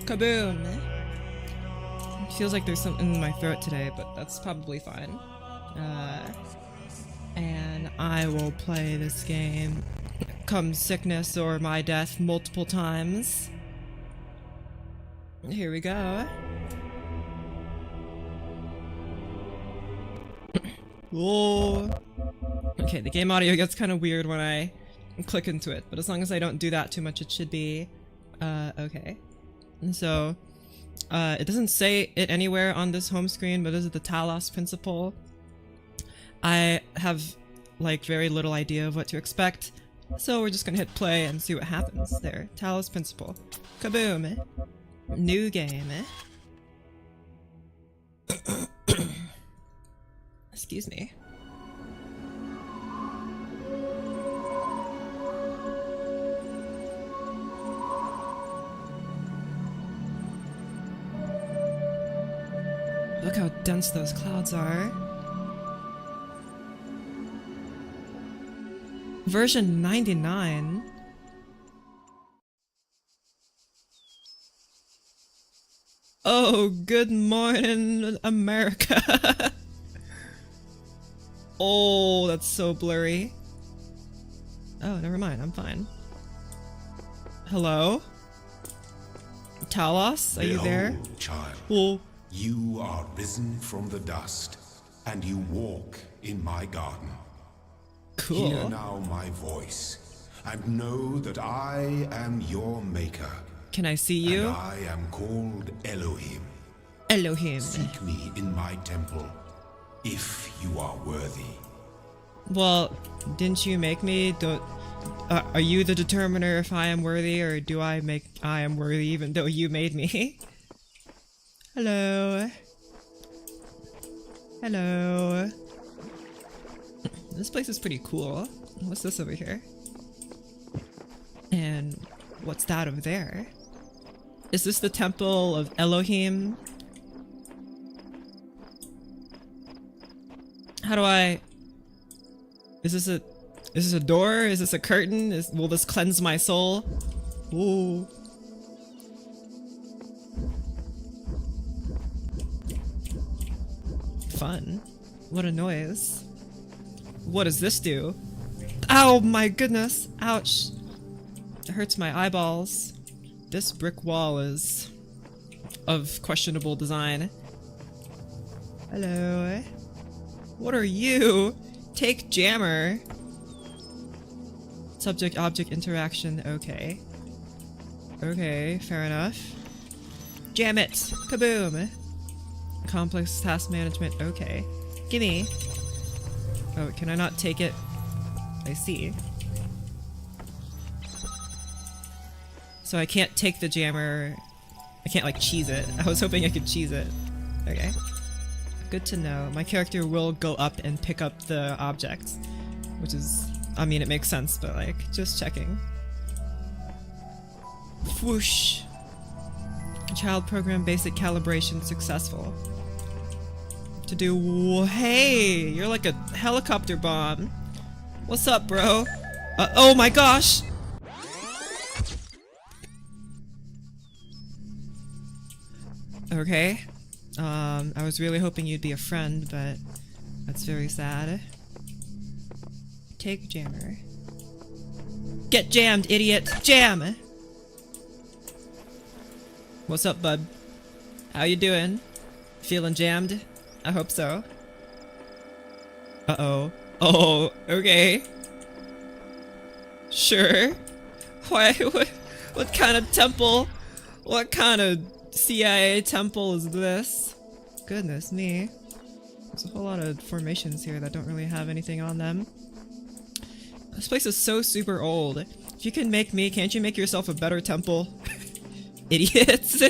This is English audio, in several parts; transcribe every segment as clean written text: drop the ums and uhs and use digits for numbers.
Kaboom! Feels like there's something in my throat today, but that's probably fine. And I will play this game, come sickness or my death, multiple times. Here we go. Whoa. Okay, the game audio gets kind of weird when I click into it, but as long as I don't do that too much, it should be okay. And so, it doesn't say it anywhere on this home screen, but this is the Talos Principle. I have, like, very little idea of what to expect, so we're just gonna hit play and see what happens there. Talos Principle. Kaboom! New game. Excuse me. Look how dense those clouds are. Version 99? Oh, good morning, America. Oh, that's so blurry. Oh, never mind, I'm fine. Hello? Talos, are you there? Behold, child. Oh. You are risen from the dust, and you walk in my garden. Cool. Hear now my voice, and know that I am your maker. Can I see you? And I am called Elohim. Elohim. Seek me in my temple, if you are worthy. Well, didn't you make me? Are you the determiner if I am worthy, or do I make I am worthy even though you made me? Hello. Hello. This place is pretty cool. What's this over here? And what's that over there? Is this the temple of Elohim? How do I... Is this a door? Is this a curtain? Will this cleanse my soul? Ooh. Fun. What a noise. What does this do? Ow, my goodness. Ouch. It hurts my eyeballs. This brick wall is of questionable design. Hello. What are you? Take jammer. Subject-object interaction. Okay. Okay, fair enough. Jam it! Kaboom! Complex task management. Okay. Gimme. Oh, can I not take it? I see. So I can't take the jammer. I can't like cheese it. I was hoping I could cheese it. Okay. Good to know. My character will go up and pick up the objects, which is, I mean, it makes sense, but like, just checking. Whoosh. Child program basic calibration successful. To do, hey, you're like a helicopter bomb. What's up, bro? Oh my gosh! Okay. I was really hoping you'd be a friend, but that's very sad. Take jammer. Get jammed, idiot! Jam! What's up, bud? How you doing? Feeling jammed? I hope so. Uh-oh. Oh, okay. Sure. Why, what kind of temple? What kind of CIA temple is this? Goodness me. There's a whole lot of formations here that don't really have anything on them. This place is so super old. If you can make me, can't you make yourself a better temple? Idiots!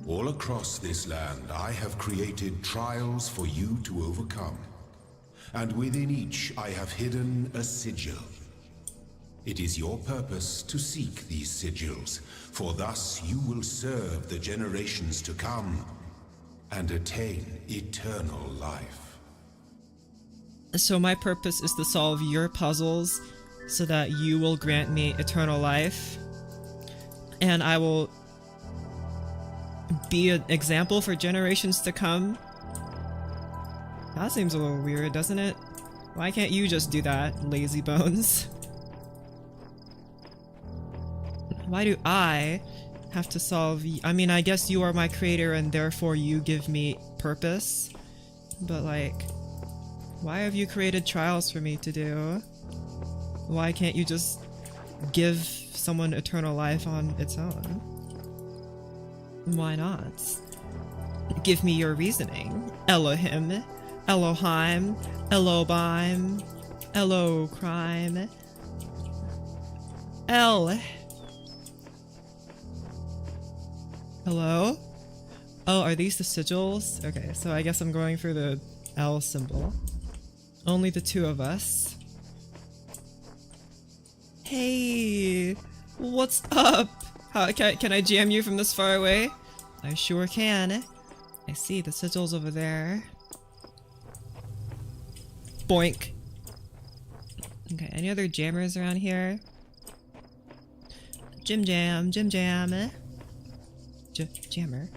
All across this land, I have created trials for you to overcome. And within each, I have hidden a sigil. It is your purpose to seek these sigils, for thus you will serve the generations to come and attain eternal life. So my purpose is to solve your puzzles so that you will grant me eternal life. And I will be an example for generations to come. That seems a little weird, doesn't it? Why can't you just do that, lazy bones? Why do I have to solve I mean, I guess you are my creator and therefore you give me purpose. But like, why have you created trials for me to do? Why can't you just give someone eternal life on its own? Why not? Give me your reasoning. Elohim, Elohim, Elobime, Elocrime, L. Hello? Oh, are these the sigils? Okay, so I guess I'm going for the L symbol. Only the two of us. Hey! What's up? How, can I jam you from this far away? I sure can. I see the sigils over there. Boink. Okay, any other jammers around here? Jim jam, Jim jam. Jammer.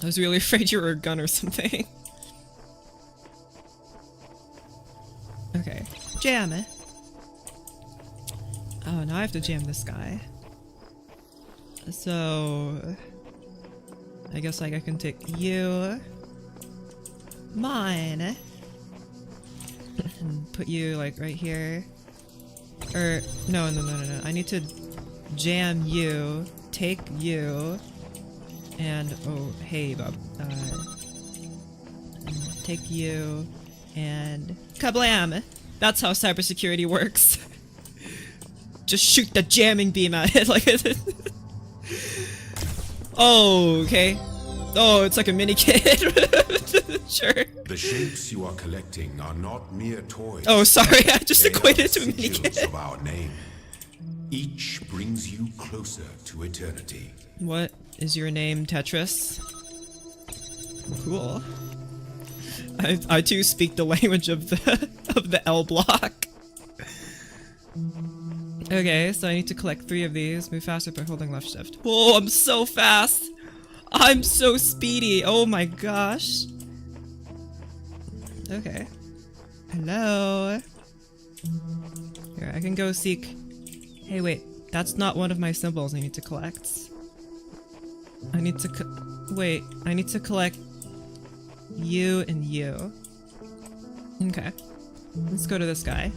I was really afraid you were a gun or something. Okay, jam. Oh, now I have to jam this guy. So I guess like I can take you, mine, and put you like right here. Or no. I need to jam you, take you, and oh hey bub, take you and kablam! That's how cybersecurity works. Just shoot the jamming beam at it like it. Oh, okay. Oh, it's like a mini kit. Sure. The shapes you are collecting are not mere toys. Oh, sorry, I just They equated are it to a mini sigils kit. of our name. Each brings you closer to eternity. What is your name, Tetris? Cool. I too speak the language of the L block. Okay, so I need to collect 3 of these. Move faster by holding left shift. Whoa, I'm so fast! I'm so speedy! Oh my gosh. Okay. Hello? Here, I can go seek... Hey, wait. That's not one of my symbols I need to collect. I need to wait, I need to collect you and you. Okay. Let's go to this guy.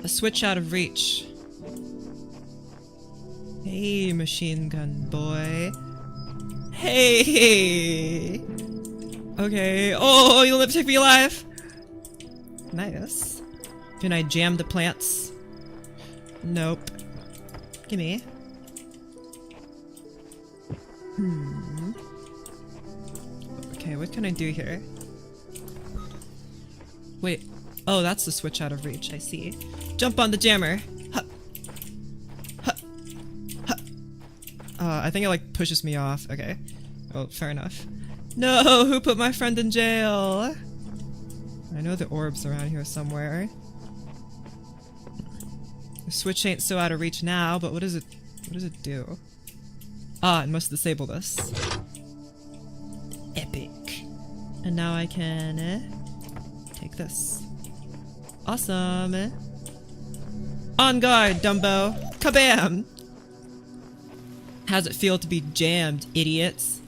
A switch out of reach. Hey, machine gun boy. Hey! Okay. Oh, you'll never take me alive! Nice. Can I jam the plants? Nope. Gimme. Okay, what can I do here? Wait. Oh, that's the switch out of reach. I see. Jump on the jammer. Huh. Huh. Huh. I think it like pushes me off. Okay. Oh, fair enough. No, who put my friend in jail? I know the orb's around here somewhere. The switch ain't so out of reach now, but what does it do? Ah, it must disable this. Epic. And now I can take this. Awesome. On guard, Dumbo. Kabam! How's it feel to be jammed, idiots?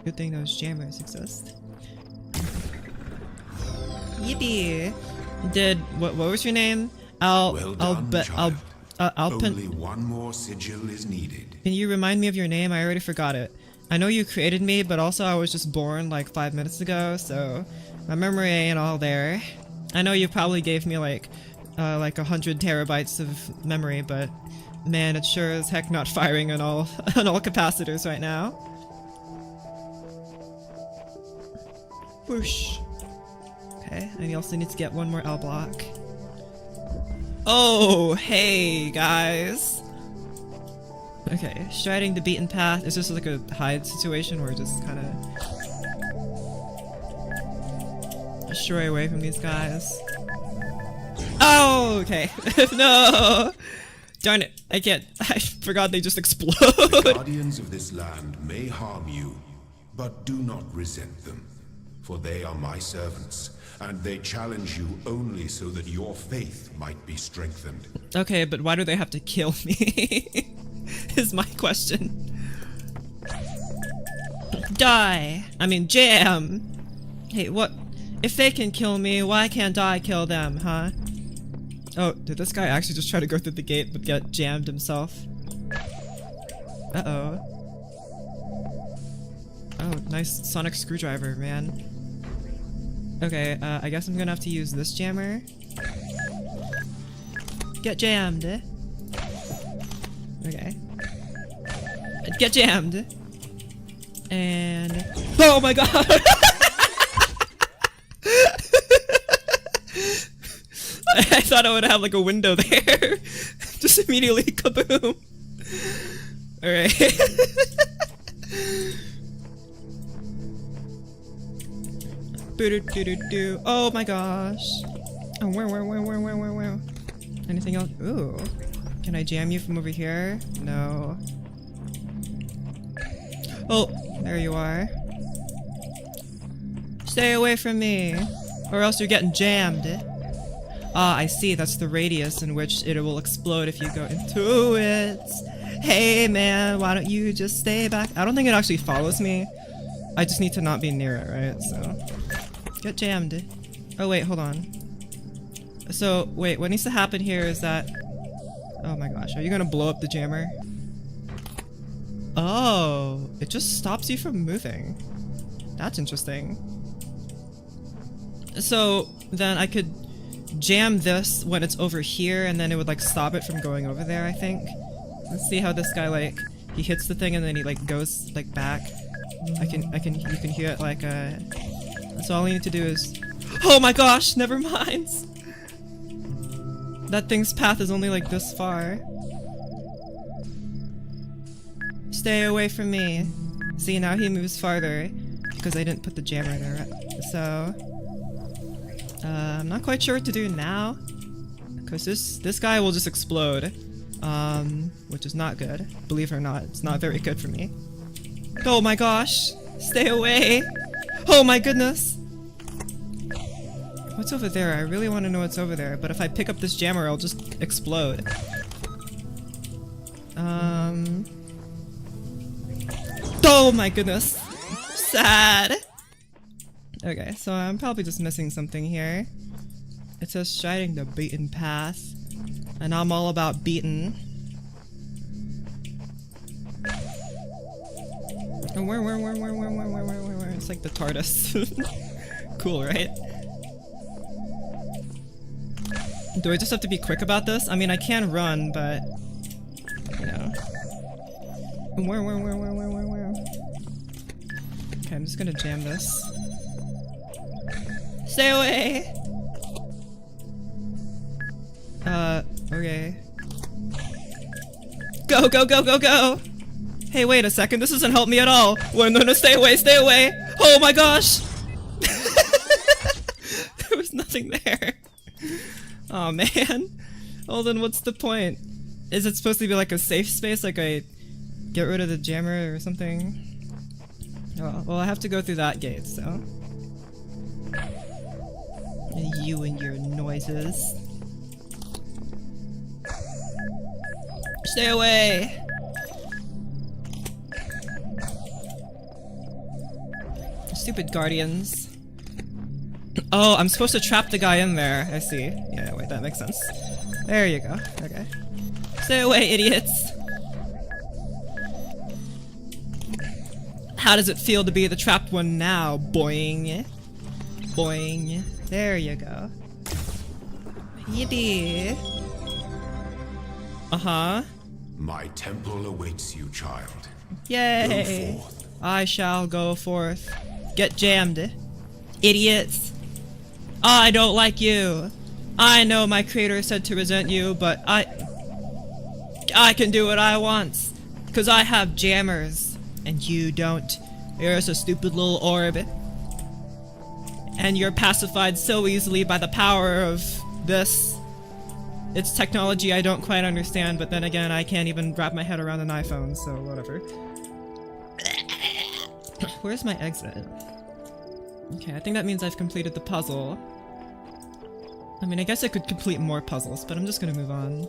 Good thing those jammers exist. Yippee! What was your name? Well done, child. I'll Only one more sigil is needed. Can you remind me of your name? I already forgot it. I know you created me, but also I was just born like 5 minutes ago, so my memory ain't all there. I know you probably gave me like 100 terabytes of memory, but man, it's sure as heck not firing on all capacitors right now. Whoosh. Okay, I also need to get one more L block. Oh, hey guys. Okay, striding the beaten path. Is this like a hide situation where just kind of stray away from these guys? Oh, okay. No! Darn it, I can't. I forgot they just explode. The guardians of this land may harm you, but do not resent them, for they are my servants, and they challenge you only so that your faith might be strengthened. Okay, but why do they have to kill me? Is my question. Die! I mean, jam! Hey, what? If they can kill me, why can't I kill them, huh? Oh, did this guy actually just try to go through the gate but get jammed himself? Uh-oh. Oh, nice sonic screwdriver, man. Okay, I guess I'm gonna have to use this jammer. Get jammed. Okay. Get jammed. And... Oh my god! I thought I would have like a window there. Just immediately kaboom. Alright. Oh my gosh. Oh, wow. Anything else? Ooh. Can I jam you from over here? No. Oh, there you are. Stay away from me, or else you're getting jammed. Ah, I see. That's the radius in which it will explode if you go into it. Hey man, why don't you just stay back? I don't think it actually follows me. I just need to not be near it, right? So, get jammed. Oh wait, hold on. So, wait, what needs to happen here is that... Oh my gosh, are you gonna blow up the jammer? Oh, it just stops you from moving. That's interesting. So, then I could jam this when it's over here and then it would like stop it from going over there, I think. Let's see how this guy like, he hits the thing and then he like goes like back. You can hear it like so all you need to do is... Oh my gosh, never mind! That thing's path is only like this far. Stay away from me. See, now he moves farther because I didn't put the jammer there. So, I'm not quite sure what to do now because this guy will just explode, which is not good. Believe it or not, it's not very good for me. Oh my gosh! Stay away! Oh my goodness! What's over there? I really want to know what's over there, but if I pick up this jammer, I'll just explode. Oh my goodness! Sad! Okay, so I'm probably just missing something here. It says striding the beaten path, and I'm all about beaten. Where? It's like the TARDIS. Cool, right? Do I just have to be quick about this? I mean, I can run, but... You know. Where? Okay, I'm just gonna jam this. Stay away! Okay. Go! Hey, wait a second, this doesn't help me at all! Well, no, stay away! Oh my gosh! There was nothing there. Oh man. Well then, what's the point? Is it supposed to be like a safe space, like I get rid of the jammer or something? Oh, well, I have to go through that gate, so... You and your noises. Stay away! Stupid guardians. Oh, I'm supposed to trap the guy in there. I see. Yeah, wait, that makes sense. There you go. Okay. Stay away, idiots! How does it feel to be the trapped one now? Boing. Boing. There you go. Yippee. Uh-huh. My temple awaits you, child. Yay! Go forth. I shall go forth. Get jammed. Idiots. I don't like you. I know my creator said to resent you, but I can do what I want. Cause I have jammers. And you don't. You're just a stupid little orb. And you're pacified so easily by the power of this. It's technology I don't quite understand, but then again, I can't even wrap my head around an iPhone, so whatever. Where's my exit? Okay, I think that means I've completed the puzzle. I mean, I guess I could complete more puzzles, but I'm just gonna move on.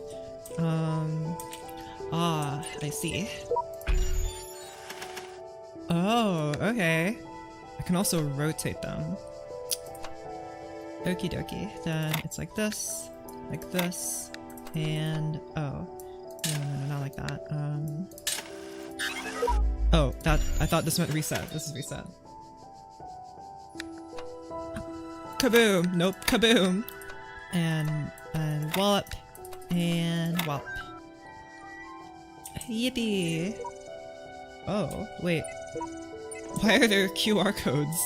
I see. Oh, okay. I can also rotate them. Okie dokie. Then it's like this, and oh. No, not like that. Oh, that, I thought this meant reset. This is reset. Kaboom! Nope, kaboom! And wallop. And wallop. Yippee! Oh, wait. Why are there QR codes?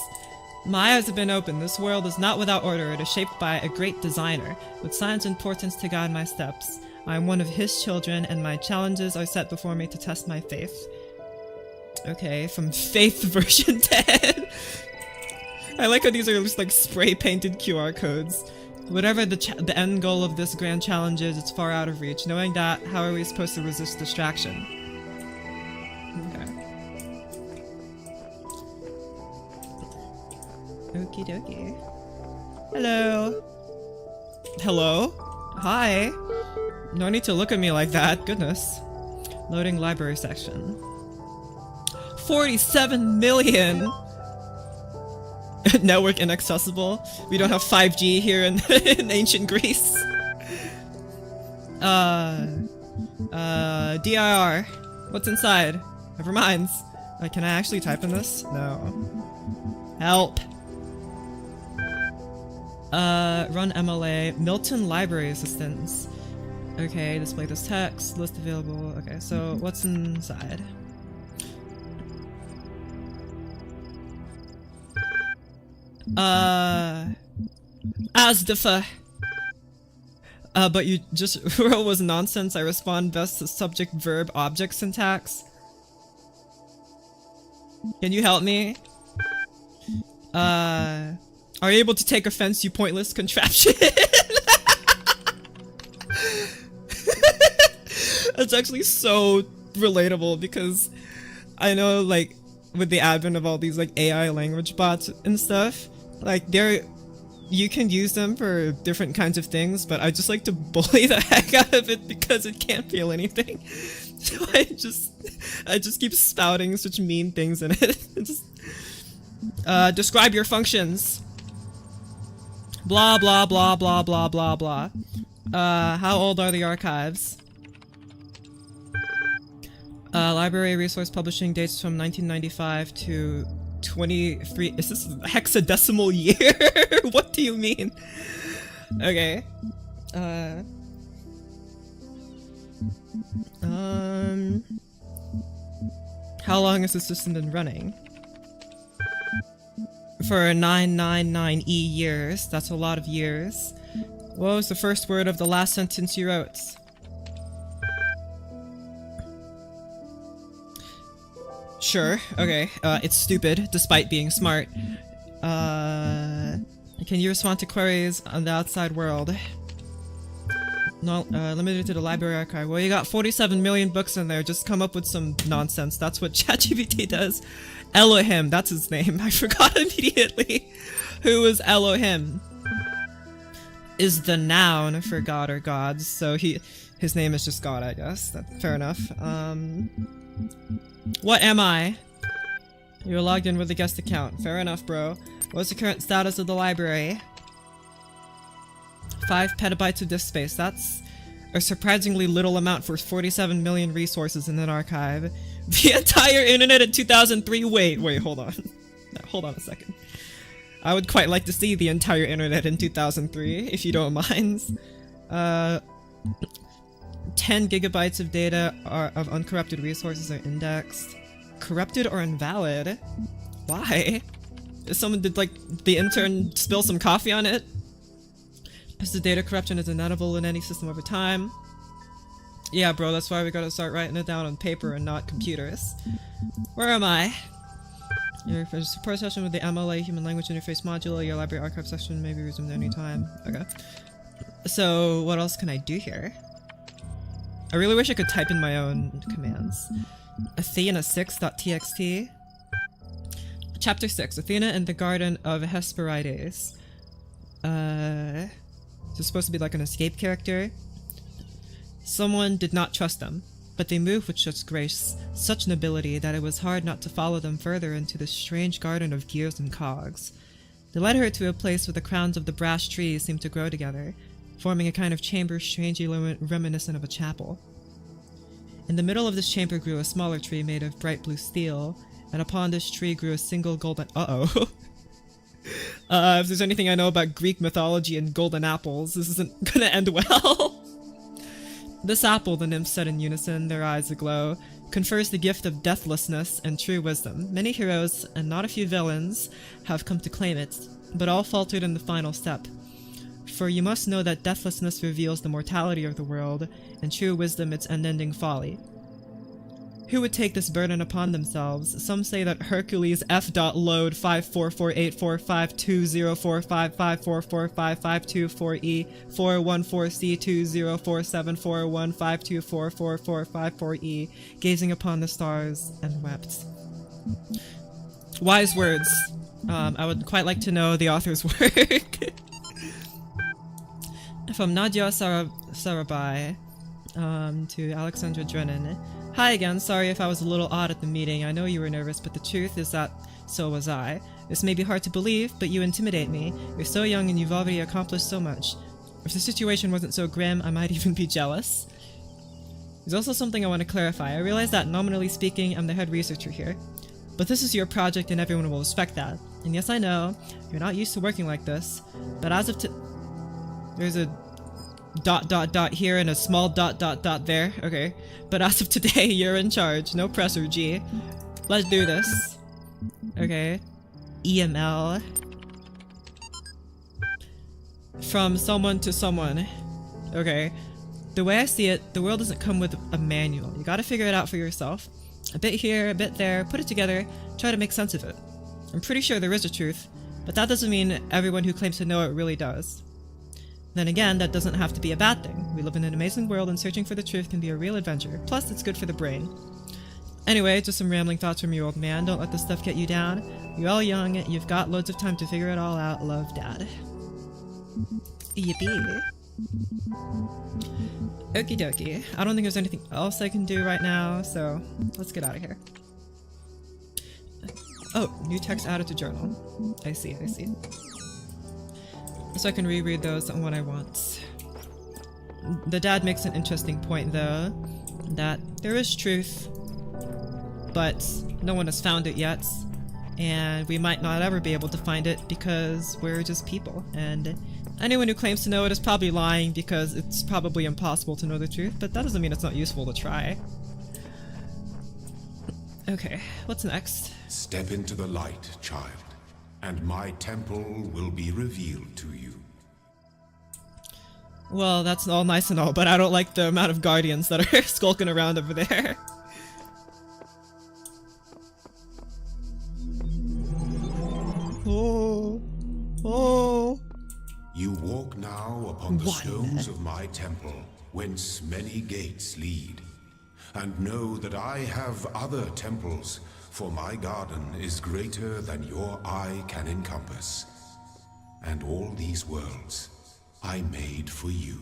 My eyes have been opened. This world is not without order. It is shaped by a great designer, with science and importance to guide my steps. I am one of his children, and my challenges are set before me to test my faith. Okay, from Faith version 10. I like how these are just like spray-painted QR codes. Whatever the end goal of this grand challenge is, it's far out of reach. Knowing that, how are we supposed to resist distraction? Okay. Okie dokie. Hello. Hello? Hi. No need to look at me like that. Goodness. Loading library section. 47 million! Network inaccessible. We don't have 5G here in, in ancient Greece. DIR. What's inside? Never mind. Can I actually type in this? No. Help. Run MLA. Milton Library Assistance. Okay, display this text. List available. Okay, so what's inside? Asdafa. But you just wrote was nonsense. I respond best to subject verb object syntax. Can you help me? Are you able to take offense, you pointless contraption? That's actually so relatable because I know, like, with the advent of all these like AI language bots and stuff, like you can use them for different kinds of things, but I just like to bully the heck out of it because it can't feel anything. So I just keep spouting such mean things in it. Just, describe your functions. Blah blah blah blah blah blah blah. How old are the archives? Library resource publishing dates from 1995 to 23. Is this hexadecimal year? What do you mean? Okay. How long has the system been running? For 999 years. That's a lot of years. What was the first word of the last sentence you wrote? Sure, okay. It's stupid, despite being smart. Can you respond to queries on the outside world? Not limited to the library archive. Well, you got 47 million books in there. Just come up with some nonsense. That's what ChatGPT does. Elohim, that's his name. I forgot immediately. Who is Elohim? Is the noun for god or gods. So his name is just God, I guess. That's fair enough. What am I? You're logged in with a guest account. Fair enough, bro. What's the current status of the library? 5 petabytes of disk space. That's a surprisingly little amount for 47 million resources in an archive. The entire internet in 2003? Wait, hold on. No, hold on a second. I would quite like to see the entire internet in 2003, if you don't mind. 10 gigabytes of data of uncorrupted resources are indexed. Corrupted or invalid? Why? Did like the intern spill some coffee on it? Because the data corruption is inevitable in any system over time. Yeah, bro, that's why we gotta start writing it down on paper and not computers. Where am I? Your support session with the MLA Human Language Interface module. Your library archive session may be resumed any time. Okay. So, what else can I do here? I really wish I could type in my own commands. Athena6.txt. Chapter 6. Athena and the Garden of Hesperides. Is this supposed to be like an escape character? Someone did not trust them, but they moved with such grace, such nobility, that it was hard not to follow them further into this strange garden of gears and cogs. They led her to a place where the crowns of the brass trees seemed to grow together, forming a kind of chamber strangely reminiscent of a chapel. In the middle of this chamber grew a smaller tree made of bright blue steel, and upon this tree grew a single golden— if there's anything I know about Greek mythology and golden apples, this isn't gonna end well. This apple, the nymphs said in unison, their eyes aglow, confers the gift of deathlessness and true wisdom. Many heroes, and not a few villains, have come to claim it, but all faltered in the final step. For you must know that deathlessness reveals the mortality of the world, and true wisdom its unending folly. Who would take this burden upon themselves? Some say that Hercules F.load 54484552045544552 414C20474152444454E, gazing upon the stars and wept. Wise words. I would quite like to know the author's work. From Nadia Sarabai to Alexandra Drennan. Hi again, sorry if I was a little odd at the meeting. I know you were nervous, but the truth is that so was I. This may be hard to believe, but you intimidate me. You're so young and you've already accomplished so much. If the situation wasn't so grim, I might even be jealous. There's also something I want to clarify. I realize that, nominally speaking, I'm the head researcher here. But this is your project and everyone will respect that. And yes, I know, you're not used to working like this, but as of there's a ... here and a small ... there. Okay. But as of today, you're in charge. No pressure, G. Let's do this. Okay. EML. From someone to someone. Okay. The way I see it, the world doesn't come with a manual. You gotta figure it out for yourself. A bit here, a bit there, put it together, try to make sense of it. I'm pretty sure there is a truth, but that doesn't mean everyone who claims to know it really does. Then again, that doesn't have to be a bad thing. We live in an amazing world and searching for the truth can be a real adventure. Plus, it's good for the brain. Anyway, just some rambling thoughts from you, old man. Don't let this stuff get you down. You're all young, you've got loads of time to figure it all out. Love, Dad. Yippee. Okie dokie. I don't think there's anything else I can do right now, so let's get out of here. Oh, new text added to journal. I see. So I can reread those when I want. The dad makes an interesting point, though, that there is truth, but no one has found it yet, and we might not ever be able to find it because we're just people, and Anyone who claims to know it is probably lying because it's probably impossible to know the truth, but that doesn't mean it's not useful to try. Okay, what's next? Step into the light, child, and my temple will be revealed to you. Well, that's all nice and all, but I don't like the amount of guardians that are skulking around over there. Oh. Oh. You walk now upon the stones of my temple, whence many gates lead. And know that I have other temples, for my garden is greater than your eye can encompass. And all these worlds I made for you.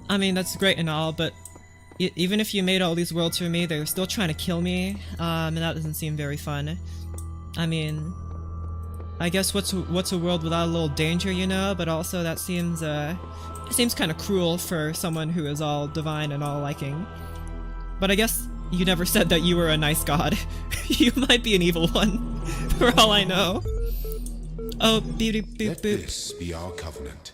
I mean, that's great and all, but even if you made all these worlds for me, they're still trying to kill me, and that doesn't seem very fun. I mean, I guess what's a world without a little danger, you know? But also that seems kind of cruel for someone who is all divine and all liking. But I guess you never said that you were a nice god. You might be an evil one, for all I know. Oh, beauty boop Let boop. this be our covenant.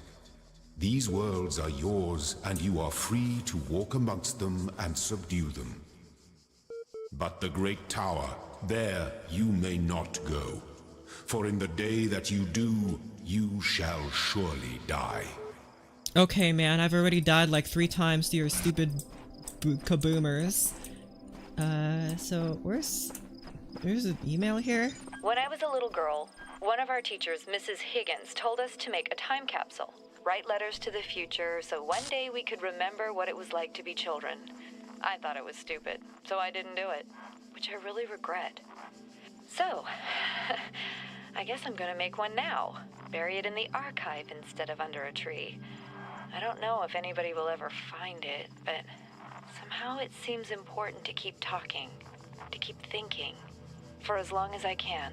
These worlds are yours, and you are free to walk amongst them and subdue them. But the great tower, there you may not go. For in the day that you do, you shall surely die. Okay, man, I've already died like 3 times to your stupid kaboomers. So where's an email here? When I was a little girl, one of our teachers, Mrs. Higgins, told us to make a time capsule. Write letters to the future so one day we could remember what it was like to be children. I thought it was stupid, so I didn't do it, which I really regret. So, I guess I'm gonna make one now. Bury it in the archive instead of under a tree. I don't know if anybody will ever find it, but somehow it seems important to keep talking, to keep thinking, for as long as I can.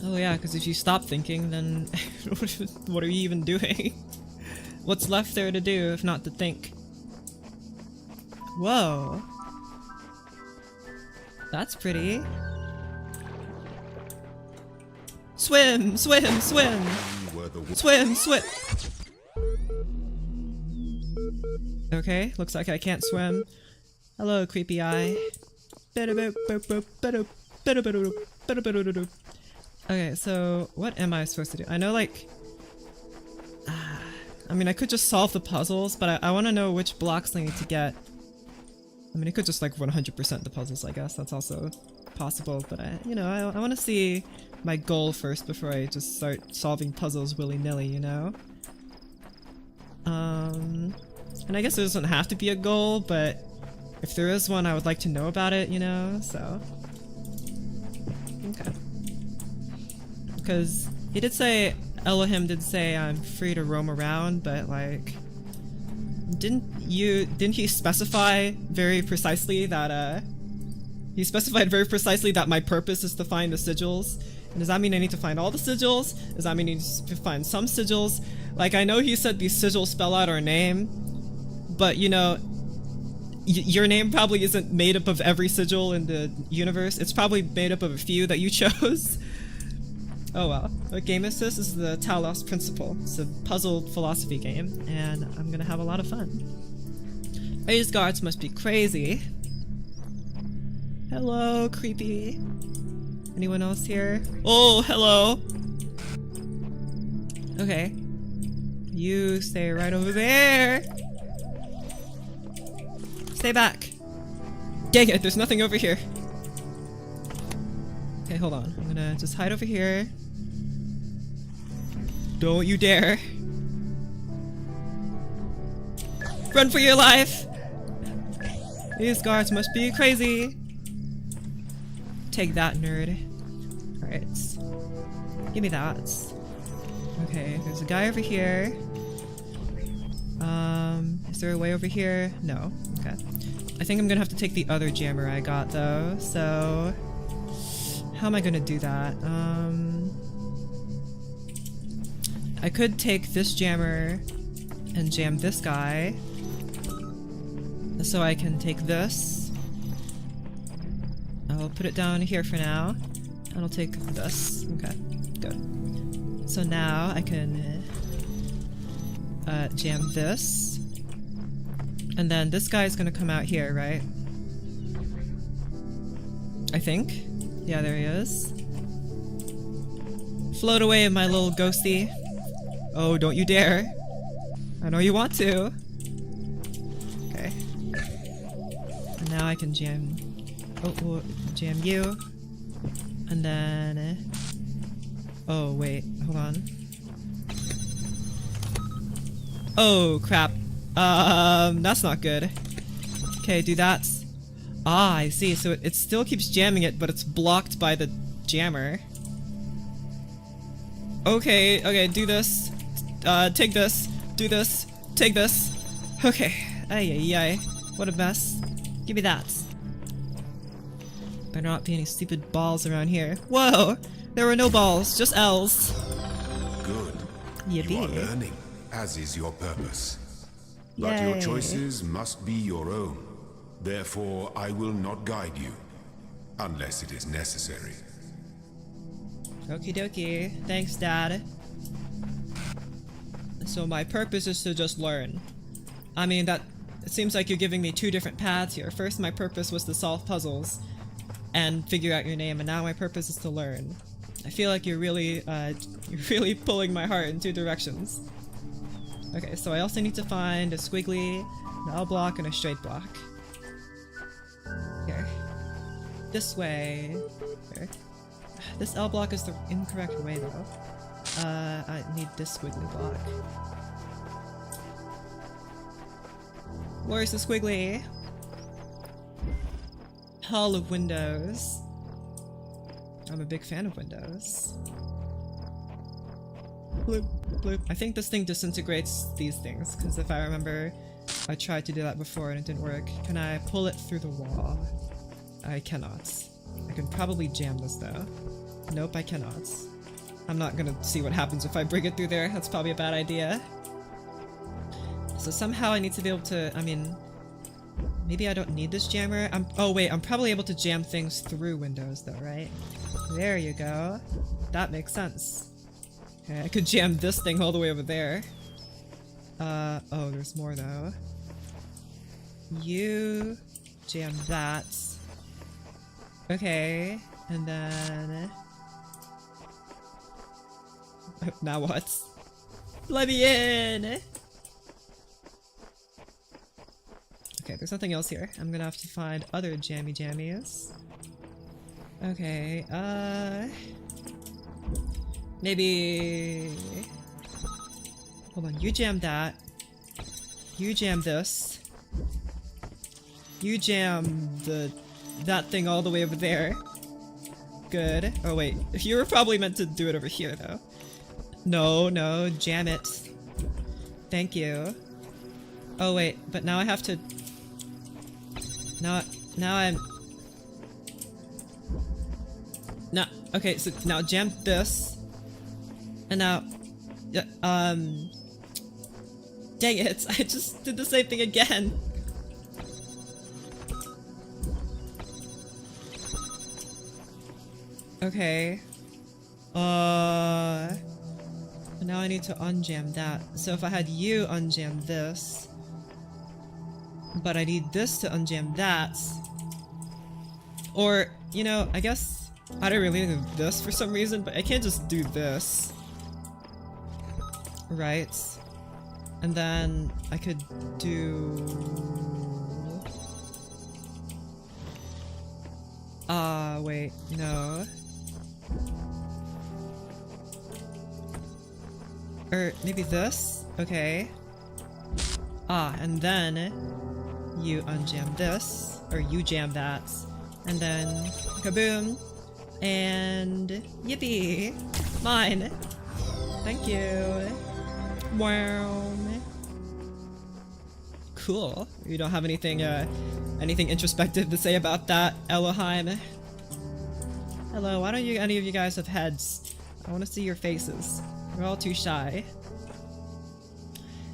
Oh yeah, because if you stop thinking, then what are you even doing? What's left there to do if not to think? Whoa. That's pretty. Swim! Swim! Swim! Swim! Swim! Okay, looks like I can't swim. Hello, creepy eye. Okay, so what am I supposed to do? I know, like... I mean, I could just solve the puzzles, but I want to know which blocks I need to get. I mean, I could just, like, 100% the puzzles, I guess. That's also possible, but I want to see my goal first before I just start solving puzzles willy-nilly, you know? And I guess it doesn't have to be a goal, but if there is one, I would like to know about it, you know? So... okay. Because he did say, Elohim did say I'm free to roam around, but like, didn't he specify very precisely that he specified very precisely that my purpose is to find the sigils? And does that mean I need to find all the sigils? Does that mean I need to find some sigils? Like, I know he said these sigils spell out our name, but you know, your name probably isn't made up of every sigil in the universe. It's probably made up of a few that you chose. Oh well. What game is this? This is the Talos Principle. It's a puzzle philosophy game, and I'm gonna have a lot of fun. These guards must be crazy. Hello, creepy. Anyone else here? Oh, hello! Okay. You stay right over there! Stay back! Dang it, there's nothing over here. Okay, hold on. I'm gonna just hide over here. Don't you dare. Run for your life! These guards must be crazy. Take that, nerd. Alright. Give me that. Okay, there's a guy over here. Is there a way over here? No. Okay. I think I'm gonna have to take the other jammer I got, though, so... how am I gonna do that? I could take this jammer and jam this guy. So I can take this. I'll put it down here for now. And I'll take this. Okay, good. So now I can jam this. And then this guy's gonna come out here, right? I think. Yeah, there he is. Float away, my little ghosty. Oh, don't you dare. I know you want to. Okay. And now I can jam... Oh, we'll jam you. And then... Oh, wait. Hold on. Oh, crap. That's not good. Okay, do that. Ah, I see. So it still keeps jamming it, but it's blocked by the jammer. Okay, okay, do this. Take this. Do this. Take this. Okay. Ay, ay, ay. What a mess. Give me that. Better not be any stupid balls around here. Whoa! There were no balls, just L's. Good. Yippee. You are learning, as is your purpose. But your Yay. choices must be your own. Therefore, I will not guide you, unless it is necessary. Okie dokie. Thanks, Dad. So my purpose is to just learn. I mean, that... It seems like you're giving me two different paths here. First, my purpose was to solve puzzles and figure out your name, and now my purpose is to learn. I feel like you're really pulling my heart in two directions. Okay, so I also need to find a squiggly, an L block, and a straight block. Here. This way. Here. This L block is the incorrect way though. I need this squiggly block. Where's the squiggly? Hall of windows. I'm a big fan of windows. Bloop, bloop. I think this thing disintegrates these things, because if I remember, I tried to do that before and it didn't work. Can I pull it through the wall? I cannot. I can probably jam this though. Nope, I cannot. I'm not gonna see what happens if I bring it through there. That's probably a bad idea. So somehow I need to be able to, I mean, maybe I don't need this jammer. Oh wait, I'm probably able to jam things through windows though, right? There you go. That makes sense. Okay, I could jam this thing all the way over there. Oh, there's more though. You jam that. Okay, and then... Now what? Let me in! Okay, there's nothing else here. I'm gonna have to find other jammy jammies. Okay, maybe... Hold on, you jam that. You jam this. You jam that thing all the way over there. Good. Oh wait, you were probably meant to do it over here though. No, no, jam it. Thank you. Oh wait, but now I have to... Now I'm... No, okay, so now jam this. And now... Dang it, I just did the same thing again. Okay. Now I need to unjam that. So if I had you unjam this, but I need this to unjam that, or, you know, I guess I don't really need this for some reason, but I can't just do this. Right? And then I could do... wait, no. Or maybe this? Okay. And then you unjam this, or you jam that, and then kaboom, and yippee! Mine! Thank you! Wow! Cool. You don't have anything, anything introspective to say about that, Elohim? Hello, why don't any of you guys have heads? I want to see your faces. We're all too shy.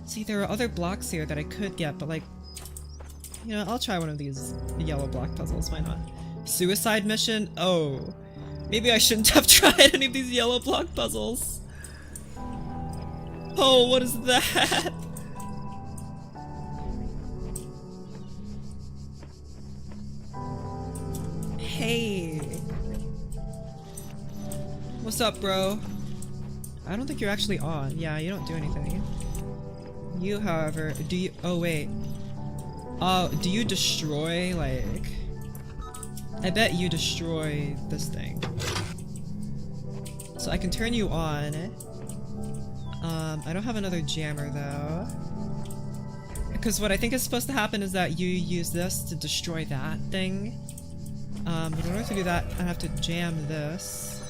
See, there are other blocks here that I could get, but like... You know, I'll try one of these yellow block puzzles, why not? Suicide mission? Oh. Maybe I shouldn't have tried any of these yellow block puzzles. Oh, what is that? Hey. What's up, bro? I don't think you're actually on. Yeah, you don't do anything. You, however, do you- oh wait. Do you destroy, like... I bet you destroy this thing. So I can turn you on. I don't have another jammer though. Because what I think is supposed to happen is that you use this to destroy that thing. But in order to do that, I have to jam this.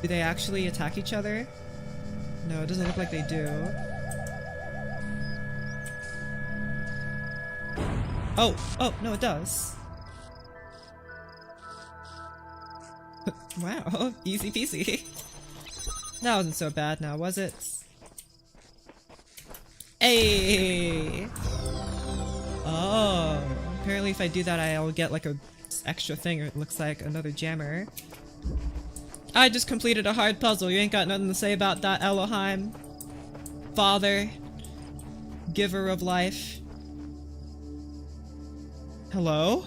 Do they actually attack each other? No, it doesn't look like they do. Oh, no, it does. Wow, easy peasy. That wasn't so bad now, was it? Hey! Oh, apparently if I do that I'll get like a extra thing, or it looks like another jammer. I just completed a hard puzzle. You ain't got nothing to say about that, Elohim? Father? Giver of life? Hello?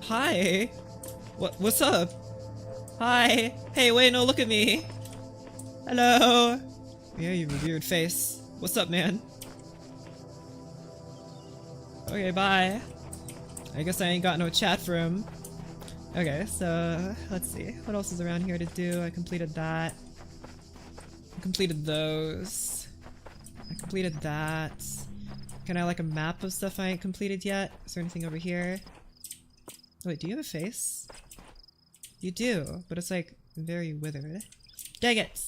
Hi? What's up? Hi? Hey, wait, no, look at me! Hello? Yeah, you have a weird face. What's up, man? Okay, bye. I guess I ain't got no chat for him. Okay, so let's see. What else is around here to do? I completed that. I completed those. I completed that. Can I like a map of stuff I ain't completed yet? Is there anything over here? Wait, do you have a face? You do, but it's like very withered. Dang it!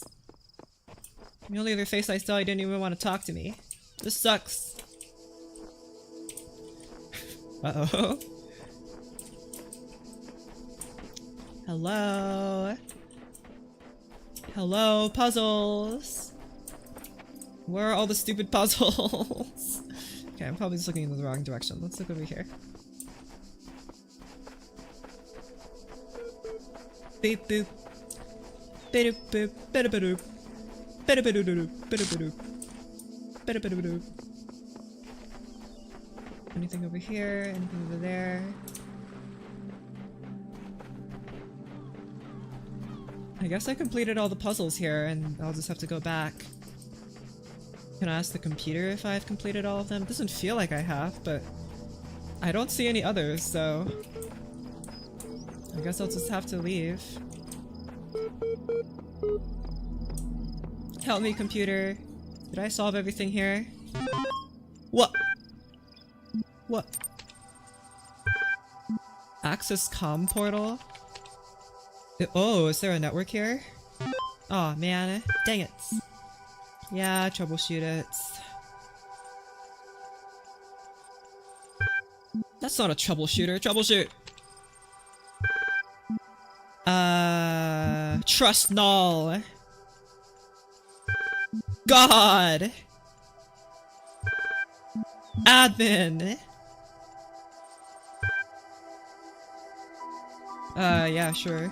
The only other face I saw, you didn't even want to talk to me. This sucks. Uh-oh. Hello? Hello, puzzles! Where are all the stupid puzzles? Okay, I'm probably just looking in the wrong direction. Let's look over here. Beep boop. Beep boop. Beep boop. Beep boop. Beep boop. Beep boop. Anything over here? Anything over there? I guess I completed all the puzzles here, and I'll just have to go back. Can I ask the computer if I've completed all of them? It doesn't feel like I have, but I don't see any others, so I guess I'll just have to leave. Help me, computer. Did I solve everything here? What? What? Access comm portal? Oh, is there a network here? Oh man, dang it. Yeah, troubleshoot it. That's not a troubleshooter. Troubleshoot! Trust null. God! Admin! Yeah, sure.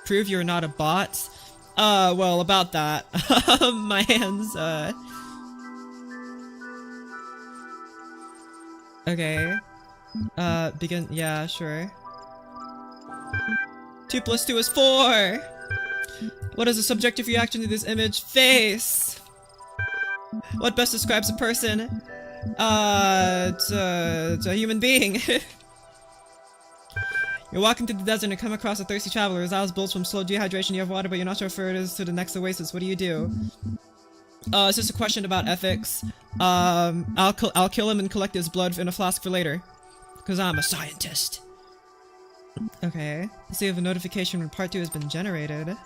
Prove you're not a bot? Well, about that. My hands, okay. Begin- yeah, sure. 2 + 2 is 4! What is the subjective reaction to this image? Face! What best describes a person? It's a human being. You're walking through the desert and come across a thirsty traveler. His eyes bulge from slow dehydration. You have water, but you're not sure if it is to the next oasis. What do you do? It's just a question about ethics. I'll kill him and collect his blood in a flask for later. Because I'm a scientist. Okay. Let's see if a notification from part 2 has been generated.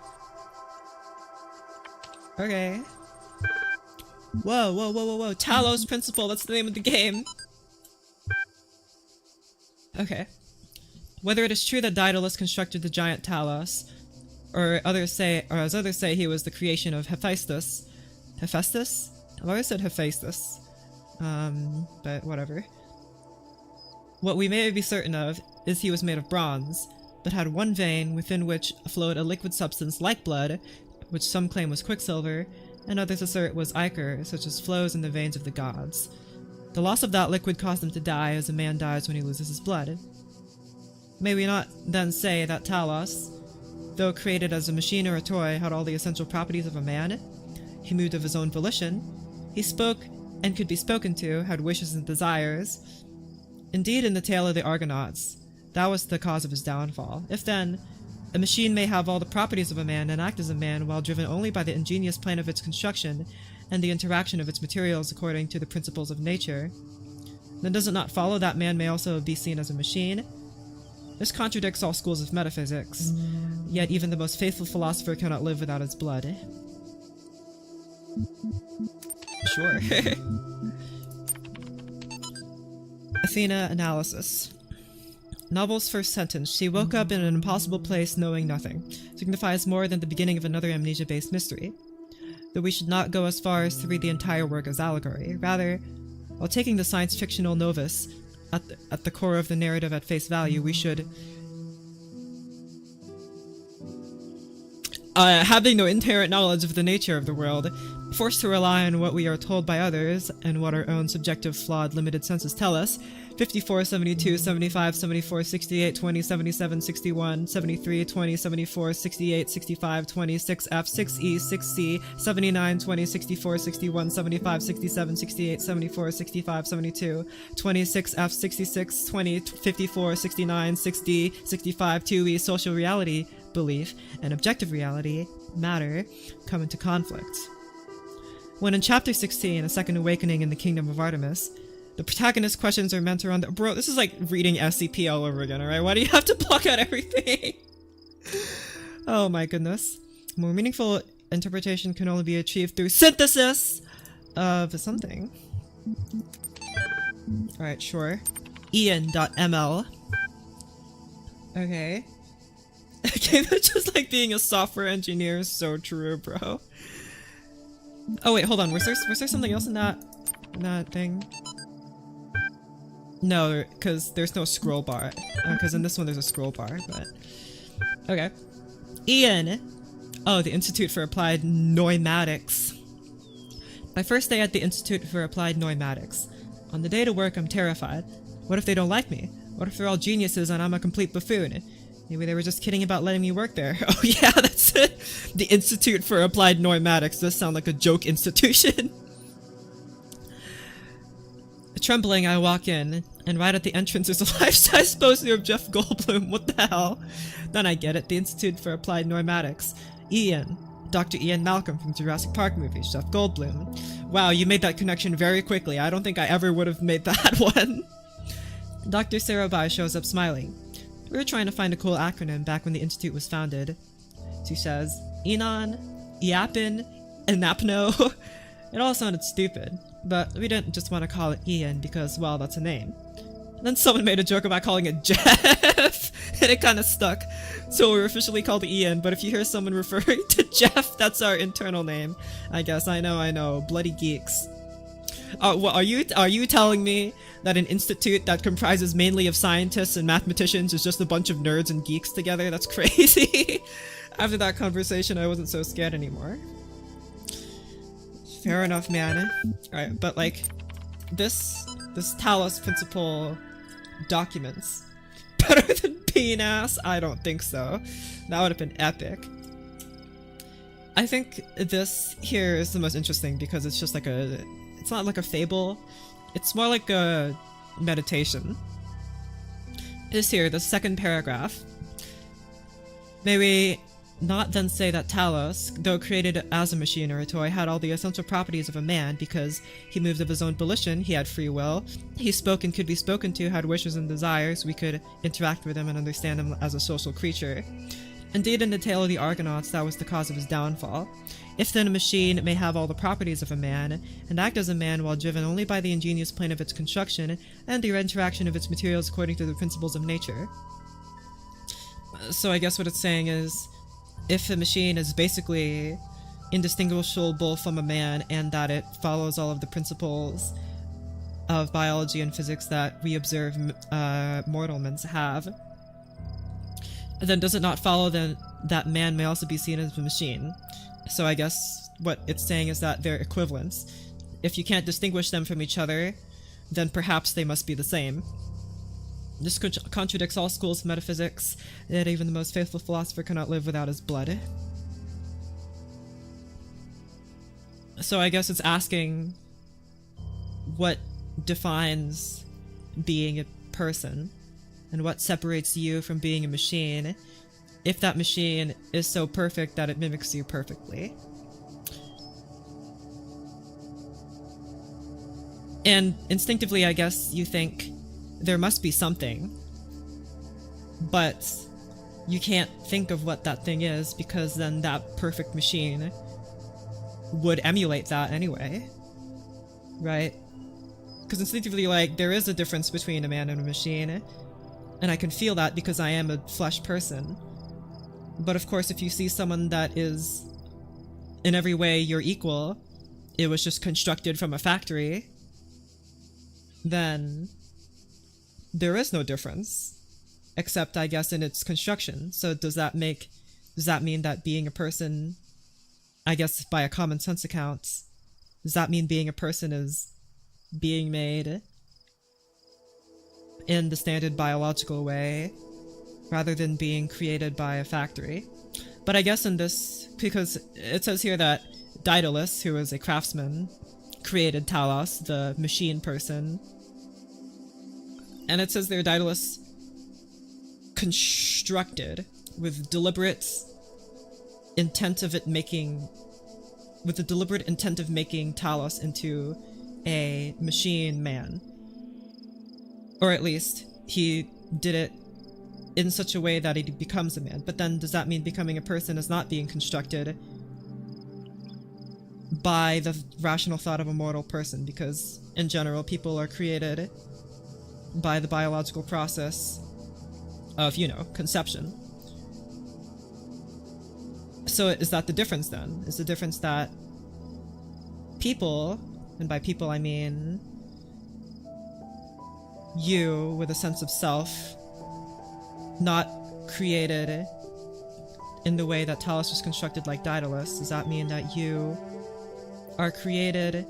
Okay. Whoa, whoa, whoa, whoa, whoa. Talos Principle, that's the name of the game. Okay. Whether it is true that Daedalus constructed the giant Talos, or as others say he was the creation of Hephaestus. Hephaestus? I've always said Hephaestus. But whatever. What we may be certain of is he was made of bronze, but had one vein within which flowed a liquid substance like blood, which some claim was quicksilver, and others assert was ichor, such as flows in the veins of the gods. The loss of that liquid caused him to die as a man dies when he loses his blood. May we not then say that Talos, though created as a machine or a toy, had all the essential properties of a man? He moved of his own volition. He spoke and could be spoken to, had wishes and desires. Indeed, in the tale of the Argonauts, that was the cause of his downfall. If then, a machine may have all the properties of a man and act as a man while driven only by the ingenious plan of its construction and the interaction of its materials according to the principles of nature, then does it not follow that man may also be seen as a machine? This contradicts all schools of metaphysics, yet even the most faithful philosopher cannot live without his blood. Sure. Athena analysis. Novel's first sentence, "She woke up in an impossible place knowing nothing," signifies more than the beginning of another amnesia-based mystery. Though we should not go as far as to read the entire work as allegory. Rather, while taking the science-fictional novice at the core of the narrative at face value, we should, having no inherent knowledge of the nature of the world, forced to rely on what we are told by others and what our own subjective, flawed, limited senses tell us, 54, 72, 75, 74, 68, 20, 77, 61, 73, 20, 74, 68, 65, 20, 6F, 6E, 6C, 79, 20, 64, 61, 75, 67, 68, 74, 65, 72, 26F, 66, 20, 54, 69, 6D, 65, 2E, social reality, belief, and objective reality, matter, come into conflict. When in Chapter 16, A Second Awakening in the Kingdom of Artemis, the protagonist's questions are meant around bro, this is like reading SCP all over again, alright? Why do you have to block out everything? Oh my goodness. More meaningful interpretation can only be achieved through synthesis of something. Alright, sure. Ian.ml. Okay. Okay, that's just like being a software engineer is so true, bro. Oh wait, hold on. Was there something else in that thing? No, because there's no scroll bar. Because in this one there's a scroll bar, but okay. Ian. Oh, the Institute for Applied Pneumatics. My first day at the Institute for Applied Pneumatics. On the day to work, I'm terrified. What if they don't like me? What if they're all geniuses and I'm a complete buffoon? Maybe they were just kidding about letting me work there. Oh yeah, that's it. The Institute for Applied Pneumatics does sound like a joke institution. Trembling, I walk in, and right at the entrance is a life-size poster of Jeff Goldblum. What the hell? Then I get it, the Institute for Applied Pneumatics. Ian. Dr. Ian Malcolm from Jurassic Park movies, Jeff Goldblum. Wow, you made that connection very quickly. I don't think I ever would have made that one. Dr. Sarabhai shows up smiling. We were trying to find a cool acronym back when the Institute was founded. She says, Enon, Iapin, Anapno. It all sounded stupid, but we didn't just want to call it Ian because, well, that's a name. And then someone made a joke about calling it Jeff, and it kind of stuck. So we're officially called Ian, but if you hear someone referring to Jeff, that's our internal name. I guess, I know, bloody geeks. What, are you telling me that an institute that comprises mainly of scientists and mathematicians is just a bunch of nerds and geeks together? That's crazy. After that conversation, I wasn't so scared anymore. Fair enough, man. Alright, but like, this Talos Principle documents better than Penis? I don't think so. That would have been epic. I think this here is the most interesting because it's just like it's not like a fable, it's more like a meditation. This here, the second paragraph. May we not then say that Talos, though created as a machine or a toy, had all the essential properties of a man because he moved of his own volition, he had free will, he spoke and could be spoken to, had wishes and desires, we could interact with him and understand him as a social creature. Indeed, in the tale of the Argonauts, that was the cause of his downfall. If then a machine may have all the properties of a man, and act as a man while driven only by the ingenious plan of its construction, and the interaction of its materials according to the principles of nature. So I guess what it's saying is, if a machine is basically indistinguishable from a man, and that it follows all of the principles of biology and physics that we observe mortalments have, then does it not follow then that man may also be seen as a machine? So I guess what it's saying is that they're equivalents. If you can't distinguish them from each other, then perhaps they must be the same. This contradicts all schools of metaphysics, that even the most faithful philosopher cannot live without his blood. So I guess it's asking what defines being a person, and what separates you from being a machine, if that machine is so perfect that it mimics you perfectly. And instinctively, I guess you think there must be something, but you can't think of what that thing is, because then that perfect machine would emulate that anyway, right? Because instinctively, like, there is a difference between a man and a machine, and I can feel that because I am a flesh person. But of course, if you see someone that is in every way your equal, it was just constructed from a factory, then there is no difference, except I guess in its construction. So does that mean that being a person, I guess by a common sense account, does that mean being a person is being made in the standard biological way rather than being created by a factory? But I guess in this, because it says here that Daedalus, who is a craftsman, created Talos, the machine person. And it says there Daedalus constructed with the deliberate intent of making Talos into a machine man. Or at least he did it in such a way that he becomes a man. But then does that mean becoming a person is not being constructed by the rational thought of a mortal person? Because in general, people are created by the biological process of, conception. So is that the difference then? Is the difference that people, and by people I mean you with a sense of self, not created in the way that Talos was constructed like Daedalus, does that mean that you are created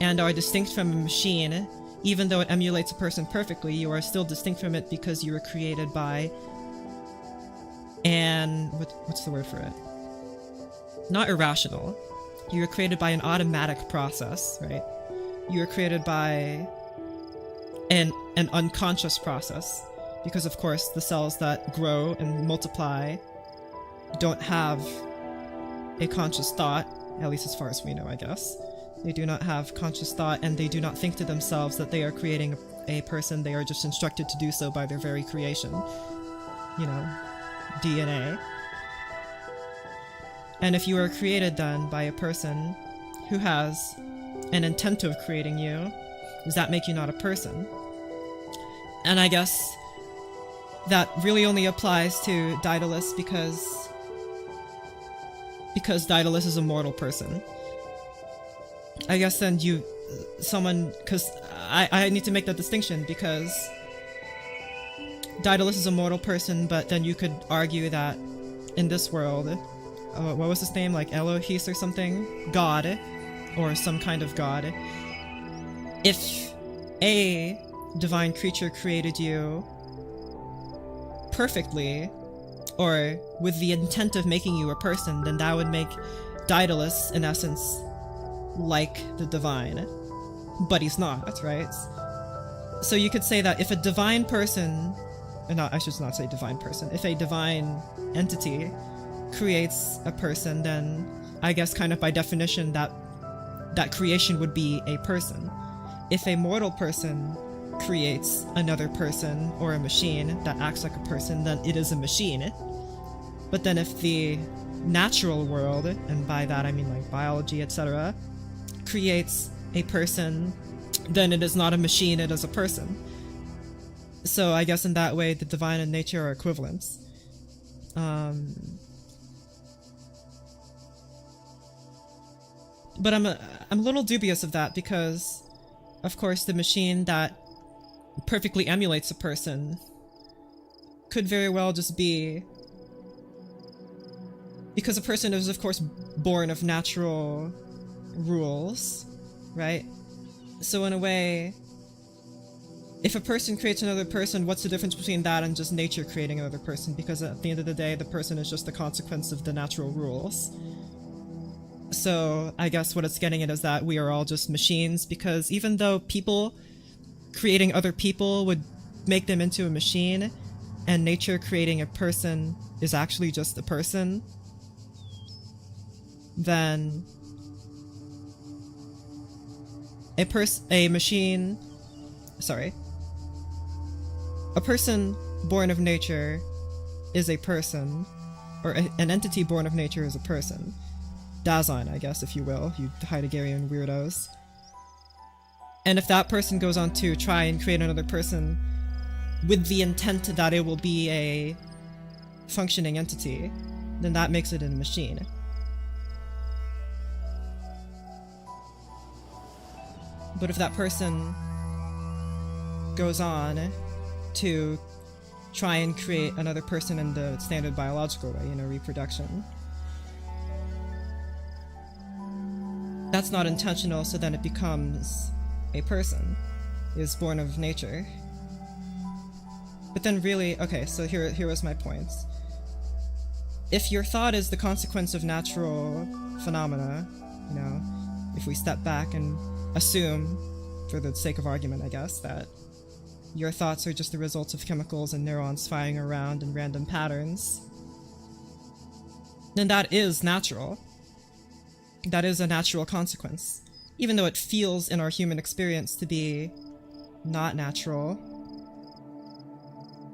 and are distinct from a machine? Even though it emulates a person perfectly, you are still distinct from it because you were created by what's the word for it? Not irrational. You were created by an automatic process, right? You were created by an unconscious process, because of course the cells that grow and multiply don't have a conscious thought, at least as far as we know, I guess. They do not have conscious thought, and they do not think to themselves that they are creating a person. They are just instructed to do so by their very creation. DNA. And if you are created then by a person who has an intent of creating you, does that make you not a person? And I guess that really only applies to Daedalus because Daedalus is a mortal person. I guess then because I need to make that distinction, because Daedalus is a mortal person, but then you could argue that in this world, what was his name, like Elohis or something? God, or some kind of god. If a divine creature created you perfectly, or with the intent of making you a person, then that would make Daedalus, in essence, like the divine. But he's not, right? So you could say that if a divine person, no, I should not say divine person, if a divine entity creates a person, then I guess kind of by definition that creation would be a person. If a mortal person creates another person or a machine that acts like a person, then it is a machine. But then if the natural world, and by that I mean like biology, etc., creates a person, then it is not a machine, it is a person. So I guess in that way the divine and nature are equivalents. But I'm a little dubious of that, because of course, the machine that perfectly emulates a person could very well just be, because a person is of course born of natural rules, right? So in a way, if a person creates another person, what's the difference between that and just nature creating another person? Because at the end of the day, the person is just the consequence of the natural rules. So I guess what it's getting at is that we are all just machines, because even though people creating other people would make them into a machine, and nature creating a person is actually just a person, then a person born of nature is a person, or an entity born of nature is a person. Dasein, I guess, if you will, you Heideggerian weirdos. And if that person goes on to try and create another person with the intent that it will be a functioning entity, then that makes it a machine. But if that person goes on to try and create another person in the standard biological way, reproduction, that's not intentional, so then it becomes a person. It is born of nature. But then really, okay, so here was my point. If your thought is the consequence of natural phenomena, if we step back and assume, for the sake of argument, I guess, that your thoughts are just the results of chemicals and neurons firing around in random patterns, then that is natural. That is a natural consequence. Even though it feels in our human experience to be not natural,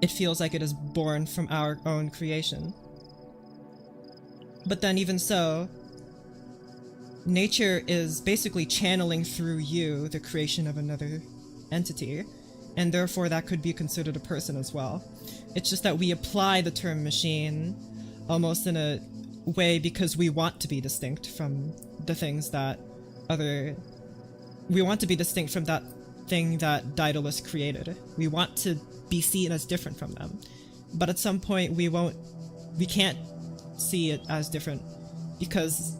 it feels like it is born from our own creation. But then even so, nature is basically channeling through you the creation of another entity, and therefore that could be considered a person as well. It's just that we apply the term machine almost in a way because we want to be distinct from the things that we want to be distinct from that thing that Daedalus created. We want to be seen as different from them. But at some point we can't see it as different because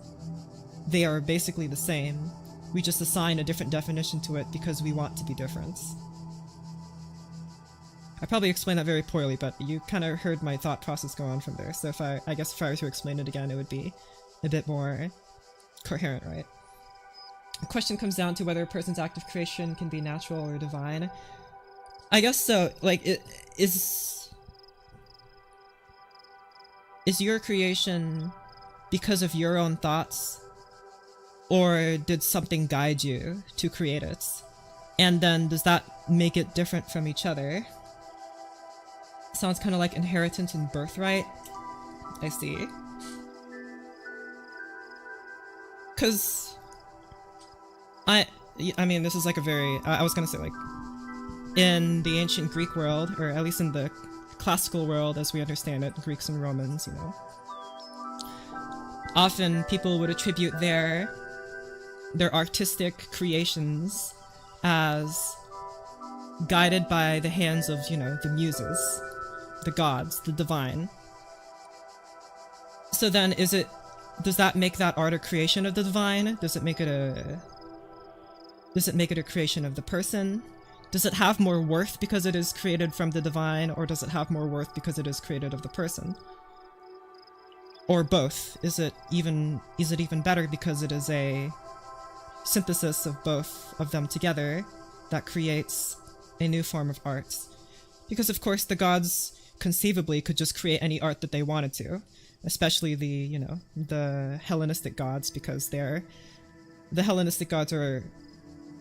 they are basically the same. We just assign a different definition to it because we want to be different. I probably explained that very poorly, but you kind of heard my thought process go on from there. So I guess if I were to explain it again, it would be a bit more coherent, right? The question comes down to whether a person's act of creation can be natural or divine. I guess so. Like, is your creation because of your own thoughts, or did something guide you to create it? And then does that make it different from each other? Sounds kind of like inheritance and birthright. I see. Because I mean, this is like a very, I was gonna say, like, in the ancient Greek world, or at least in the classical world as we understand it, Greeks and Romans, often people would attribute their artistic creations as guided by the hands of, the muses, the gods, the divine. So then does that make that art a creation of the divine? Does it make it a creation of the person? Does it have more worth because it is created from the divine, or does it have more worth because it is created of the person? Or both? Is it even better because it is a synthesis of both of them together that creates a new form of art? Because of course the gods conceivably could just create any art that they wanted to, especially the Hellenistic gods, because the Hellenistic gods are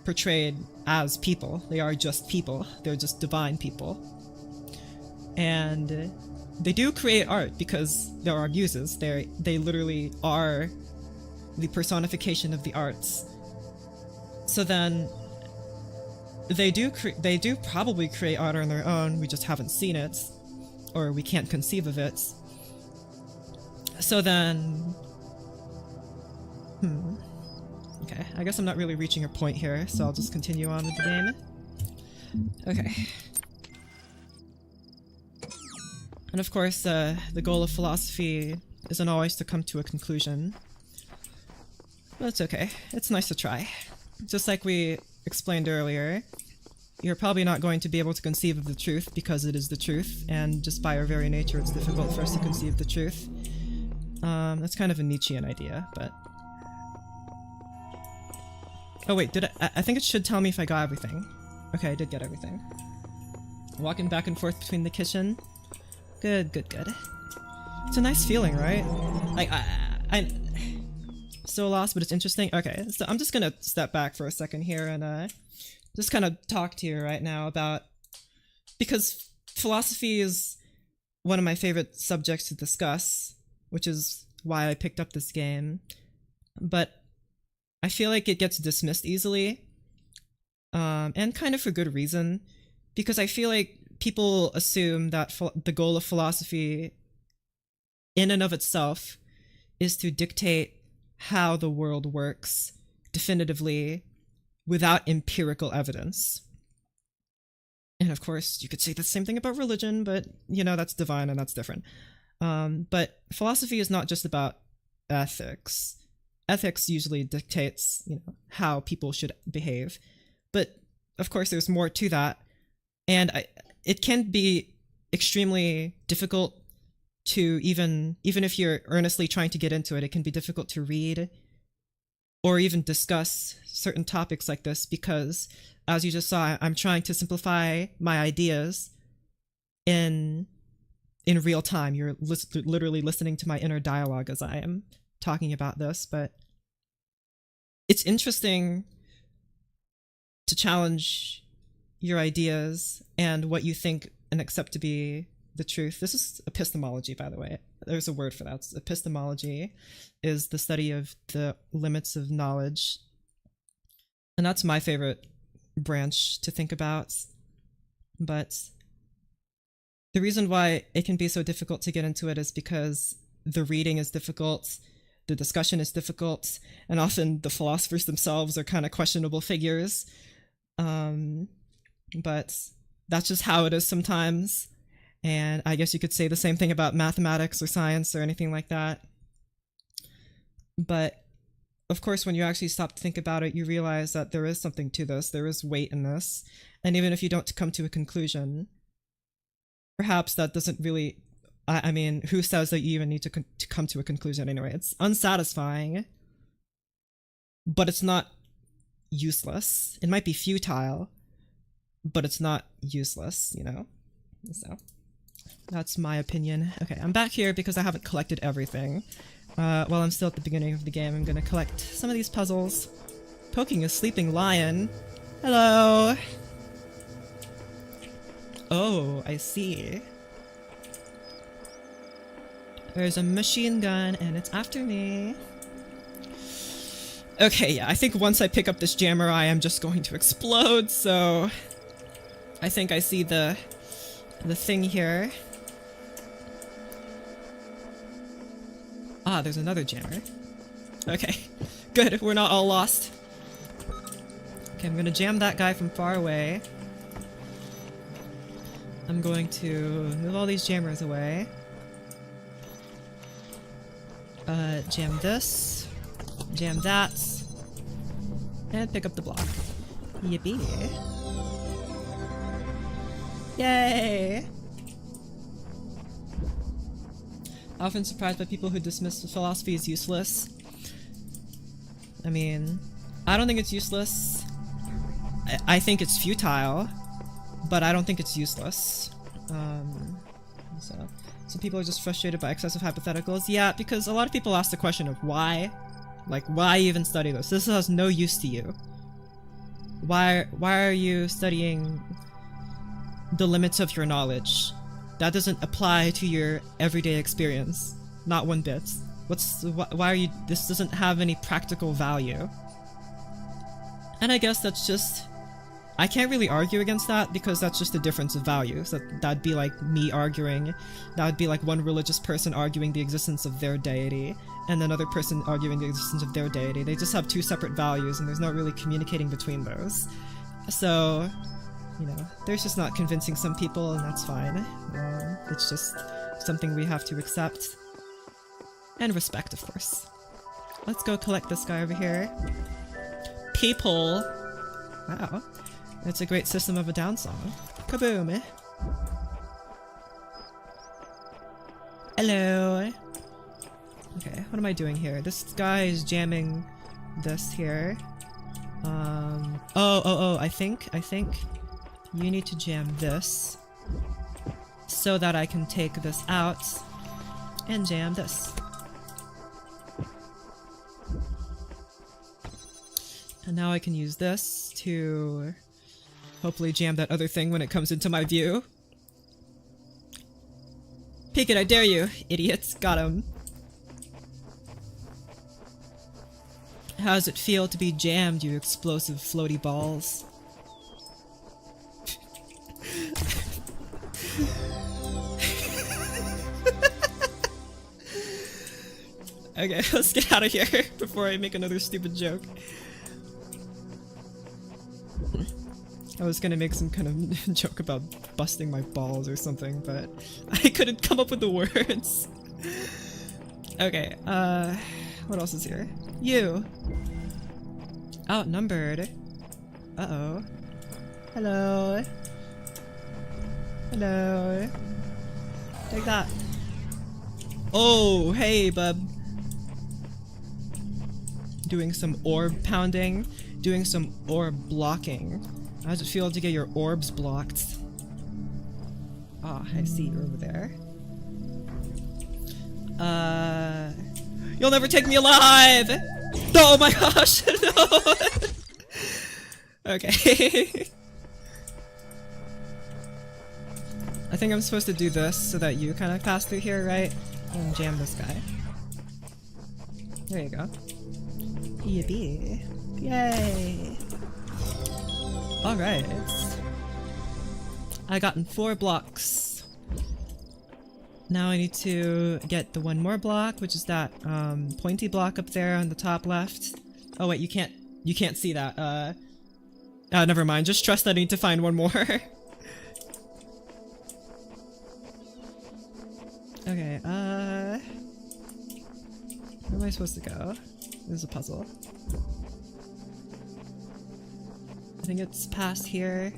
portrayed as people. They are just people. They're just divine people. And they do create art because there are muses. They literally are the personification of the arts. So then they do probably create art on their own. We just haven't seen it, or we can't conceive of it. So then, Okay, I guess I'm not really reaching a point here, so I'll just continue on with the game. Okay. And of course, the goal of philosophy isn't always to come to a conclusion. But it's okay. It's nice to try. Just like we explained earlier, you're probably not going to be able to conceive of the truth because it is the truth, and just by our very nature it's difficult for us to conceive the truth. That's kind of a Nietzschean idea, but... Oh wait, I think it should tell me if I got everything. Okay, I did get everything. Walking back and forth between the kitchen. Good, good, good. It's a nice feeling, right? Like, I'm so lost, but it's interesting. Okay, so I'm just gonna step back for a second here and just kind of talk to you right now about... Because philosophy is one of my favorite subjects to discuss, which is why I picked up this game. But I feel like it gets dismissed easily, and kind of for good reason, because I feel like people assume that the goal of philosophy in and of itself is to dictate how the world works definitively without empirical evidence. And of course, you could say the same thing about religion, but, you know, that's divine and that's different. But philosophy is not just about ethics. Ethics usually dictates, you know, how people should behave. But, of course, there's more to that. And it can be extremely difficult to even if you're earnestly trying to get into it, it can be difficult to read or even discuss certain topics like this because, as you just saw, I'm trying to simplify my ideas in real time. You're literally listening to my inner dialogue as I am talking about this, but it's interesting to challenge your ideas and what you think and accept to be the truth. This is epistemology, by the way. There's a word for that. Epistemology is the study of the limits of knowledge. And that's my favorite branch to think about. But the reason why it can be so difficult to get into it is because the reading is difficult, the discussion is difficult, and often the philosophers themselves are kind of questionable figures. But that's just how it is sometimes. And I guess you could say the same thing about mathematics or science or anything like that. But of course, when you actually stop to think about it, you realize that there is something to this. There is weight in this. And even if you don't come to a conclusion, perhaps that doesn't really... I mean, who says that you even need to come to a conclusion anyway? It's unsatisfying, but it's not useless. It might be futile, but it's not useless, you know? So, that's my opinion. Okay, I'm back here because I haven't collected everything. While I'm still at the beginning of the game, I'm gonna collect some of these puzzles. Poking a sleeping lion. Hello! Oh, I see. There's a machine gun, and it's after me. Okay, yeah, I think once I pick up this jammer, I am just going to explode, so... I think I see the thing here. Ah, there's another jammer. Okay, good, we're not all lost. Okay, I'm gonna jam that guy from far away. I'm going to move all these jammers away. Jam this, jam that, and pick up the block. Yippee. Yay! Often surprised by people who dismiss philosophy as useless. I mean, I don't think it's useless. I think it's futile, but I don't think it's useless. So some people are just frustrated by excessive hypotheticals. Yeah, because a lot of people ask the question of why? Like, why even study this? This has no use to you. Why are you studying the limits of your knowledge? That doesn't apply to your everyday experience. Not one bit. Why are you... This doesn't have any practical value. And I guess that's just... I can't really argue against that because that's just a difference of values. That'd be like me arguing. That would be like one religious person arguing the existence of their deity, and another person arguing the existence of their deity. They just have two separate values, and there's not really communicating between those. So, you know, there's just not convincing some people, and that's fine. It's just something we have to accept. And respect, of course. Let's go collect this guy over here. People! Wow. That's a great System of a Down song. Kaboom! Eh? Hello! Okay, what am I doing here? This guy is jamming this here. I think you need to jam this so that I can take this out and jam this. And now I can use this to hopefully jam that other thing when it comes into my view. Peek it, I dare you, idiots. Got him. How does it feel to be jammed, you explosive floaty balls? Okay, let's get out of here before I make another stupid joke. I was gonna make some kind of joke about busting my balls or something, but I couldn't come up with the words. Okay, what else is here? You! Outnumbered. Uh-oh. Hello. Hello. Take that. Oh, hey, bub. Doing some orb pounding. Doing some orb blocking. How does it feel to get your orbs blocked? Ah, I see you over there. You'll never take me alive! Oh my gosh, no! Okay. I think I'm supposed to do this so that you kind of pass through here, right? And jam this guy. There you go. Yippee. Yay! Alright. I gotten 4 blocks. Now I need to get the one more block, which is that pointy block up there on the top left. Oh wait, you can't see that. Oh, never mind. Just trust that I need to find one more. Okay, where am I supposed to go? There's a puzzle. I think it's past here.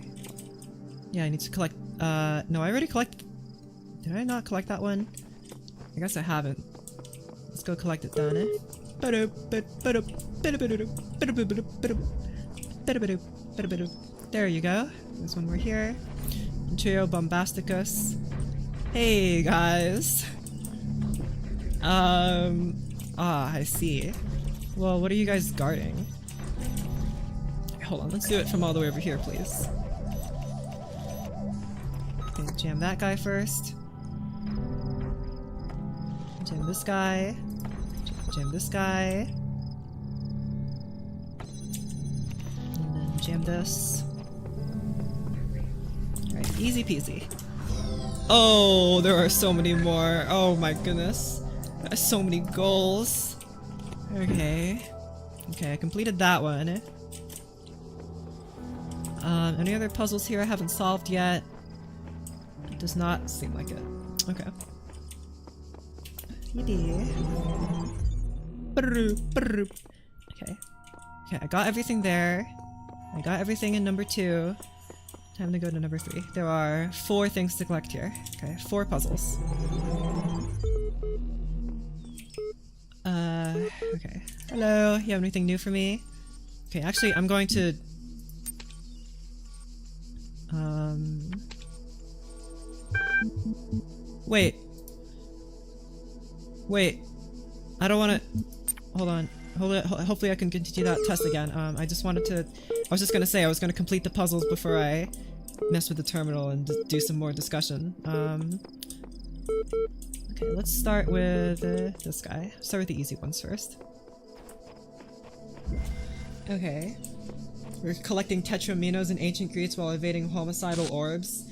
Yeah, I need to collect, no, I already collected. Did I not collect that one? I guess I haven't. Let's go collect it down, eh? There you go. There's one more here. Trio Bombasticus. Hey, guys. I see. Well, what are you guys guarding? Hold on, let's do it from all the way over here, please. Okay, jam that guy first. Jam this guy. Jam this guy. And then jam this. Alright, easy peasy. Oh, there are so many more. Oh my goodness. There's so many goals. Okay. Okay, I completed that one. Any other puzzles here I haven't solved yet? It does not seem like it. Okay. Okay. Okay, I got everything there. I got everything in number 2. Time to go to number 3. There are 4 things to collect here. Okay, 4 puzzles. Okay. Hello, you have anything new for me? Okay, actually, I'm going to... Wait. Wait. I don't want to... Hold on. Hopefully I can continue that test again. I just wanted to... I was just gonna say I was gonna complete the puzzles before I mess with the terminal and do some more discussion. Okay, let's start with this guy. Start with the easy ones first. Okay. We're collecting tetraminos in ancient Greece while evading homicidal orbs.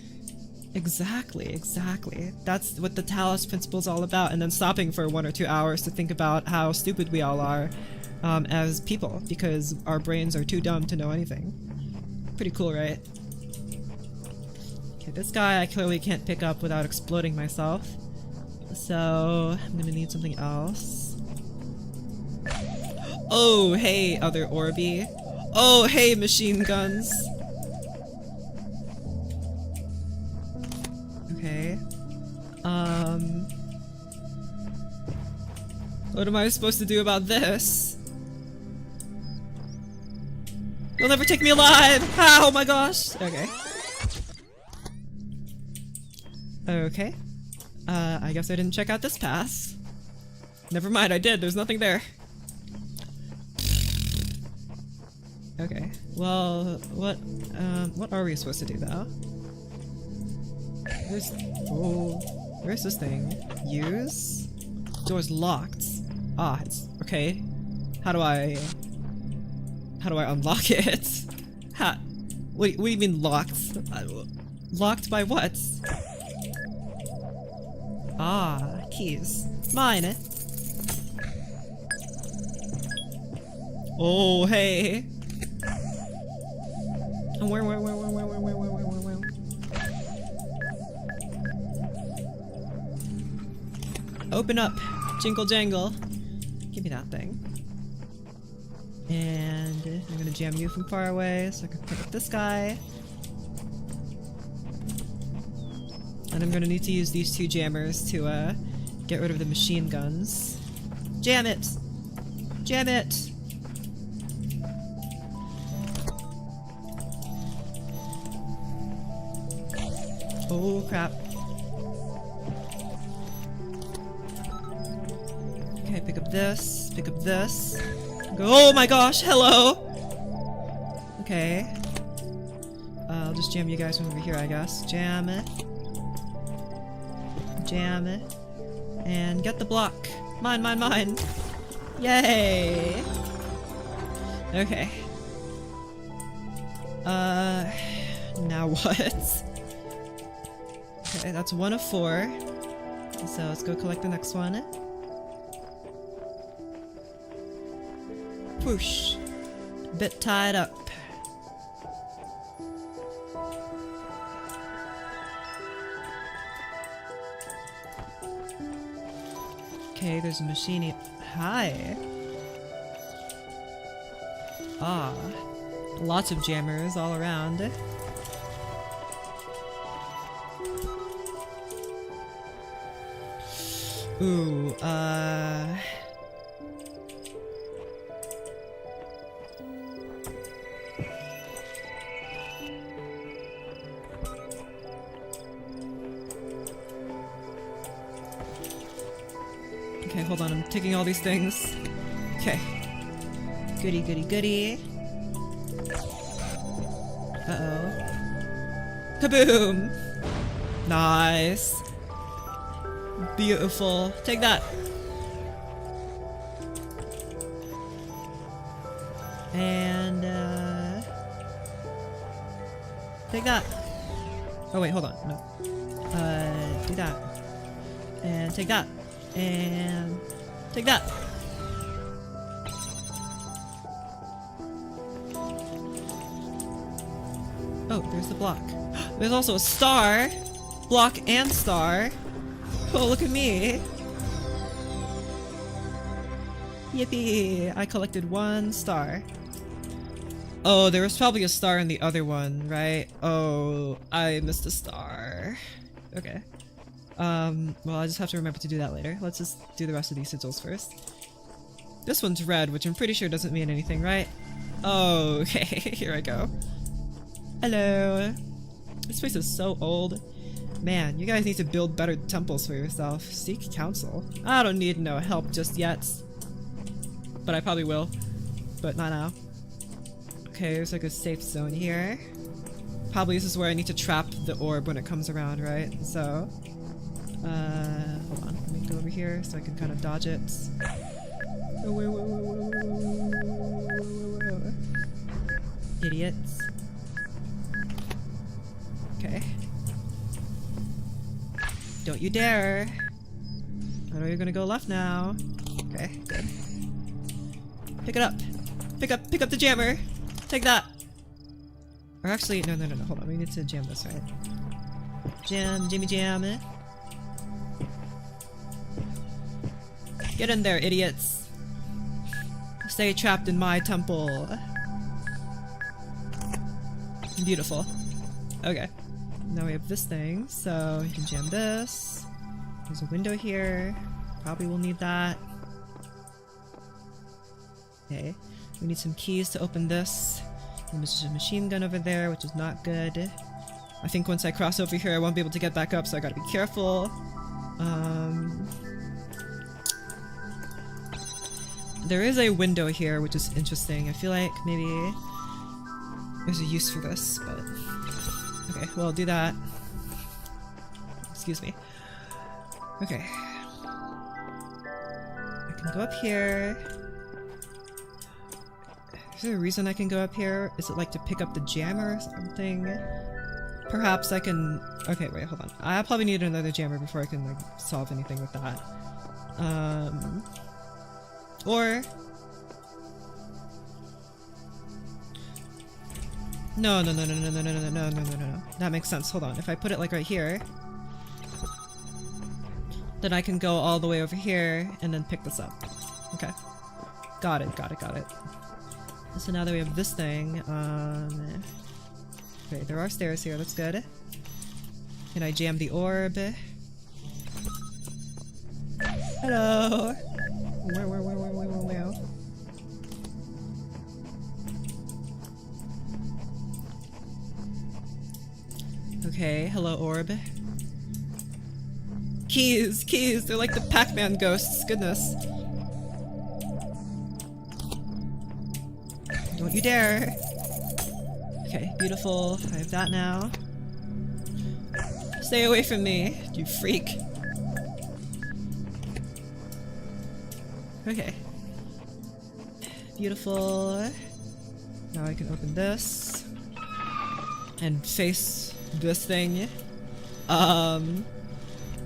Exactly, exactly. That's what the Talos Principle is all about, and then stopping for 1 or 2 hours to think about how stupid we all are as people, because our brains are too dumb to know anything. Pretty cool, right? Okay, this guy I clearly can't pick up without exploding myself. So, I'm gonna need something else. Oh, hey, other Orby. Oh, hey, machine guns. Okay. What am I supposed to do about this? You'll never take me alive! Ah, oh my gosh! Okay. Okay. I guess I didn't check out this pass. Never mind, I did. There's nothing there. Okay. Well, what are we supposed to do though? Where's this thing? Use? Door's locked. Ah, it's okay. How do I unlock it? What do you mean locked? Locked by what? Ah, keys. Mine. Oh, hey. Where? Open up. Jingle jangle. Give me that thing. And I'm gonna jam you from far away so I can pick up this guy. And I'm gonna need to use these 2 jammers to get rid of the machine guns. Jam it! Jam it! Oh crap. Okay, pick up this, pick up this. Go, oh my gosh, hello! Okay. I'll just jam you guys from over here, I guess. Jam it. Jam it. And get the block. Mine, mine, mine! Yay! Okay. Now what? Okay, that's 1 of 4. So let's go collect the next one. Whoosh. Bit tied up. Okay, there's a machine. Hi. Ah. Lots of jammers all around. Ooh, okay, hold on, I'm taking all these things. Okay. Goody, goody, goody. Uh-oh. Kaboom! Nice. Beautiful. Take that. And, take that. Oh wait, hold on. No. Do that. And take that. And take that. Oh, there's the block. There's also a star. Block and star. Oh, look at me! Yippee! I collected 1 star. Oh, there was probably a star in the other one, right? Oh, I missed a star. Okay. Well, I just have to remember to do that later. Let's just do the rest of these sigils first. This one's red, which I'm pretty sure doesn't mean anything, right? Oh, okay. Here I go. Hello! This place is so old. Man, you guys need to build better temples for yourself. Seek counsel. I don't need no help just yet. But I probably will. But not now. Okay, there's like a safe zone here. Probably this is where I need to trap the orb when it comes around, right? So... hold on. Let me go over here so I can kind of dodge it. Idiots. Okay. Don't you dare. I know you're gonna go left now. Okay, good. Pick it up. Pick up the jammer. Take that. Or actually, no, hold on. We need to jam this, right? Jimmy jam it. Get in there, idiots. Stay trapped in my temple. Beautiful. Okay. Now we have this thing, so you can jam this. There's a window here. Probably will need that. Okay. We need some keys to open this. And there's a machine gun over there, which is not good. I think once I cross over here, I won't be able to get back up, so I gotta be careful. There is a window here, which is interesting. I feel like maybe there's a use for this, but... Okay, well, I'll do that. Excuse me. Okay. I can go up here. Is there a reason I can go up here? Is it like to pick up the jammer or something? Perhaps I can... Okay, wait, hold on. I probably need another jammer before I can like solve anything with that. Or... No. That makes sense. Hold on. If I put it like right here, then I can go all the way over here and then pick this up. Okay. Got it. So now that we have this thing, okay, there are stairs here. That's good. Can I jam the orb? Hello. Where? Okay, hello orb. Keys! They're like the Pac-Man ghosts, goodness. Don't you dare! Okay, beautiful. I have that now. Stay away from me, you freak. Okay. Beautiful. Now I can open this. And face this thing.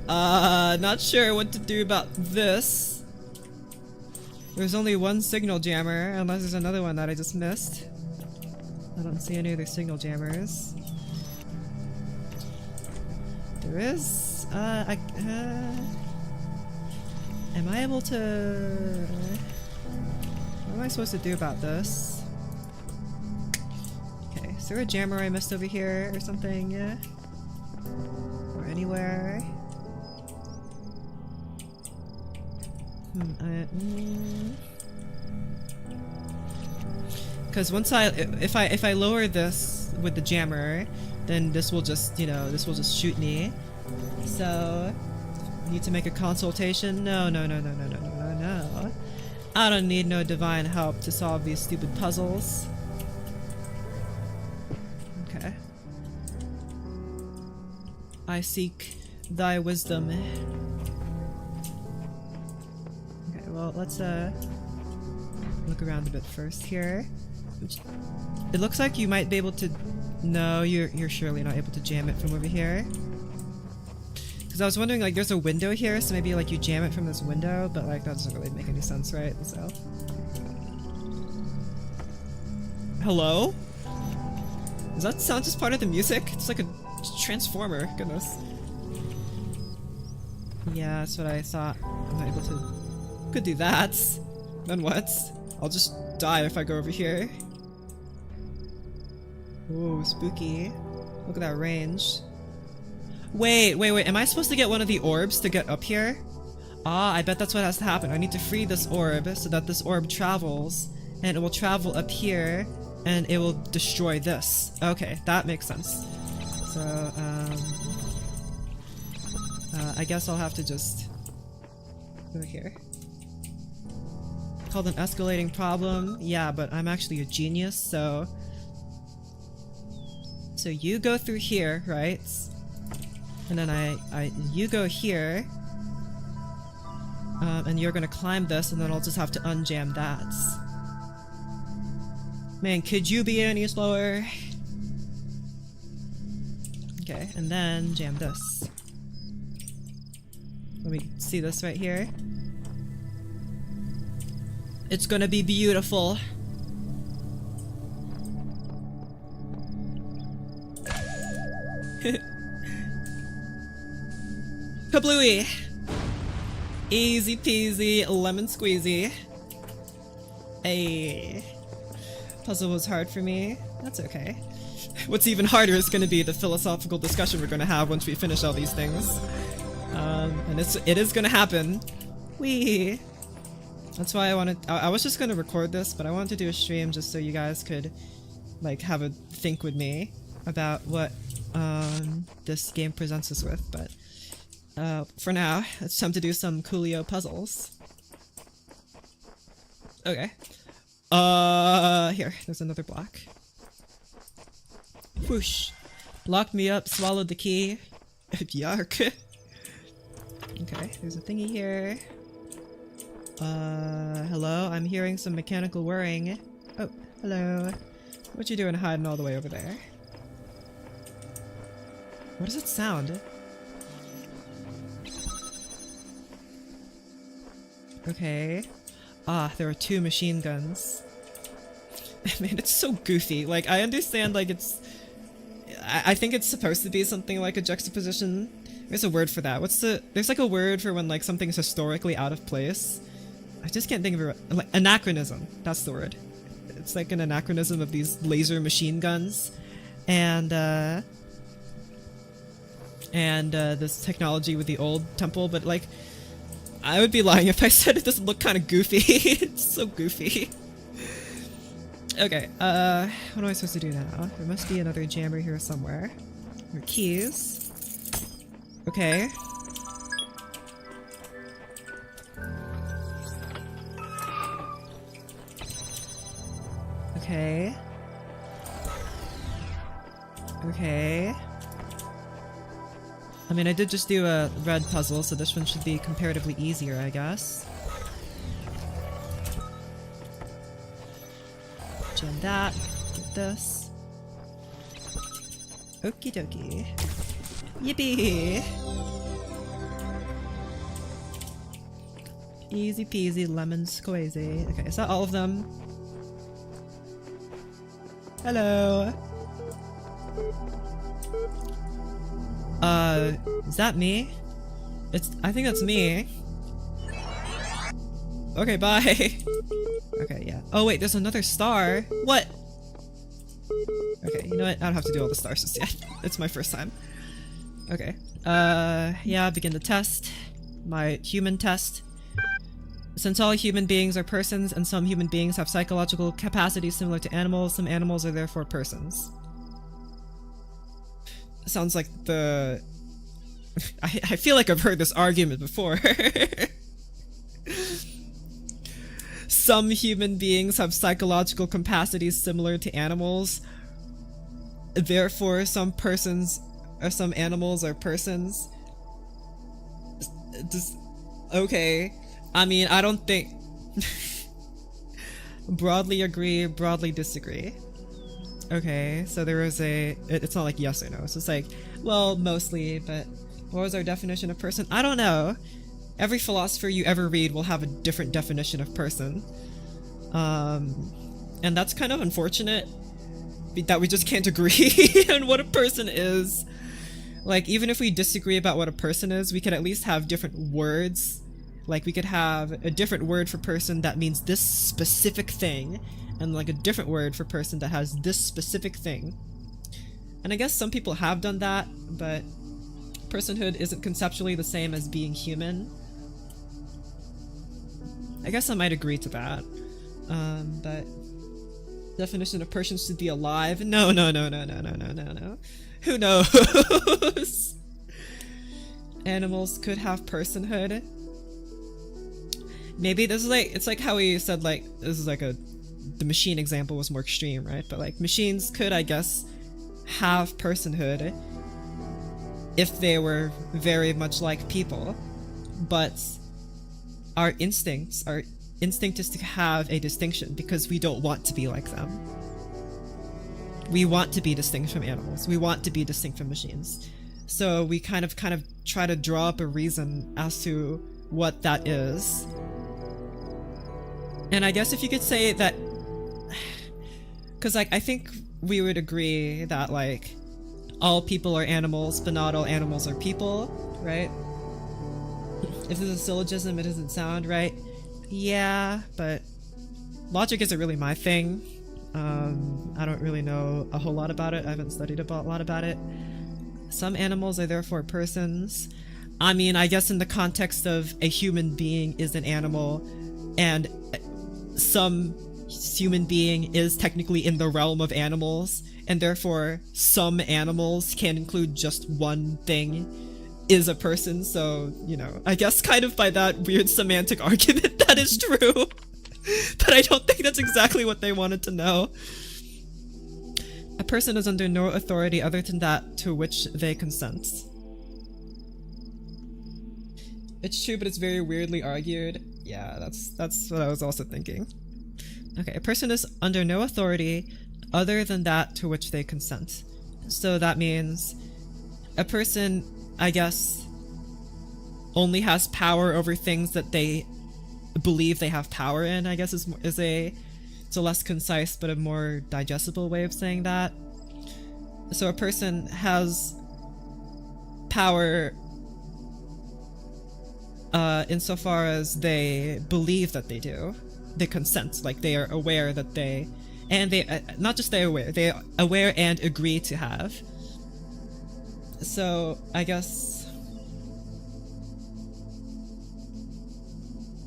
Not sure what to do about this. There's only one signal jammer, unless there's another one that I just missed. I don't see any other signal jammers. There is, am I able to... What am I supposed to do about this? Okay, is there a jammer I missed over here or something? Or anywhere? Because once if I lower this with the jammer, then this will just, you know, this will just shoot me. So, need to make a consultation? No. I don't need no divine help to solve these stupid puzzles. Okay. I seek thy wisdom. Okay, well, let's look around a bit first here. It looks like you might be able to... No, you're surely not able to jam it from over here. Because I was wondering, like, there's a window here, so maybe, like, you jam it from this window, but, like, that doesn't really make any sense, right? So... Hello? Does that sound just part of the music? It's like a transformer, goodness. Yeah, that's what I thought. I'm not able to... Could do that. Then what? I'll just die if I go over here. Whoa, spooky. Look at that range. Wait, am I supposed to get one of the orbs to get up here? Ah, I bet that's what has to happen. I need to free this orb so that this orb travels, and it will travel up here, and it will destroy this. Okay, that makes sense. So, I guess I'll have to just go here. Called an escalating problem. Yeah, but I'm actually a genius, so... So you go through here, right? And then you go here. And you're gonna climb this, and then I'll just have to unjam that. Man, could you be any slower? Okay, and then jam this. Let me see this right here. It's gonna be beautiful. Kablooey! Easy peasy, lemon squeezy. Ayy. Puzzle was hard for me. That's okay. What's even harder is gonna be the philosophical discussion we're gonna have once we finish all these things. And it is gonna happen. Whee! That's why I was just gonna record this, but I wanted to do a stream just so you guys could, like, have a think with me about what, this game presents us with, but, for now, it's time to do some Coolio puzzles. Okay. Here, there's another block. Whoosh. Locked me up, swallowed the key. Yark. Okay, there's a thingy here. Hello? I'm hearing some mechanical whirring. Oh, hello. What you doing hiding all the way over there? What does it sound? Okay. Ah, there are 2 machine guns. Man, it's so goofy. Like, I understand, like, it's... I think it's supposed to be something like a juxtaposition. There's a word for that. There's like a word for when, like, something's historically out of place. I just can't think of it. Like, anachronism. That's the word. It's like an anachronism of these laser machine guns. And this technology with the old temple, but, like, I would be lying if I said it doesn't look kind of goofy. It's so goofy. Okay, what am I supposed to do now? There must be another jammer here somewhere. Or keys. Okay. Okay. Okay. I mean, I did just do a red puzzle, so this one should be comparatively easier, I guess. Jam that, get this. Okie dokie. Yippee! Easy peasy lemon squeezy. Okay, is that all of them? Hello! Is that me? I think that's me. Okay, bye! Okay, yeah. Oh wait, there's another star? What? Okay, you know what? I don't have to do all the stars just yet. It's my first time. Okay. Yeah, begin the test. My human test. Since all human beings are persons, and some human beings have psychological capacities similar to animals, some animals are therefore persons. Sounds like the... I feel like I've heard this argument before. Some human beings have psychological capacities similar to animals. Therefore, some persons or some animals are persons. Just, okay. I mean, I don't think... Broadly agree, broadly disagree. Okay, so there was a... It's not like yes or no. It's just like, well, mostly, but what was our definition of person? I don't know. Every philosopher you ever read will have a different definition of person. And that's kind of unfortunate that we just can't agree on what a person is. Like, even if we disagree about what a person is, we could at least have different words. Like, we could have a different word for person that means this specific thing, and like a different word for person that has this specific thing. And I guess some people have done that, but personhood isn't conceptually the same as being human. I guess I might agree to that. But definition of person should be alive. No. Who knows? Animals could have personhood. Maybe this is like, it's like how we said, like, this is like the machine example was more extreme, right? But like machines could, I guess, have personhood if they were very much like people, but our instinct is to have a distinction because we don't want to be like them. we want to be distinct from animals. We want to be distinct from machines. So we kind of try to draw up a reason as to what that is. And I guess if you could say that, because like I think we would agree that like all people are animals, but not all animals are people, right? If there's a syllogism, it doesn't sound right. Yeah, but logic isn't really my thing. I don't really know a whole lot about it. I haven't studied a lot about it. Some animals are therefore persons. I mean, I guess in the context of a human being is an animal, and some human being is technically in the realm of animals, and therefore some animals can include just one thing is a person. So, you know, I guess kind of by that weird semantic argument that is true. But I don't think that's exactly what they wanted to know. A person is under no authority other than that to which they consent. It's true, but it's very weirdly argued. Yeah, that's what I was also thinking. Okay, a person is under no authority other than that to which they consent. So that means a person, I guess, only has power over things that they believe they have power in, I guess it's a less concise but a more digestible way of saying that. So a person has power insofar as they believe that they do. They consent, like they are aware that they, and they, not just they're aware and agree to have. So I guess,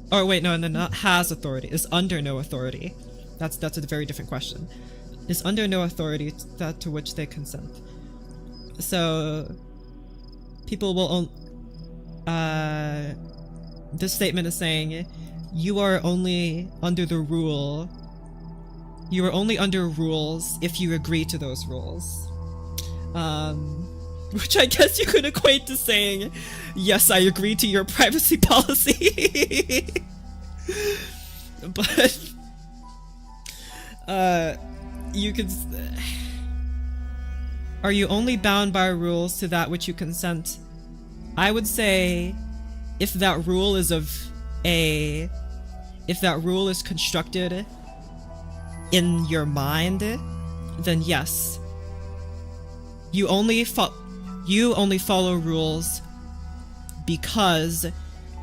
or wait, no, and then not has authority, is under no authority. That's a very different question. Is under no authority that to which they consent. So people will this statement is saying you are only under the rule. You are only under rules if you agree to those rules. Which I guess you could equate to saying, yes, I agree to your privacy policy. But you could, are you only bound by rules to that which you consent? I would say if that rule is constructed in your mind, then yes. You only follow rules because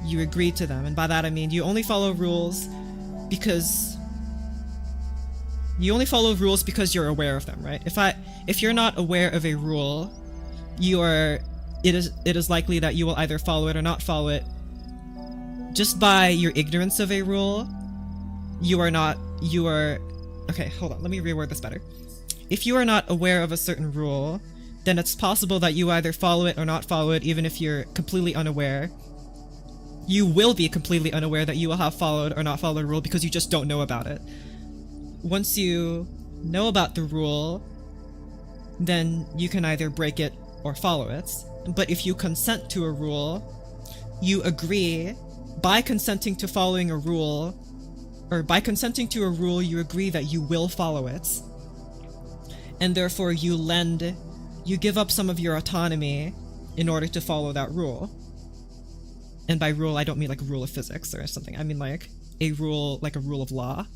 you agree to them. And by that I mean you only follow rules because you're aware of them, right? If you're not aware of a rule, it is likely that you will either follow it or not follow it. Just by your ignorance of a rule, okay, hold on, let me reword this better. If you are not aware of a certain rule, then it's possible that you either follow it or not follow it, even if you're completely unaware. You will be completely unaware that you will have followed or not followed a rule because you just don't know about it. Once you know about the rule, then you can either break it or follow it. But if you consent to a rule, you agree. By consenting to following a rule, or by consenting to a rule, you agree that you will follow it. And therefore you give up some of your autonomy in order to follow that rule. And by rule, I don't mean like a rule of physics or something. I mean like a rule of law,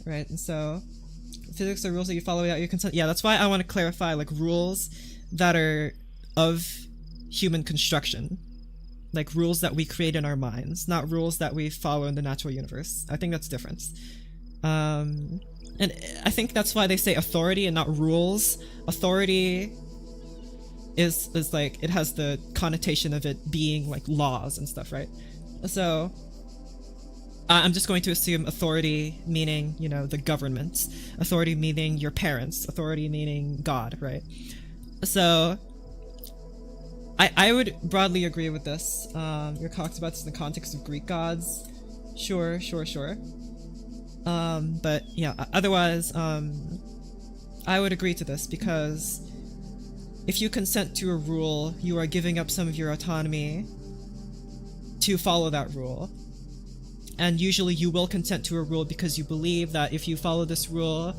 right? And so physics are rules that you follow without your consent. Yeah, that's why I want to clarify like rules that are of human construction. Like rules that we create in our minds, not rules that we follow in the natural universe. I think that's different. And I think that's why they say authority and not rules. Authority is like, it has the connotation of it being like laws and stuff, right? So I'm just going to assume authority meaning, you know, the government. Authority meaning your parents. Authority meaning God, right? So I would broadly agree with this. Your talks about this in the context of Greek gods. Sure. But yeah, otherwise, I would agree to this because if you consent to a rule, you are giving up some of your autonomy to follow that rule. And usually you will consent to a rule because you believe that if you follow this rule,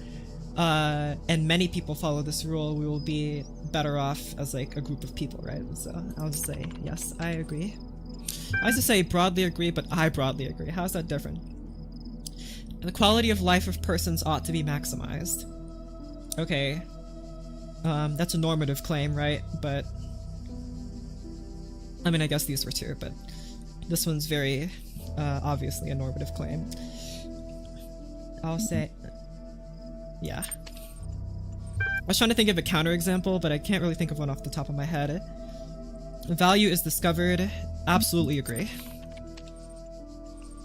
and many people follow this rule, we will be better off as like a group of people, right? So I'll just say yes, I agree. I used to say broadly agree, but I broadly agree. How's that different? The quality of life of persons ought to be maximized. Okay. That's a normative claim, right? But I mean, I guess these were two, but this one's very obviously a normative claim. I'll say yeah. I was trying to think of a counterexample, but I can't really think of one off the top of my head. Value is discovered. Absolutely agree.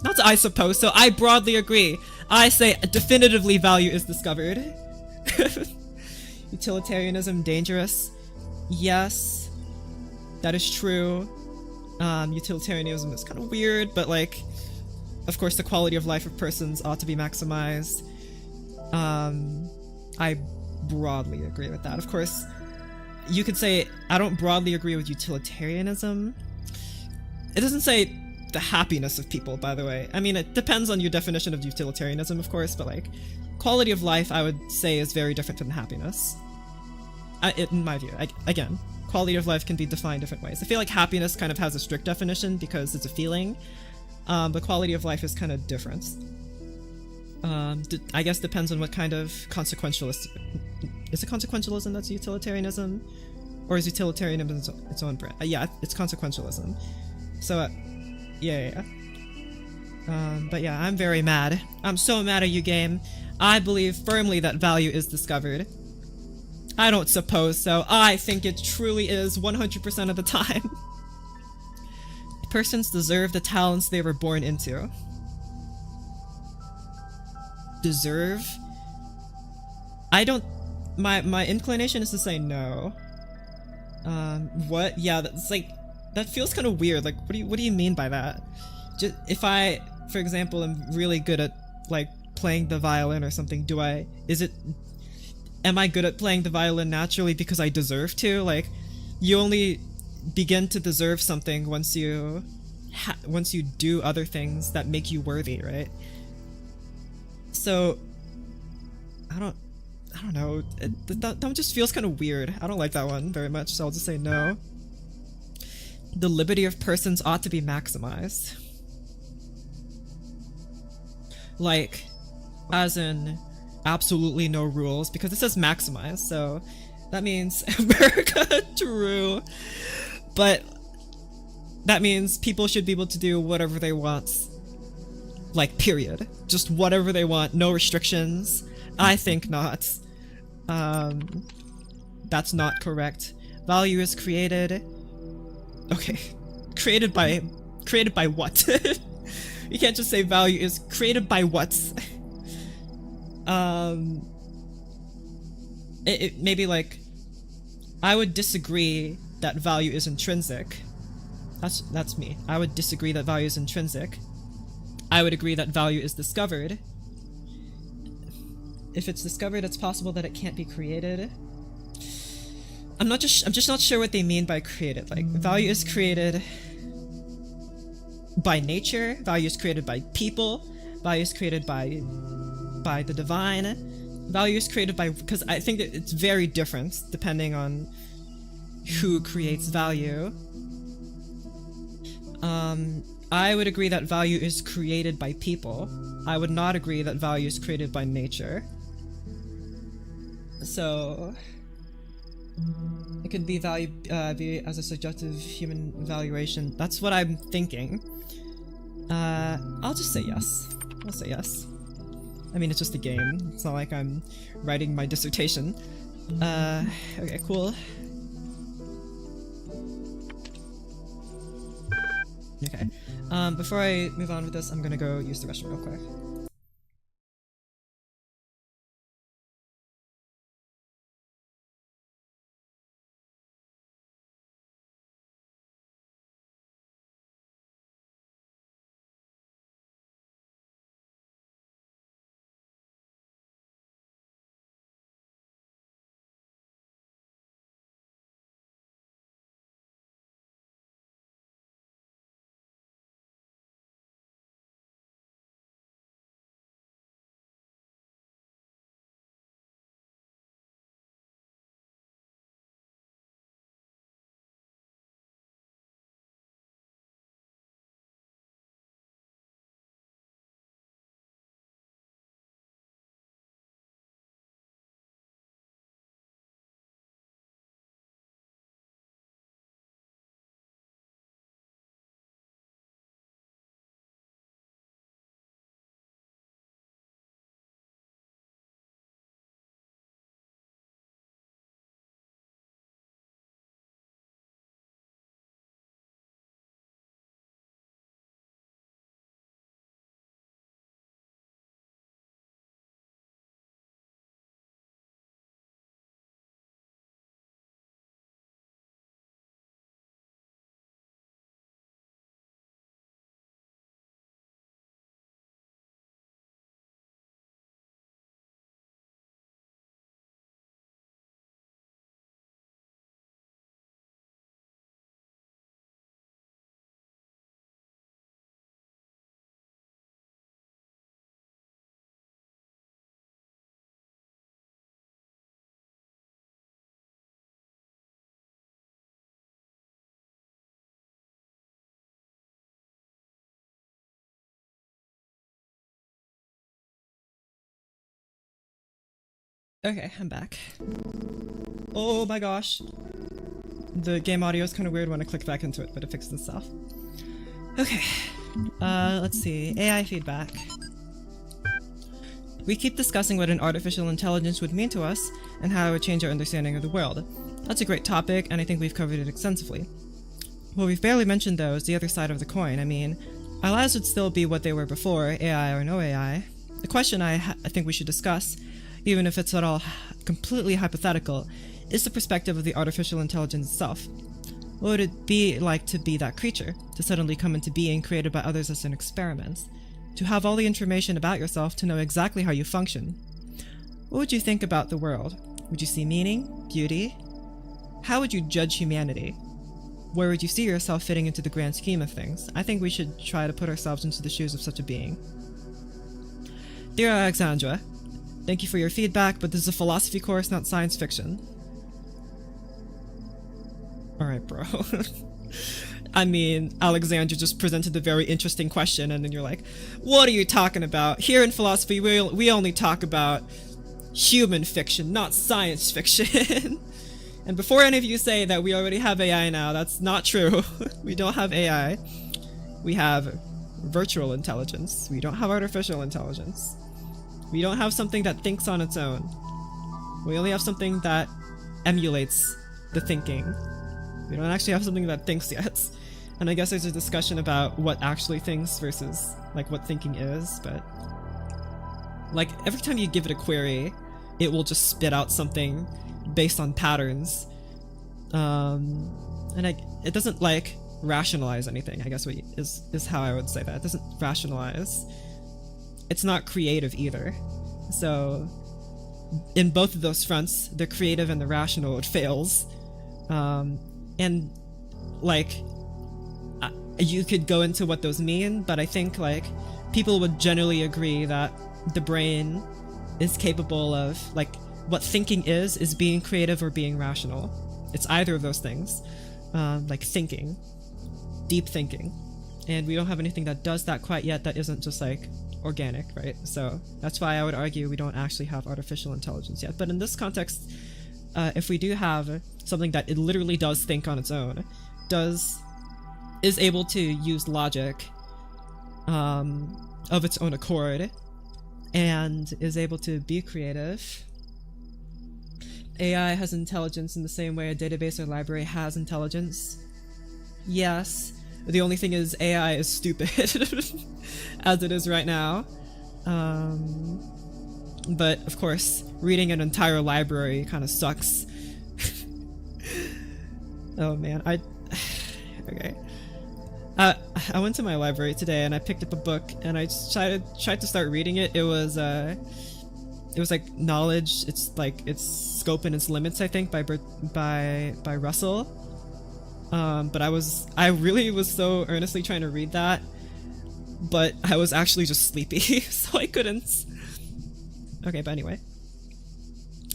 Not I suppose, so I broadly agree. I say definitively value is discovered. Utilitarianism dangerous? Yes, that is true. Utilitarianism is kind of weird, but like, of course, the quality of life of persons ought to be maximized. I broadly agree with that. Of course, you could say I don't broadly agree with utilitarianism. It doesn't say the happiness of people, by the way. I mean, it depends on your definition of utilitarianism, of course, but like, quality of life, I would say, is very different from happiness. In my view, again, quality of life can be defined different ways. I feel like happiness kind of has a strict definition because it's a feeling, but quality of life is kind of different. I guess depends on what kind of consequentialist. Is it consequentialism that's utilitarianism? Or is utilitarianism its own brand? Yeah, it's consequentialism. So, yeah. But yeah, I'm very mad. I'm so mad at you, game. I believe firmly that value is discovered. I don't suppose so. I think it truly is 100% of the time. Persons deserve the talents they were born into. Deserve? I don't... My inclination is to say no. What? Yeah, that's like... That feels kind of weird. Like, what do you mean by that? Just, if I, for example, am really good at, like, playing the violin or something, am I good at playing the violin naturally because I deserve to? Like, you only begin to deserve something once you do other things that make you worthy, right? So, I don't know. That one just feels kind of weird. I don't like that one very much, so I'll just say no. The liberty of persons ought to be maximized. Like, as in, absolutely no rules, because it says maximize, so that means America, true. But that means people should be able to do whatever they want. Like, period. Just whatever they want, no restrictions. I think not. That's not correct. Value is created. Okay. Created by what? You can't just say value is created by what? Maybe like, I would disagree that value is intrinsic. That's me. I would disagree that value is intrinsic. I would agree that value is discovered. If it's discovered, it's possible that it can't be created. I'm just not sure what they mean by created. Like, value is created by nature, value is created by people, value is created by the divine, value is created by, because I think that it's very different depending on who creates value. I would agree that value is created by people. I would not agree that value is created by nature. So it could be value as a subjective human evaluation. That's what I'm thinking. I'll just say yes. I'll say yes. I mean, it's just a game. It's not like I'm writing my dissertation. Okay, cool. Okay. Before I move on with this, I'm gonna go use the restroom real quick. Okay, I'm back. Oh my gosh. The game audio is kind of weird when I click back into it, but it fixed itself. Okay. Let's see. AI feedback. We keep discussing what an artificial intelligence would mean to us and how it would change our understanding of the world. That's a great topic, and I think we've covered it extensively. What we've barely mentioned, though, is the other side of the coin. I mean, our lives would still be what they were before, AI or no AI. The question I think we should discuss, even if it's at all completely hypothetical, is the perspective of the artificial intelligence itself. What would it be like to be that creature, to suddenly come into being created by others as an experiment, to have all the information about yourself, to know exactly how you function? What would you think about the world? Would you see meaning, beauty? How would you judge humanity? Where would you see yourself fitting into the grand scheme of things? I think we should try to put ourselves into the shoes of such a being. Dear Alexandra, thank you for your feedback, but this is a philosophy course, not science fiction. Alright, bro. I mean, Alexandra just presented a very interesting question, and then you're like, what are you talking about? Here in philosophy, we only talk about human fiction, not science fiction. And before any of you say that we already have AI now, that's not true. We don't have AI. We have virtual intelligence. We don't have artificial intelligence. We don't have something that thinks on its own. We only have something that emulates the thinking. We don't actually have something that thinks yet. And I guess there's a discussion about what actually thinks versus like what thinking is, but like every time you give it a query, it will just spit out something based on patterns. And it doesn't like rationalize anything, I guess is how I would say that. It doesn't rationalize. It's not creative either. So in both of those fronts, the creative and the rational, it fails. And like you could go into what those mean, but I think like people would generally agree that the brain is capable of like what thinking is being creative or being rational. It's either of those things, like thinking, deep thinking, and we don't have anything that does that quite yet that isn't just like organic, right? So that's why I would argue we don't actually have artificial intelligence yet. But in this context, if we do have something that it literally does think on its own, is able to use logic of its own accord, and is able to be creative. AI has intelligence in the same way a database or library has intelligence. Yes, the only thing is AI is stupid as it is right now. But of course, reading an entire library kind of sucks. Oh man, okay. I went to my library today and I picked up a book and I just tried to start reading it. It was like Knowledge. It's like its scope and its limits, I think, by Russell. But I really was so earnestly trying to read that, but I was actually just sleepy, so I couldn't. Okay, but anyway,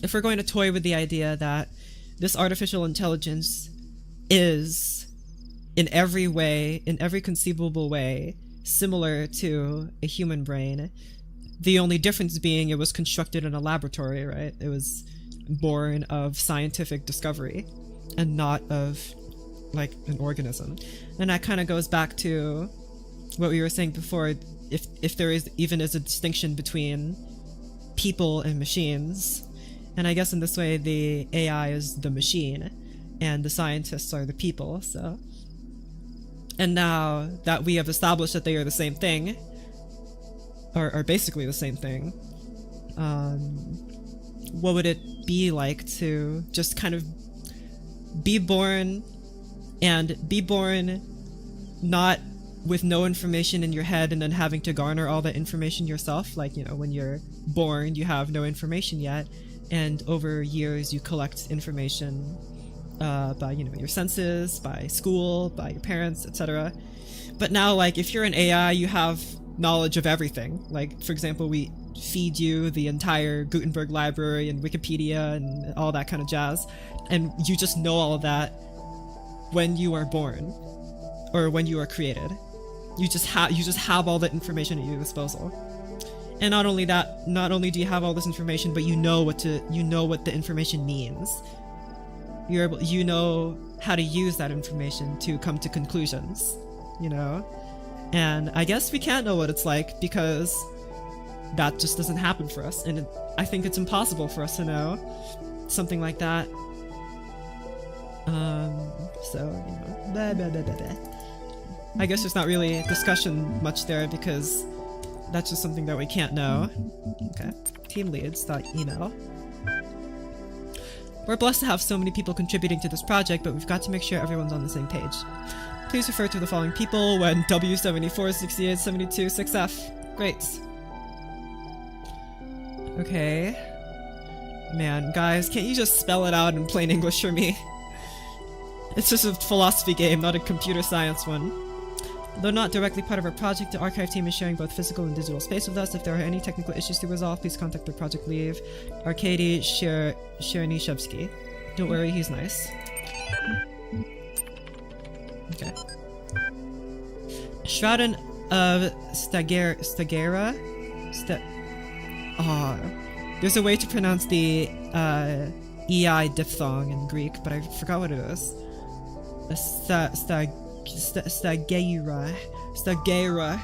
if we're going to toy with the idea that this artificial intelligence is in every way, in every conceivable way, similar to a human brain, the only difference being it was constructed in a laboratory, right? It was born of scientific discovery and not of like an organism. And that kind of goes back to what we were saying before, if there is a distinction between people and machines. And I guess in this way the AI is the machine and the scientists are the people. So, and now that we have established that they are the same thing, or are basically the same thing, what would it be like to just kind of be born not with no information in your head and then having to garner all that information yourself? Like, you know, when you're born, you have no information yet, and over years you collect information by, you know, your senses, by school, by your parents, etc. But now, like, if you're an AI, you have knowledge of everything. Like, for example, we feed you the entire Gutenberg library and Wikipedia and all that kind of jazz, and you just know all of that when you are born or when you are created. You just have all that information at your disposal. And not only that, not only do you have all this information, but you know what the information means. You know how to use that information to come to conclusions, you know? And I guess we can't know what it's like because that just doesn't happen for us. And I think it's impossible for us to know something like that. So, you know, blah, blah, blah, blah, blah. I guess there's not really discussion much there because that's just something that we can't know. Okay. Teamleads.email. We're blessed to have so many people contributing to this project, but we've got to make sure everyone's on the same page. Please refer to the following people when W74, 68, 72, 6F. Great. Okay. Man, guys, can't you just spell it out in plain English for me? It's just a philosophy game, not a computer science one. Though not directly part of our project, the archive team is sharing both physical and digital space with us. If there are any technical issues to resolve, please contact the project lead, Arkady Chernyshevsky. Don't worry, he's nice. Okay. Shrouded of Stagera? There's a way to pronounce the EI diphthong in Greek, but I forgot what it is. Stagera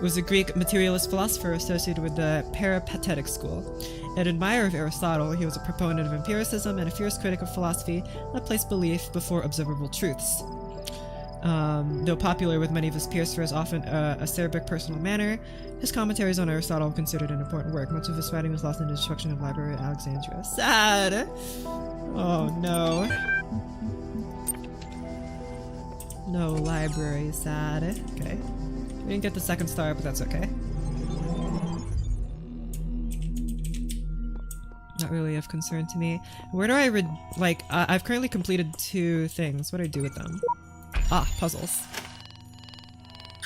was a Greek materialist philosopher associated with the Peripatetic school. An admirer of Aristotle, he was a proponent of empiricism and a fierce critic of philosophy that placed belief before observable truths. Though popular with many of his peers for his often acerbic personal manner, his commentaries on Aristotle were considered an important work. Much of his writing was lost in the destruction of the Library of Alexandria. Sad! Oh no. No library, sad. Okay. We didn't get the second star, but that's okay. Not really of concern to me. Where do I I've currently completed 2 things. What do I do with them? Ah, puzzles.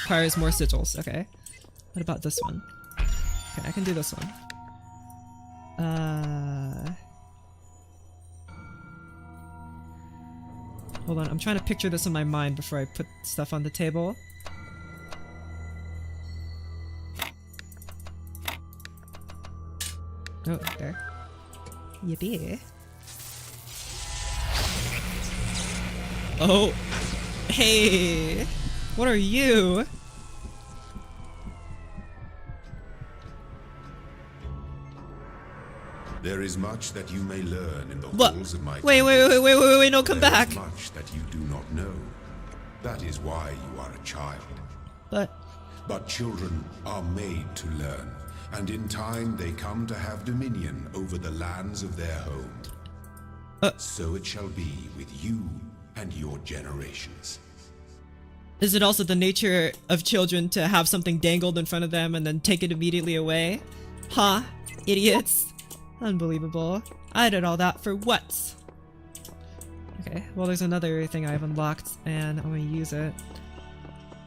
Requires more sigils, okay. What about this one? Okay, I can do this one. Hold on, I'm trying to picture this in my mind before I put stuff on the table. Oh, there. Yippee. Oh! Hey! What are you? There is much that you may learn in the halls of my Wait, no, come back! There is much that you do not know. That is why you are a child. But children are made to learn, and in time they come to have dominion over the lands of their home. So it shall be with you and your generations. Is it also the nature of children to have something dangled in front of them and then take it immediately away? Huh? Idiots. Unbelievable. I did all that for what? Okay, well there's another thing I've unlocked and I'm gonna use it.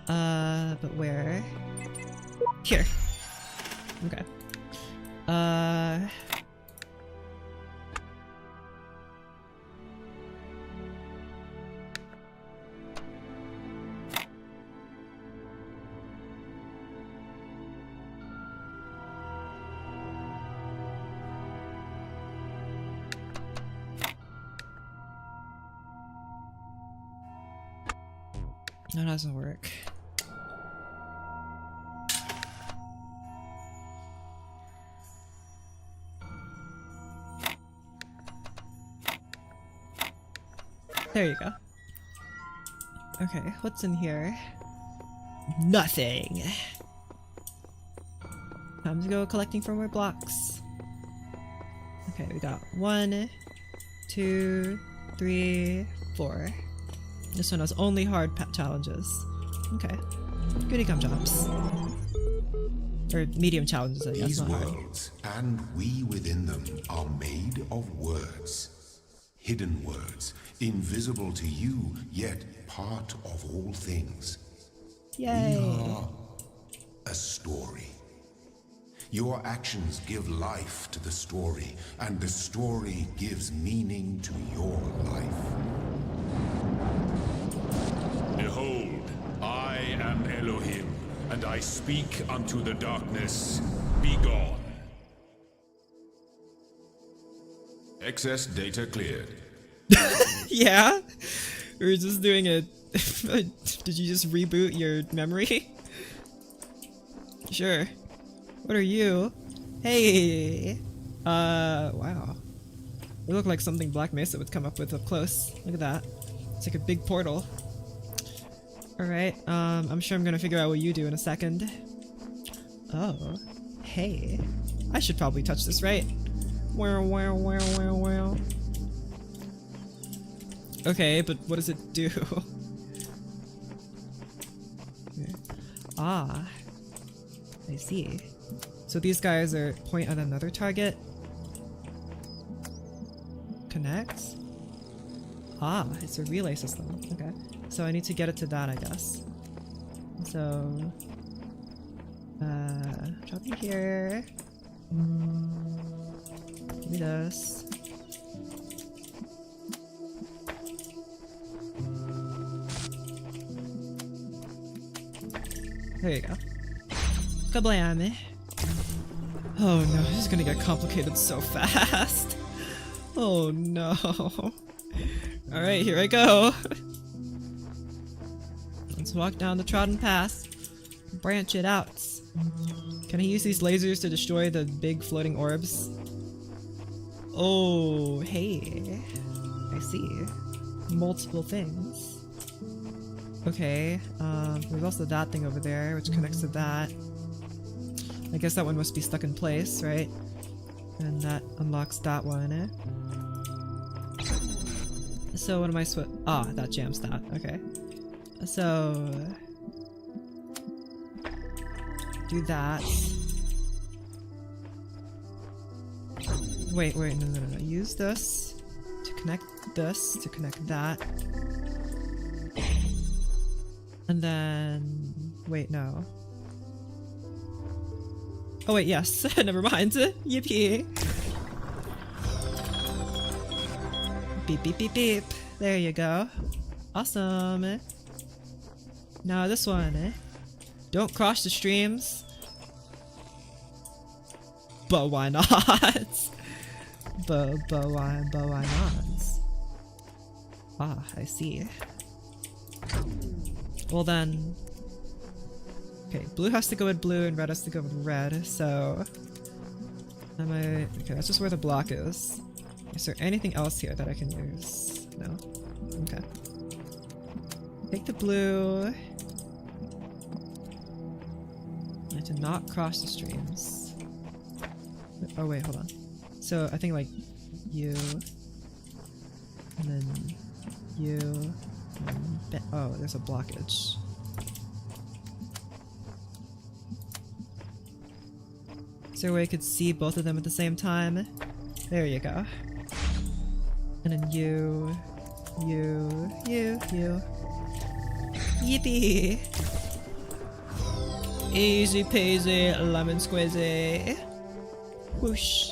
But where? Here. Okay. That doesn't work. There you go. Okay, what's in here? Nothing. Time to go collecting for more blocks. Okay, we got 1, 2, 3, 4. This one has only hard challenges. Okay. Goody gum jobs. Or medium challenges, I guess. These worlds, and we within them, are made of words. Hidden words, invisible to you, yet part of all things. Yay! We are a story. Your actions give life to the story, and the story gives meaning to your life. Behold, I am Elohim, and I speak unto the darkness, Be gone. Excess data cleared. Yeah? We were just doing a... Did you just reboot your memory? Sure. What are you? Hey! Wow. You look like something Black Mesa would come up with up close. Look at that. It's like a big portal. Alright, I'm sure I'm gonna figure out what you do in a second. Oh. Hey. I should probably touch this, right? Wow, wow, wow, wow, wow. Okay, but what does it do? Ah. I see. So these guys are point at another target. Connect? Ah, it's a relay system. Okay. So I need to get it to that, I guess. So... drop you here. Give me this. There you go. Kablam! Oh no, this is gonna get complicated so fast. Oh no. Alright, here I go. Let's walk down the trodden path. Branch it out. Can I use these lasers to destroy the big floating orbs? Oh, hey. I see. Multiple things. Okay, there's also that thing over there, which connects to that. I guess that one must be stuck in place, right? And that unlocks that one, eh? So what am I ah, that jams that, okay. So... do that. Wait, no. Use this to connect this, to connect that. And then... wait, no. Oh wait, yes. Never mind. Yippee! Beep, beep, beep, beep. There you go. Awesome. Now this one, eh? Don't cross the streams. But why not? but why not? Ah, I see. Well then... okay, blue has to go with blue and red has to go with red, so... okay, that's just where the block is. Is there anything else here that I can use? No? Okay. Take the blue. I have to not cross the streams. Oh wait, hold on. So I think like you, and then you, and oh, there's a blockage. Is there a way I could see both of them at the same time? There you go. And then you. Yippee! Easy peasy, lemon squeezy. Whoosh.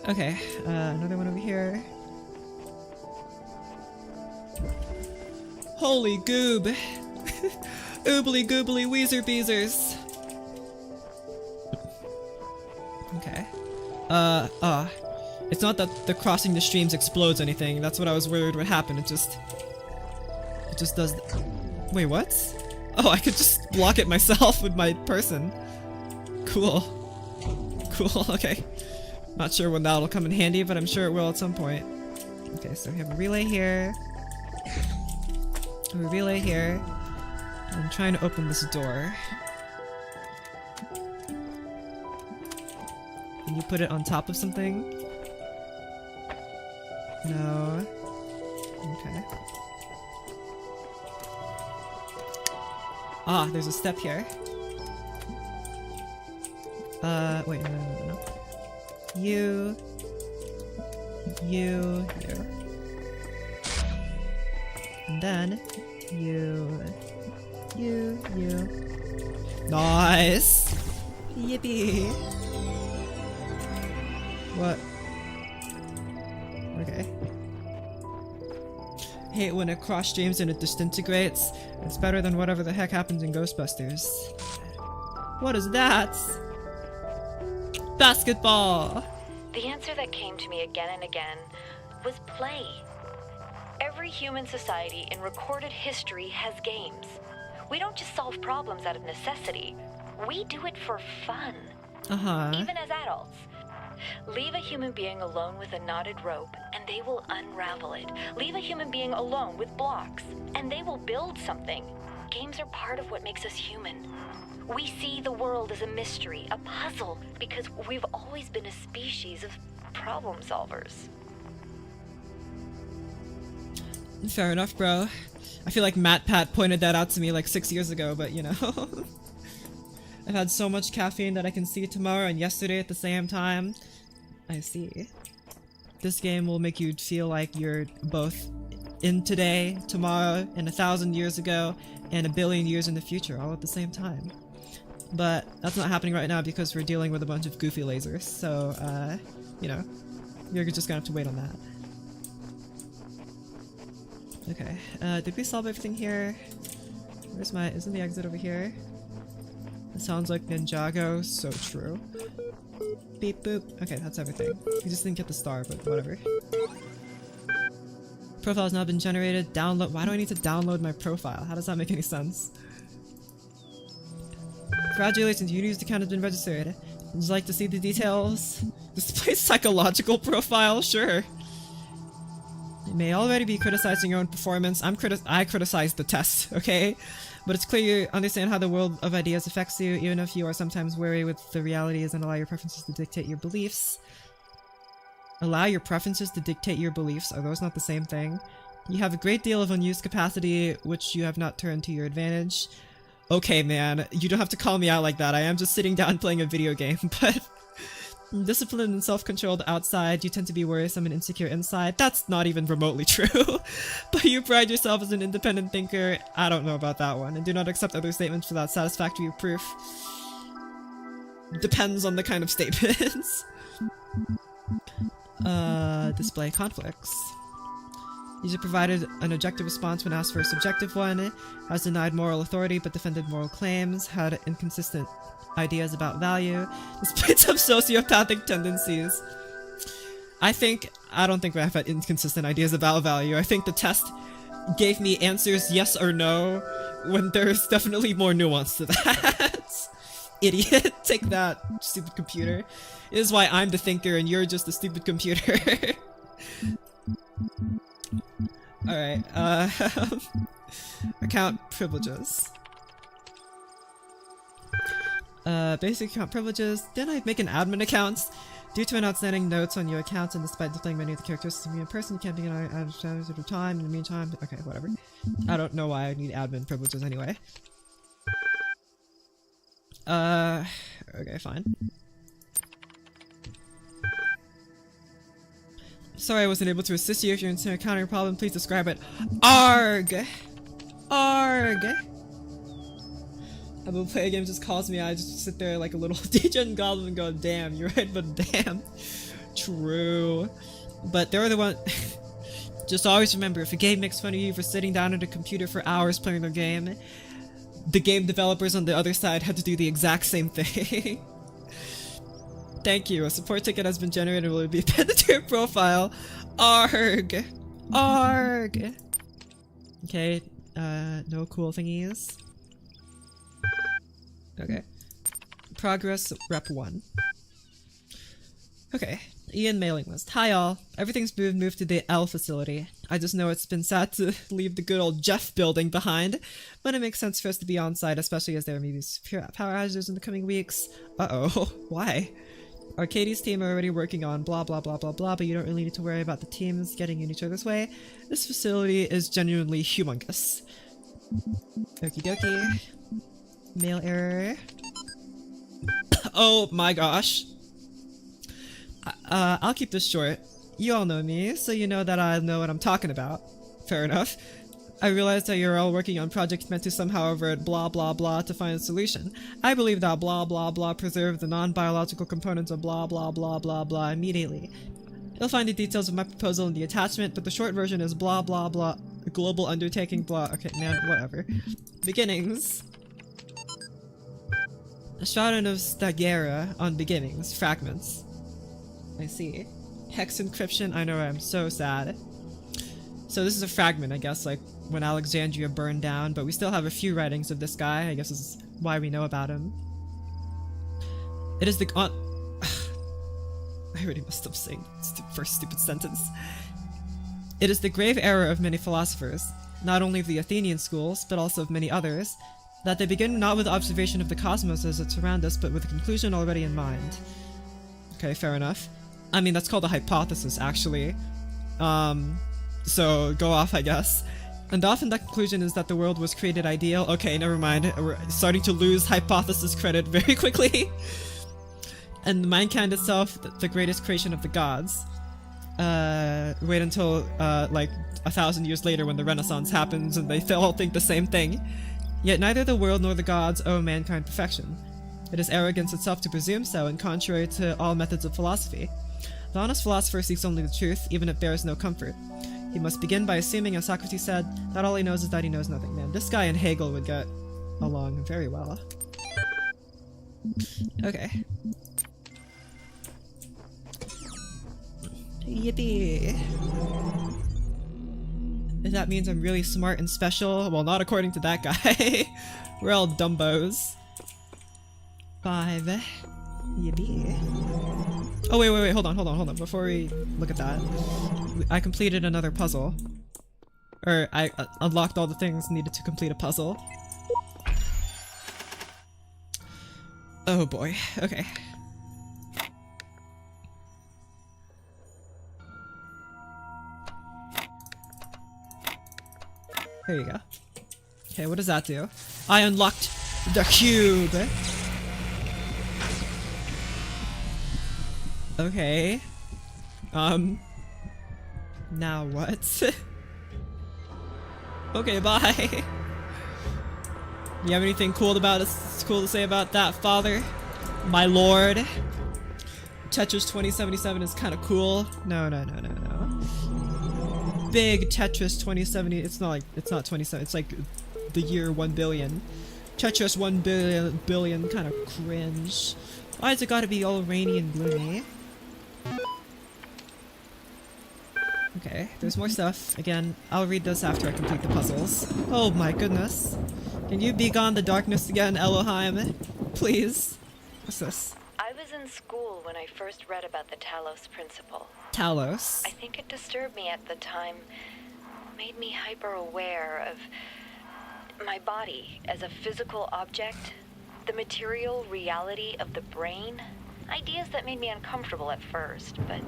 Okay, another one over here. Holy goob! Oobly goobly weezer beezers! Okay. It's not that the crossing the streams explodes anything. That's what I was worried would happen. It just does. Wait, what? Oh, I could just block it myself with my person. Cool. Cool, okay. Not sure when that'll come in handy, but I'm sure it will at some point. Okay, so we have a relay here. A relay here. I'm trying to open this door. Can you put it on top of something? No. Okay. Ah, there's a step here. Wait, no. You. And then, you. Nice! Yippee! What? Okay. Hate when it cross streams and it disintegrates. It's better than whatever the heck happens in Ghostbusters. What is that? Basketball! The answer that came to me again and again was play. Every human society in recorded history has games. We don't just solve problems out of necessity. We do it for fun. Even as adults. Leave a human being alone with a knotted rope, and they will unravel it. Leave a human being alone with blocks, and they will build something. Games are part of what makes us human. We see the world as a mystery, a puzzle, because we've always been a species of problem solvers. Fair enough, bro. I feel like Matt Pat pointed that out to me like 6 years ago, but you know. I've had so much caffeine that I can see tomorrow and yesterday at the same time. I see. This game will make you feel like you're both in today, tomorrow, and 1,000 years ago, and 1 billion years in the future, all at the same time. But that's not happening right now because we're dealing with a bunch of goofy lasers, so, you know, you're just gonna have to wait on that. Okay, did we solve everything here? Isn't the exit over here? It sounds like Ninjago, so true. Beep boop. Okay, that's everything. We just didn't get the star, but whatever. Profile has now been generated. Download. Why do I need to download my profile? How does that make any sense? Congratulations, your user account has been registered. Would you like to see the details? Display psychological profile? Sure. You may already be criticizing your own performance. I criticize the test, okay? But it's clear you understand how the world of ideas affects you, even if you are sometimes wary with the realities and allow your preferences to dictate your beliefs. Allow your preferences to dictate your beliefs? Are those not the same thing? You have a great deal of unused capacity, which you have not turned to your advantage. Okay, man, you don't have to call me out like that. I am just sitting down playing a video game, but... disciplined and self-controlled outside, you tend to be worrisome and insecure inside. That's not even remotely true. But you pride yourself as an independent thinker. I don't know about that one. And do not accept other statements without satisfactory proof. Depends on the kind of statements. Display conflicts. User provided an objective response when asked for a subjective one, has denied moral authority but defended moral claims, had inconsistent ideas about value, displayed some sociopathic tendencies. I don't think I have had inconsistent ideas about value. I think the test gave me answers yes or no when there's definitely more nuance to that. Idiot. Take that, stupid computer. It is why I'm the thinker and you're just a stupid computer. Alright, account privileges. Basic account privileges. Then I make an admin account. Due to an outstanding notes on your account and despite displaying many of the characteristics of you in person, you can't begin out of shadows at a time. In the meantime, okay, whatever. I don't know why I need admin privileges anyway. Okay, fine. Sorry I wasn't able to assist you. If you're encountering a problem, please describe it. ARG! ARG! I will play a game just calls me, I just sit there like a little degen goblin and go, damn, you're right, but damn. True. But they're the one... Just always remember, if a game makes fun of you for sitting down at a computer for hours playing their game, the game developers on the other side had to do the exact same thing. Thank you. A support ticket has been generated and will be appended to your profile. ARG! ARG! Okay, no cool thingies. Okay. Progress Rep 1. Okay. Ian mailing list. Hi all. Everything's moved to the L facility. I just know it's been sad to leave the good old Jeff building behind, but it makes sense for us to be on site, especially as there may be power outages in the coming weeks. Uh-oh. Why? Arcadie's team are already working on blah blah blah blah blah, but you don't really need to worry about the teams getting in each other's way. This facility is genuinely humongous. Okie dokie. Mail error. Oh my gosh. I'll keep this short. You all know me, so you know that I know what I'm talking about. Fair enough. I realize that you're all working on projects meant to somehow avert blah blah blah to find a solution. I believe that blah blah blah preserve the non-biological components of blah blah blah blah blah immediately. You'll find the details of my proposal in the attachment, but the short version is blah blah blah global undertaking blah. Okay, man, whatever. Beginnings. Shroud of Stagera on beginnings. Fragments. I see. Hex encryption. I know, I'm so sad. So this is a fragment, I guess, like when Alexandria burned down, but we still have a few writings of this guy. I guess this is why we know about him. It is the... I already messed up saying the first stupid sentence. It is the grave error of many philosophers, not only of the Athenian schools, but also of many others, that they begin not with observation of the cosmos as it surrounds us, but with a conclusion already in mind. Okay, fair enough. I mean, that's called a hypothesis, actually. So, go off, I guess. And often that conclusion is that the world was created ideal. Okay, never mind. We're starting to lose hypothesis credit very quickly. And mankind itself, the greatest creation of the gods. Wait until, like, 1,000 years later when the Renaissance happens and they all think the same thing. Yet neither the world nor the gods owe mankind perfection. It is arrogance itself to presume so, and contrary to all methods of philosophy. The honest philosopher seeks only the truth, even if it bears no comfort. He must begin by assuming, as Socrates said, that all he knows is that he knows nothing. Man, this guy and Hegel would get along very well. Okay. Yippee! If that means I'm really smart and special, well, not according to that guy. We're all dumbos. 5. Yippee. Oh, wait, hold on. Before we look at that, I completed another puzzle. Or, I unlocked all the things needed to complete a puzzle. Oh boy, okay. There you go. Okay, what does that do? I unlocked the cube! Okay. Now what? Okay, bye! You have anything cool to say about that, father? My lord? Tetris 2077 is kinda cool. No. Big Tetris 2070, it's not 27, it's like the year 1 billion. Tetris 1 billion kind of cringe. Why has it gotta be all rainy and gloomy? Okay, there's more stuff. Again, I'll read this after I complete the puzzles. Oh my goodness. Can you be gone the darkness again, Elohim? Please? What's this? I was in school when I first read about the Talos Principle. Talos? I think it disturbed me at the time, made me hyper-aware of my body as a physical object, the material reality of the brain. Ideas that made me uncomfortable at first, but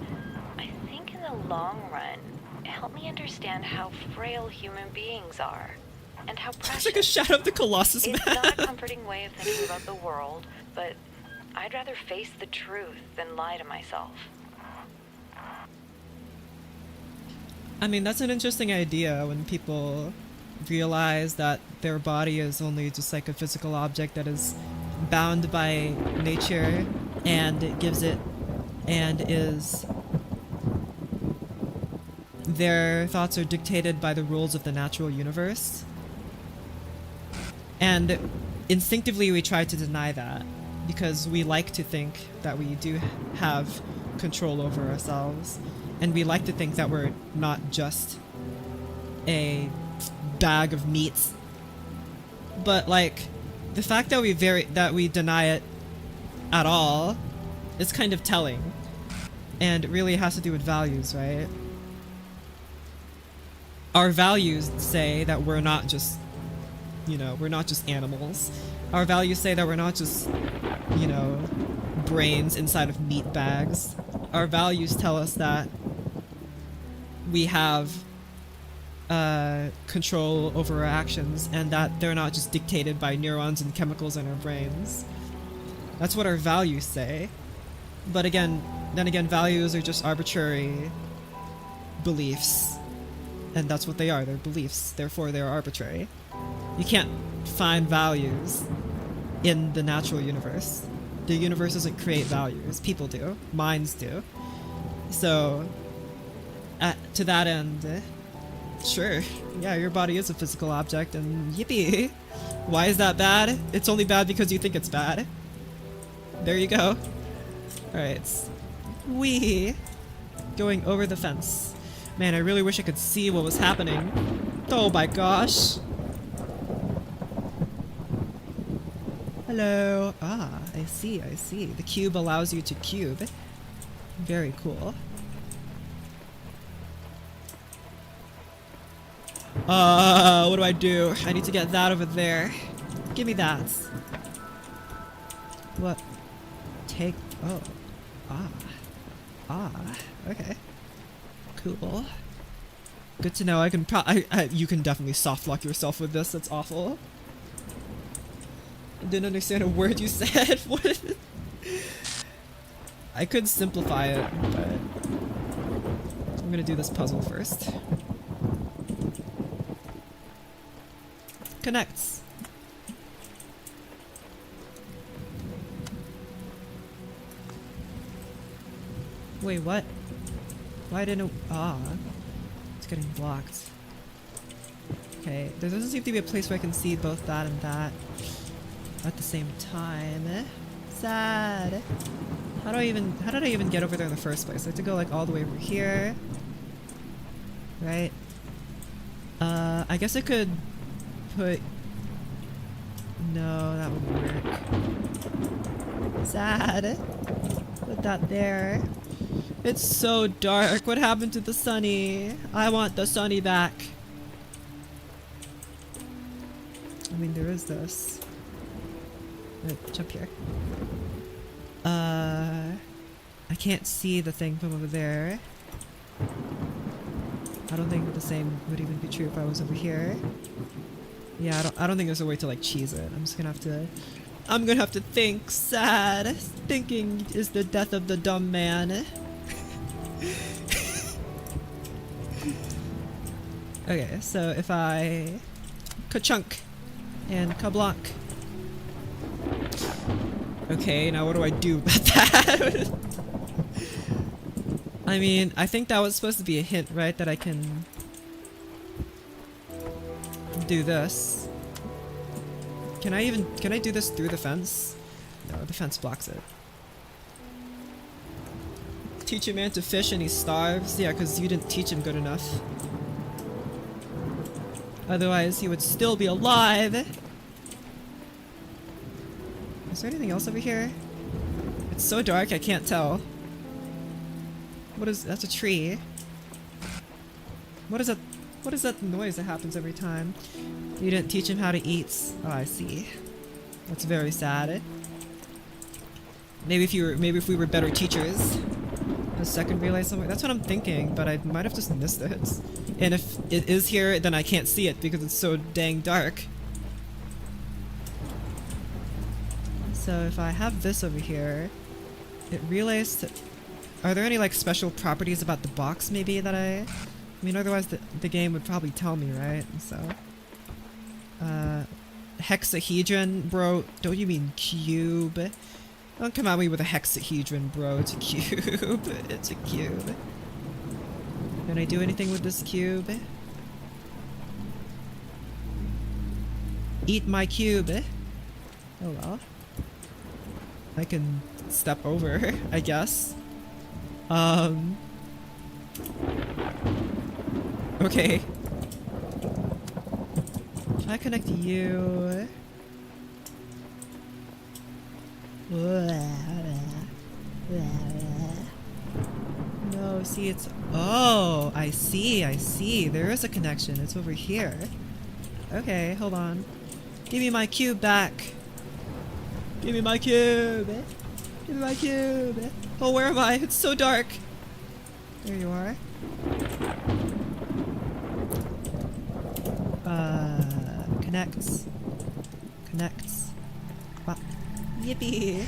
I think in the long run, it helped me understand how frail human beings are, and how precious. It's like a Shadow of the Colossus map. It's not a comforting way of thinking about the world, but I'd rather face the truth than lie to myself. I mean, that's an interesting idea when people realize that their body is only just like a physical object that is bound by nature and it gives it and is... Their thoughts are dictated by the rules of the natural universe. And instinctively we try to deny that because we like to think that we do have control over ourselves. And we like to think that we're not just a bag of meats. But like, the fact that we deny it at all is kind of telling. And it really has to do with values, right? Our values say that we're not just, you know, we're not just animals. Our values say that we're not just, you know, brains inside of meat bags. Our values tell us that we have control over our actions and that they're not just dictated by neurons and chemicals in our brains. That's what our values say. But again, values are just arbitrary beliefs. And that's what they are, they're beliefs, therefore they're arbitrary. You can't find values in the natural universe. The universe doesn't create values, people do, minds do. So, to that end, sure, yeah, your body is a physical object and yippee! Why is that bad? It's only bad because you think it's bad. There you go. Alright. Wee! Going over the fence. Man, I really wish I could see what was happening. Oh my gosh. Hello. Ah, I see, I see. The cube allows you to cube. Very cool. What do I do? I need to get that over there. Give me that. What? Take... Oh. Okay. Cool. Good to know. I can you can definitely soft lock yourself with this. That's awful. I didn't understand a word you said. What? I could simplify it, but I'm gonna do this puzzle first. Connects. Wait, what? Why didn't it... Ah. It's getting blocked. Okay, there doesn't seem to be a place where I can see both that and that at the same time. Sad. How did I even get over there in the first place? I have to go like all the way over here. Right? I guess I could put... No, that wouldn't work. Sad. Put that there. It's so dark. What happened to the sunny? I want the sunny back. I mean, there is this. Jump here. I can't see the thing from over there. I don't think the same would even be true if I was over here. Yeah, I don't think there's a way to like cheese it. I'm just gonna have to think. Sad. Thinking is the death of the dumb man. Okay, so if I ka-chunk and ka-block. Okay, now what do I do about that? I mean, I think that was supposed to be a hint, right? That I can do this. Can I do this through the fence? No, the fence blocks it. Teach a man to fish and he starves? Yeah, because you didn't teach him good enough. Otherwise, he would still be alive. Is there anything else over here? It's so dark, I can't tell. What is... That's a tree. What is that noise that happens every time? You didn't teach him how to eat. Oh, I see. That's very sad. Maybe if we were better teachers. A second relay somewhere. That's what I'm thinking, but I might have just missed it. And if it is here, then I can't see it because it's so dang dark. So if I have this over here, it relays to... Are there any like special properties about the box maybe that I mean, otherwise the game would probably tell me, right? So, hexahedron, bro. Don't you mean cube? Don't come at me with a hexahedron, bro. It's a cube. It's a cube. Can I do anything with this cube? Eat my cube. Oh well. I can step over, I guess. Okay. Can I connect you? No, see it's... Oh, I see. There is a connection. It's over here. Okay, hold on. Give me my cube back. Give me my cube. Give me my cube. Oh, where am I? It's so dark. There you are. Connects. Connects. What? Yippee.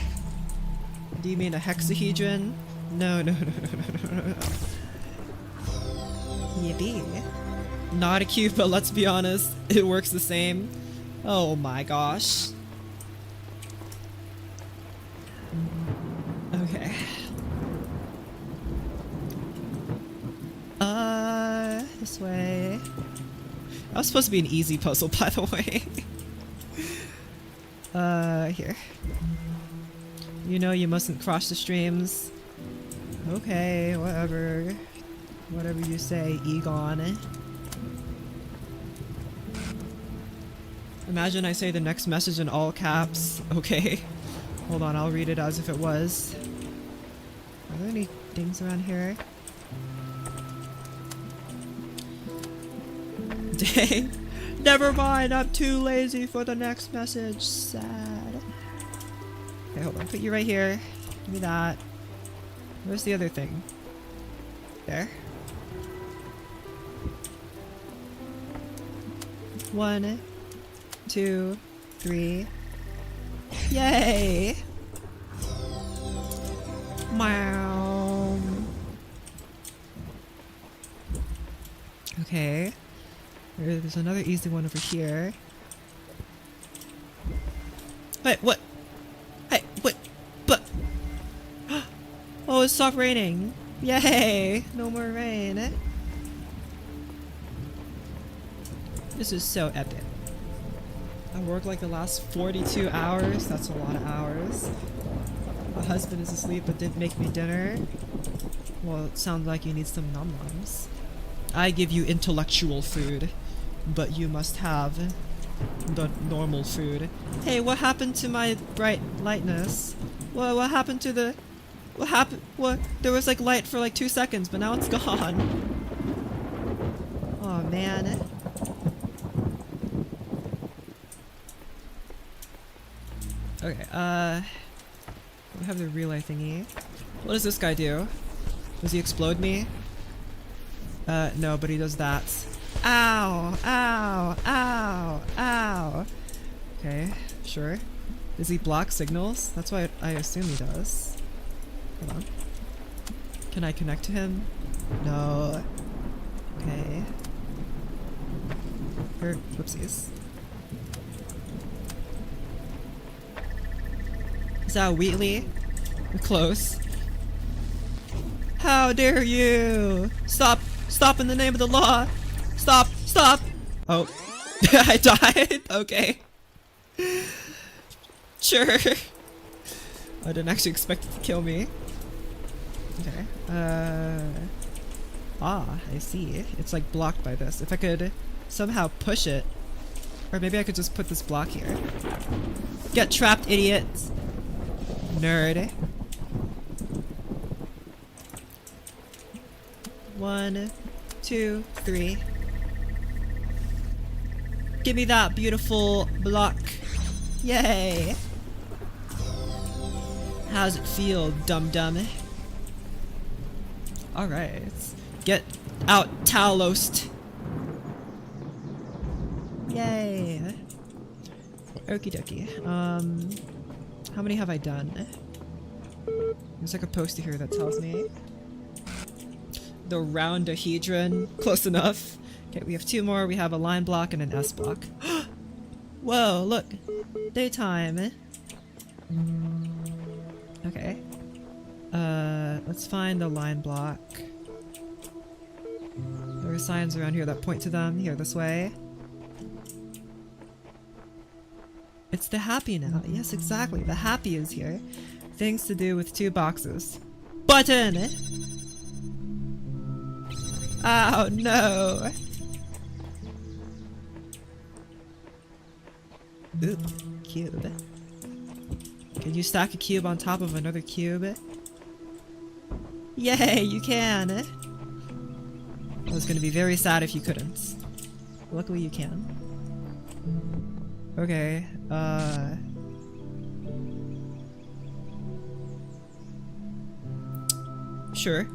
Do you mean a hexahedron? No. Yippee. Not a cube, but let's be honest, it works the same. Oh my gosh. Okay. This way. That was supposed to be an easy puzzle, by the way. Here. You know you mustn't cross the streams. Okay, whatever. Whatever you say, Egon. Imagine I say the next message in all caps. Okay. Hold on, I'll read it as if it was. Are there any things around here? Dang. Never mind, I'm too lazy for the next message. Sad. Okay, hold on. Put you right here. Give me that. Where's the other thing? There. 1, 2, 3. Yay! Meow. Okay. There's another easy one over here. Wait, what? Hey, what? But. Oh, it stopped raining. Yay! No more rain. This is so epic. I worked like the last 42 hours. That's a lot of hours. My husband is asleep but didn't make me dinner. Well, it sounds like you need some num-nums. I give you intellectual food, but you must have the normal food. Hey, what happened to my bright lightness? What happened to the... What happened? What? There was like light for like 2 seconds, but now it's gone. Oh man. Okay, we have the relay thingy. What does this guy do? Does he explode me? No, but he does that. Ow! Ow! Ow! Ow! Okay, sure. Does he block signals? That's what I assume he does. Hold on. Can I connect to him? No. Okay. Whoopsies. Is that Wheatley? We're close. How dare you! Stop! Stop in the name of the law! Stop! Stop! Oh. I died? Okay. Sure. I didn't actually expect it to kill me. Okay. Ah, I see. It's like blocked by this. If I could somehow push it. Or maybe I could just put this block here. Get trapped, idiots! Nerd. 1, 2, 3. Give me that beautiful block. Yay! How's it feel, dum-dum? Alright. Get out, Talos. Yay! Okie dokie. How many have I done? There's like a poster here that tells me. The roundahedron. Close enough. Okay, we have 2 more. We have a line block and an S block. Whoa, look. Daytime. Okay. Let's find the line block. There are signs around here that point to them. Here, this way. It's the happy now. Yes, exactly. The happy is here. Things to do with 2 boxes. Button! Oh, no! Oop. Cube. Can you stack a cube on top of another cube? Yay, you can! I was gonna be very sad if you couldn't. Luckily you can. Okay, sure.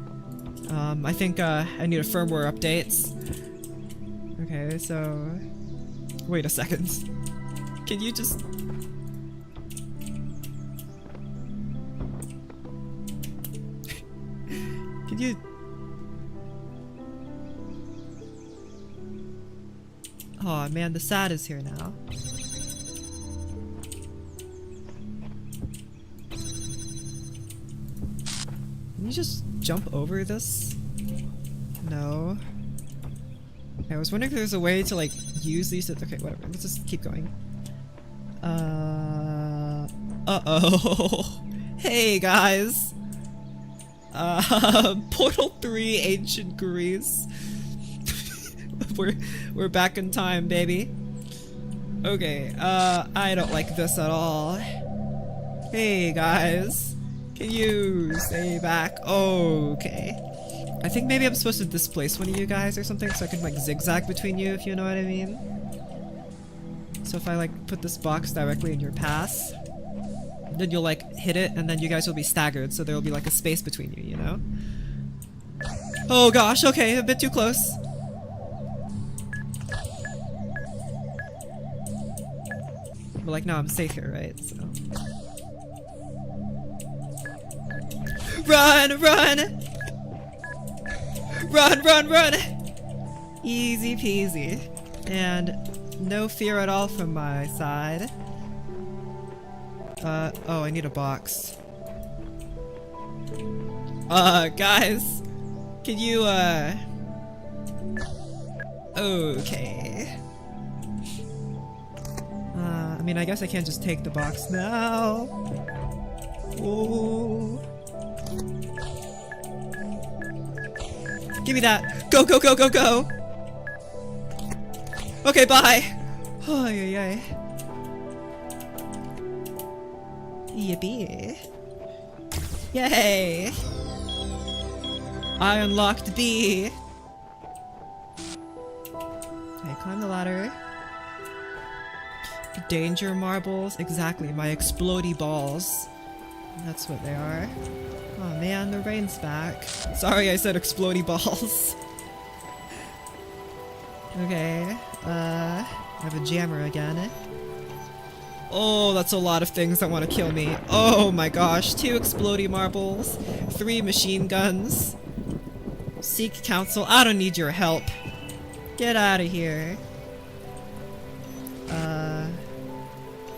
I think, I need a firmware update. Okay, so... Wait a second. Can you just... Can you... Oh man, the sad is here now. Can you just jump over this? No. I was wondering if there's a way to like use these to- okay, whatever, let's just keep going. Uh-oh. Hey guys! Portal 3 Ancient Greece. We're back in time, baby. Okay, I don't like this at all. Hey guys, can you stay back? Okay. I think maybe I'm supposed to displace one of you guys or something so I can like zigzag between you, if you know what I mean. So if I like put this box directly in your path, then you'll like hit it and then you guys will be staggered, so there will be like a space between you, you know? Oh gosh, okay, a bit too close. But like now I'm safe here, right? So. Run! Run! Run, run, run! Easy peasy. And no fear at all from my side. Oh, I need a box. Guys, can you, okay. I mean, I guess I can't just take the box now. Ooh. Give me that. Go, go, go, go, go. Okay, bye. Oh, yeah, yeah. Yippee. Yay. I unlocked B. Okay, climb the ladder. Danger marbles. Exactly, my explodey balls. That's what they are. Oh man, the rain's back. Sorry I said explodey balls. Okay, I have a jammer again. Oh, that's a lot of things that want to kill me. Oh my gosh, 2 explodey marbles, 3 machine guns. Seek counsel. I don't need your help. Get out of here.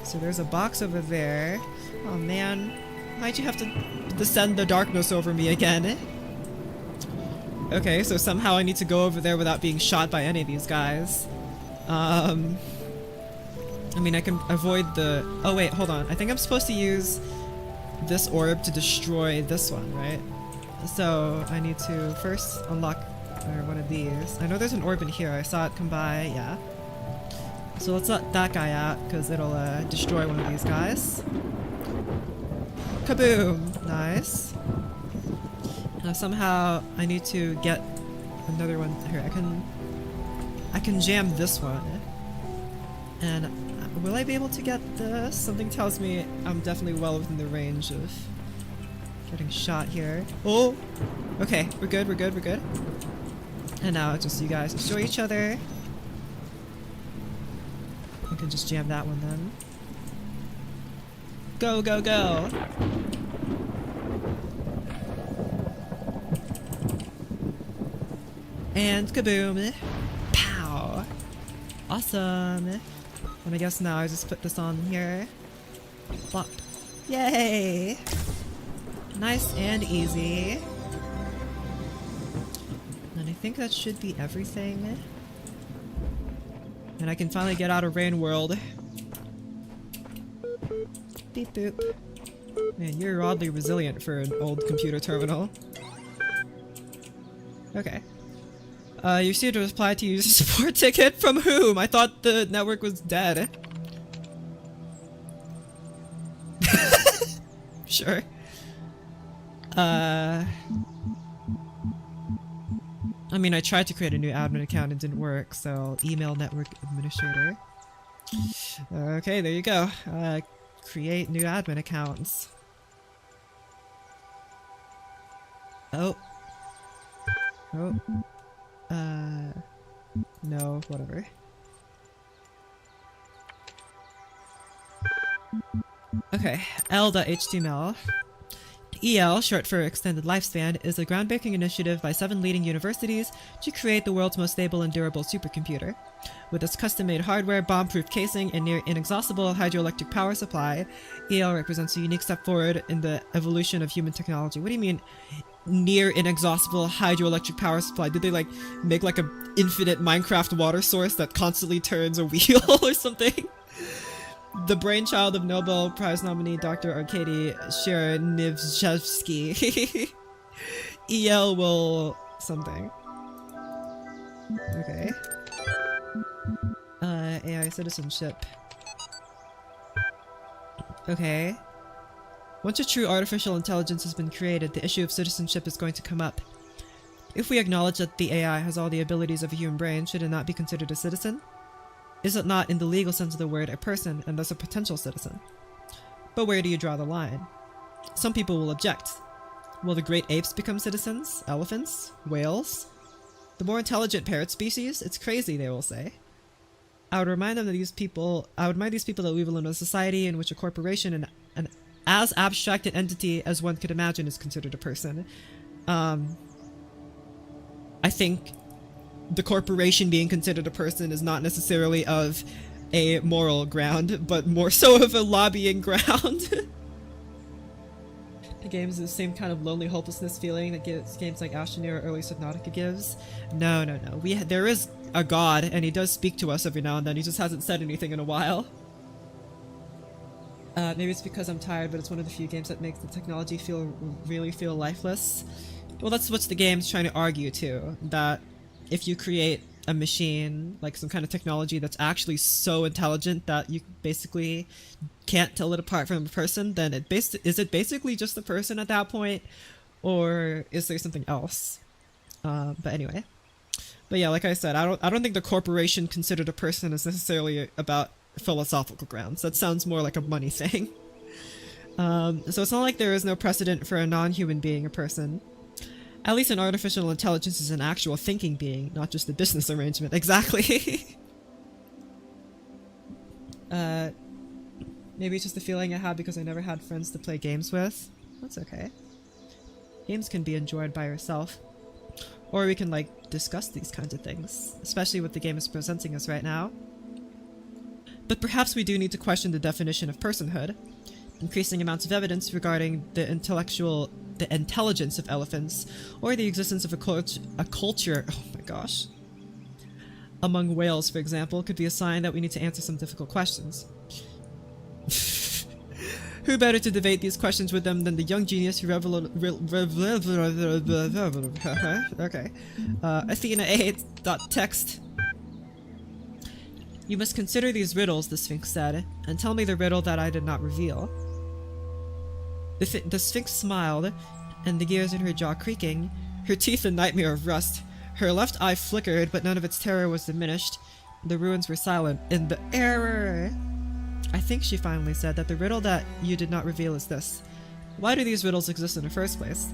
So there's a box over there. Oh man, why'd you have to descend the darkness over me again? Okay, so somehow I need to go over there without being shot by any of these guys. I mean, I can avoid the... Oh wait, hold on. I think I'm supposed to use this orb to destroy this one, right? So I need to first unlock one of these. I know there's an orb in here. I saw it come by, yeah. So let's let that guy out, because it'll destroy one of these guys. Kaboom! Nice. Now somehow I need to get another one here. I can jam this one. And will I be able to get this? Something tells me I'm definitely well within the range of getting shot here. Oh! Okay, we're good, we're good, we're good. And now just you guys destroy each other. I can just jam that one then. Go, go, go! And kaboom! Pow! Awesome! And I guess now I just put this on here. Plop. Yay! Nice and easy. And I think that should be everything. And I can finally get out of Rain World. Beep boop. Man, you're oddly resilient for an old computer terminal. Okay. You received a reply to use a support ticket from whom? I thought the network was dead. Sure. I mean, I tried to create a new admin account and it didn't work, so I'll email network administrator. Okay, there you go. Create new admin accounts. Oh. Oh. No, whatever. Okay, L.html. EL, short for Extended Lifespan, is a groundbreaking initiative by 7 leading universities to create the world's most stable and durable supercomputer. With its custom-made hardware, bomb-proof casing, and near inexhaustible hydroelectric power supply, EL represents a unique step forward in the evolution of human technology. What do you mean, near inexhaustible hydroelectric power supply? Did they, like, make, like, an infinite Minecraft water source that constantly turns a wheel or something? the brainchild of Nobel Prize nominee Dr. Arkady Chernivtsi. EL will something. Okay. AI citizenship. Okay. Once a true artificial intelligence has been created, the issue of citizenship is going to come up. If we acknowledge that the AI has all the abilities of a human brain, should it not be considered a citizen? Is it not, in the legal sense of the word, a person, and thus a potential citizen? But where do you draw the line? Some people will object. Will the great apes become citizens? Elephants? Whales? The more intelligent parrot species? It's crazy, they will say. I would remind these people that we live in a society in which a corporation and an as abstract an entity as one could imagine is considered a person. I think the corporation being considered a person is not necessarily of a moral ground, but more so of a lobbying ground. The game's the same kind of lonely hopelessness feeling that games like Astroneer or early Subnautica gives. No. There is a god, and he does speak to us every now and then. He just hasn't said anything in a while. Maybe it's because I'm tired, but it's one of the few games that makes the technology really feel lifeless. Well, that's what the game's trying to argue too, that if you create a machine, like some kind of technology that's actually so intelligent that you basically can't tell it apart from a person, then is it basically just a person at that point, or is there something else? But anyway. But yeah, like I said, I don't think the corporation considered a person is necessarily about philosophical grounds. That sounds more like a money thing. So it's not like there is no precedent for a non-human being a person. At least an artificial intelligence is an actual thinking being, not just a business arrangement. Exactly. Maybe it's just the feeling I had because I never had friends to play games with. That's okay. Games can be enjoyed by yourself. Or we can, like, discuss these kinds of things, especially what the game is presenting us right now. But perhaps we do need to question the definition of personhood. Increasing amounts of evidence regarding the intelligence of elephants, or the existence of a culture, oh my gosh, among whales, for example, could be a sign that we need to answer some difficult questions. Who better to debate these questions with them than the young genius who okay. Athena 8.text. You must consider these riddles, the Sphinx said, and tell me the riddle that I did not reveal. The Sphinx smiled, and the gears in her jaw creaking, her teeth a nightmare of rust. Her left eye flickered, but none of its terror was diminished. The ruins were silent in the error. I think, she finally said, that the riddle that you did not reveal is this. Why do these riddles exist in the first place?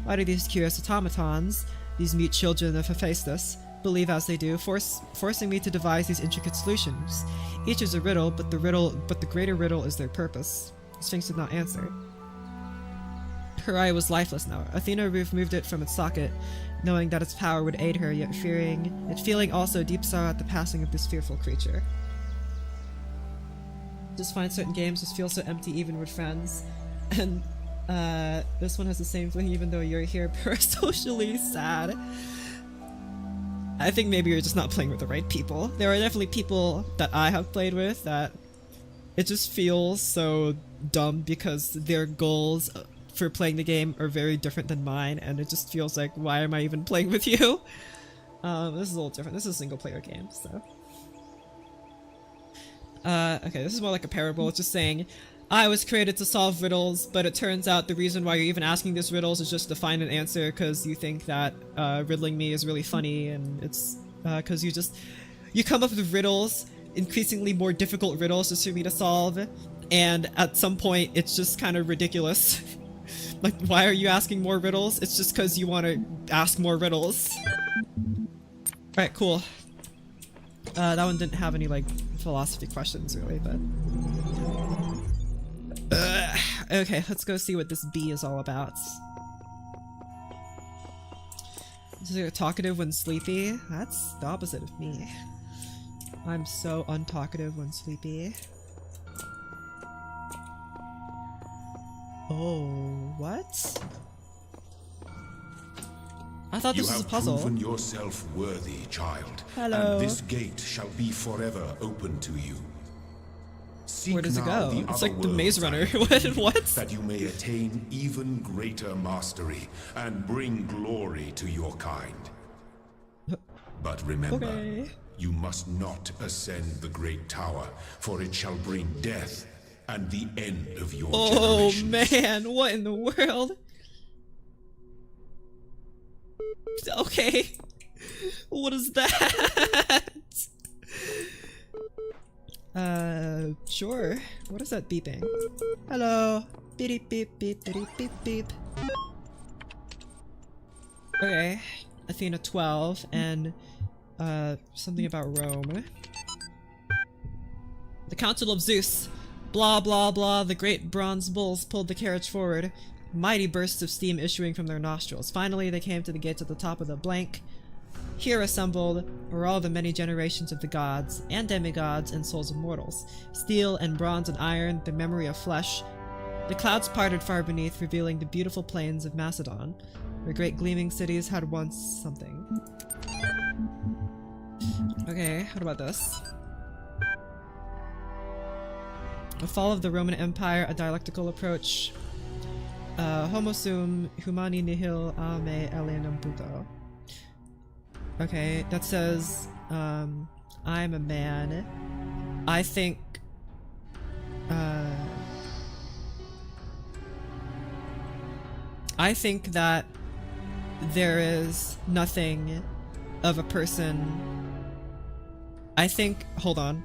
Why do these curious automatons, these mute children of Hephaestus, believe as they do, forcing me to devise these intricate solutions? Each is a riddle, but the greater riddle is their purpose. The Sphinx did not answer. Her eye was lifeless now. Athena removed it from its socket, knowing that its power would aid her, yet feeling also deep sorrow at the passing of this fearful creature. Just find certain games just feel so empty even with friends. And this one has the same thing even though you're here parasocially sad. I think maybe you're just not playing with the right people. There are definitely people that I have played with that it just feels so dumb because their goals for playing the game are very different than mine, and it just feels like, why am I even playing with you? This is a little different. This is a single player game, so. Okay, this is more like a parable. It's just saying, I was created to solve riddles, but it turns out the reason why you're even asking these riddles is just to find an answer because you think that riddling me is really funny, and it's because you come up with riddles, increasingly more difficult riddles just for me to solve, and at some point it's just kind of ridiculous. Like, why are you asking more riddles? It's just because you want to ask more riddles. Alright, cool. That one didn't have any, like, philosophy questions, really, but... okay, let's go see what this bee is all about. Is it talkative when sleepy? That's the opposite of me. I'm so untalkative when sleepy. Oh, what? I thought this was a puzzle. You have proven yourself worthy, child. Hello. And this gate shall be forever open to you. Seek Where does it now go? the It's other like the Maze worlds I Runner. have What? created, What? that you may attain even greater mastery and bring glory to your kind. But remember, Okay. you must not ascend the great tower, for it shall bring death and the end of your Oh generations. man, what in the world? Okay. What is that? Sure. What is that beeping? Hello. Beep beep beep beep beep beep. Okay. Athena 12 and something about Rome. The Council of Zeus. Blah blah blah, the great bronze bulls pulled the carriage forward, mighty bursts of steam issuing from their nostrils. Finally they came to the gates at the top of the blank. Here assembled were all the many generations of the gods, and demigods, and souls of mortals. Steel and bronze and iron, the memory of flesh. The clouds parted far beneath, revealing the beautiful plains of Macedon, where great gleaming cities had once something. Okay, what about this? The fall of the Roman Empire, a dialectical approach. Homo sum humani nihil a me alienum puto. Okay, that says, I'm a man. I think, that there is nothing of a person. I think, hold on.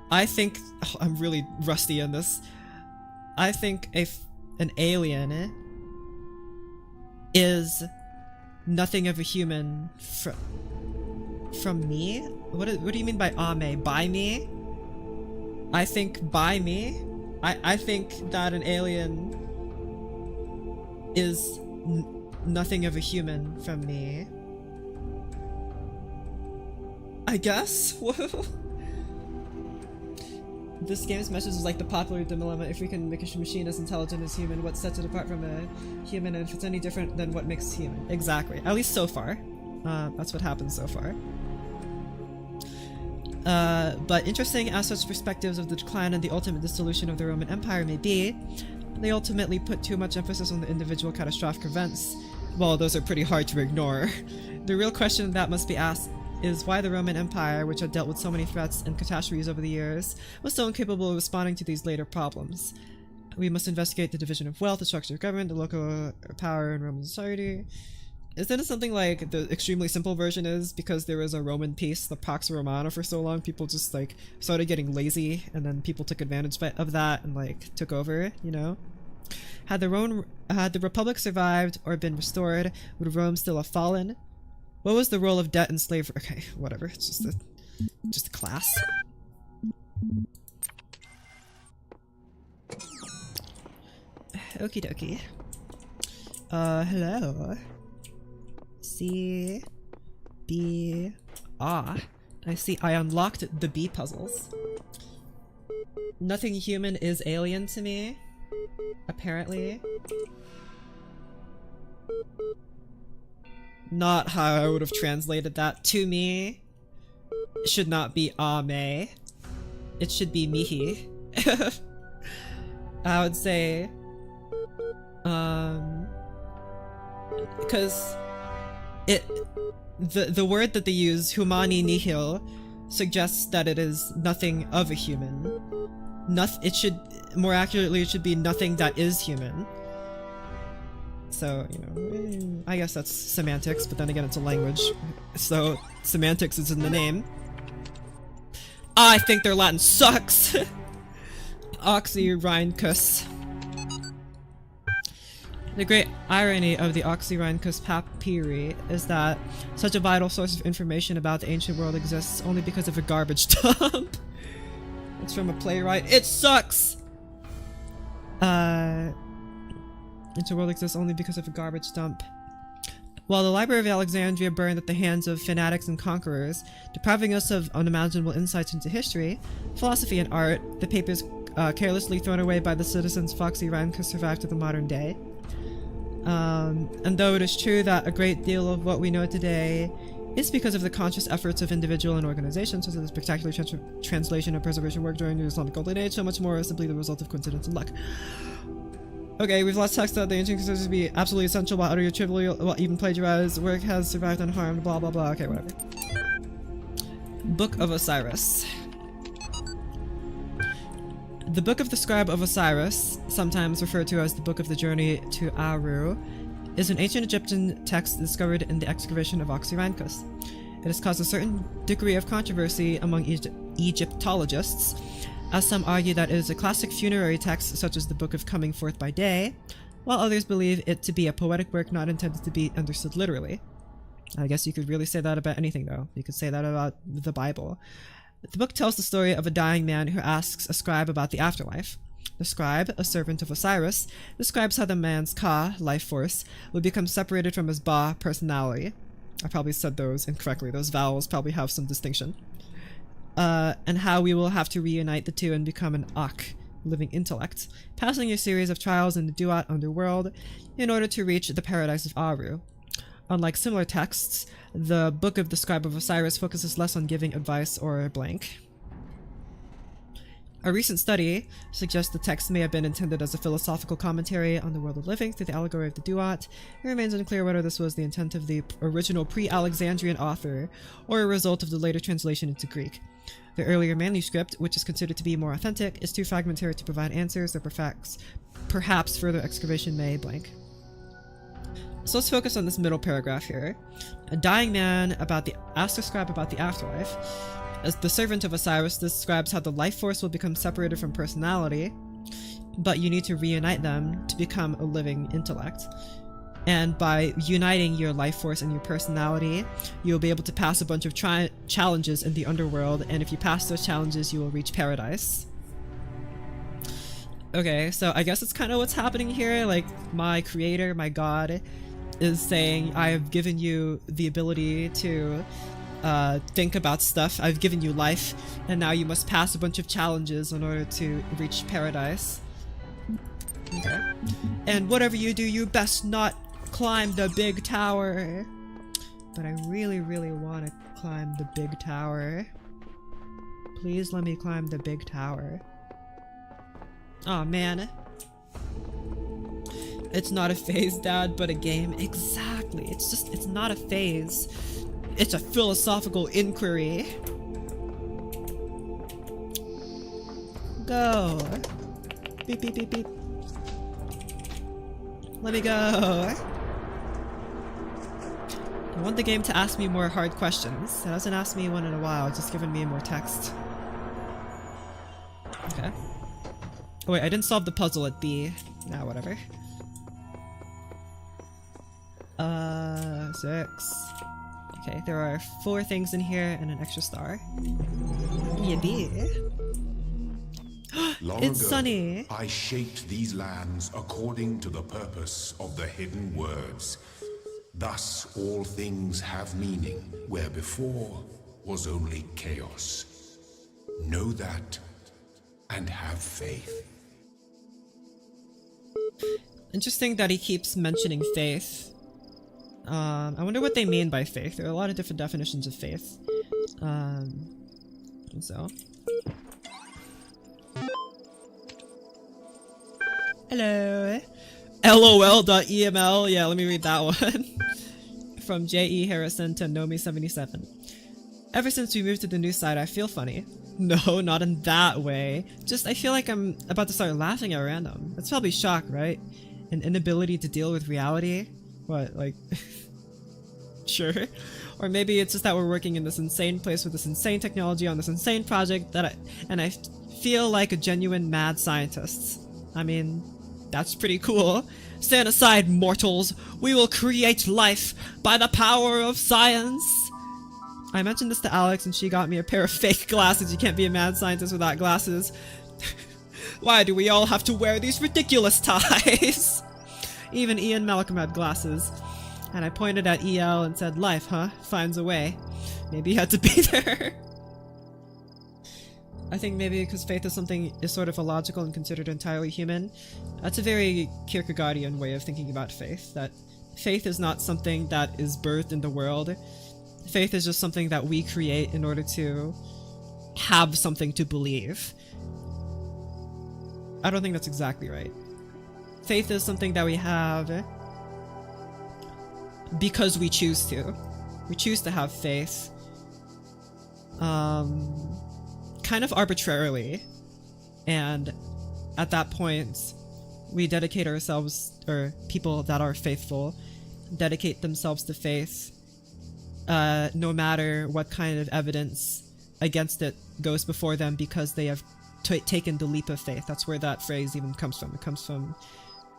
I think, oh, I'm really rusty on this. I think an alien is nothing of a human from me? What do you mean by ame? By me? I think by me? I think that an alien is nothing of a human from me. I guess? Whoa. This game's message is like the popular dilemma: if we can make a machine as intelligent as human, what sets it apart from a human, and if it's any different, then what makes human? Exactly. At least so far. That's what happens so far. But interesting as such perspectives of the decline and the ultimate dissolution of the Roman Empire may be, they ultimately put too much emphasis on the individual catastrophic events. Well, those are pretty hard to ignore. The real question that must be asked is why the Roman Empire, which had dealt with so many threats and catastrophes over the years, was so incapable of responding to these later problems. We must investigate the division of wealth, the structure of government, the local power in Roman society. Isn't it something like the extremely simple version is because there was a Roman peace, the Pax Romana, for so long, people just like started getting lazy, and then people took advantage of that and like took over, you know? Had the Republic survived or been restored, would Rome still have fallen? What was the role of debt and slavery? Okay, whatever. It's just a class. Okie dokie. Hello. C. B. Ah. I see. I unlocked the B puzzles. Nothing human is alien to me. Apparently. Not how I would have translated that. To me, it should not be ame. It should be mihi. I would say, because the word that they use, humani nihil, suggests that it is nothing of a human. It should, more accurately, it should be nothing that is human. So, you know, I guess that's semantics, but then again, it's a language. So, semantics is in the name. I think their Latin sucks! Oxyrhynchus. The great irony of the Oxyrhynchus papyri is that such a vital source of information about the ancient world exists only because of a garbage dump. It's from a playwright. It sucks! Ancient world exists only because of a garbage dump. While the Library of Alexandria burned at the hands of fanatics and conquerors, depriving us of unimaginable insights into history, philosophy, and art, the papers carelessly thrown away by the citizens of Oxyrhynchus survived to the modern day. And though it is true that a great deal of what we know today is because of the conscious efforts of individual and organizations, such as the spectacular translation and preservation work during the Islamic Golden Age. So much more is simply the result of coincidence and luck. Okay, we've lost text that the ancient considers to be absolutely essential, while utterly trivial, while even plagiarized work has survived unharmed, blah blah blah. Okay, whatever. Book of Osiris. The Book of the Scribe of Osiris, sometimes referred to as the Book of the Journey to Aru, is an ancient Egyptian text discovered in the excavation of Oxyrhynchus. It has caused a certain degree of controversy among Egyptologists, as some argue that it is a classic funerary text such as the Book of Coming Forth by Day, while others believe it to be a poetic work not intended to be understood literally. I guess you could really say that about anything, though. You could say that about the Bible. The book tells the story of a dying man who asks a scribe about the afterlife. The scribe, a servant of Osiris, describes how the man's Ka, life force, would become separated from his Ba, personality. I probably said those incorrectly. Those vowels probably have some distinction. And how we will have to reunite the two and become an Ak, living intellect, passing a series of trials in the Duat underworld in order to reach the paradise of Aru. Unlike similar texts, the Book of the Scribe of Osiris focuses less on giving advice or blank. A recent study suggests the text may have been intended as a philosophical commentary on the world of living through the allegory of the Duat. It remains unclear whether this was the intent of the original pre-Alexandrian author or a result of the later translation into Greek. The earlier manuscript, which is considered to be more authentic, is too fragmentary to provide answers, or perhaps further excavation may blank. So let's focus on this middle paragraph here. A dying man asks a scribe about the afterlife. As the servant of Osiris describes how the life force will become separated from personality, but you need to reunite them to become a living intellect. And by uniting your life force and your personality, you'll be able to pass a bunch of challenges in the underworld, and if you pass those challenges, you will reach paradise. Okay, so I guess it's kind of what's happening here. Like, my creator, my god, is saying, I have given you the ability to think about stuff. I've given you life, and now you must pass a bunch of challenges in order to reach paradise. Okay. And whatever you do, you best not climb the big tower. But I really, really want to climb the big tower. Please let me climb the big tower. Aw, man. It's not a phase, Dad, but a game. Exactly. It's not a phase. It's a philosophical inquiry. Go. Beep, beep, beep, beep. Let me go. I want the game to ask me more hard questions. It hasn't asked me one in a while, it's just given me more text. Okay. Oh wait, I didn't solve the puzzle at B. Nah, whatever. 6. Okay, there are 4 things in here and an extra star. Yippee. Long It's ago, sunny. I shaped these lands according to the purpose of the hidden words. Thus all things have meaning, where before was only chaos. Know that and have faith. Interesting that he keeps mentioning faith. I wonder what they mean by faith. There are a lot of different definitions of faith. And so... Hello. LOL.eml. Yeah, let me read that one. From J.E. Harrison to Nomi77. Ever since we moved to the new site, I feel funny. No, not in that way. Just, I feel like I'm about to start laughing at random. That's probably shock, right? An inability to deal with reality? What, like... Sure. Or maybe it's just that we're working in this insane place with this insane technology on this insane project that I feel like a genuine mad scientist. I mean, that's pretty cool. Stand aside, mortals. We will create life by the power of science. I mentioned this to Alex and she got me a pair of fake glasses. You can't be a mad scientist without glasses. Why do we all have to wear these ridiculous ties? Even Ian Malcolm had glasses. And I pointed at EL and said, life, huh? Finds a way. Maybe you had to be there. I think maybe because faith is sort of illogical and considered entirely human. That's a very Kierkegaardian way of thinking about faith. That faith is not something that is birthed in the world. Faith is just something that we create in order to have something to believe. I don't think that's exactly right. Faith is something that we have because we choose to. We choose to have faith. Kind of arbitrarily. And at that point, we dedicate ourselves, or people that are faithful, dedicate themselves to faith, no matter what kind of evidence against it goes before them, because they have taken the leap of faith. That's where that phrase even comes from. It comes from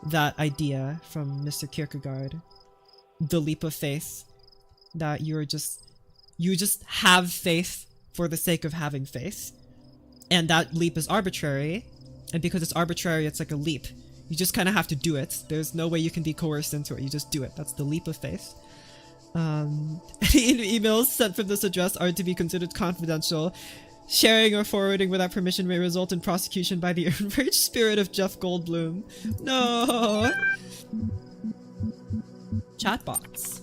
that idea from Mr. Kierkegaard. The leap of faith, that you just have faith for the sake of having faith. And that leap is arbitrary, and because it's arbitrary, it's like a leap. You just kind of have to do it. There's no way you can be coerced into it. You just do it. That's the leap of faith. Any emails sent from this address are to be considered confidential. Sharing or forwarding without permission may result in prosecution by the enraged spirit of Jeff Goldblum. No! Chatbots.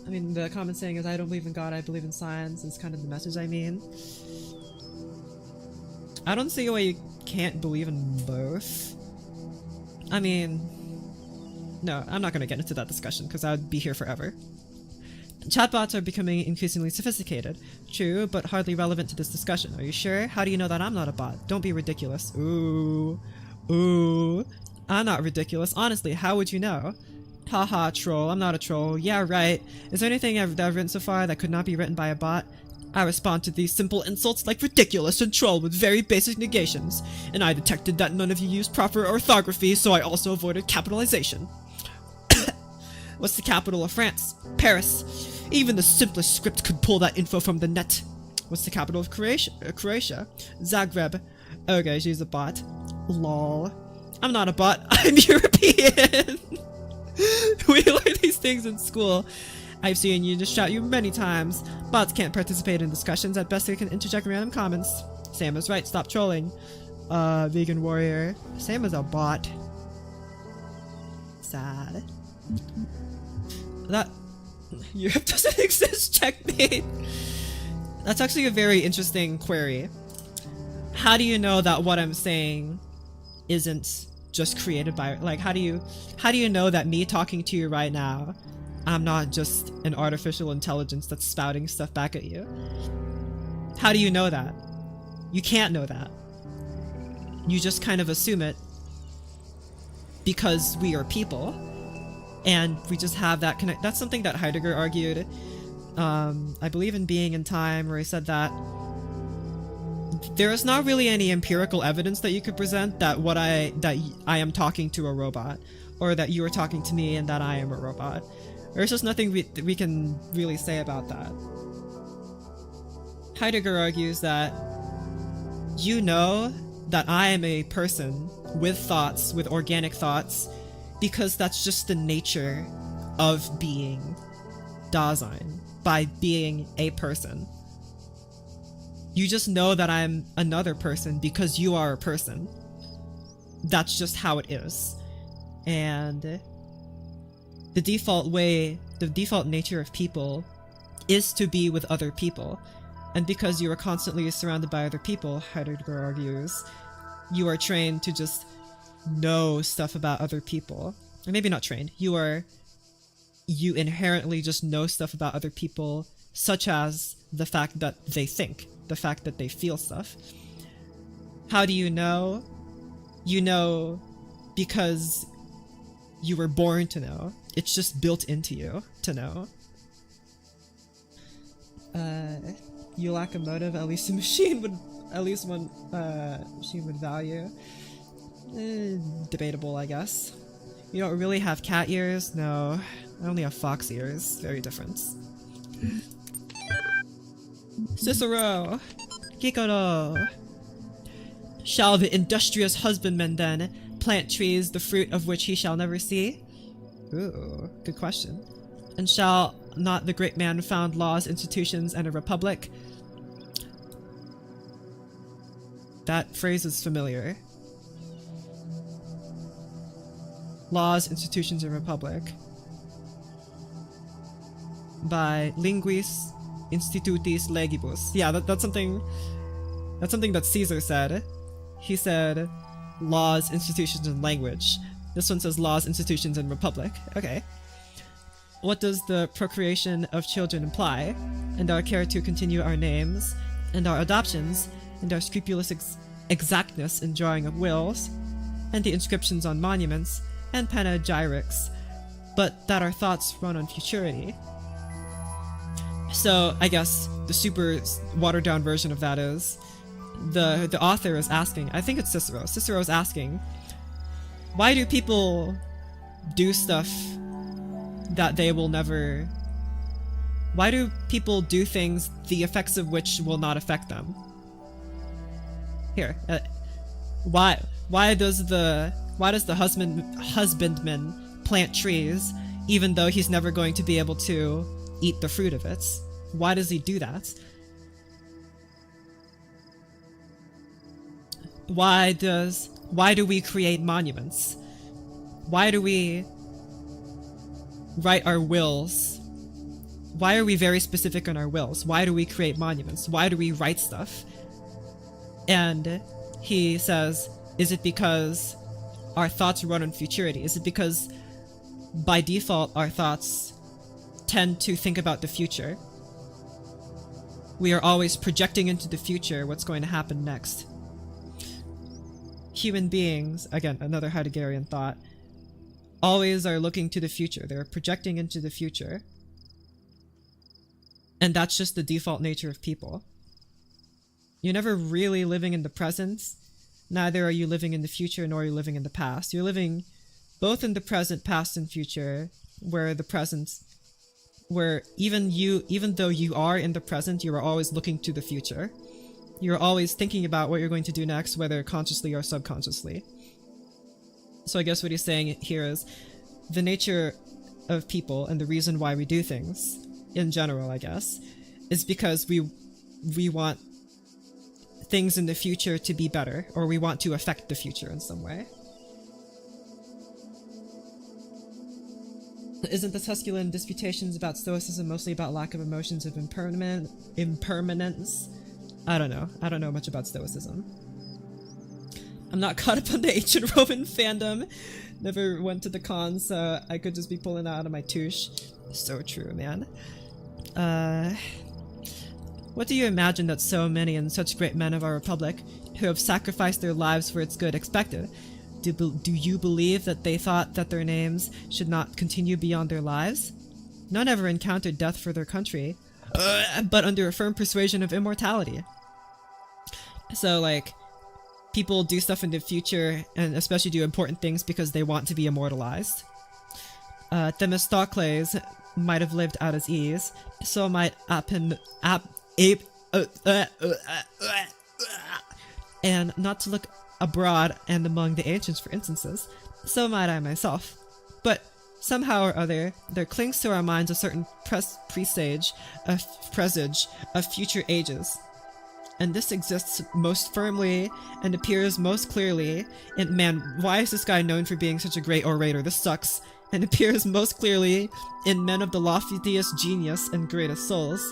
I mean, the comment saying is, I don't believe in God, I believe in science, is kind of the message I mean. I don't see why you can't believe in both. I mean, no, I'm not going to get into that discussion because I'd be here forever. Chatbots are becoming increasingly sophisticated. True, but hardly relevant to this discussion. Are you sure? How do you know that I'm not a bot? Don't be ridiculous. Ooh. Ooh. I'm not ridiculous. Honestly, how would you know? Haha, troll. I'm not a troll. Yeah, right. Is there anything that I've written so far that could not be written by a bot? I respond to these simple insults like ridiculous and troll with very basic negations. And I detected that none of you used proper orthography, so I also avoided capitalization. What's the capital of France? Paris. Even the simplest script could pull that info from the net. What's the capital of Croatia? Zagreb. Okay, she's a bot. Lol. I'm not a bot. I'm European. We learn these things in school. I've seen you just shout you many times. Bots can't participate in discussions. At best, they can interject random comments. Sam is right. Stop trolling. Vegan warrior. Sam is a bot. Sad. That Europe doesn't exist. Checkmate. That's actually a very interesting query. How do you know that what I'm saying isn't just created by, like, how do you know that me talking to you right now, I'm not just an artificial intelligence that's spouting stuff back at you? How do you know that? You can't know that. You just kind of assume it because we are people and we just have that connect. That's something that Heidegger argued. I believe in Being in Time, where he said that there is not really any empirical evidence that you could present that I am talking to a robot, or that you are talking to me and that I am a robot. There's just nothing we can really say about that. Heidegger argues that you know that I am a person with thoughts, with organic thoughts, because that's just the nature of being Dasein, by being a person. You just know that I'm another person because you are a person. That's just how it is. And the default nature of people is to be with other people. And because you are constantly surrounded by other people, Heidegger argues, you are trained to just know stuff about other people. Or maybe not trained. You inherently just know stuff about other people, such as the fact that they think, the fact that they feel stuff. How do you know? You know because you were born to know. It's just built into you to know. You lack a motive, at least a machine would, at least one machine would value. Debatable, I guess. You don't really have cat ears? No. I only have fox ears. Very different. Cicero! Kikoro! Shall the industrious husbandman then plant trees, the fruit of which he shall never see? Ooh, good question. And shall not the great man found laws, institutions, and a republic? That phrase is familiar. Laws, institutions, and republic. by linguis institutis legibus. Yeah, that's something that Caesar said. He said laws, institutions, and language. This one says laws, institutions, and republic. Okay. What does the procreation of children imply? And our care to continue our names, and our adoptions, and our scrupulous exactness in drawing of wills, and the inscriptions on monuments, and panegyrics, but that our thoughts run on futurity. So I guess the super watered down version of that is the author is asking, I think it's Cicero. Cicero is asking, why do people do stuff that they will never... Why do people do things the effects of which will not affect them? Here, why does the husbandman plant trees even though he's never going to be able to eat the fruit of it? Why does he do that? Why do we create monuments? Why do we write our wills? Why are we very specific on our wills? Why do we create monuments? Why do we write stuff? And he says, is it because our thoughts run on futurity? Is it because by default our thoughts tend to think about the future? We are always projecting into the future what's going to happen next. Human beings, again, another Heideggerian thought, always are looking to the future. They're projecting into the future. And that's just the default nature of people. You're never really living in the present. Neither are you living in the future, nor are you living in the past. You're living both in the present, past, and future, where the present, where even though you are in the present, you are always looking to the future. You're always thinking about what you're going to do next, whether consciously or subconsciously. So I guess what he's saying here is the nature of people and the reason why we do things, in general, I guess, is because we want things in the future to be better, or we want to affect the future in some way. Isn't the Tusculan disputations about Stoicism mostly about lack of emotions of impermanence? I don't know. I don't know much about Stoicism. I'm not caught up on the ancient Roman fandom. Never went to the con, so I could just be pulling out of my touche. So true, man. What do you imagine that so many and such great men of our republic, who have sacrificed their lives for its good, expected? Do you believe that they thought that their names should not continue beyond their lives? None ever encountered death for their country, but under a firm persuasion of immortality. So, like, people do stuff in the future, and especially do important things because they want to be immortalized. Themistocles might have lived at his ease, so might and not to look abroad and among the ancients for instances, so might I myself. But somehow or other, there clings to our minds a certain presage of future ages. And this exists most firmly and appears most clearly in, man, why is this guy known for being such a great orator? This sucks. And appears most clearly in men of the loftiest genius and greatest souls.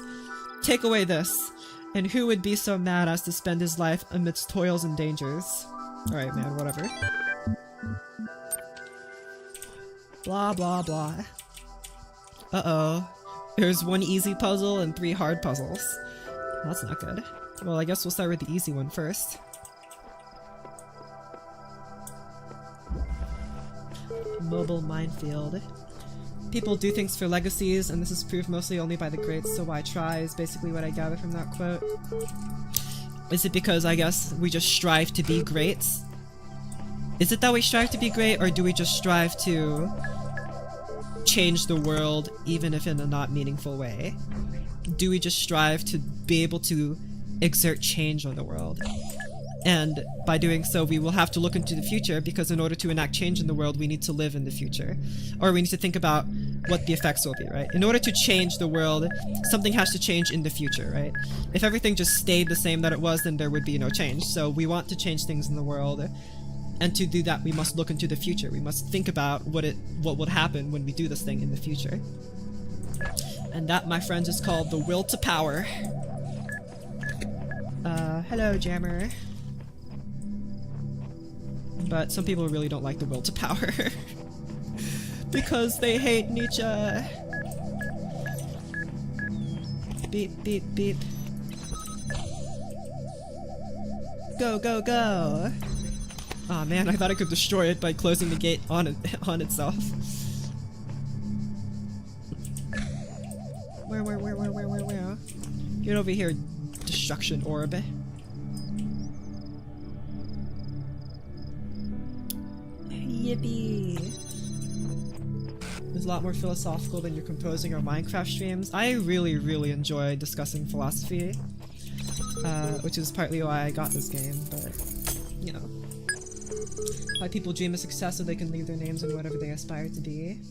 Take away this, and who would be so mad as to spend his life amidst toils and dangers? Alright, man, whatever. Blah, blah, blah. Uh-oh. There's one easy puzzle and 3 hard puzzles. That's not good. Well, I guess we'll start with the easy one first. Mobile minefield. People do things for legacies, and this is proved mostly only by the greats, so why try is basically what I gather from that quote. Is it because, I guess, we just strive to be great? Is it that we strive to be great, or do we just strive to change the world, even if in a not meaningful way? Do we just strive to be able to exert change on the world? And by doing so, we will have to look into the future, because in order to enact change in the world, we need to live in the future. Or we need to think about what the effects will be, right? In order to change the world, something has to change in the future, right? If everything just stayed the same that it was, then there would be no change. So we want to change things in the world, and to do that, we must look into the future. We must think about what would happen when we do this thing in the future. And that, my friends, is called the will to power. Hello, Jammer. But some people really don't like the will to power. Because they hate Nietzsche. Beep, beep, beep. Go, go, go! Aw, man, I thought I could destroy it by closing the gate on it, on itself. Where? Get over here, destruction orb. Yippee! It's a lot more philosophical than your composing or Minecraft streams. I really, really enjoy discussing philosophy, which is partly why I got this game, but, you know. Why people dream of success so they can leave their names in whatever they aspire to be.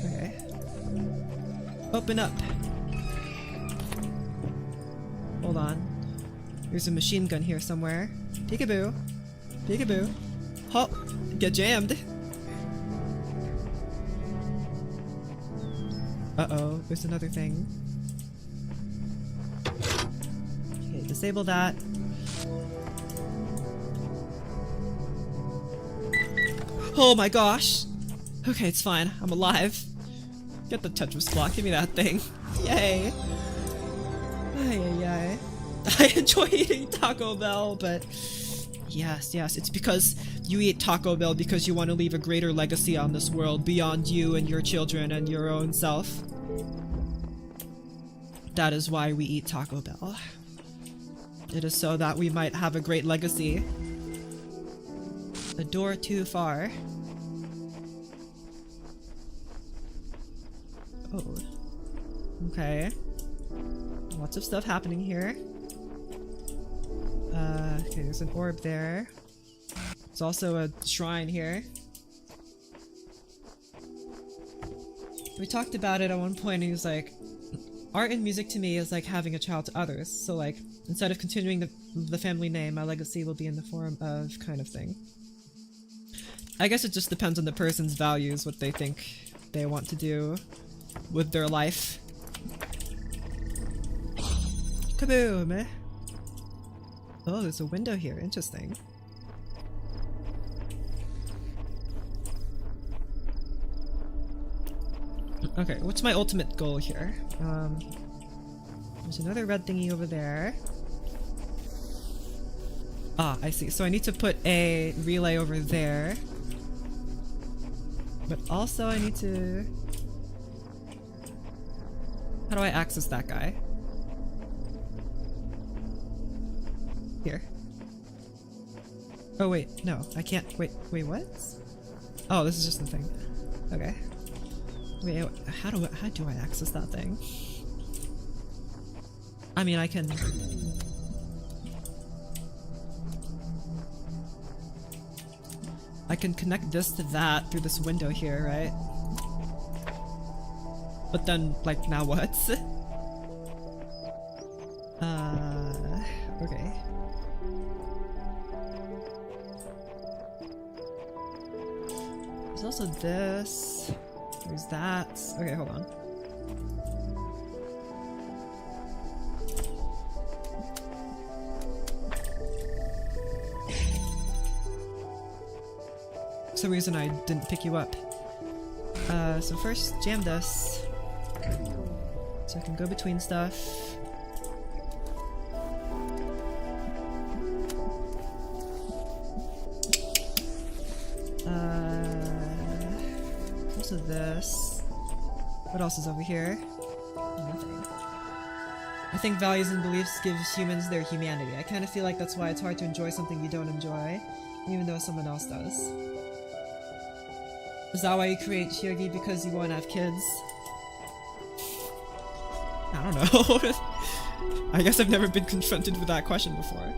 Okay. Open up! Hold on. There's a machine gun here somewhere. Peekaboo! Peekaboo! Hop! Get jammed! Uh-oh, there's another thing. Okay, disable that. Oh my gosh! Okay, it's fine. I'm alive. Get the Tetris block. Give me that thing. Yay! Ay. I enjoy eating Taco Bell, but... Yes, it's because you eat Taco Bell because you want to leave a greater legacy on this world beyond you and your children and your own self. That is why we eat Taco Bell. It is so that we might have a great legacy. A door too far. Oh. Okay. Lots of stuff happening here. Okay, there's an orb there. There's also a shrine here. We talked about it at one point and he was like, art and music to me is like having a child to others. So like, instead of continuing the family name, my legacy will be in the form of kind of thing. I guess it just depends on the person's values, what they think they want to do with their life. Kaboom! Oh, there's a window here. Interesting. Okay, what's my ultimate goal here? There's another red thingy over there. Ah, I see. So I need to put a relay over there. But also I need to... How do I access that guy? Here. Oh wait, no, I can't. Wait, what? Oh, this is just the thing. Okay. Wait, how do I access that thing? I mean, I can... I can connect this to that through this window here, right? But then, like, now what? Okay. There's also this. There's that. Okay, hold on. For some reason I didn't pick you up. So first jam this. So I can go between stuff. Also this. What else is over here? Nothing. I think values and beliefs give humans their humanity. I kind of feel like that's why it's hard to enjoy something you don't enjoy, even though someone else does. Is that why you create Shirgi? Because you want to have kids? I don't know. I guess I've never been confronted with that question before.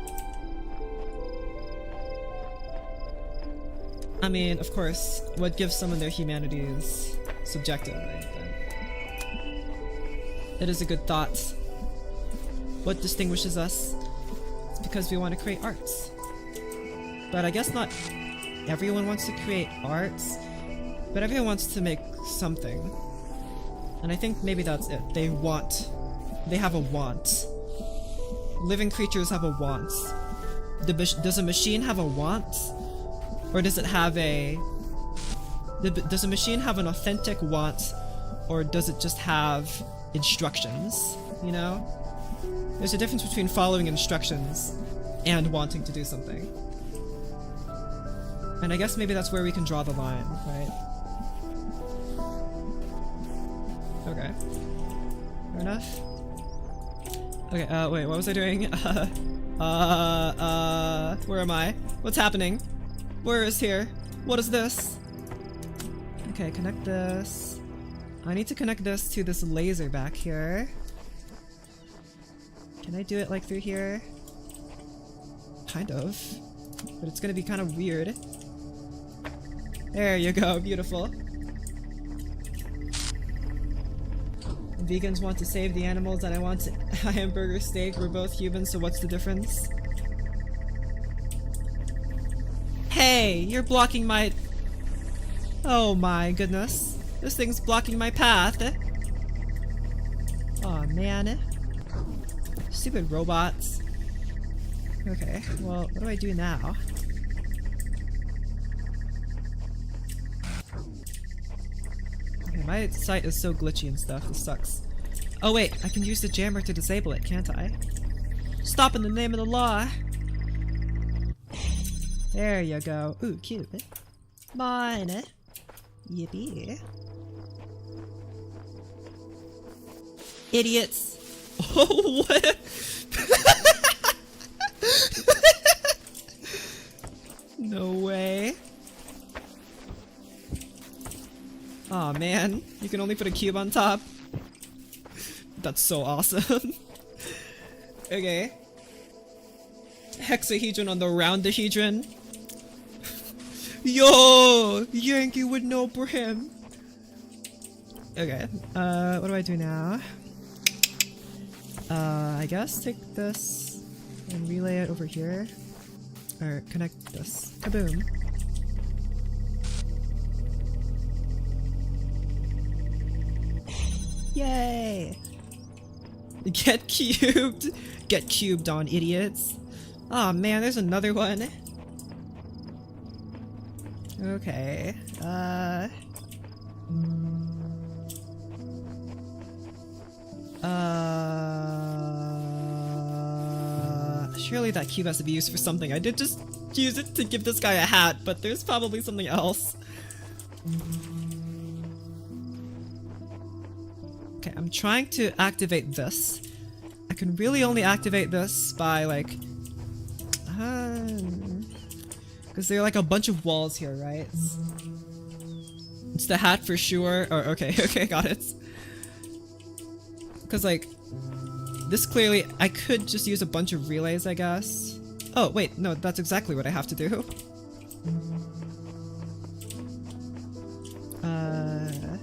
I mean, of course, what gives someone their humanity is subjective, right? But it is a good thought. What distinguishes us is because we want to create arts. But I guess not everyone wants to create arts, but everyone wants to make something. And I think maybe that's it. They have a want. Living creatures have a want. Does a machine have a want? Or does it have a... Does a machine have an authentic want? Or does it just have instructions? You know? There's a difference between following instructions and wanting to do something. And I guess maybe that's where we can draw the line, right? Okay. Fair enough. Okay, wait, what was I doing? Where am I? What's happening? Where is here? What is this? Okay, connect this. I need to connect this to this laser back here. Can I do it like through here? Kind of. But it's gonna be kind of weird. There you go, beautiful. Vegans want to save the animals and I want a hamburger steak. We're both humans, so what's the difference? Hey, you're blocking my... Oh my goodness. This thing's blocking my path. Aw, man. Stupid robots. Okay, well, what do I do now? Okay, my site is so glitchy and stuff. This sucks. Oh wait, I can use the jammer to disable it, can't I? Stop in the name of the law! There you go. Ooh, cute. Mine. Yippee. Idiots. Oh, what? No way. Aw, man. You can only put a cube on top. That's so awesome. Okay. Hexahedron on the roundahedron. Yo! Yankee with no brim. Okay. What do I do now? I guess take this and relay it over here. Or connect this. Kaboom. Yay! Get cubed! Get cubed on, idiots. Aw, man, there's another one. Okay, surely that cube has to be used for something. I did just use it to give this guy a hat, but there's probably something else. Okay, I'm trying to activate this. I can really only activate this by, like... because there are like a bunch of walls here, right? It's the hat for sure. Oh, okay, okay, got it. Because, like, this clearly... I could just use a bunch of relays, I guess. Oh, wait, no, that's exactly what I have to do. Hold on.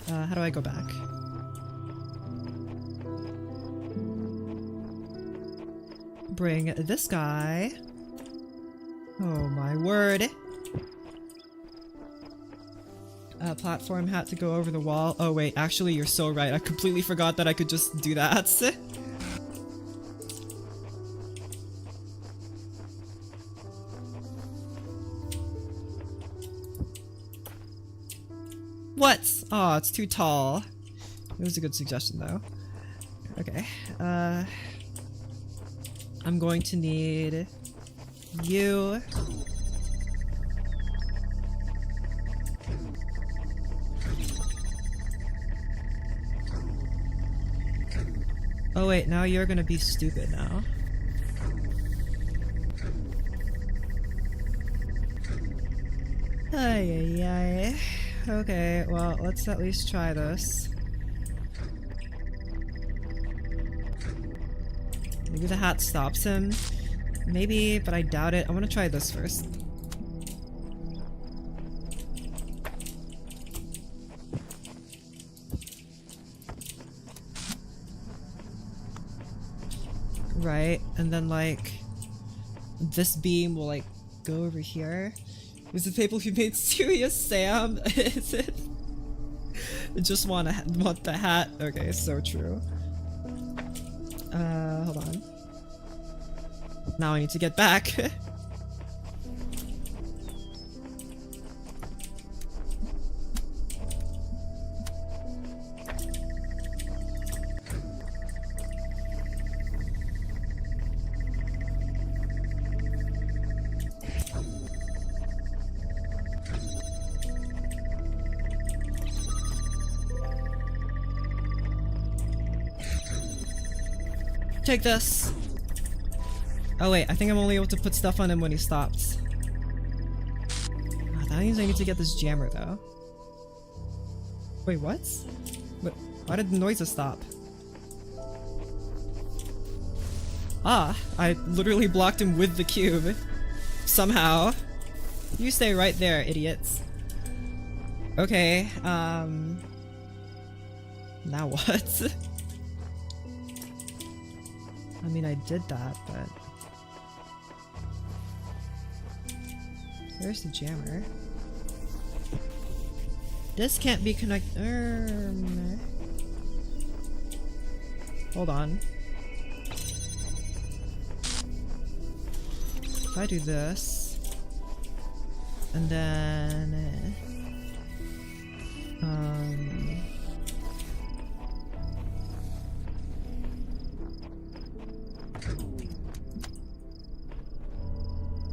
How do I go back? Bring this guy. Oh my word. Platform hat to go over the wall. Oh wait, actually you're so right. I completely forgot that I could just do that. What? Oh, it's too tall. It was a good suggestion though. Okay, I'm going to need you. Oh wait, now you're gonna be stupid now. Ay ay ay. Okay, well, let's at least try this. Maybe the hat stops him. Maybe, but I doubt it. I want to try this first. Right, and then like this beam will like go over here. Was the people who made Serious Sam? Is it? Just want the hat. Okay, so true. Hold on. Now I need to get back. Take this. Oh wait, I think I'm only able to put stuff on him when he stops. Oh, that means I need to get this jammer though. Wait, what? Why did the noises stop? Ah, I literally blocked him with the cube. Somehow. You stay right there, idiots. Okay, now what? I mean, I did that, but... Where's the jammer? This can't be connected. Hold on. If I do this... And then...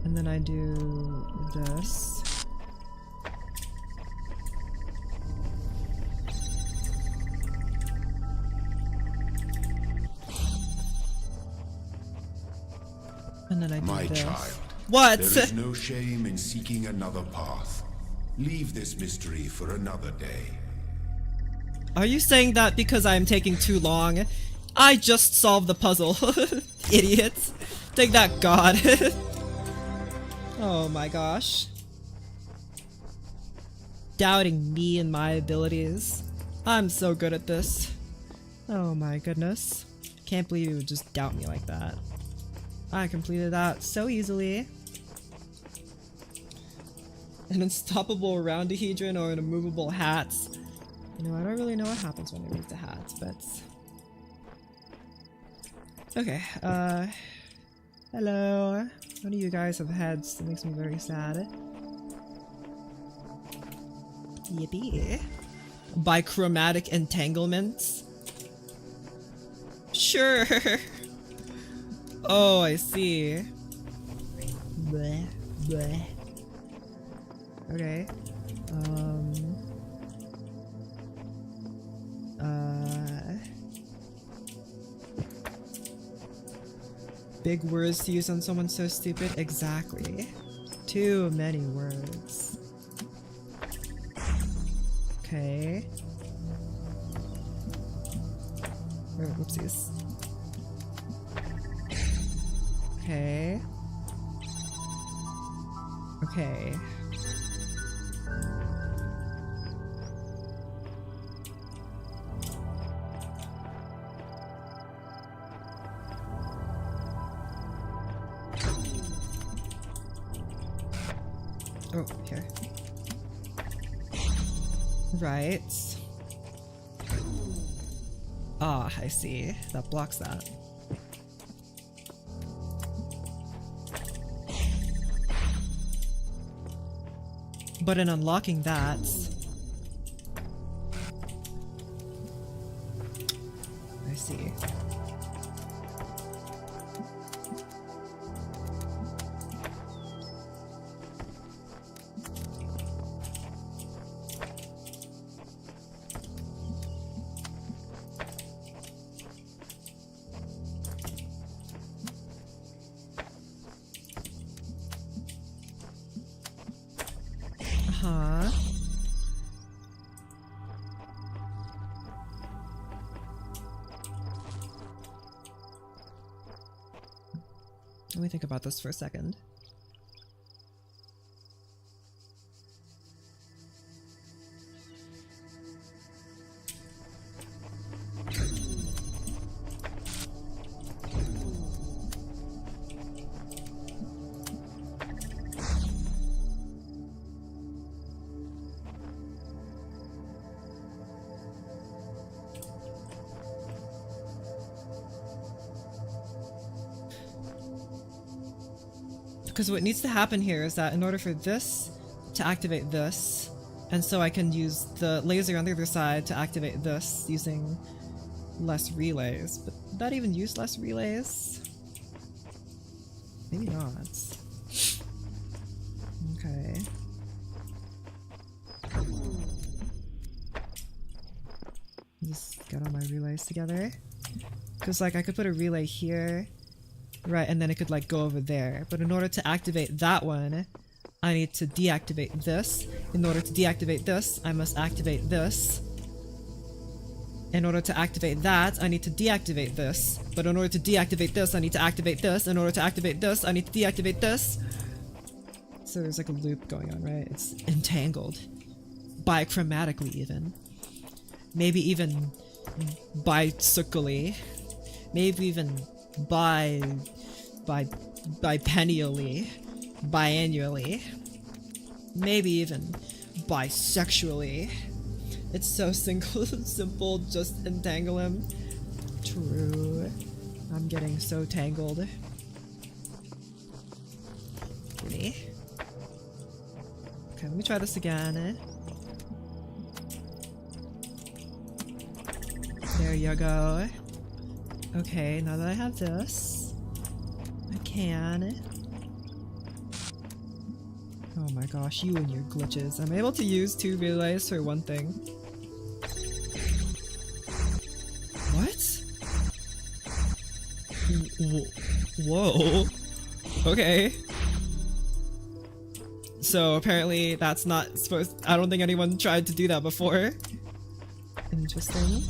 And then I do this. And then I do My this. child. What? There is no shame in seeking another path. Leave this mystery for another day. Are you saying that because I am taking too long? I just solved the puzzle. Idiots. Take that, God. Oh my gosh. Doubting me and my abilities. I'm so good at this. Oh my goodness. Can't believe you would just doubt me like that. I completed that so easily. An unstoppable roundahedron or an immovable hat. You know, I don't really know what happens when I move the hats, but... Okay, hello. None of you guys have heads. That makes me very sad. Yippee. Bichromatic entanglements? Sure. Oh, I see. Bleh, bleh. Okay. Big words to use on someone so stupid? Exactly. Too many words. Okay. Oh, whoopsies. Okay. Okay. Oh, here. Right. Ah, I see. That blocks that. But in unlocking that... I see. Huh? Let me think about this for a second. because what needs to happen here is that in order for this to activate this, and so I can use the laser on the other side to activate this using less relays. But did that even use less relays? Maybe not. Okay. Just get all my relays together. Because like I could put a relay here, right, and then it could like go over there. But in order to activate that one, I need to deactivate this. In order to deactivate this, I must activate this. In order to activate that, I need to deactivate this. But in order to deactivate this, I need to activate this. In order to activate this, I need to deactivate this. So there's like a loop going on, right? It's entangled. Bichromatically even. Maybe even bicircally. Maybe even bipennially. Biannually. Maybe even bisexually. It's so simple, just entangle him. True. I'm getting so tangled. Gimme. Okay, let me try this again. There you go. Okay, now that I have this, I can... Oh my gosh, you and your glitches. I'm able to use 2 relays for one thing. What? Whoa. Okay. So apparently that's not supposed... I don't think anyone tried to do that before. Interesting.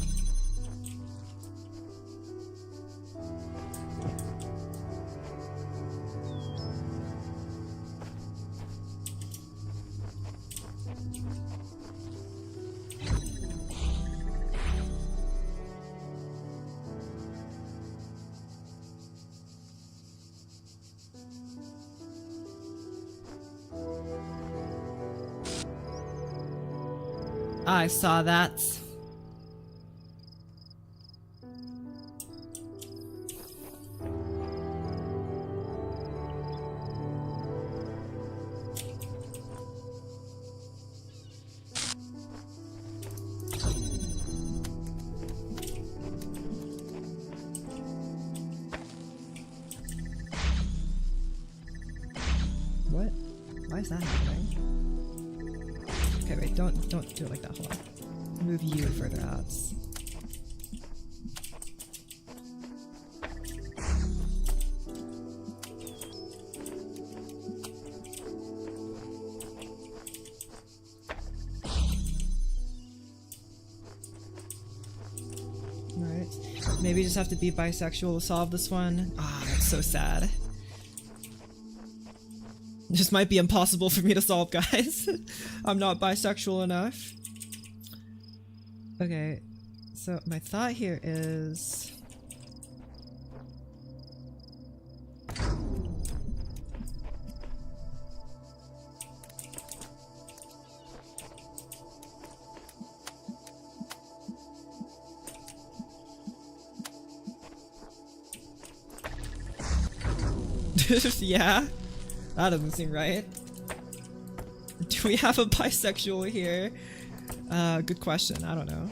I saw that. What? Why is that happening? Okay, wait, don't do it like that, hold on. Move you further out. Alright. Maybe you just have to be bisexual to solve this one. Ah, that's so sad. This might be impossible for me to solve, guys. I'm not bisexual enough. Okay, so my thought here is... Yeah? That doesn't seem right. Do we have a bisexual here? Good question. I don't know.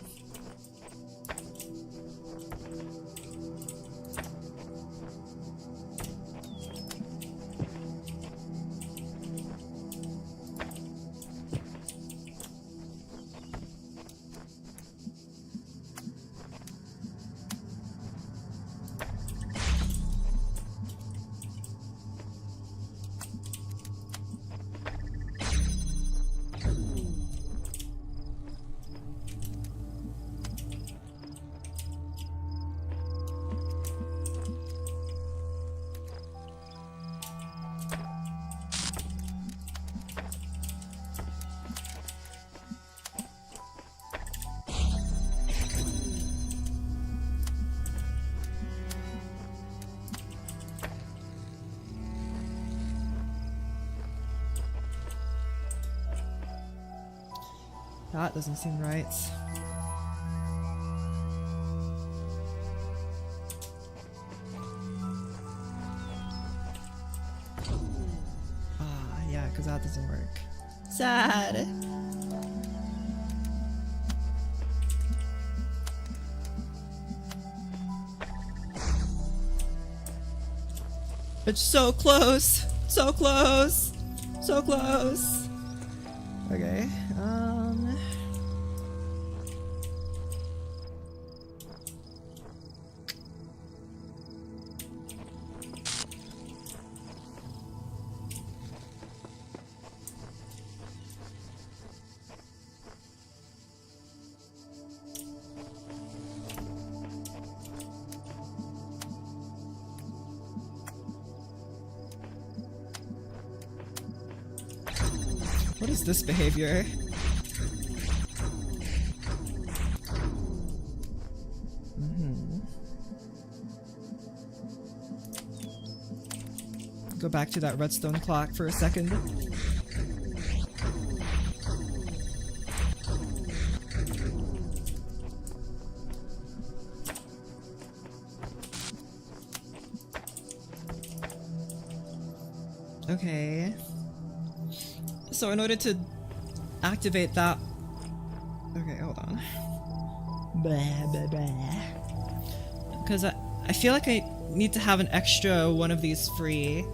That doesn't seem right. because that doesn't work. Sad. It's so close! So close! So close! Okay, what is this behavior? Go back to that redstone clock for a second. Okay. So in order to activate that... Okay, hold on. Blah, blah, blah. Because I feel like I need to have an extra one of these free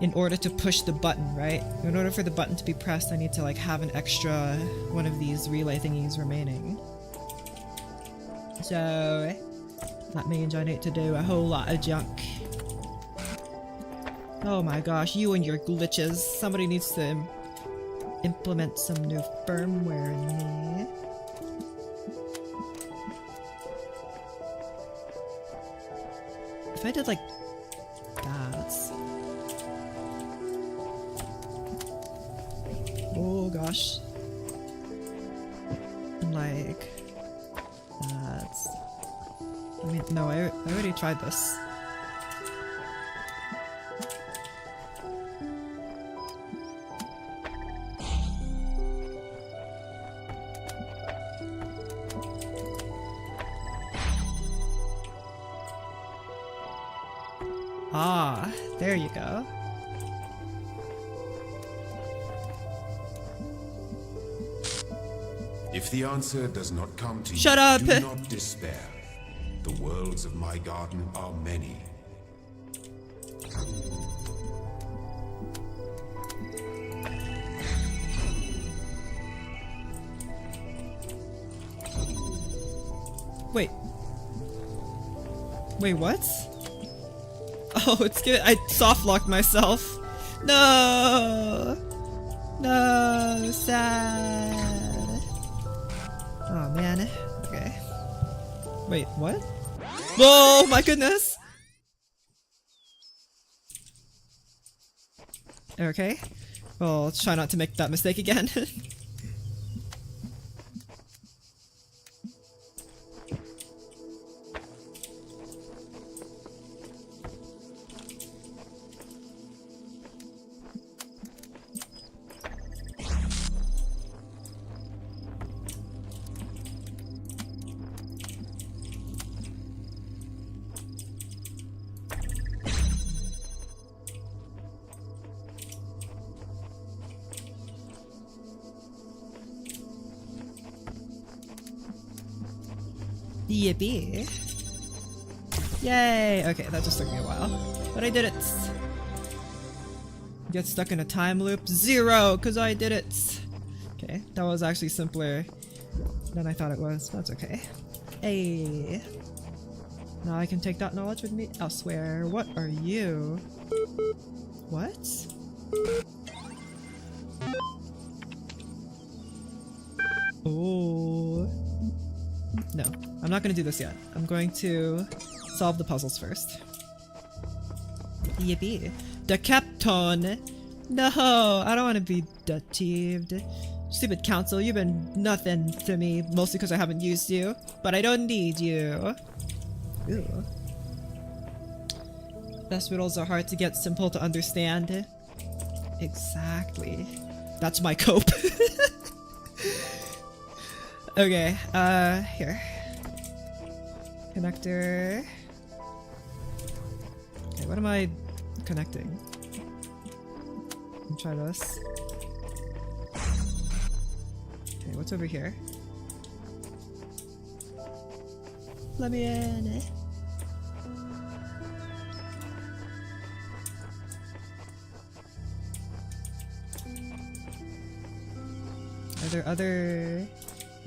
in order to push the button, right? In order for the button to be pressed, I need to like have an extra one of these relay thingies remaining. So that means I need to do a whole lot of junk. Oh my gosh, you and your glitches. Somebody needs to implement some new firmware in me. If I did like that. Oh gosh. Like that. I mean, no, I already tried this. Ah, there you go. If the answer does not come to Shut you, up! do not despair. The worlds of my garden are many. Wait. Wait, what? Oh, it's good. I soft locked myself. No! No, sad. Oh man. Okay. Wait, what? Whoa, my goodness! Okay. Well, let's try not to make that mistake again. Yippee. Yay! Okay, that just took me a while. But I did it! Get stuck in a time loop? 0! Cause I did it! Okay, that was actually simpler than I thought it was. That's okay. Hey! Now I can take that knowledge with me elsewhere. What are you? What? Oh. No, I'm not gonna do this yet. I'm going to solve the puzzles first. Yippee. The Captain! No, I don't want to be deceived. Stupid council, you've been nothing to me, mostly because I haven't used you. But I don't need you. Ew. Best riddles are hard to get, simple to understand. Exactly. That's my cope. Okay, here. Connector. Okay, what am I connecting? I'm try this. Okay, what's over here? Let me in. Are there other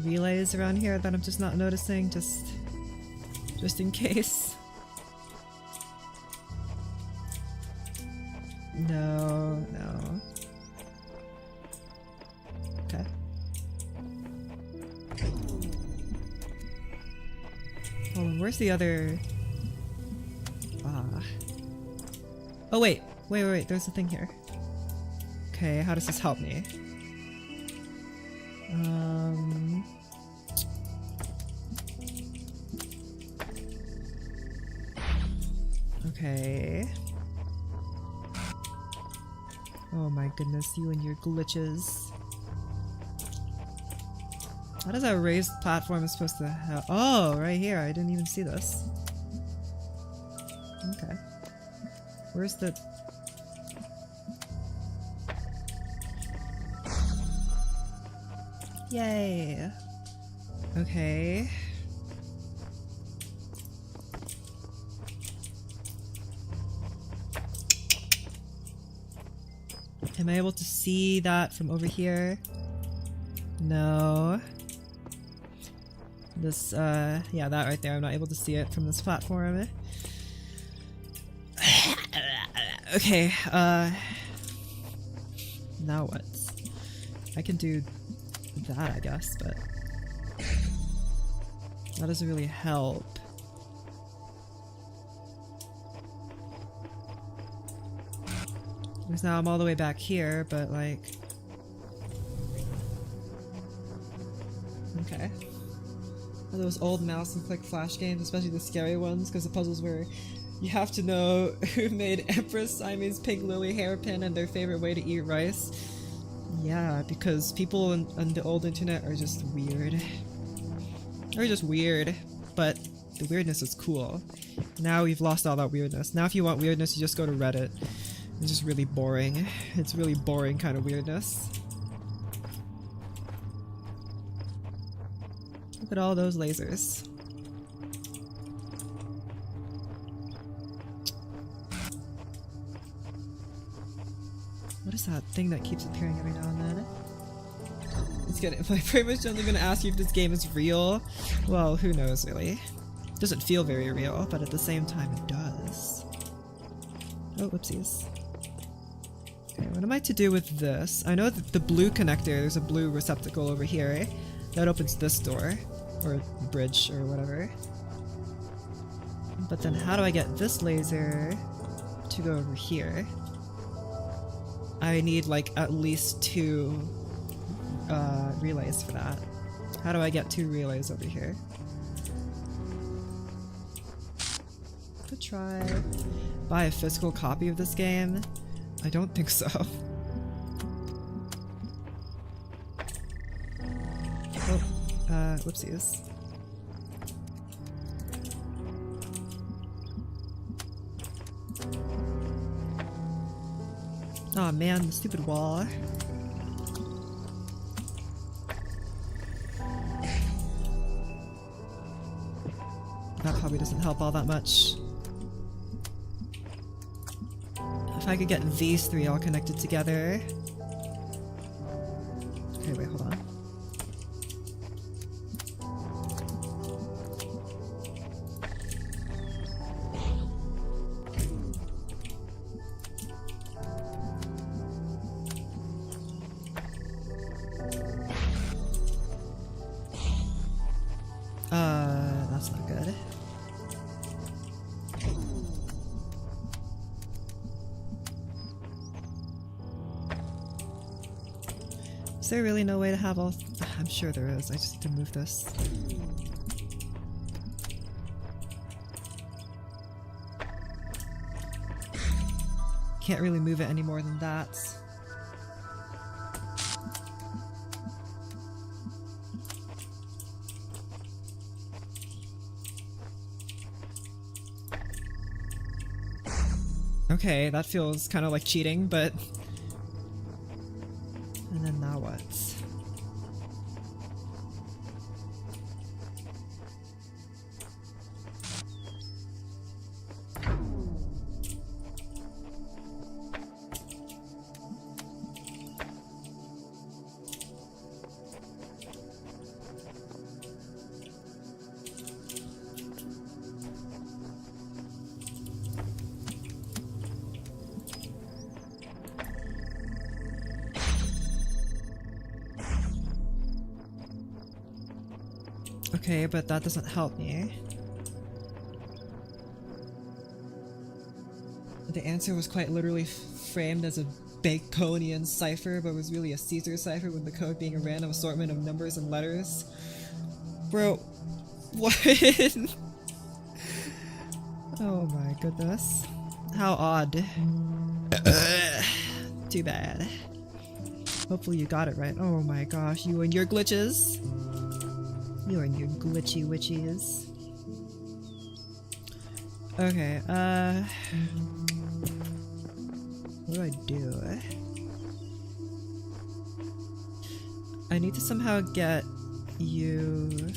relays around here that I'm just not noticing? Just in case. No. Okay. Hold on, where's the other... Oh wait, there's a thing here. Okay, how does this help me? Okay. Oh my goodness, you and your glitches. How does that raised platform supposed to help? Oh, right here. I didn't even see this. Okay. Where's the... Yay! Okay. Am I able to see that from over here? No. This, yeah, that right there. I'm not able to see it from this platform. Okay, now what? I can do that, I guess, but that doesn't really help. Because now I'm all the way back here, but like... Okay. Those old mouse and click flash games, especially the scary ones, because the puzzles where you have to know who made Empress Siamese Pig Lily hairpin and their favorite way to eat rice. Yeah, because people on the old internet are just weird. They're just weird, but the weirdness is cool. Now we've lost all that weirdness. Now if you want weirdness, you just go to Reddit. It's just really boring. It's really boring kind of weirdness. Look at all those lasers. What is that thing that keeps appearing every now and then? It's good. I'm pretty much only gonna ask you if this game is real. Well, who knows really. It doesn't feel very real, but at the same time it does. Oh, whoopsies. Okay, what am I to do with this? I know that the blue connector, there's a blue receptacle over here, eh? That opens this door. Or bridge, or whatever. But then how do I get this laser to go over here? I need like at least 2 relays for that. How do I get 2 relays over here? Could try buy a physical copy of this game. I don't think so. Oh, whoopsies. Aw man, the stupid wall. That probably doesn't help all that much. If I could get these 3 all connected together. Okay, wait, hold on. That's not good. Is there really no way to have all... I'm sure there is, I just need to move this. Can't really move it any more than that. Okay, that feels kind of like cheating, but And then now what? Okay, but that doesn't help me. The answer was quite literally framed as a Baconian cipher, but was really a Caesar cipher, with the code being a random assortment of numbers and letters. Bro, what? Oh my goodness. How odd. Too bad. Hopefully you got it right. Oh my gosh, you and your glitches. You and your glitchy witchies. Okay, what do I do? I need to somehow get you...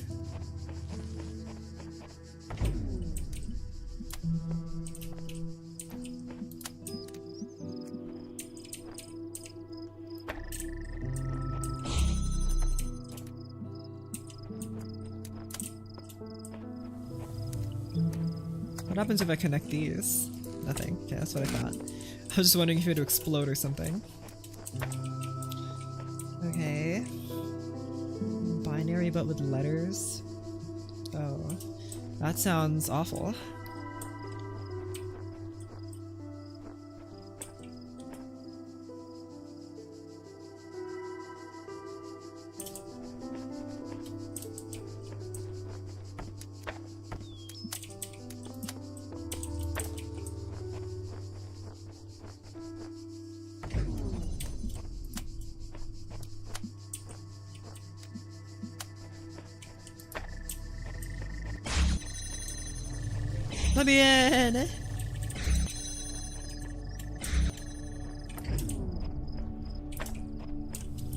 What happens if I connect these? Nothing. Okay, that's what I thought. I was just wondering if it would explode or something. Okay. Binary but with letters? Oh. That sounds awful. Let me in!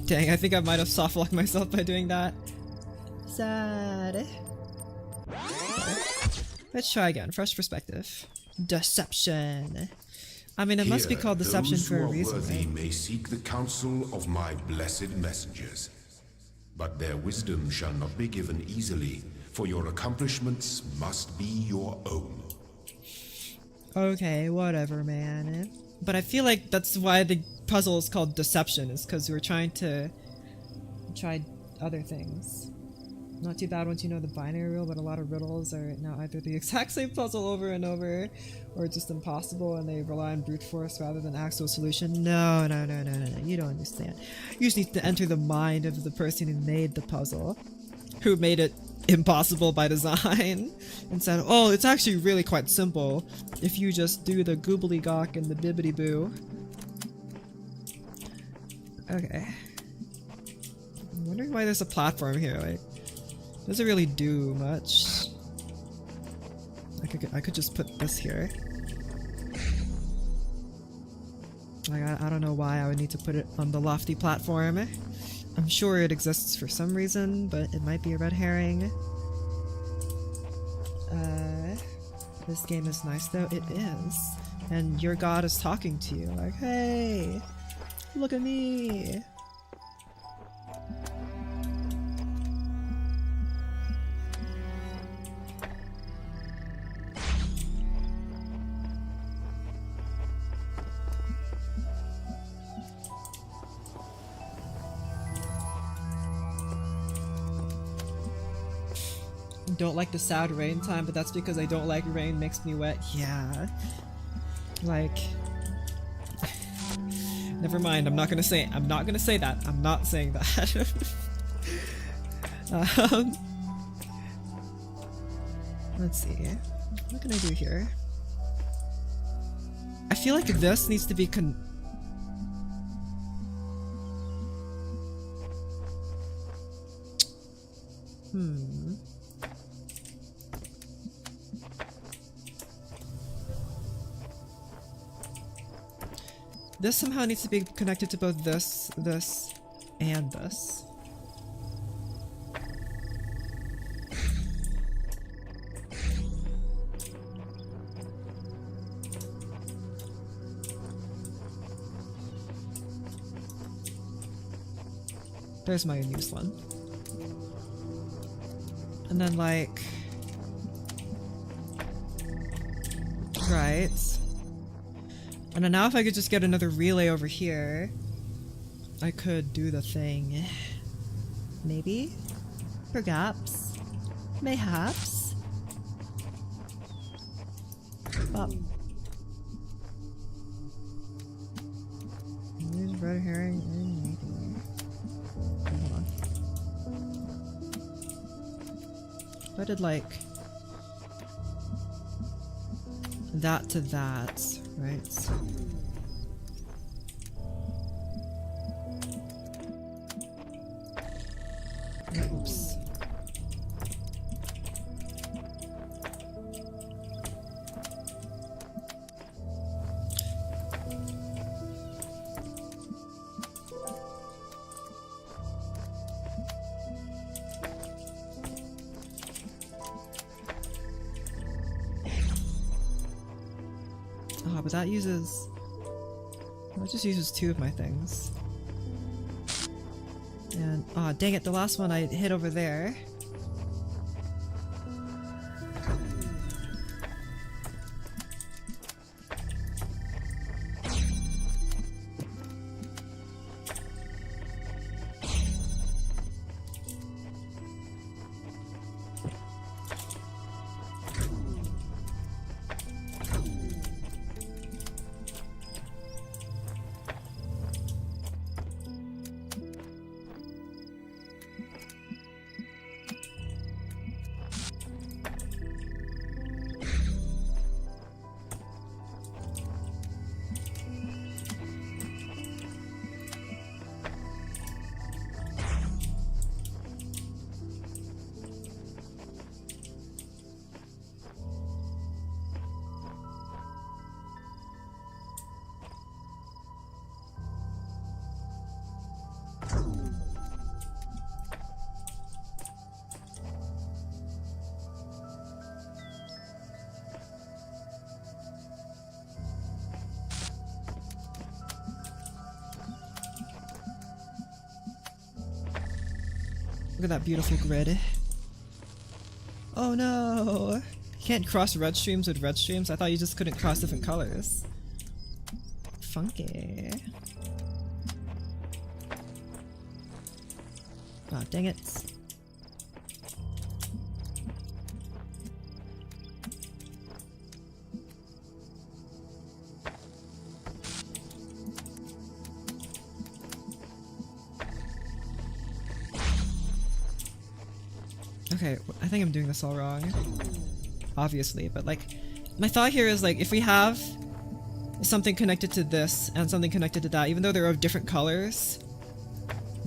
Dang, I think I might have soft-locked myself by doing that. Sad. Let's try again. Fresh perspective. Deception. I mean, it must be called deception for a reason, those who are worthy right? may seek the counsel of my blessed messengers. But their wisdom shall not be given easily, for your accomplishments must be your own. Okay, whatever, man. But I feel like that's why the puzzle is called deception, is because we're trying to try other things. Not too bad once you know the binary rule, but a lot of riddles are now either the exact same puzzle over and over, or just impossible, and they rely on brute force rather than actual solution. No, you don't understand. You just need to enter the mind of the person who made the puzzle, who made it impossible by design, and said, oh, it's actually really quite simple if you just do the goobly-gawk and the bibbity-boo. Okay. I'm wondering why there's a platform here, like, doesn't really do much. I could just put this here. Like, I don't know why I would need to put it on the lofty platform. I'm sure it exists for some reason, but it might be a red herring. This game is nice though. It is. And your god is talking to you, like, hey, look at me. Don't like the sad rain time, but that's because I don't like rain makes me wet. Yeah. Like, never mind, I'm not gonna say that. I'm not saying that. Let's see. What can I do here? I feel like this needs to be This somehow needs to be connected to both this and this. There's my unused one. And then like... Right. And then now if I could just get another relay over here, I could do the thing. Maybe? Perhaps? Mayhaps? Oh. There's red herring and maybe. Hold on. If I did like that to that, right? Oops. Oh, but that uses... That just uses 2 of my things. And, aw, dang it, the last one I hit over there. Look at that beautiful grid. Oh no! You can't cross red streams with red streams? I thought you just couldn't cross different colors. Funky. Ah, dang it. Okay, I think I'm doing this all wrong. Obviously, but like, my thought here is like, if we have something connected to this and something connected to that, even though they're of different colors,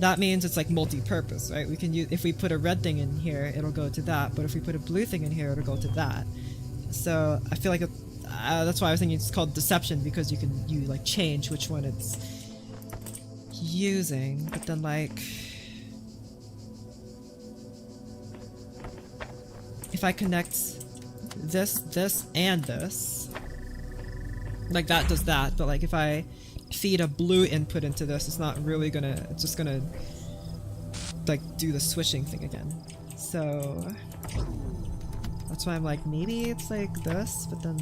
that means it's like multi-purpose, right? We can use, if we put a red thing in here, it'll go to that, but if we put a blue thing in here, it'll go to that. So I feel like that's why I was thinking it's called deception, because you like change which one it's using, but then like, if I connect this, and this, like that does that, but like if I feed a blue input into this, it's not really gonna, it's just gonna like do the switching thing again. So that's why I'm like, maybe it's like this, but then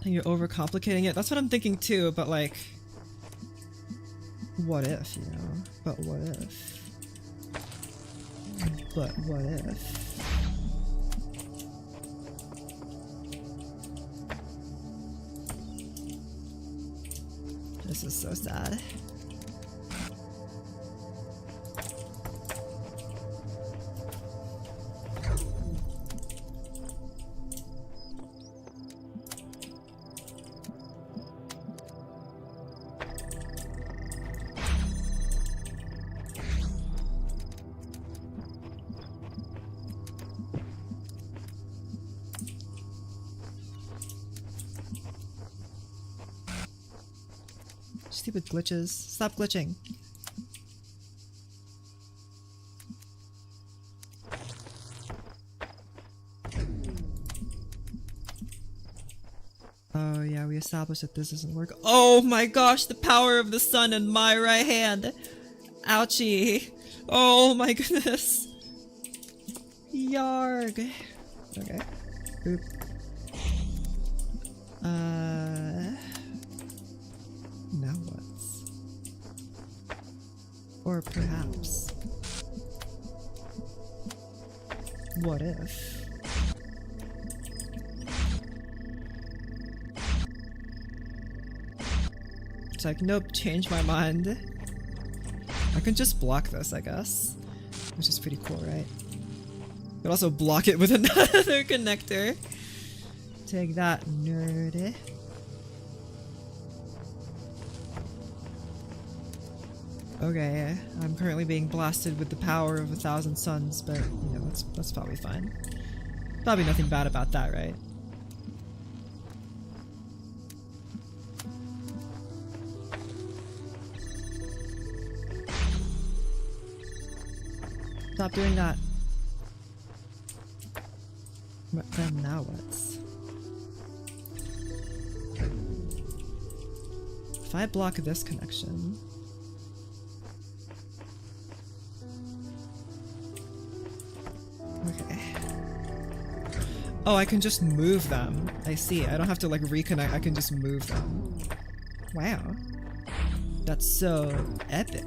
You're overcomplicating it. That's what I'm thinking too, but like, what if, you know? But what if? But what if? This is so sad. Stupid glitches. Stop glitching. Oh yeah, we established that this doesn't work. Oh my gosh, the power of the sun in my right hand. Ouchie. Oh my goodness. Yarg. Okay. Boop. Now what? Or perhaps... what if... it's like, nope, change my mind. I can just block this, I guess. Which is pretty cool, right? But also block it with another connector. Take that, nerd. Okay, I'm currently being blasted with the power of 1,000 suns, but, you know, that's probably fine. Probably nothing bad about that, right? Stop doing that. But then now what? If I block this connection... okay. Oh, I can just move them. I see. I don't have to like reconnect. I can just move them. Wow. That's so epic.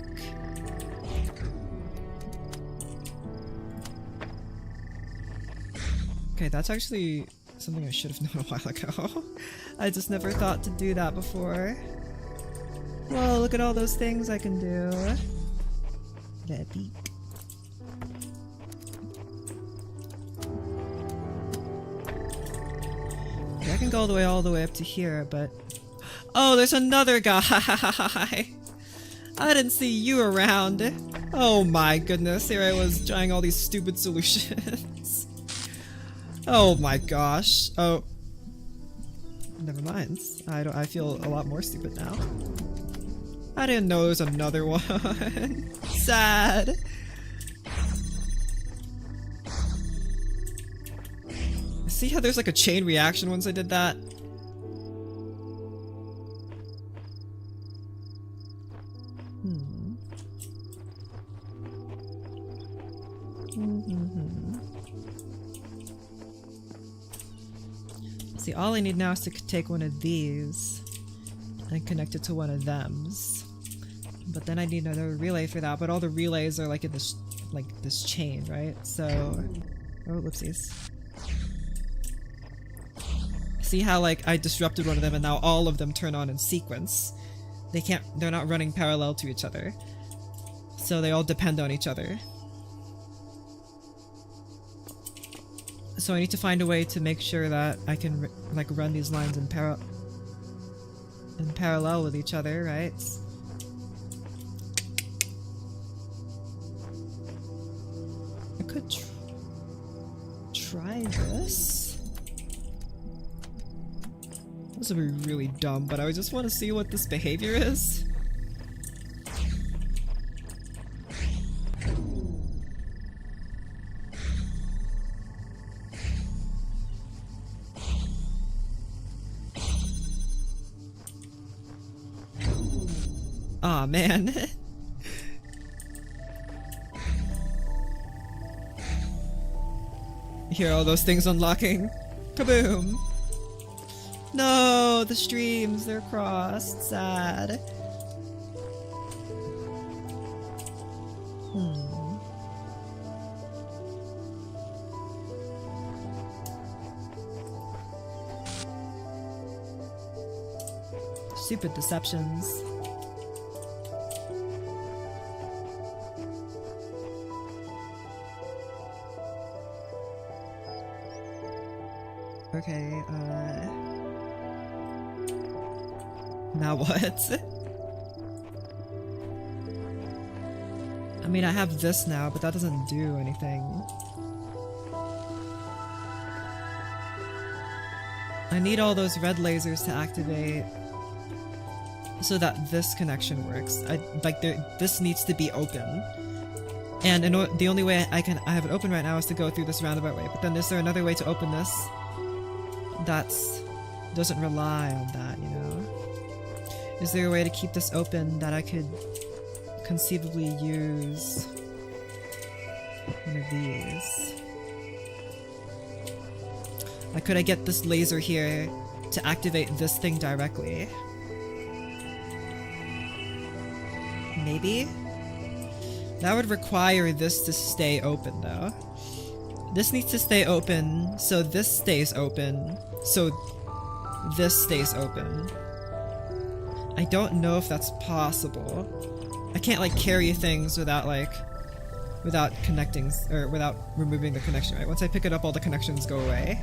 Okay, that's actually something I should have known a while ago. I just never thought to do that before. Whoa, look at all those things I can do. Epic. I can go all the way up to here, but... oh, there's another guy! I didn't see you around. Oh my goodness, here I was trying all these stupid solutions. Oh my gosh. Oh. Never mind. I feel a lot more stupid now. I didn't know there was another one. Sad. See how there's like a chain reaction once I did that? See, all I need now is to take one of these and connect it to one of them's. But then I need another relay for that, but all the relays are like in this, this chain, right? So... oh, whoopsies. See how like I disrupted one of them and now all of them turn on in sequence. They're not running parallel to each other. So they all depend on each other. So I need to find a way to make sure that I can like run these lines in parallel with each other, right? I could try this. This would be really dumb, but I just want to see what this behavior is. Aw, man. Hear all those things unlocking? Kaboom! No, the streams, they're crossed. Sad. Stupid deceptions. Okay, now what? I mean, I have this now, but that doesn't do anything. I need all those red lasers to activate so that this connection works. This needs to be open. And the only way I have it open right now is to go through this roundabout way. But then is there another way to open this doesn't rely on that, you know? Is there a way to keep this open that I could conceivably use one of these? Like, could I get this laser here to activate this thing directly? Maybe? That would require this to stay open though. This needs to stay open, so this stays open, so this stays open. I don't know if that's possible. I can't like carry things without connecting, or without removing the connection, right? Once I pick it up, all the connections go away.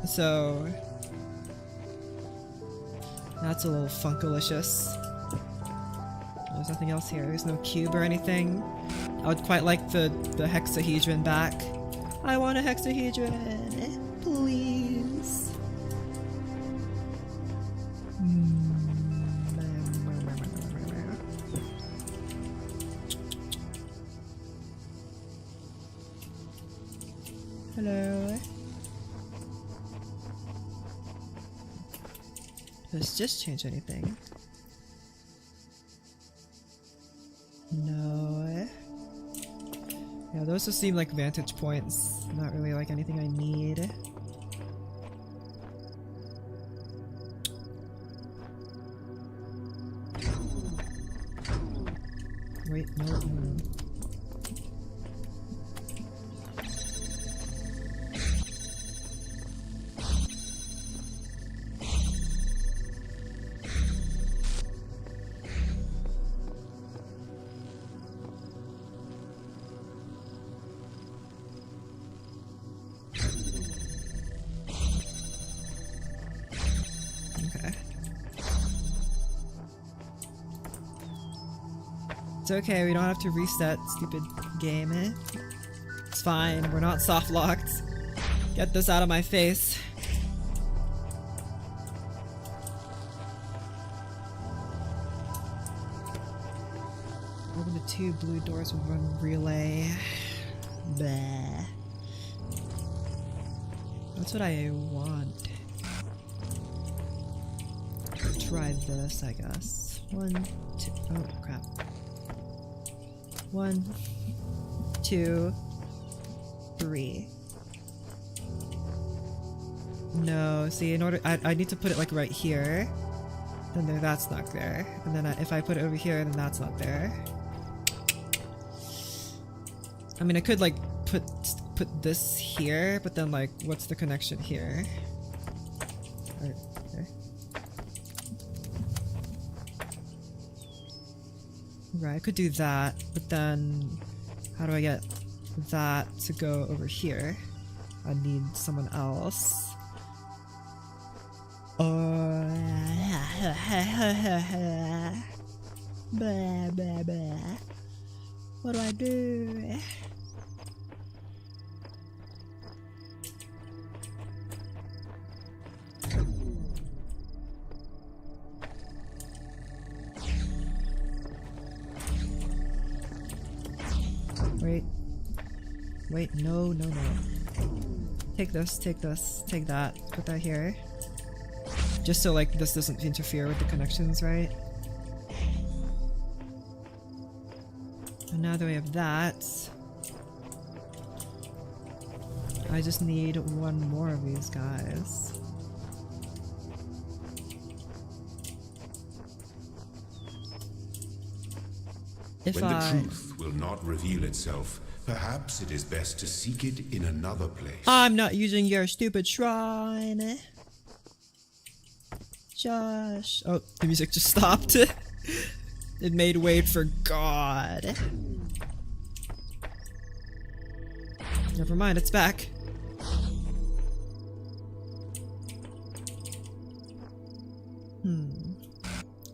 So that's a little funkalicious. There's nothing else here. There's no cube or anything. I would quite like the hexahedron back. I want a hexahedron, please. Hello. Does this change anything? No. Yeah, those just seem like vantage points. Not really like anything I need. Wait, no. It's okay, we don't have to reset, stupid game. It's fine, we're not soft locked. Get this out of my face. Open the 2 blue doors with 1 relay. Bleh. That's what I want. Try this, I guess. 1, 2, oh crap. 1, 2, 3. No, see, in order, I need to put it like right here. Then that's not there. And then if I put it over here, then that's not there. I mean, I could like put this here, but then like, what's the connection here? Okay. Right, I could do that, but then how do I get that to go over here? I need someone else. Blah, blah, blah. What do I do? Wait, no. Take this, take that, put that here. Just so like this doesn't interfere with the connections, right? And now that we have that, I just need one more of these guys. When the truth will not reveal itself, perhaps it is best to seek it in another place. I'm not using your stupid shrine. Josh. Oh, the music just stopped. It made wait for God. Never mind, it's back.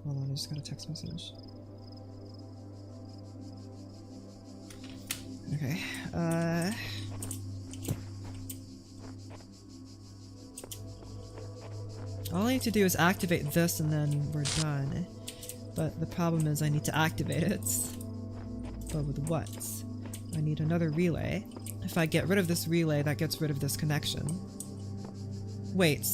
Hold on, I just got a text message. Okay, all I need to do is activate this and then we're done. But the problem is I need to activate it. But with what? I need another relay. If I get rid of this relay, that gets rid of this connection. Wait.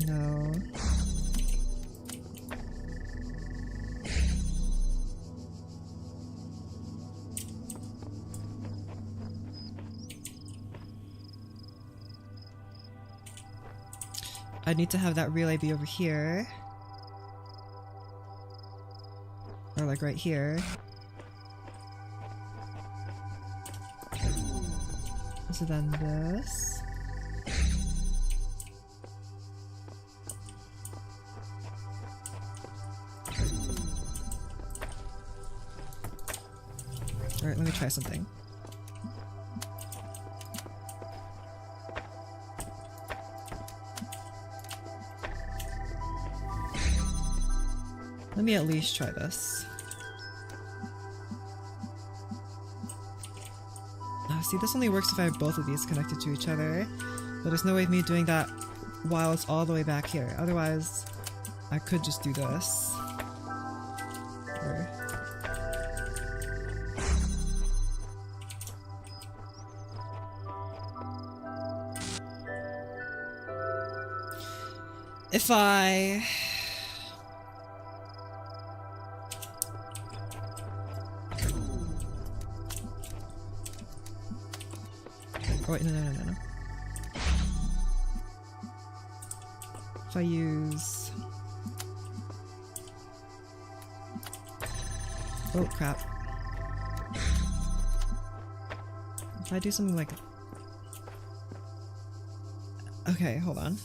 No. I need to have that relay be over here. Or like right here. So then this. Alright, let me try something. Let me at least try this. Oh, see, this only works if I have both of these connected to each other, but there's no way of me doing that while it's all the way back here. Otherwise, I could just do this. Or... if I... oh wait, no. If I use... oh crap. If I do something like... okay, hold on.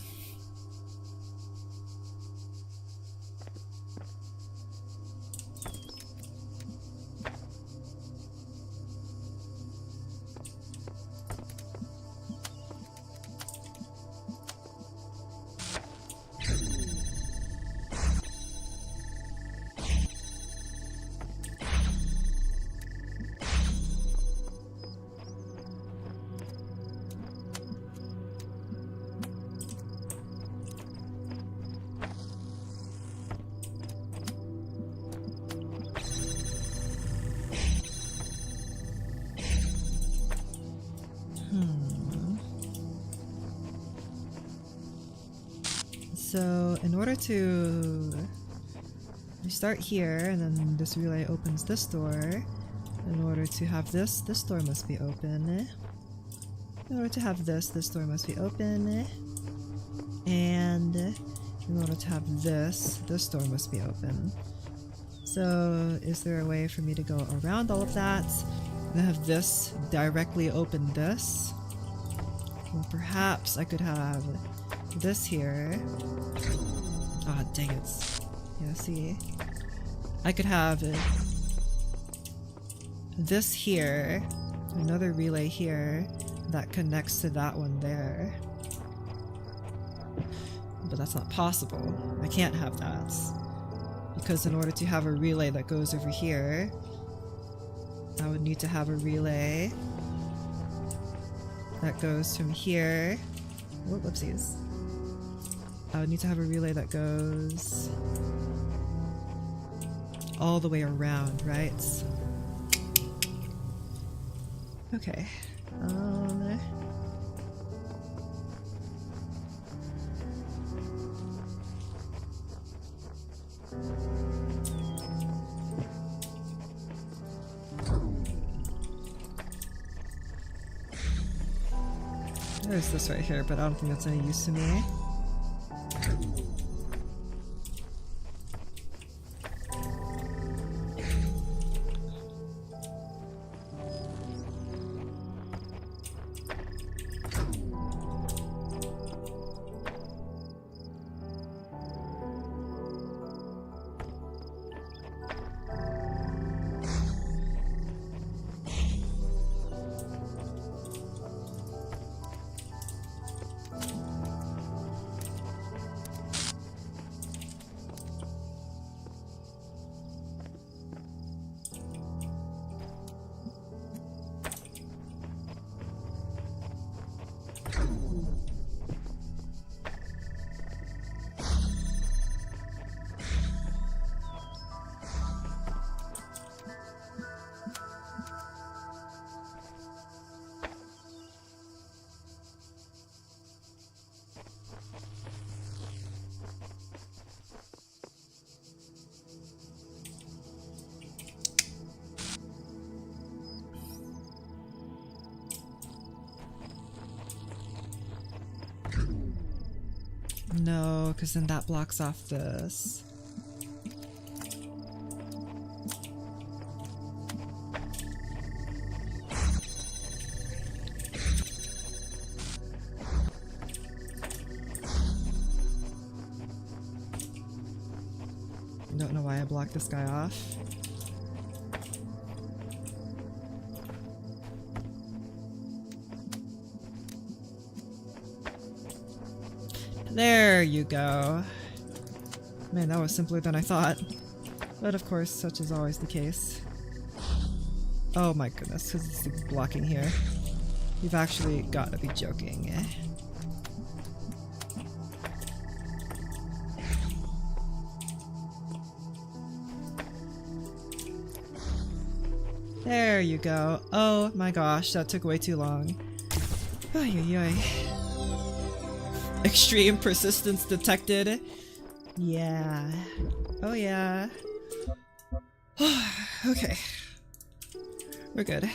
So in order to... we start here, and then this relay opens this door. In order to have this door must be open. In order to have this door must be open. And in order to have this door must be open. So is there a way for me to go around all of that and have this directly open this? Well, perhaps I could have this here. Ah, oh, dang it. Yeah, see? I could have this here, another relay here, that connects to that one there. But that's not possible. I can't have that. Because in order to have a relay that goes over here, I would need to have a relay that goes from here. Oh, whoopsies. I would need to have a relay that goes all the way around, right? Okay. There's this right here, but I don't think that's any use to me. No, because then that blocks off this. Don't know why I blocked this guy off. There you go. Man, that was simpler than I thought. But of course, such is always the case. Oh my goodness, because it's blocking here. You've actually got to be joking. There you go. Oh my gosh, that took way too long. Ay, ay, ay. Extreme persistence detected. Yeah. Oh yeah. Okay. We're good.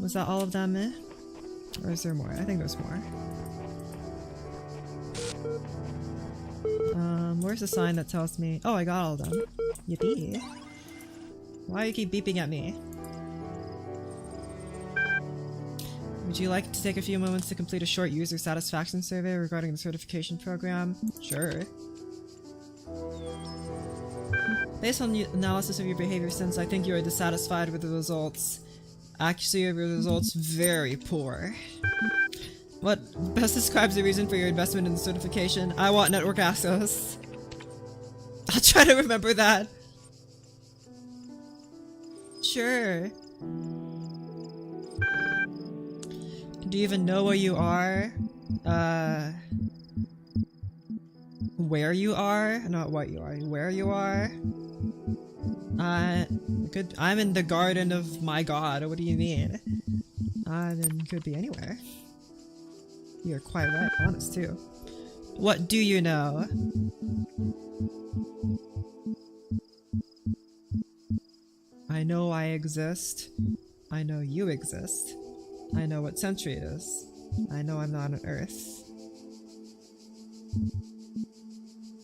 Was that all of them? Or is there more? I think there's more. Where's the sign that tells me? Oh, I got all of them. Yippee. Why do you keep beeping at me? Would you like to take a few moments to complete a short user satisfaction survey regarding the certification program? Sure. Based on the analysis of your behavior since, I think you are dissatisfied with the results. Accuracy of your results very poor. What best describes the reason for your investment in the certification? I want network access. I'll try to remember that. Sure. Do you even know where you are? Where you are? Not what you are. Where you are? I'm in the garden of my god. What do you mean? Then could be anywhere. You're quite right, honest too. What do you know? I know I exist. I know you exist. I know what century it is. I know I'm not on Earth.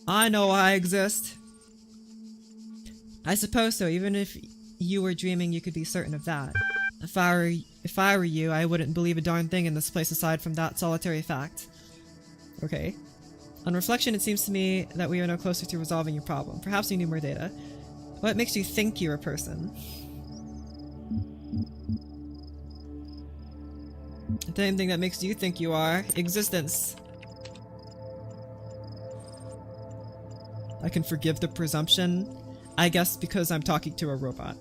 I know I exist. I suppose so, even if you were dreaming you could be certain of that. If I were you, I wouldn't believe a darn thing in this place aside from that solitary fact. Okay. On reflection, it seems to me that we are no closer to resolving your problem. Perhaps you need more data. What makes you think you're a person? The same thing that makes you think you are. Existence. I can forgive the presumption. I guess because I'm talking to a robot.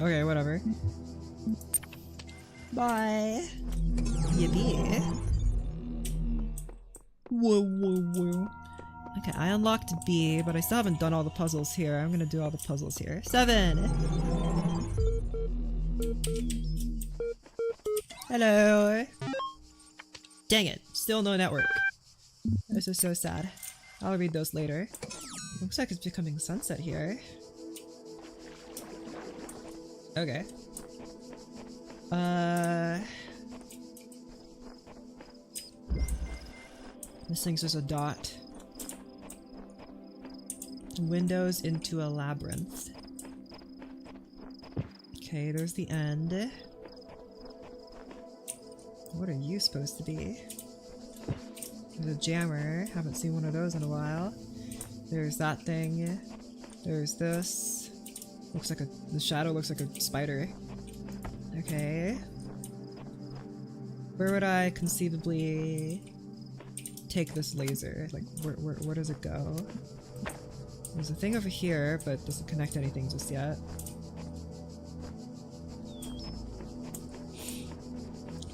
Okay, whatever. Bye. Yippee. Whoa, whoa, whoa. Okay, I unlocked B, but I still haven't done all the puzzles here. I'm gonna do all the puzzles here. 7! Hello! Dang it, still no network. This is so sad. I'll read those later. Looks like it's becoming sunset here. Okay. This thing's just a dot. Windows into a labyrinth. Okay, there's the end. What are you supposed to be? There's a jammer. Haven't seen one of those in a while. There's that thing. There's this. Looks like the shadow looks like a spider. Okay. Where would I conceivably take this laser? Like, where does it go? There's a thing over here, but it doesn't connect anything just yet.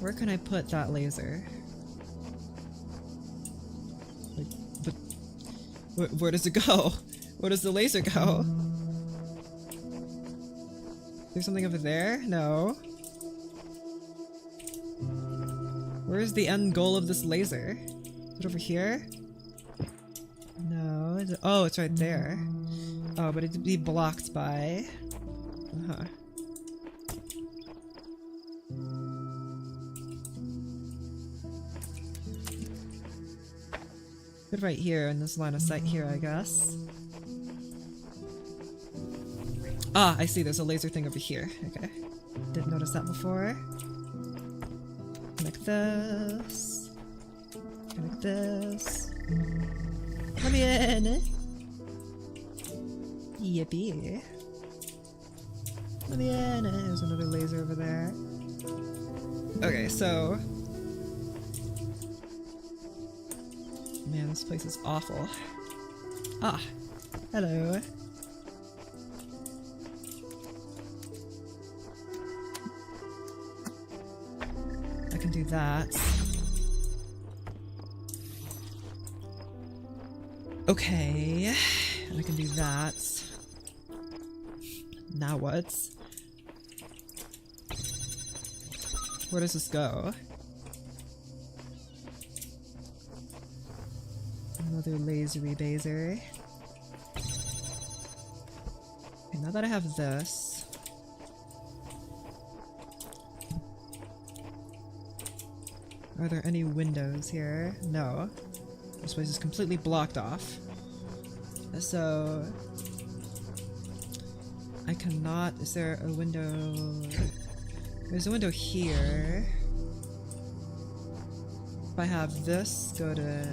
Where can I put that laser? Like, but where does it go? Where does the laser go? There's something over there? No. Where's the end goal of this laser? Is it over here? No. Is it? Oh, it's right there. Oh, but it'd be blocked by... Uh-huh. Put it right here in this line of sight here, I guess. Ah, I see, there's a laser thing over here. Okay. Didn't notice that before. Connect this. Connect this. Let me in! Yippee. Let me in! There's another laser over there. Okay, so... Man, this place is awful. Ah! Hello. I can do that. Okay. And I can do that. Now what? Where does this go? Another lasery baser. Okay, now that I have this. Are there any windows here? No. This place is completely blocked off. So... I cannot... Is there a window... There's a window here. If I have this, go to...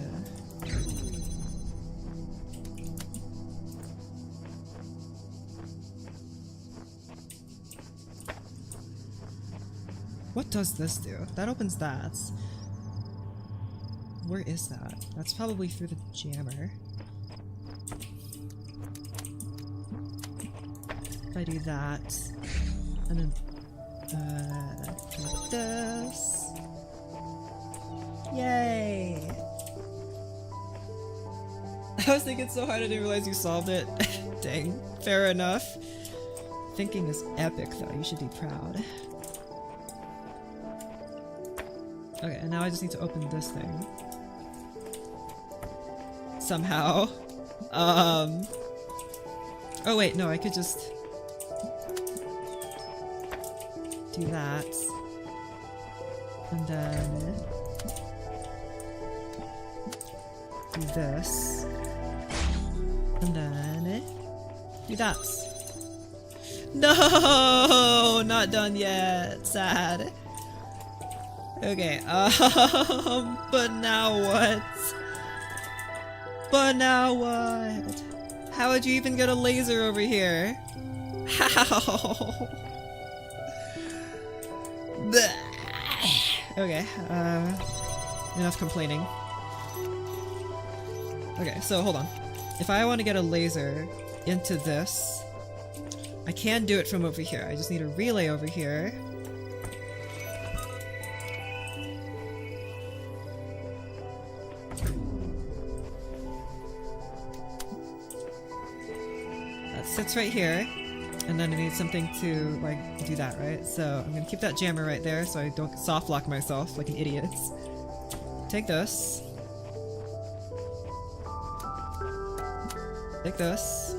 What does this do? That opens that. Where is that? That's probably through the jammer. If I do that, and then like this. Yay! I was thinking so hard I didn't realize you solved it. Dang. Fair enough. Thinking is epic though, you should be proud. Okay, and now I just need to open this thing. Somehow. Oh wait, no, I could just do that. And then do this. And then do that. No, not done yet. Sad. Okay, but now what? But now what? How would you even get a laser over here? How? Okay, enough complaining. Okay, so hold on. If I want to get a laser into this, I can do it from over here. I just need a relay over here. That sits right here. And then I need something to, like, do that, right? So I'm gonna keep that jammer right there so I don't soft lock myself like an idiot. Take this. Like this.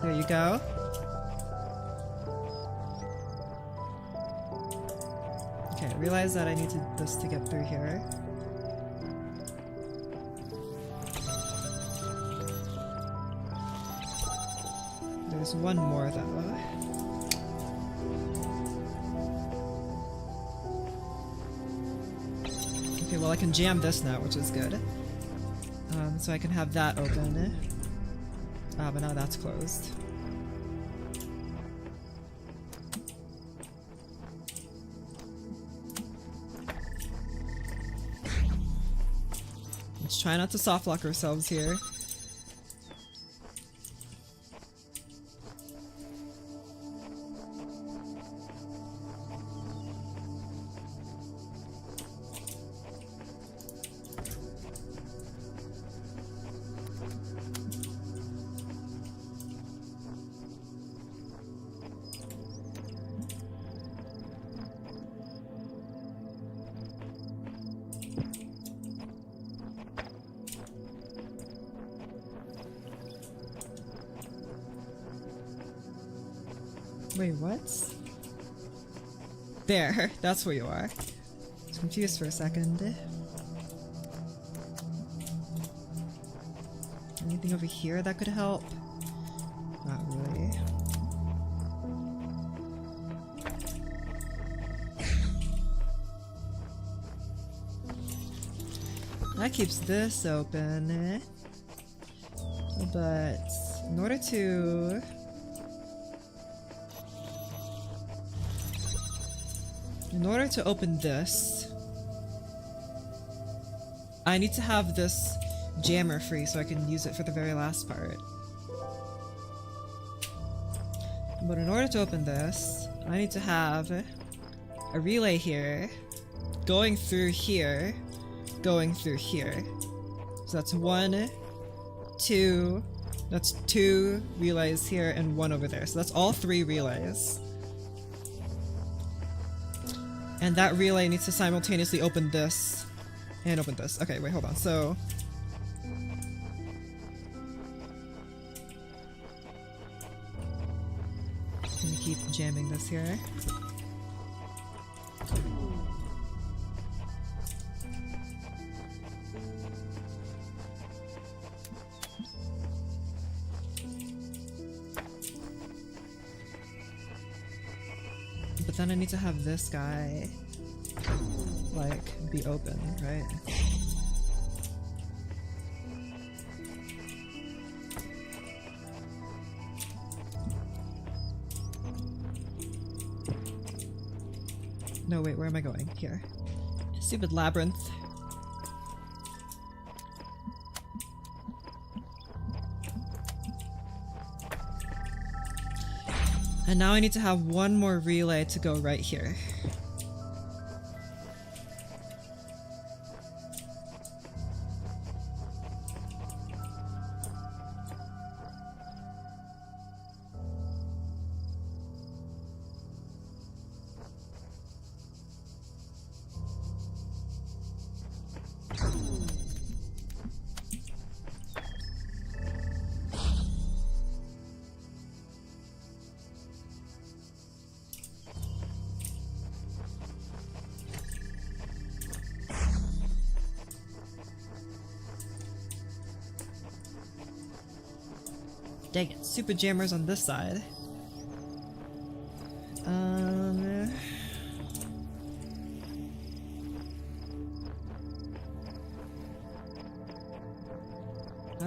There you go. Okay, I realize that I need this to get through here. There's one more though. Okay, well I can jam this now, which is good. So I can have that open. But now that's closed. Let's try not to soft lock ourselves here. Wait, what? There, that's where you are. I was confused for a second. Anything over here that could help? Not really. That keeps this open. But in order to... In order to open this, I need to have this jammer free so I can use it for the very last part. But in order to open this, I need to have a relay here, going through here, going through here. So that's 1, 2, that's 2 relays here and 1 over there. So that's all 3 relays. And that relay needs to simultaneously open this and open this. Okay, wait, hold on. So... I'm gonna keep jamming this here. But then I need to have this guy, like, be open, right? No, wait, where am I going? Here. Stupid labyrinth. And now I need to have one more relay to go right here. Dang it, super jammers on this side. I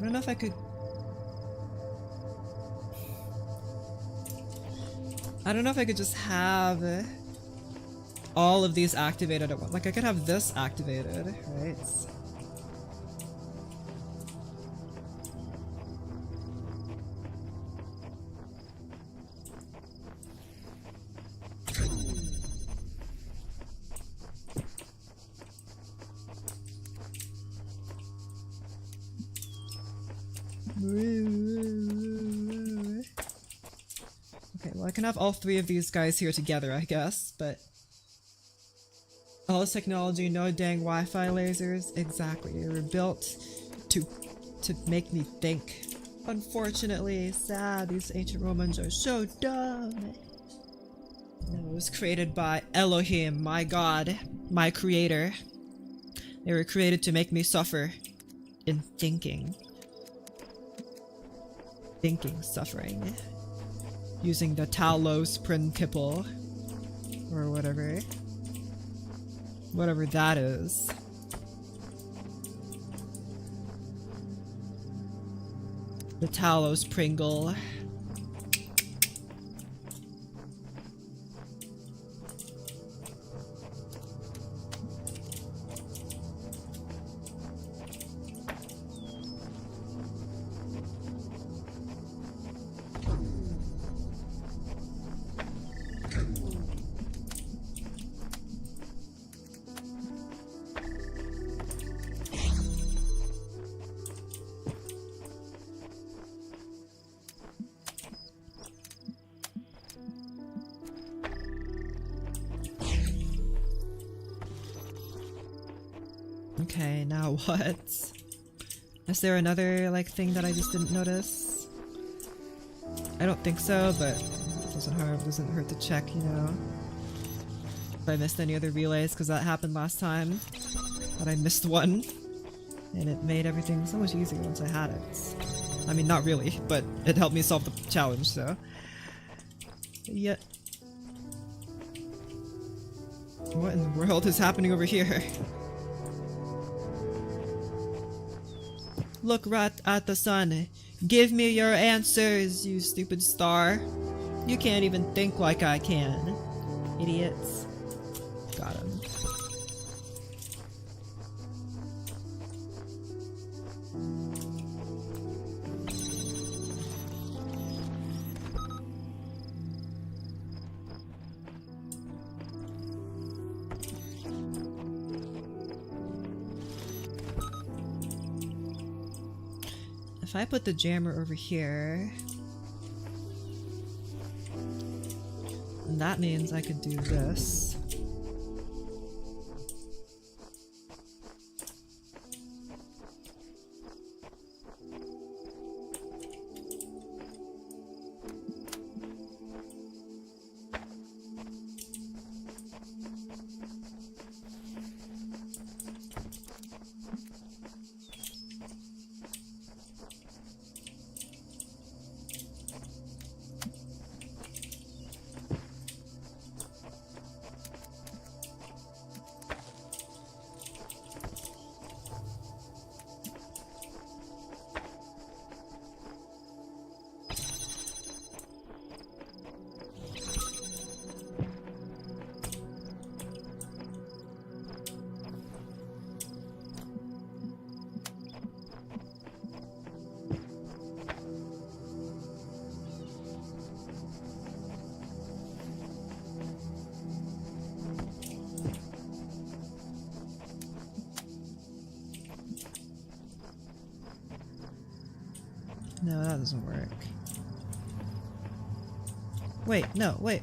don't know if I could... I don't know if I could just have all of these activated at once. Like, I could have this activated, right? Okay, well I can have all 3 of these guys here together, I guess, but... All this technology, no dang Wi-Fi lasers. Exactly. They were built to make me think. Unfortunately, sad. These ancient Romans are so dumb. No, it was created by Elohim, my god, my creator. They were created to make me suffer in thinking. Suffering. Using the Talos Principle. Or whatever. Whatever that is. The Talos Pringle. Okay, now what? Is there another, like, thing that I just didn't notice? I don't think so, but it doesn't hurt to check, you know? If I missed any other relays, because that happened last time. That I missed one. And it made everything so much easier once I had it. I mean, not really, but it helped me solve the challenge, so... Yeah. What in the world is happening over here? Look right at the sun. Give me your answers, you stupid star. You can't even think like I can. Idiots. Got him. If I put the jammer over here, then that means I could do this. No, that doesn't work. Wait, no, wait.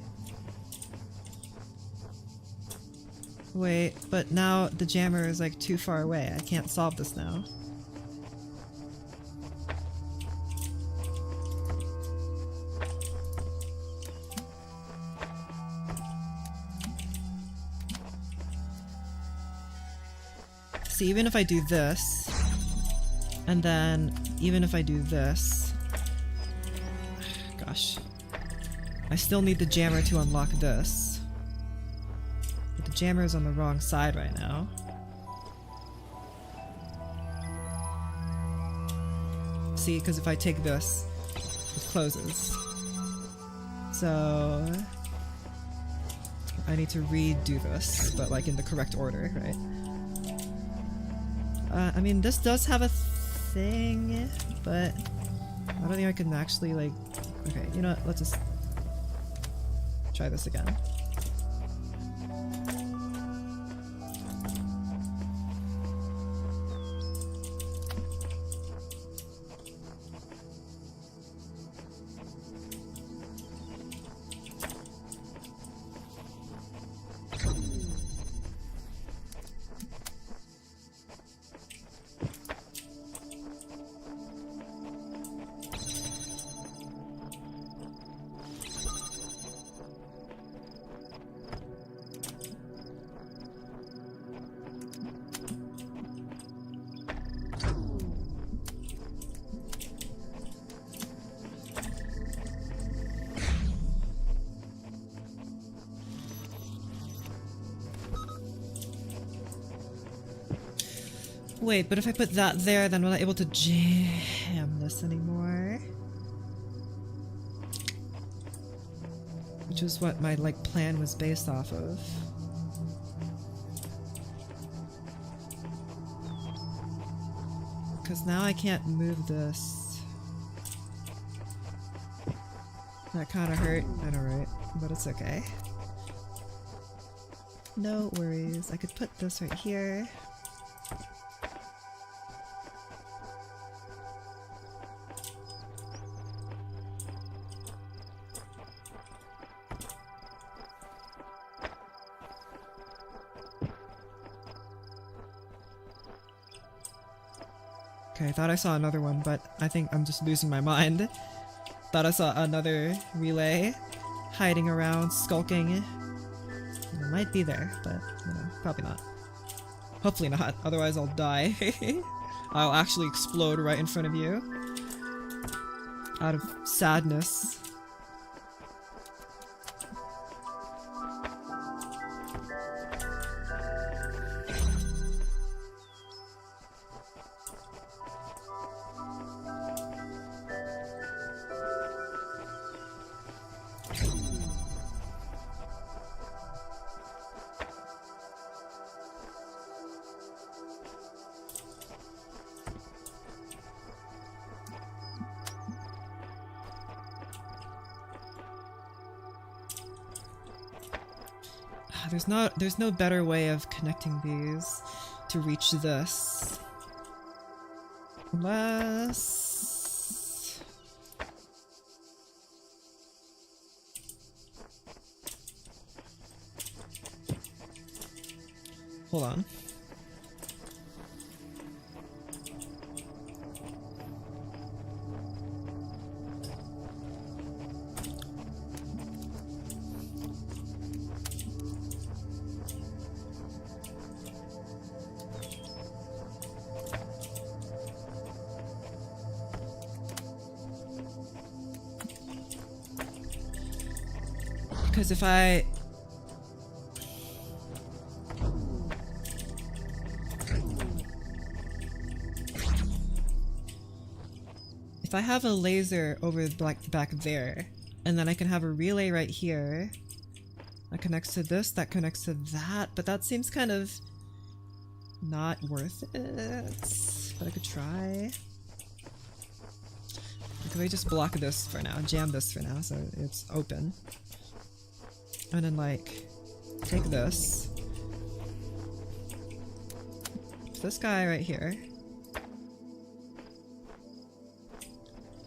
Wait, but now the jammer is like too far away. I can't solve this now. See, even if I do this, and then even if I do this, gosh, I still need the jammer to unlock this. But the jammer is on the wrong side right now. See, because if I take this, it closes. So I need to redo this, but like in the correct order, right? I mean, this does have a thing, but I don't think I can actually, like... Okay, you know what? Let's just try this again. Wait, but if I put that there, then I'm not able to jam this anymore. Which is what my like plan was based off of. Because now I can't move this. That kind of hurt, I know, right? But it's okay. No worries. I could put this right here. Okay, I thought I saw another one, but I think I'm just losing my mind. Thought I saw another relay hiding around, skulking. It might be there, but you know, probably not. Hopefully not, otherwise I'll die. I'll actually explode right in front of you. Out of sadness. There's no better way of connecting these to reach this. Unless... Hold on. Because if I... If I have a laser over the back there, and then I can have a relay right here, that connects to this, that connects to that, but that seems kind of not worth it, but I could try. Can we just block this for now, jam this for now so it's open. And then like, take this guy right here,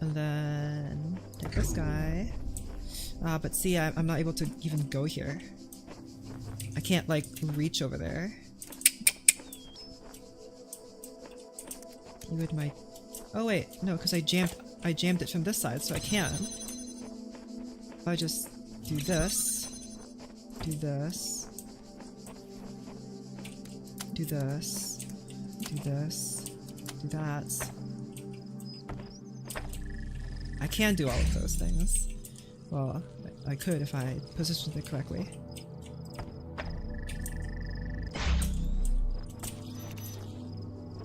and then take this guy. But see, I'm not able to even go here. I can't like reach over there. With my... Oh wait, no, because I jammed it from this side, so I can. If I just do this, do this, do this, do this, do that. I can do all of those things. Well, I could if I positioned it correctly.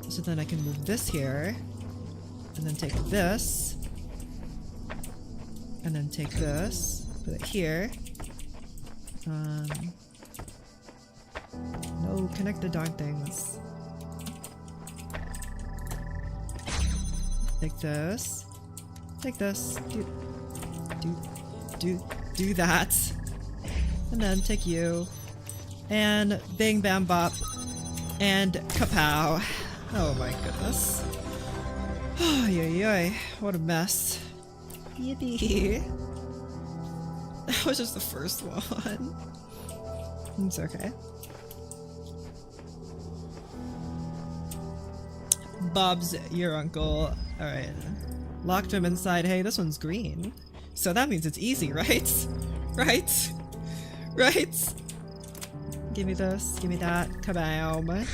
So then I can move this here, and then take this, and then take this, put it here. No, connect the darn things. Take this, do that, and then take you, and bing bam bop, and kapow. Oh my goodness. Oh, yoy, what a mess. Yippee. That was just the first one. It's okay. Bob's your uncle. Alright. Locked him inside. Hey, this one's green. So that means it's easy, right? Right? Right? Give me this. Give me that. Kaboom.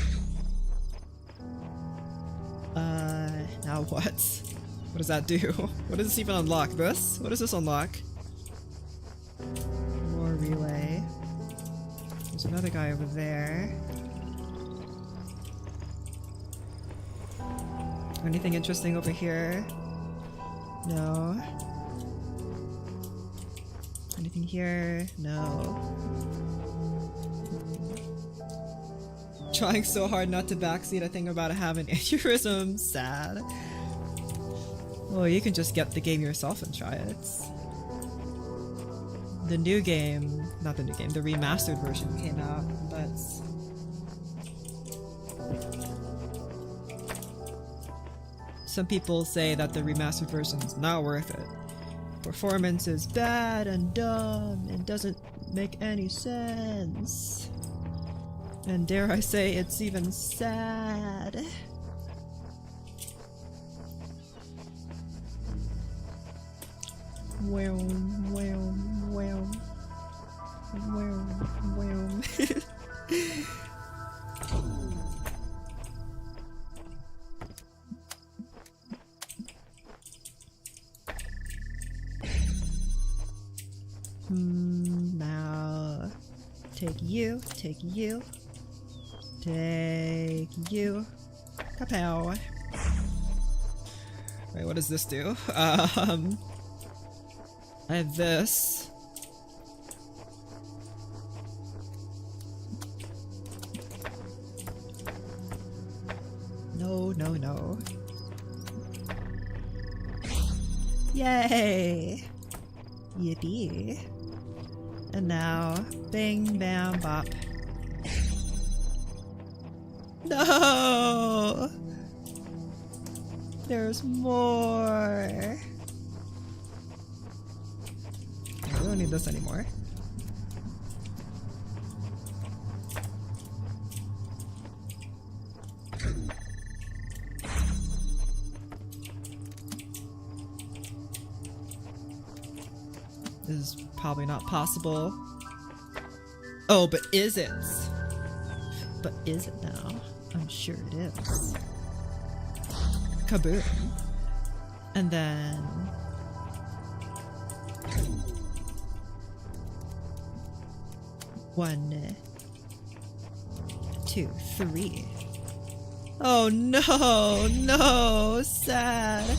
Now what? What does that do? What does this even unlock? This? What does this unlock? More relay. There's another guy over there. Anything interesting over here? No. Anything here? No. Trying so hard not to backseat, I think I'm about to have an aneurysm. Sad. Well, you can just get the game yourself and try it. The new game, not the new game, the remastered version came out, but some people say that the remastered version is not worth it. Performance is bad and dumb and doesn't make any sense. And dare I say, it's even sad. Well. Now, take you. Kapow. Wait, what does this do? I have this. No. Yay! Yippee. And now, bing, bam, bop. No! There's more! I don't need this anymore. This is probably not possible. Oh, but is it? But is it now? I'm sure it is. Kaboom. And then... 1, 2, 3. Oh no! Sad!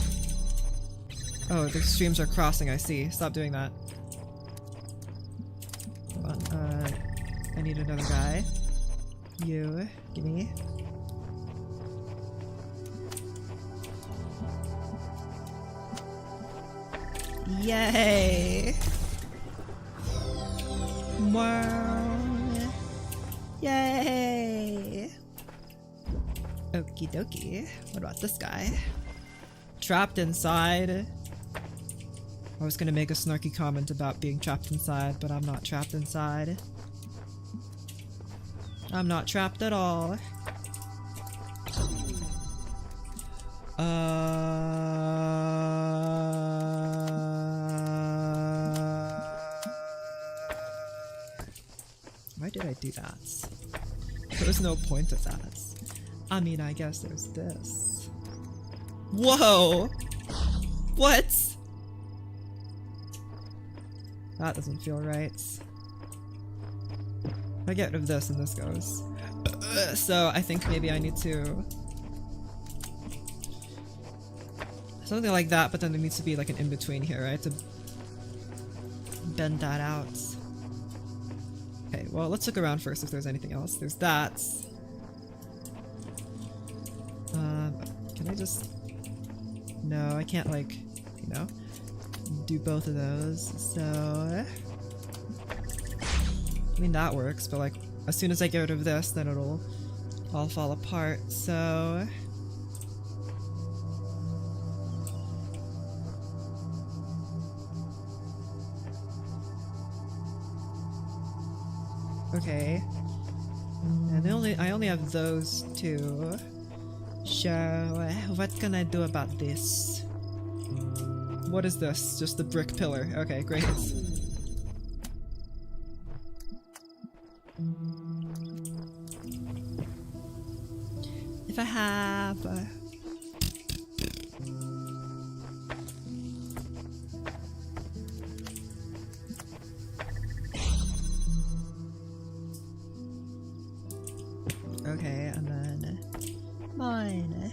Oh, the streams are crossing, I see. Stop doing that. Hold on, I need another guy. You, gimme. Yay! Wow! Yay! Okie dokie. What about this guy? Trapped inside. I was gonna make a snarky comment about being trapped inside, but I'm not trapped inside. I'm not trapped at all. Why did I do that? There was no point of that. I mean, I guess there's this. Whoa! What? That doesn't feel right. I get rid of this and this goes. So I think maybe I need to... something like that, but then there needs to be like an in-between here, right? To bend that out. Okay, well, let's look around first if there's anything else. There's that. Can I just... No, I can't, like, you know, do both of those, so... I mean, that works, but, like, as soon as I get rid of this, then it'll all fall apart, so... Okay. And I only have those two. So, what can I do about this? What is this? Just the brick pillar. Okay, great. If I have... Okay, and then mine.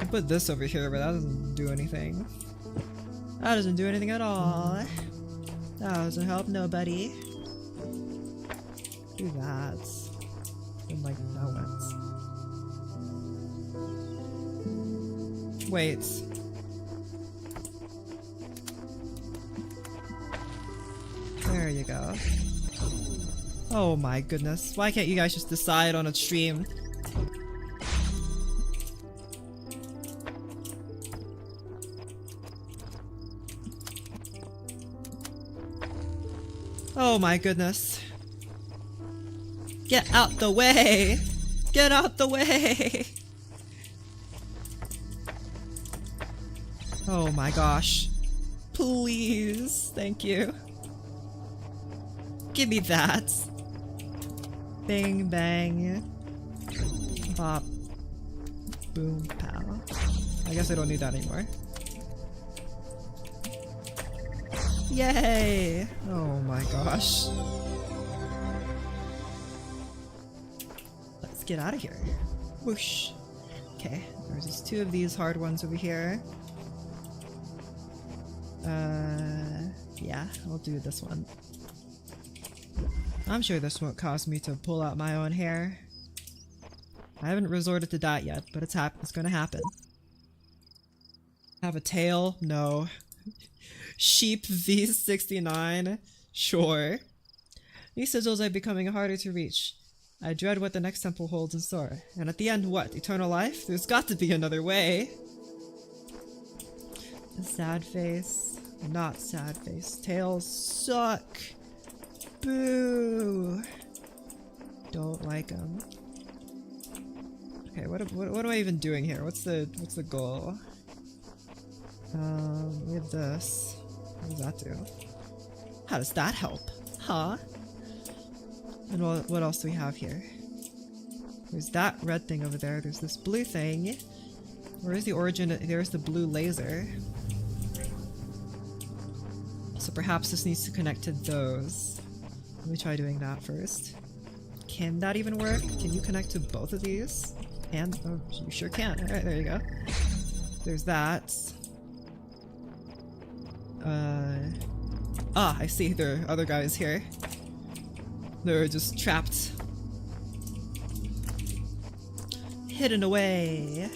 put this over here, but that doesn't do anything. That doesn't do anything at all. That doesn't help nobody. Do that. And like that went. Wait. There you go. Oh my goodness. Why can't you guys just decide on a stream? Oh my goodness. Get out the way! Get out the way! Oh my gosh. Please. Thank you. Give me that. Bang bang. Bop. Boom pow. I guess I don't need that anymore. Yay! Oh my gosh. Let's get out of here. Whoosh. Okay, there's just 2 of these hard ones over here. Yeah, I'll do this one. I'm sure this won't cause me to pull out my own hair. I haven't resorted to that yet, but it's gonna happen. Have a tail? No. Sheep V69? Sure. These sigils are becoming harder to reach. I dread what the next temple holds in store. And at the end, what? Eternal life? There's got to be another way. A sad face. Not sad face. Tails suck. Boo. Don't like them. Okay, what am I even doing here? What's the goal? We have this. What does that do? How does that help? Huh? And what else do we have here? There's that red thing over there. There's this blue thing. Where is the origin? There's the blue laser. So perhaps this needs to connect to those. Let me try doing that first. Can that even work? Can you connect to both of these? And, oh, you sure can. Alright, there you go. There's that. I see. There are other guys here. They're just trapped. Hidden away.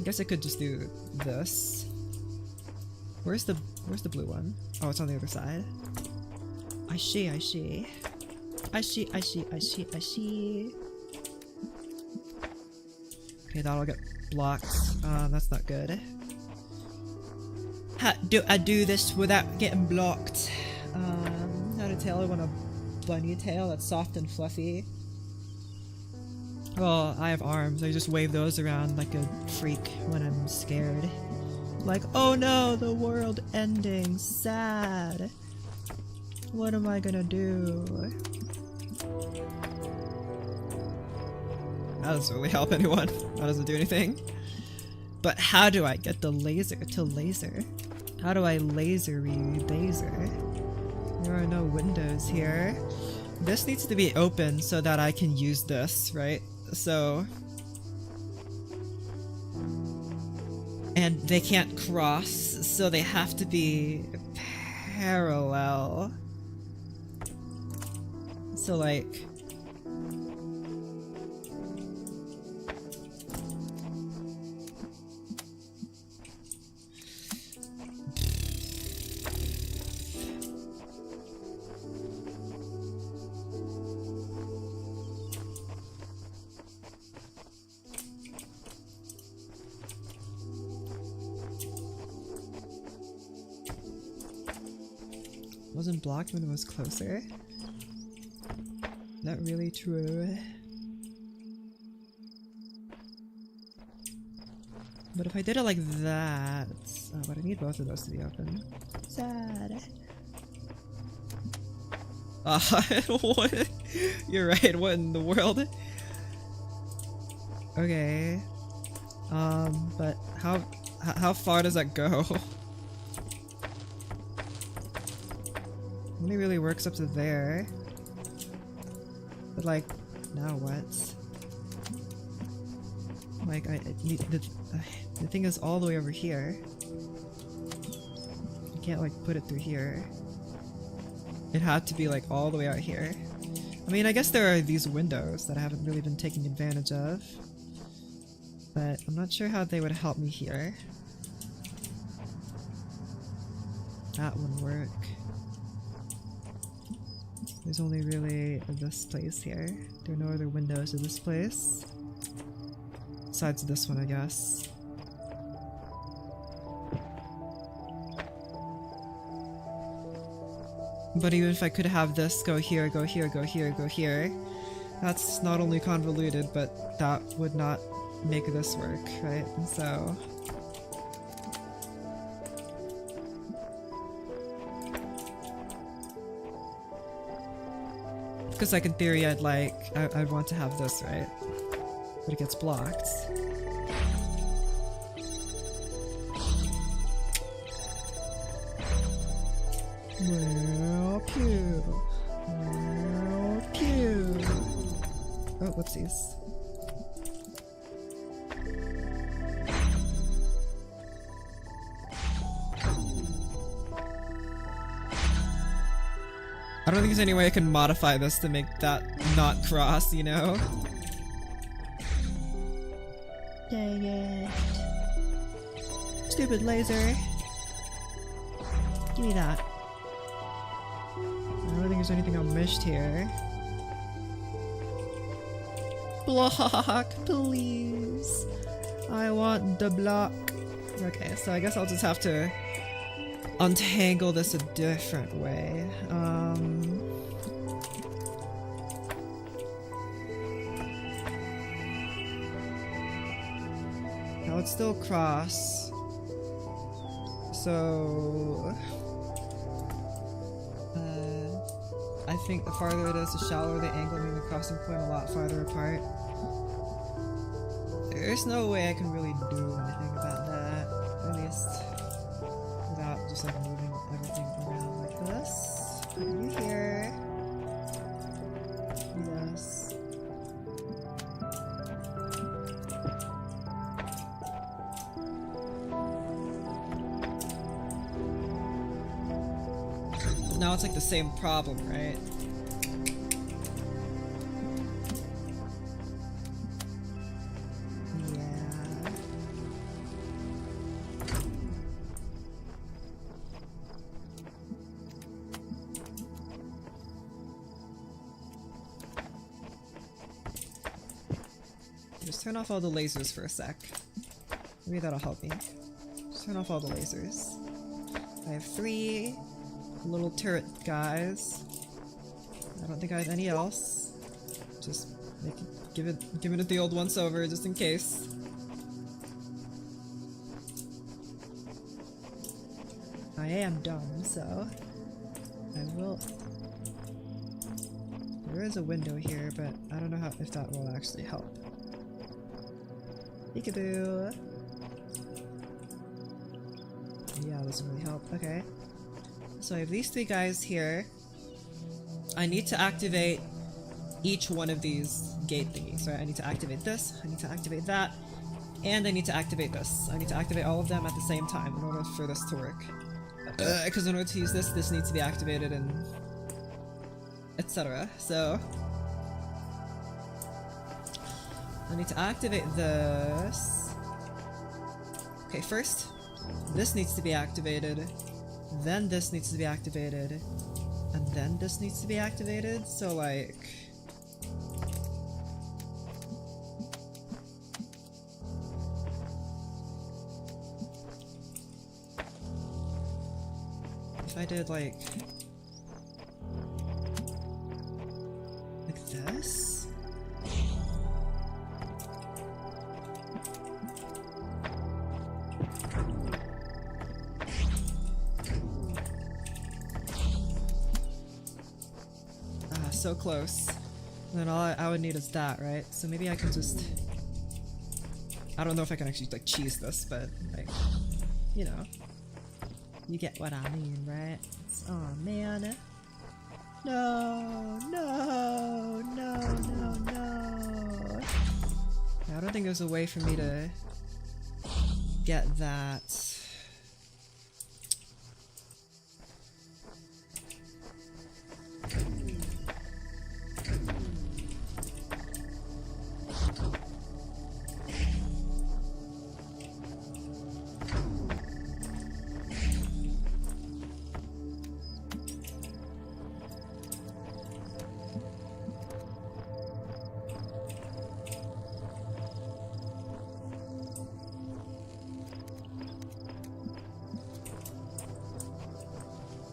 I guess I could just do this. Where's the blue one? Oh, it's on the other side. I see. Okay, that'll get blocked. That's not good. How do I do this without getting blocked? How to tell I want a bunny tail that's soft and fluffy. Well, I have arms. I just wave those around like a freak when I'm scared. Like, oh no, the world ending. Sad. What am I gonna do? That doesn't really help anyone. That doesn't do anything. But how do I get the laser to laser? How do I laser laser? There are no windows here. This needs to be open so that I can use this, right? So... and they can't cross, so they have to be parallel. So like... wasn't blocked when it was closer? Is that really true? But if I did it like that... oh, but I need both of those to be open. Sad. What? You're right, what in the world? Okay. But how far does that go? Only really works up to there. But like, now what? Like, I need the thing is all the way over here. You can't like put it through here. It had to be like all the way out here. I mean, I guess there are these windows that I haven't really been taking advantage of. But I'm not sure how they would help me here. That wouldn't work. There's only really this place here. There are no other windows in this place. Besides this one, I guess. But even if I could have this go here, go here, go here, go here, that's not only convoluted, but that would not make this work, right? And so... because like in theory I'd want to have this, right? But it gets blocked. Well, pew. Well, pew. Oh, whoopsies. I don't think there's any way I can modify this to make that not cross, you know? Dang it. Stupid laser. Give me that. I don't think there's anything I missed here. Block, please. I want the block. Okay, so I guess I'll just have to untangle this a different way. Now it's still cross. So I think the farther it is, the shallower the angle, making the crossing point a lot farther apart. There's no way I can really do anything about that, at least without just like moving everything around like this. Put you here. Do this. Now it's like the same problem, right? Yeah. Just turn off all the lasers for a sec. Maybe that'll help me. Just turn off all the lasers. I have 3 little turret guys. I don't think I have any else. Just giving it the old once over just in case. I am dumb, so I will. There is a window here, but I don't know if that will actually help. Peekaboo. Yeah, that doesn't really help. Okay. So I have these 3 guys here. I need to activate each one of these gate thingies. So I need to activate this, I need to activate that, and I need to activate this. I need to activate all of them at the same time in order for this to work. Because in order to use this needs to be activated and etc. So I need to activate this. Okay, first this needs to be activated. Then this needs to be activated, and then this needs to be activated, so like... if I did like this? So close. And then all I would need is that, right? So maybe I can just... I don't know if I can actually like cheese this, but like, you know. You get what I mean, right? Oh man. No, no, no, no, no. I don't think there's a way for me to get that.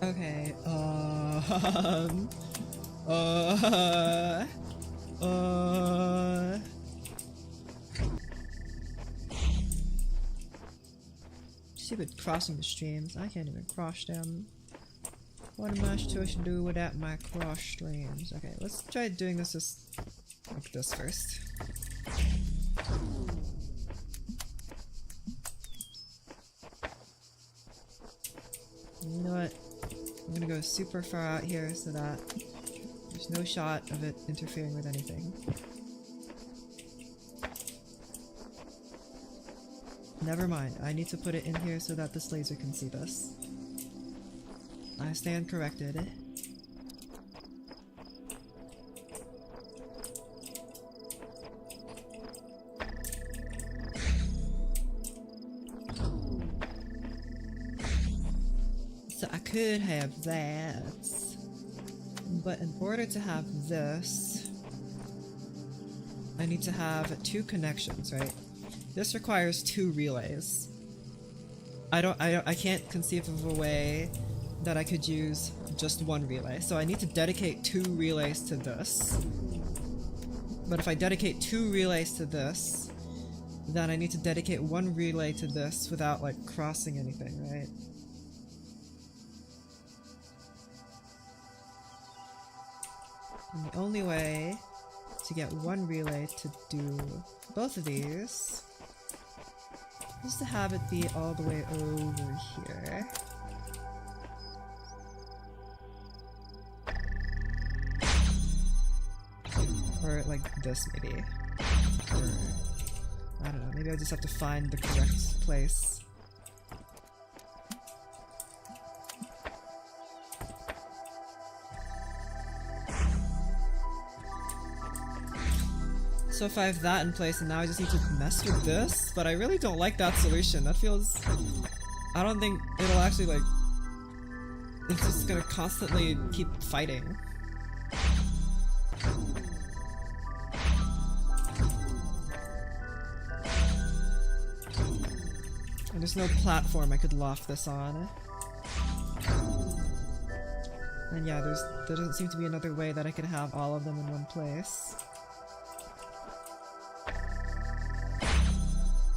Okay, stupid crossing the streams. I can't even cross them. What am I supposed to do without my cross streams? Okay, let's try doing this just like this first. You know what? I'm gonna go super far out here so that there's no shot of it interfering with anything. Never mind, I need to put it in here so that this laser can see this. I stand corrected. So I could have that, but in order to have this, I need to have 2 connections, right? This requires 2 relays. I can't conceive of a way that I could use just 1 relay, so I need to dedicate 2 relays to this. But if I dedicate 2 relays to this, then I need to dedicate 1 relay to this without like crossing anything, right? And the only way to get 1 relay to do both of these is to have it be all the way over here. Or like this maybe. Or I don't know, maybe I just have to find the correct place. So if I have that in place and now I just need to mess with this, but I really don't like that solution. That feels... I don't think it'll actually like... It's just gonna constantly keep fighting. And there's no platform I could loft this on. And yeah, there doesn't seem to be another way that I could have all of them in one place.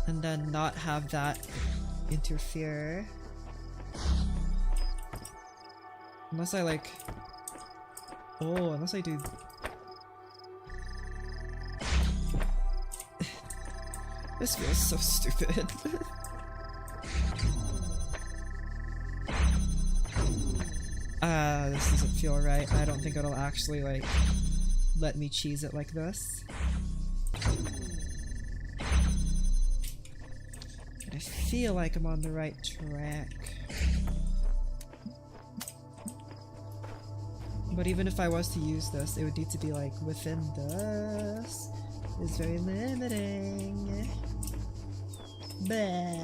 And then not have that interfere. Unless I like... Oh, unless I do... This feels so stupid. This doesn't feel right. I don't think it'll actually like let me cheese it like this. I feel like I'm on the right track. But even if I was to use this, it would need to be like within this. It's very limiting. Bah.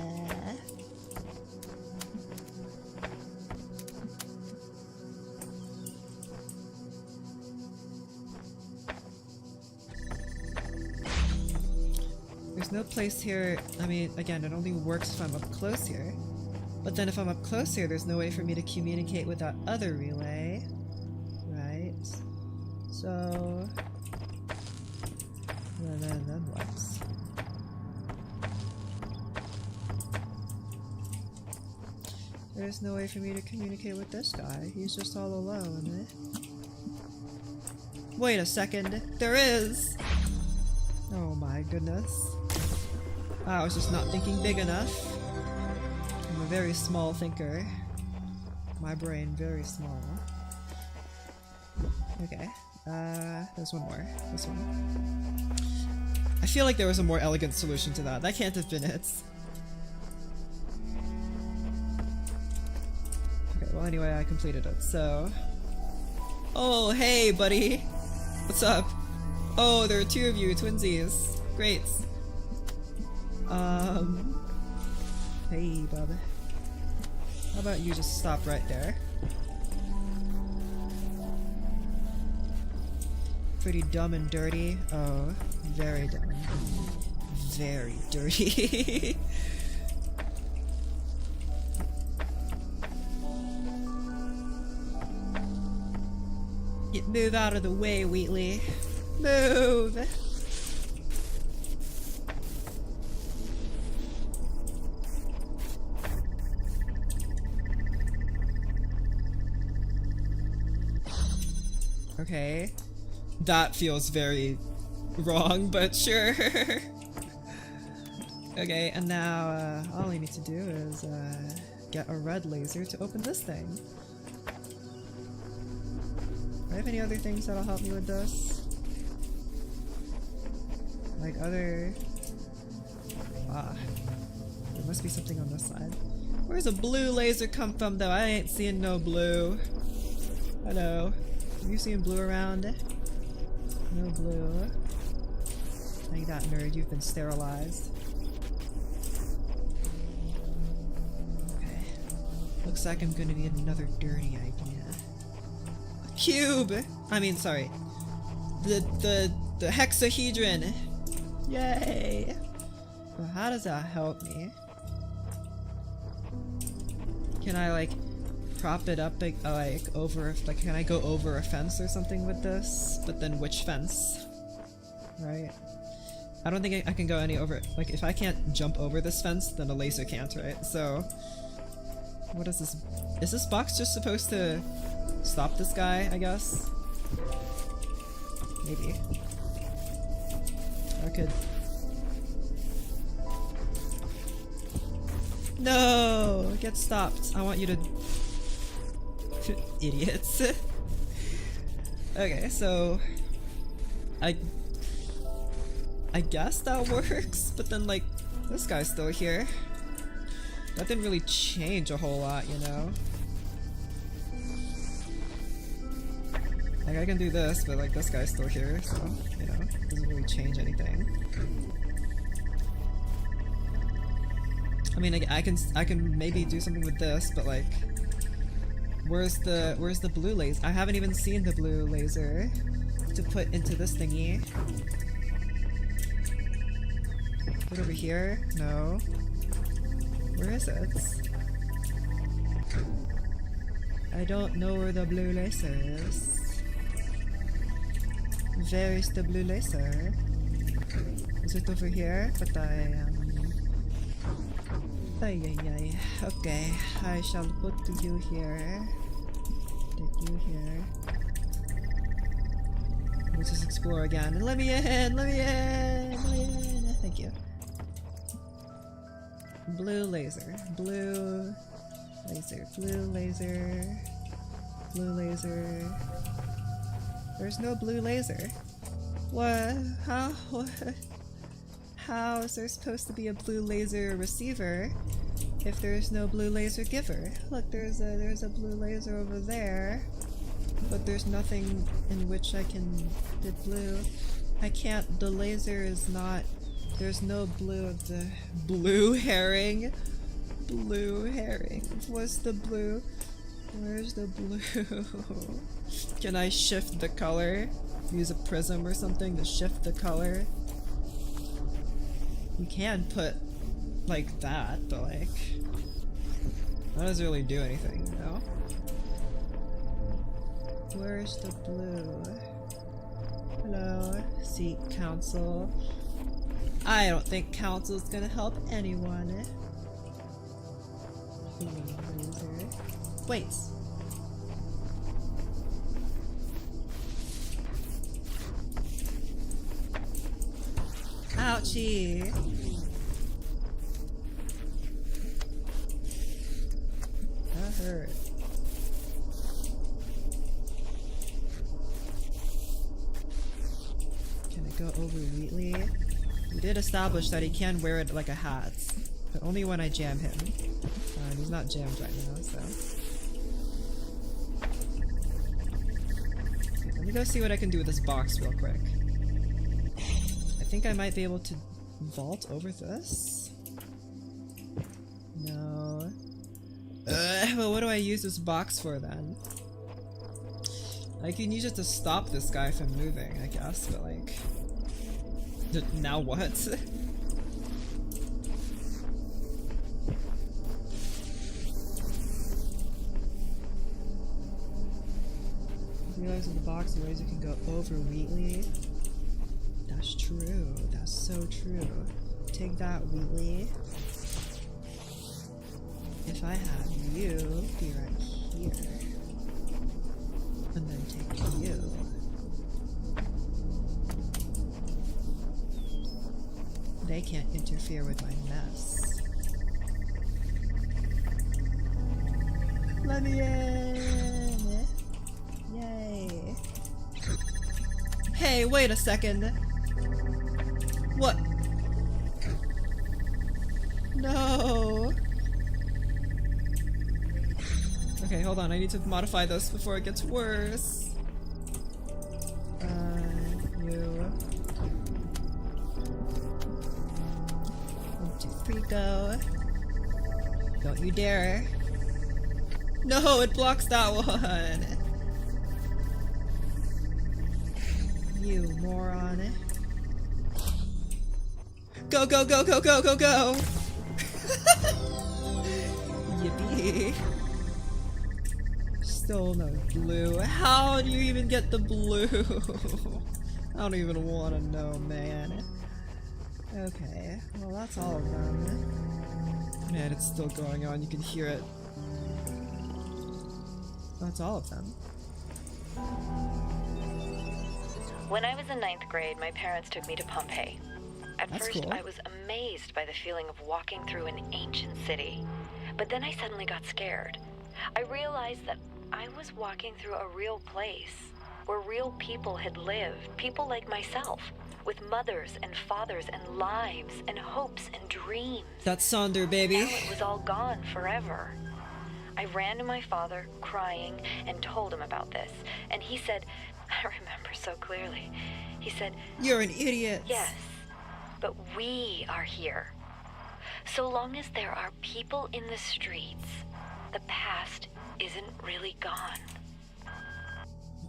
There's no place here. I mean, again, it only works if I'm up close here. But then if I'm up close here, there's no way for me to communicate with that other relay. Right? So... Then what? There's no way for me to communicate with this guy. He's just all alone. Wait a second. There is! Oh my goodness. I was just not thinking big enough. I'm a very small thinker. My brain very small. Okay. There's one more. This one. I feel like there was a more elegant solution to that. That can't have been it. Okay, well anyway, I completed it, so... Oh, hey, buddy! What's up? Oh, there are two of you, twinsies. Great. Hey, bub. How about you just stop right there? Pretty dumb and dirty. Oh, very dumb. Very dirty. Move out of the way, Wheatley. Move! Okay. That feels very wrong, but sure. Okay, and now all I need to do is get a red laser to open this thing. Do I have any other things that'll help me with this? Like other... Ah. There must be something on this side. Where's a blue laser come from though? I ain't seeing no blue. Hello. Have you seen blue around? No blue. Like that, nerd, you've been sterilized. Okay. Looks like I'm gonna need another dirty idea. A cube! I mean, sorry. The hexahedron! Yay! Well, how does that help me? Can I, like, prop it up, like over, like, can I go over a fence or something with this? But then which fence? Right? I don't think I can go any over, like, if I can't jump over this fence, then a laser can't, right? So, what is this? Is this box just supposed to stop this guy, I guess? Maybe. I could... No! Get stopped. I want you to... Idiots. Okay, so... I guess that works, but then, like, this guy's still here. That didn't really change a whole lot, you know? Like, I can do this, but, like, this guy's still here, so, you know, it doesn't really change anything. I mean, I can maybe do something with this, but, like, where's the blue laser? I haven't even seen the blue laser to put into this thingy. Put over here? No. Where is it? I don't know where the blue laser is. Where is the blue laser? Is it over here? But okay, I shall put you here. Take you here. Let's just explore again. Let me in! Let me in! Let me in! Thank you. Blue laser. Blue laser. Blue laser. Blue laser. There's no blue laser. What? How? What? How is there supposed to be a blue laser receiver if there's no blue laser giver? Look, there's a blue laser over there, but there's nothing in which I can get blue. I can't. The laser is not. There's no blue of the blue herring. Blue herring. What's the blue? Where's the blue? Can I shift the color? Use a prism or something to shift the color? You can put like that, but like that doesn't really do anything, you know? Where's the blue? Hello, seek council. I don't think council's gonna help anyone. Loser. Wait. Ouchie. That hurt. Can I go over Wheatley? We did establish that he can wear it like a hat, but only when I jam him. And he's not jammed right now, so. Okay, let me go see what I can do with this box real quick. I think I might be able to vault over this. No. Well, what do I use this box for then? I can use it to stop this guy from moving, I guess, but like... Now what? Realize in the box the ways you can go over Wheatley. That's true. That's so true. Take that, Wheatley. If I have you, be right here. And then take you. They can't interfere with my mess. Let me in! Yay! Hey, wait a second! What? No! Okay, hold on, I need to modify this before it gets worse. You. 1, 2, 3, go. Don't you dare. No, it blocks that one! You moron. Go, go, go, go, go, go, go! Yippee. Still no blue. How do you even get the blue? I don't even want to know, man. Okay, well that's all of them. Man, it's still going on, you can hear it. That's all of them. When I was in 9th grade, my parents took me to Pompeii. At That's first, cool. I was amazed by the feeling of walking through an ancient city. But then I suddenly got scared. I realized that I was walking through a real place, where real people had lived, people like myself, with mothers and fathers and lives and hopes and dreams. That's Sonder, baby. Now it was all gone forever. I ran to my father, crying, and told him about this. And he said, I remember so clearly, he said, You're an idiot. yes, but we are here. So long as there are people in the streets, the past isn't really gone.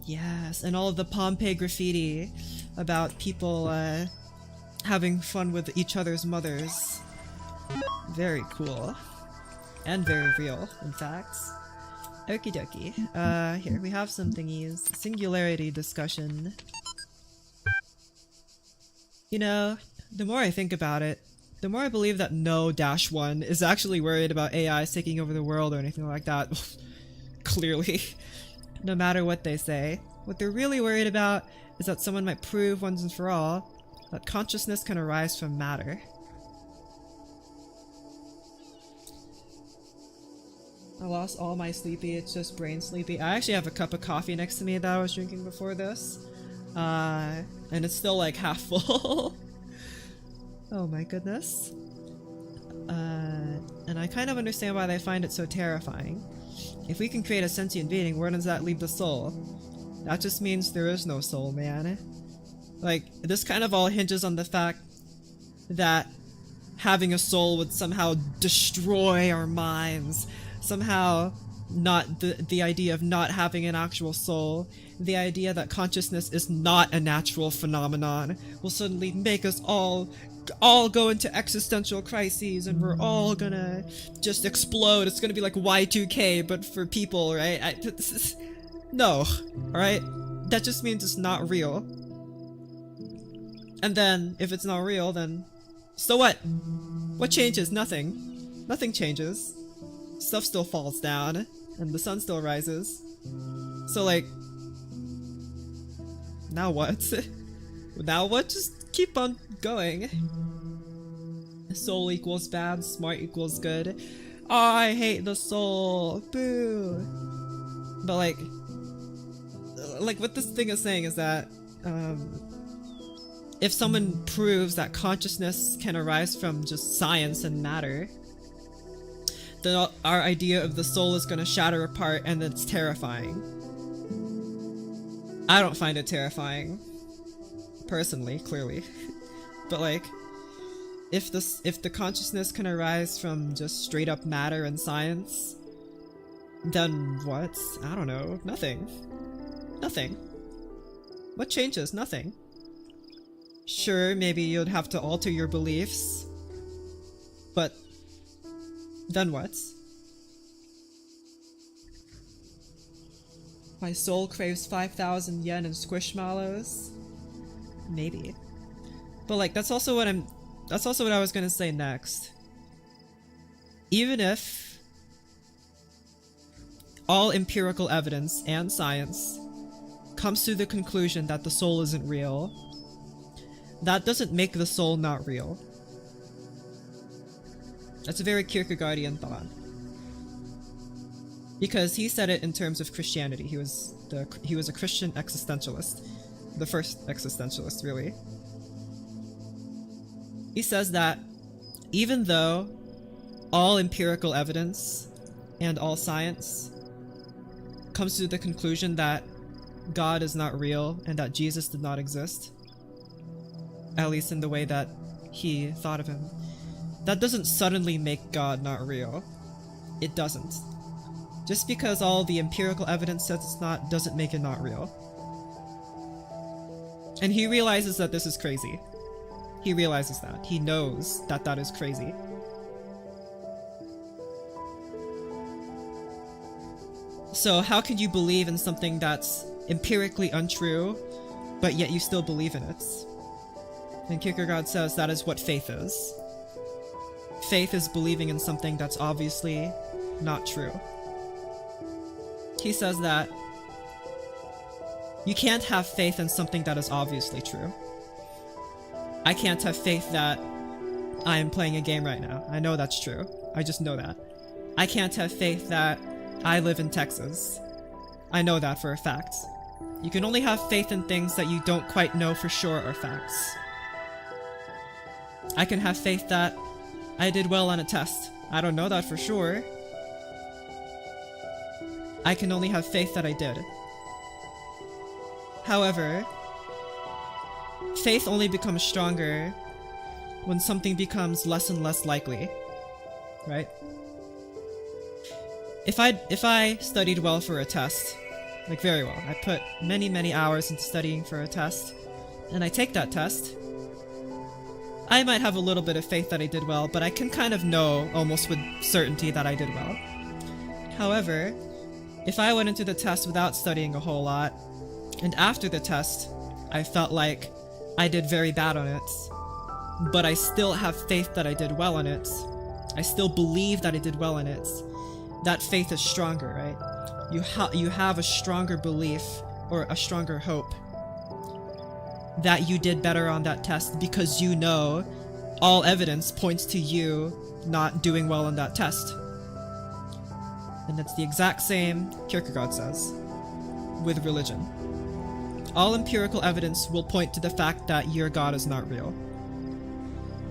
Yes, and all of the Pompeii graffiti about people having fun with each other's mothers. Very cool. And very real, in fact. Okie dokie. Here, we have some thingies. Singularity discussion. You know, the more I think about it, the more I believe that no -1 is actually worried about AI taking over the world or anything like that. Clearly. No matter what they say. What they're really worried about is that someone might prove once and for all that consciousness can arise from matter. I lost all my sleepy, it's just brain sleepy. I actually have a cup of coffee next to me that I was drinking before this. And it's still like half full. Oh my goodness. And I kind of understand why they find it so terrifying. If we can create a sentient being, where does that leave the soul? That just means there is no soul, man. Like, this kind of all hinges on the fact that having a soul would somehow destroy our minds. Somehow, not the idea of not having an actual soul, the idea that consciousness is not a natural phenomenon, will suddenly make us all go into existential crises and we're all gonna just explode. It's gonna be like Y2K, but for people, right? No, alright? That just means it's not real. And then, if it's not real, then so what? What changes? Nothing. Nothing changes. Stuff still falls down, and the sun still rises. So like, now what? Now what? Just keep on going. Soul equals bad, smart equals good. Oh, I hate the soul. Boo. But like what this thing is saying is that, if someone proves that consciousness can arise from just science and matter, then our idea of the soul is going to shatter apart, and it's terrifying. I don't find it terrifying, personally, clearly. But like, if the consciousness can arise from just straight up matter and science, then what? I don't know. Nothing. Nothing. What changes? Nothing. Sure, maybe you'd have to alter your beliefs, but then what? My soul craves 5,000 yen in squishmallows? Maybe. But like, that's also what I was gonna say next. Even if all empirical evidence and science comes to the conclusion that the soul isn't real, that doesn't make the soul not real. That's a very Kierkegaardian thought. Because he said it in terms of Christianity. He was a Christian existentialist. The first existentialist, really. He says that even though all empirical evidence and all science comes to the conclusion that God is not real and that Jesus did not exist, at least in the way that he thought of him, that doesn't suddenly make God not real. It doesn't. Just because all the empirical evidence says it's not, doesn't make it not real. And he realizes that this is crazy. He realizes that. He knows that that is crazy. So how can you believe in something that's empirically untrue, but yet you still believe in it? And Kierkegaard says that is what faith is. Faith is believing in something that's obviously not true. He says that you can't have faith in something that is obviously true. I can't have faith that I am playing a game right now. I know that's true. I just know that. I can't have faith that I live in Texas. I know that for a fact. You can only have faith in things that you don't quite know for sure are facts. I can have faith that I did well on a test. I don't know that for sure. I can only have faith that I did. However, faith only becomes stronger when something becomes less and less likely, right? If I studied well for a test, like very well, I put many hours into studying for a test, and I take that test, I might have a little bit of faith that I did well, but I can kind of know almost with certainty that I did well. However, if I went into the test without studying a whole lot, and after the test, I felt like I did very bad on it, but I still have faith that I did well on it, I still believe that I did well on it, that faith is stronger, right? You have a stronger belief, or a stronger hope, that you did better on that test because you know all evidence points to you not doing well on that test. And it's the exact same, Kierkegaard says, with religion. All empirical evidence will point to the fact that your God is not real.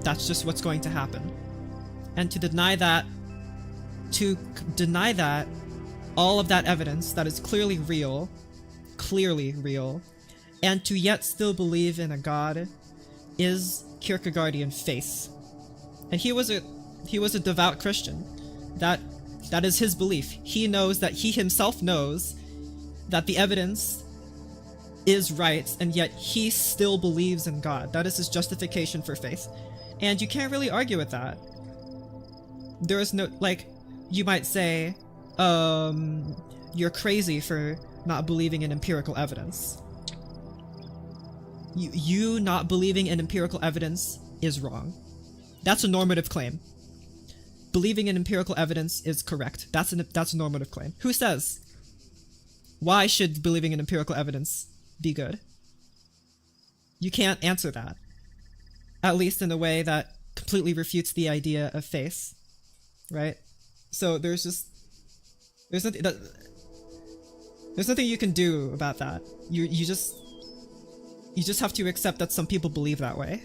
That's just what's going to happen. And to deny that, all of that evidence that is clearly real, and to yet still believe in a God, is Kierkegaardian faith. And he was a devout Christian. That is his belief. He knows that he himself knows that the evidence is right, and yet he still believes in God. That is his justification for faith. And you can't really argue with that. There is no, like, you might say, you're crazy for not believing in empirical evidence. You not believing in empirical evidence is wrong. That's a normative claim. Believing in empirical evidence is correct. That's a normative claim. Who says? Why should believing in empirical evidence be good? You can't answer that. At least in a way that completely refutes the idea of faith, right? So there's nothing you can do about that. You you just have to accept that some people believe that way.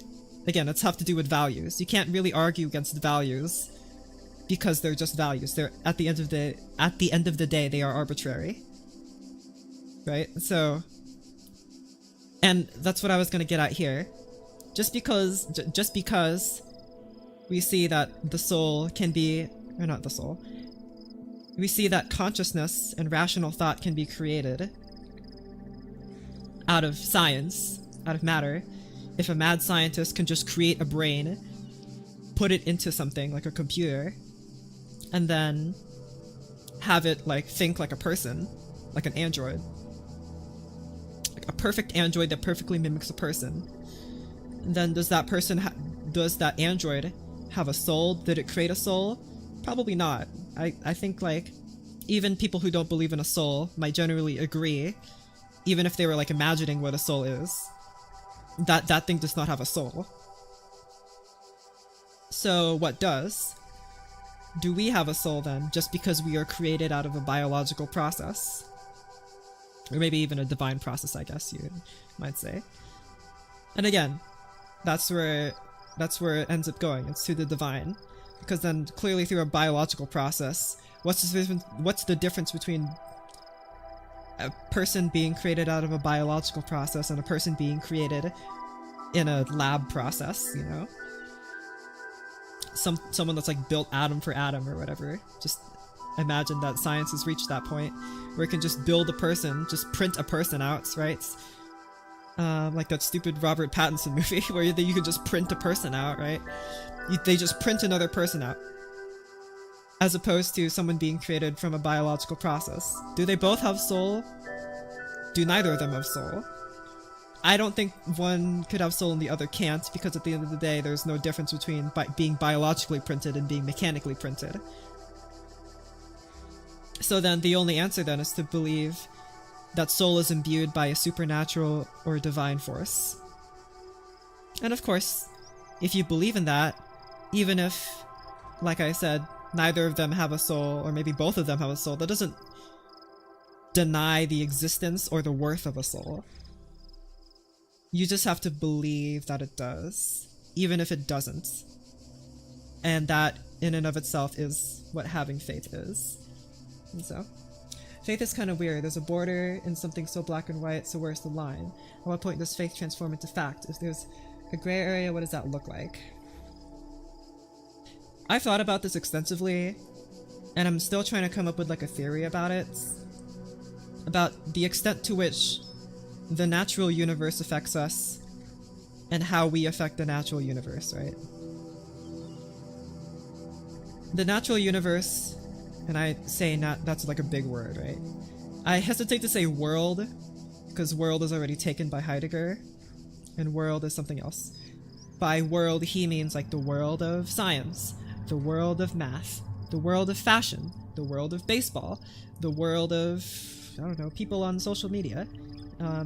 Again, it's have to do with values. You can't really argue against values because they're just values. They're at the end of the day, they are arbitrary. Right? So, and that's what I was gonna get at here. Just because we see that the soul can be, or not the soul, we see that consciousness and rational thought can be created out of science, out of matter. If a mad scientist can just create a brain, put it into something like a computer, and then have it like think like a person, like an android, like a perfect android that perfectly mimics a person, then does that person does that android have a soul? Did it create a soul? Probably not. I think like even people who don't believe in a soul might generally agree, even if they were like imagining what a soul is, that that thing does not have a soul. So what does? Do we have a soul then, just because we are created out of a biological process? Or maybe even a divine process, I guess you might say. And again, that's where it ends up going. It's to the divine. Because then clearly through a biological process, what's the difference between a person being created out of a biological process and a person being created in a lab process, you know? Someone that's like built atom for atom or whatever. Just imagine that science has reached that point where it can just build a person, just print a person out, right? Like that stupid Robert Pattinson movie where you can just print a person out, right? They just print another person out. As opposed to someone being created from a biological process. Do they both have soul? Do neither of them have soul? I don't think one could have soul and the other can't, because at the end of the day, there's no difference between being biologically printed and being mechanically printed. So then the only answer then is to believe that soul is imbued by a supernatural or divine force. And of course, if you believe in that, even if, like I said, neither of them have a soul, or maybe both of them have a soul, that doesn't deny the existence or the worth of a soul. You just have to believe that it does, even if it doesn't. And that, in and of itself, is what having faith is. And so, faith is kind of weird. There's a border in something so black and white, so where's the line? At what point does faith transform into fact? If there's a gray area, what does that look like? I've thought about this extensively, and I'm still trying to come up with like a theory about it. About the extent to which the natural universe affects us, and how we affect the natural universe, right? The natural universe, and I say that's like a big word, right? I hesitate to say world, because world is already taken by Heidegger, and world is something else. By world, he means like the world of science, the world of math, the world of fashion, the world of baseball, the world of, I don't know, people on social media.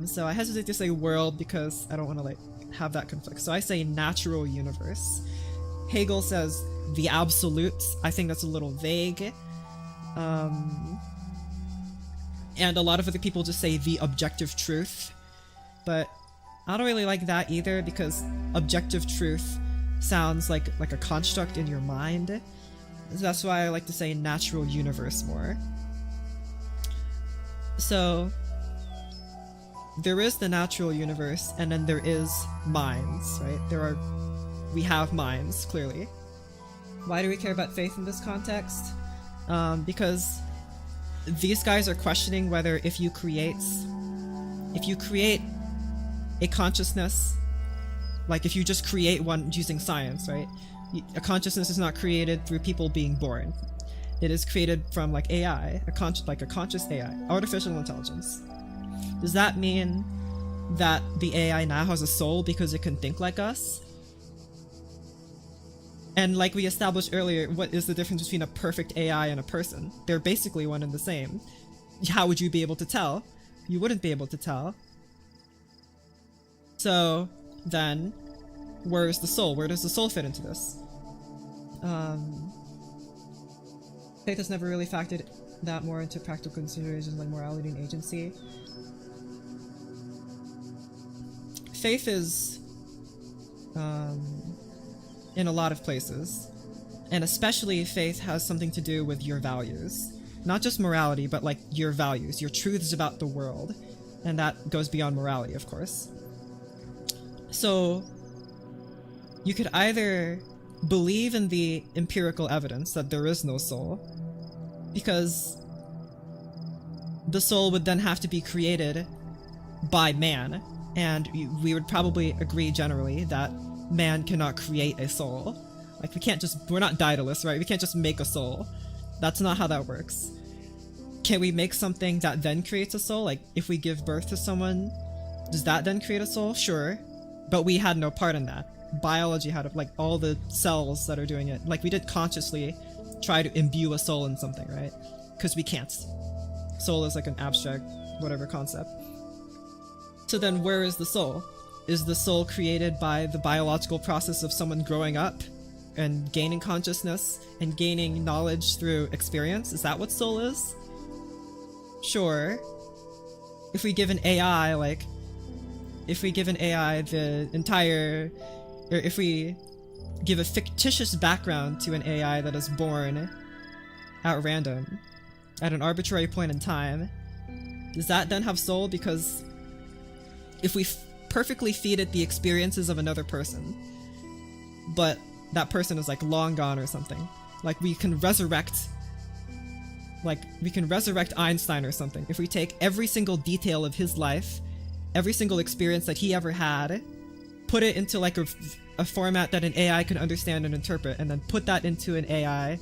So I hesitate to say world because I don't want to like have that conflict. So I say natural universe. Hegel says the absolute. I think that's a little vague. And a lot of other people just say the objective truth. But I don't really like that either, because objective truth sounds like a construct in your mind. So that's why I like to say natural universe more. So there is the natural universe, and then there is minds, right? We have minds, clearly. Why do we care about faith in this context? Because these guys are questioning whether if you create a consciousness, like if you just create one using science, right? A consciousness is not created through people being born. It is created from like AI, a conscious AI, artificial intelligence. Does that mean that the AI now has a soul because it can think like us? And like we established earlier, what is the difference between a perfect AI and a person? They're basically one and the same. How would you be able to tell? You wouldn't be able to tell. So then, where's the soul? Where does the soul fit into this? Faith has never really factored that more into practical considerations like morality and agency. faith is in a lot of places, and especially faith has something to do with your values. Not just morality, but like your values, your truths about the world. And that goes beyond morality, of course. So you could either believe in the empirical evidence that there is no soul, because the soul would then have to be created by man, and we would probably agree generally that man cannot create a soul. Like, we're not Daedalus, right? We can't just make a soul. That's not how that works. Can we make something that then creates a soul? Like, if we give birth to someone, does that then create a soul? Sure. But we had no part in that. Biology had, like, all the cells that are doing it. Like, we did consciously try to imbue a soul in something, right? Because we can't. Soul is like an abstract, whatever concept. So then where is the soul? Is the soul created by the biological process of someone growing up and gaining consciousness and gaining knowledge through experience? Is that what soul is? Sure. If we give an AI, the entire, or if we give a fictitious background to an AI that is born at random, at an arbitrary point in time, does that then have soul? Because if we perfectly feed it the experiences of another person, but that person is like long gone or something, like we can resurrect Einstein or something. If we take every single detail of his life, every single experience that he ever had, put it into like a format that an AI can understand and interpret, and then put that into an AI,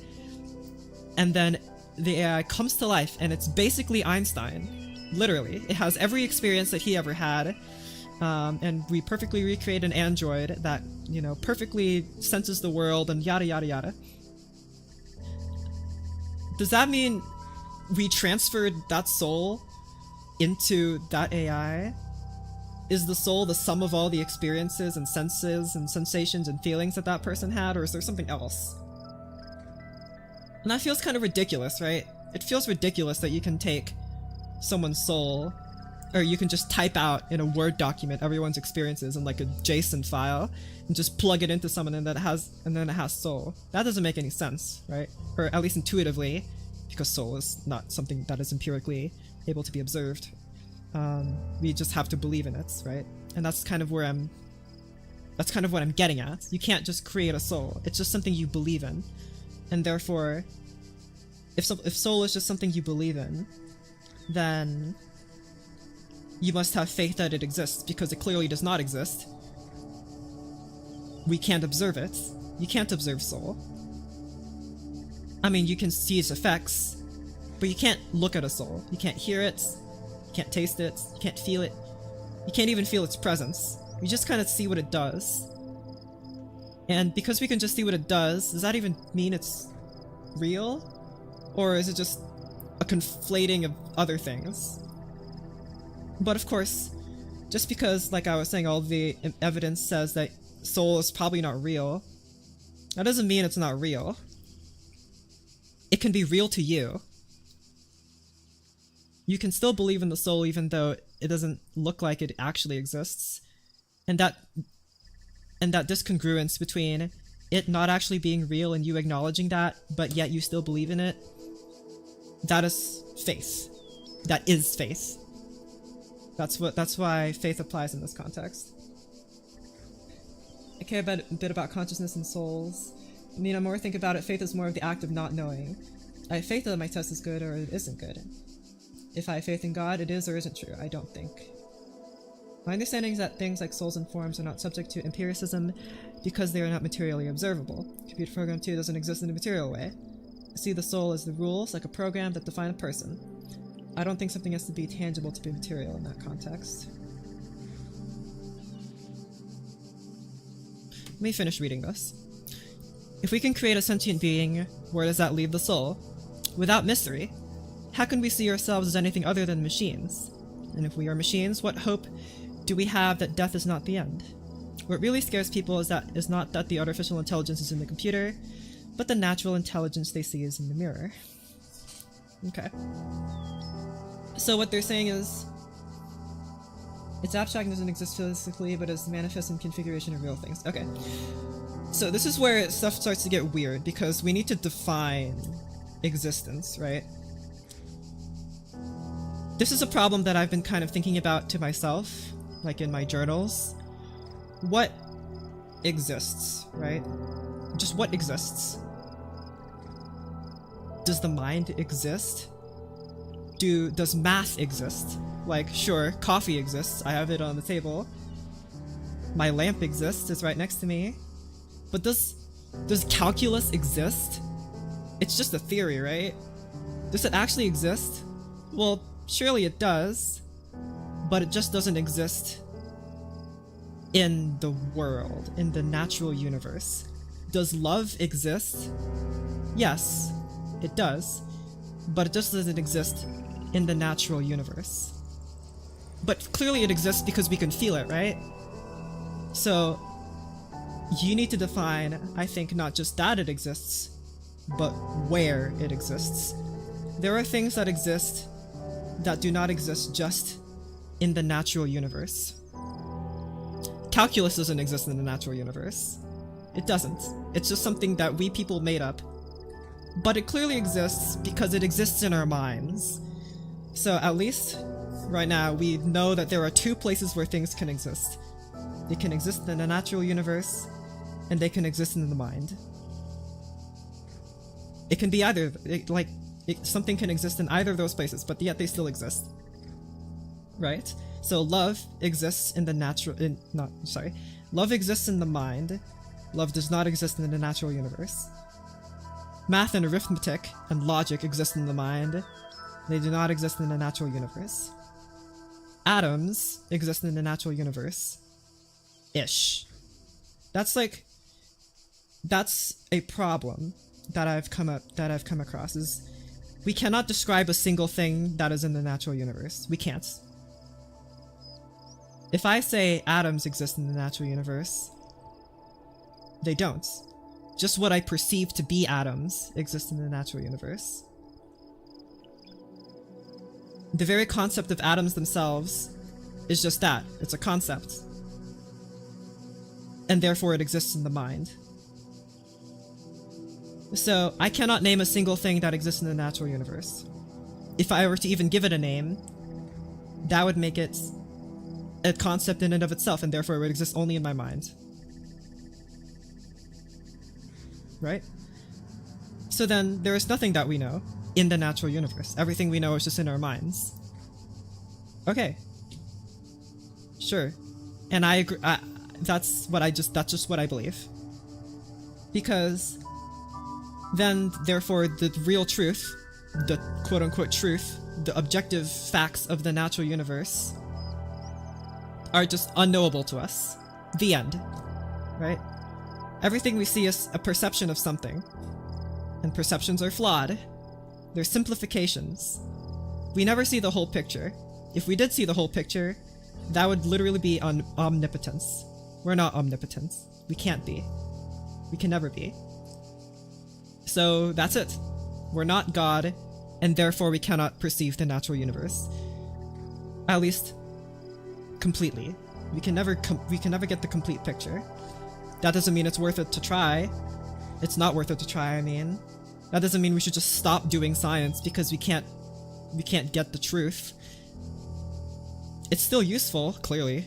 and then the AI comes to life and it's basically Einstein. Literally. It has every experience that he ever had, and we perfectly recreate an android that, you know, perfectly senses the world and yada yada yada. Does that mean we transferred that soul into that AI? Is the soul the sum of all the experiences and senses and sensations and feelings that that person had, or is there something else? And that feels kind of ridiculous, right? It feels ridiculous that you can take someone's soul, or you can just type out in a Word document everyone's experiences in like a JSON file and just plug it into someone and then it has soul. That doesn't make any sense, right? Or at least intuitively, because soul is not something that is empirically able to be observed. We just have to believe in it, right? And that's kind of what I'm getting at. You can't just create a soul. It's just something you believe in. And therefore, if soul is just something you believe in, then you must have faith that it exists, because it clearly does not exist. We can't observe it. You can't observe soul. I mean, you can see its effects, but you can't look at a soul. You can't hear it. You can't taste it. You can't feel it. You can't even feel its presence. You just kind of see what it does. And because we can just see what it does that even mean it's real? Or is it just a conflating of other things? But of course, just because, like I was saying, all the evidence says that soul is probably not real, that doesn't mean it's not real. It can be real to you. You can still believe in the soul even though it doesn't look like it actually exists. And that discongruence between it not actually being real and you acknowledging that, but yet you still believe in it, that is faith. That is faith. That's why faith applies in this context. I care a bit about consciousness and souls. I mean, the more I think about it, faith is more of the act of not knowing. I have faith that my test is good or it isn't good. If I have faith in God, it is or isn't true. I don't think. My understanding is that things like souls and forms are not subject to empiricism because they are not materially observable. Computer program 2 doesn't exist in a material way. I see the soul as the rules, like a program that define a person. I don't think something has to be tangible to be material in that context. Let me finish reading this. If we can create a sentient being, where does that leave the soul? Without mystery, how can we see ourselves as anything other than machines? And if we are machines, what hope do we have that death is not the end? What really scares people is not that the artificial intelligence is in the computer, but the natural intelligence they see is in the mirror. Okay. So what they're saying is, Its abstract doesn't exist physically, but is manifest in configuration of real things. Okay. So this is where stuff starts to get weird, because we need to define existence, right? This is a problem that I've been kind of thinking about to myself, like in my journals. What exists, right? Just what exists? Does the mind exist? Does math exist? Like, sure, coffee exists. I have it on the table. My lamp exists. It's right next to me. But does calculus exist? It's just a theory, right? Does it actually exist? Well, surely it does. But it just doesn't exist in the world, in the natural universe. Does love exist? Yes, it does. But it just doesn't exist in the natural universe. But clearly it exists because we can feel it, right? So you need to define, I think, not just that it exists, but where it exists. There are things that exist that do not exist just in the natural universe. Calculus doesn't exist in the natural universe. It doesn't. It's just something that we people made up. But it clearly exists because it exists in our minds. So at least right now we know that there are two places where things can exist. They can exist in the natural universe, and they can exist in the mind. It can be either, something can exist in either of those places, but yet they still exist. Right? So love exists in the love exists in the mind. Love does not exist in the natural universe. Math and arithmetic and logic exist in the mind. They do not exist in the natural universe. Atoms exist in the natural universe. Ish. That's a problem that I've come across, is we cannot describe a single thing that is in the natural universe. We can't. If I say atoms exist in the natural universe, they don't. Just what I perceive to be atoms exist in the natural universe. The very concept of atoms themselves is just that. It's a concept. And therefore it exists in the mind. So I cannot name a single thing that exists in the natural universe. If I were to even give it a name, that would make it a concept in and of itself, and therefore it would exist only in my mind. Right? So then there is nothing that we know in the natural universe. Everything we know is just in our minds. Okay. Sure. And I agree. That's just what I believe. Because then, therefore, the real truth, the quote-unquote truth, the objective facts of the natural universe are just unknowable to us. The end. Right? Everything we see is a perception of something. And perceptions are flawed. They're simplifications. We never see the whole picture. If we did see the whole picture, that would literally be omnipotence. We're not omnipotent. We can't be. We can never be. So that's it. We're not God, and therefore we cannot perceive the natural universe. At least, completely. We can never get the complete picture. That doesn't mean it's worth it to try. It's not worth it to try, I mean. That doesn't mean we should just stop doing science because we can't get the truth. It's still useful, clearly.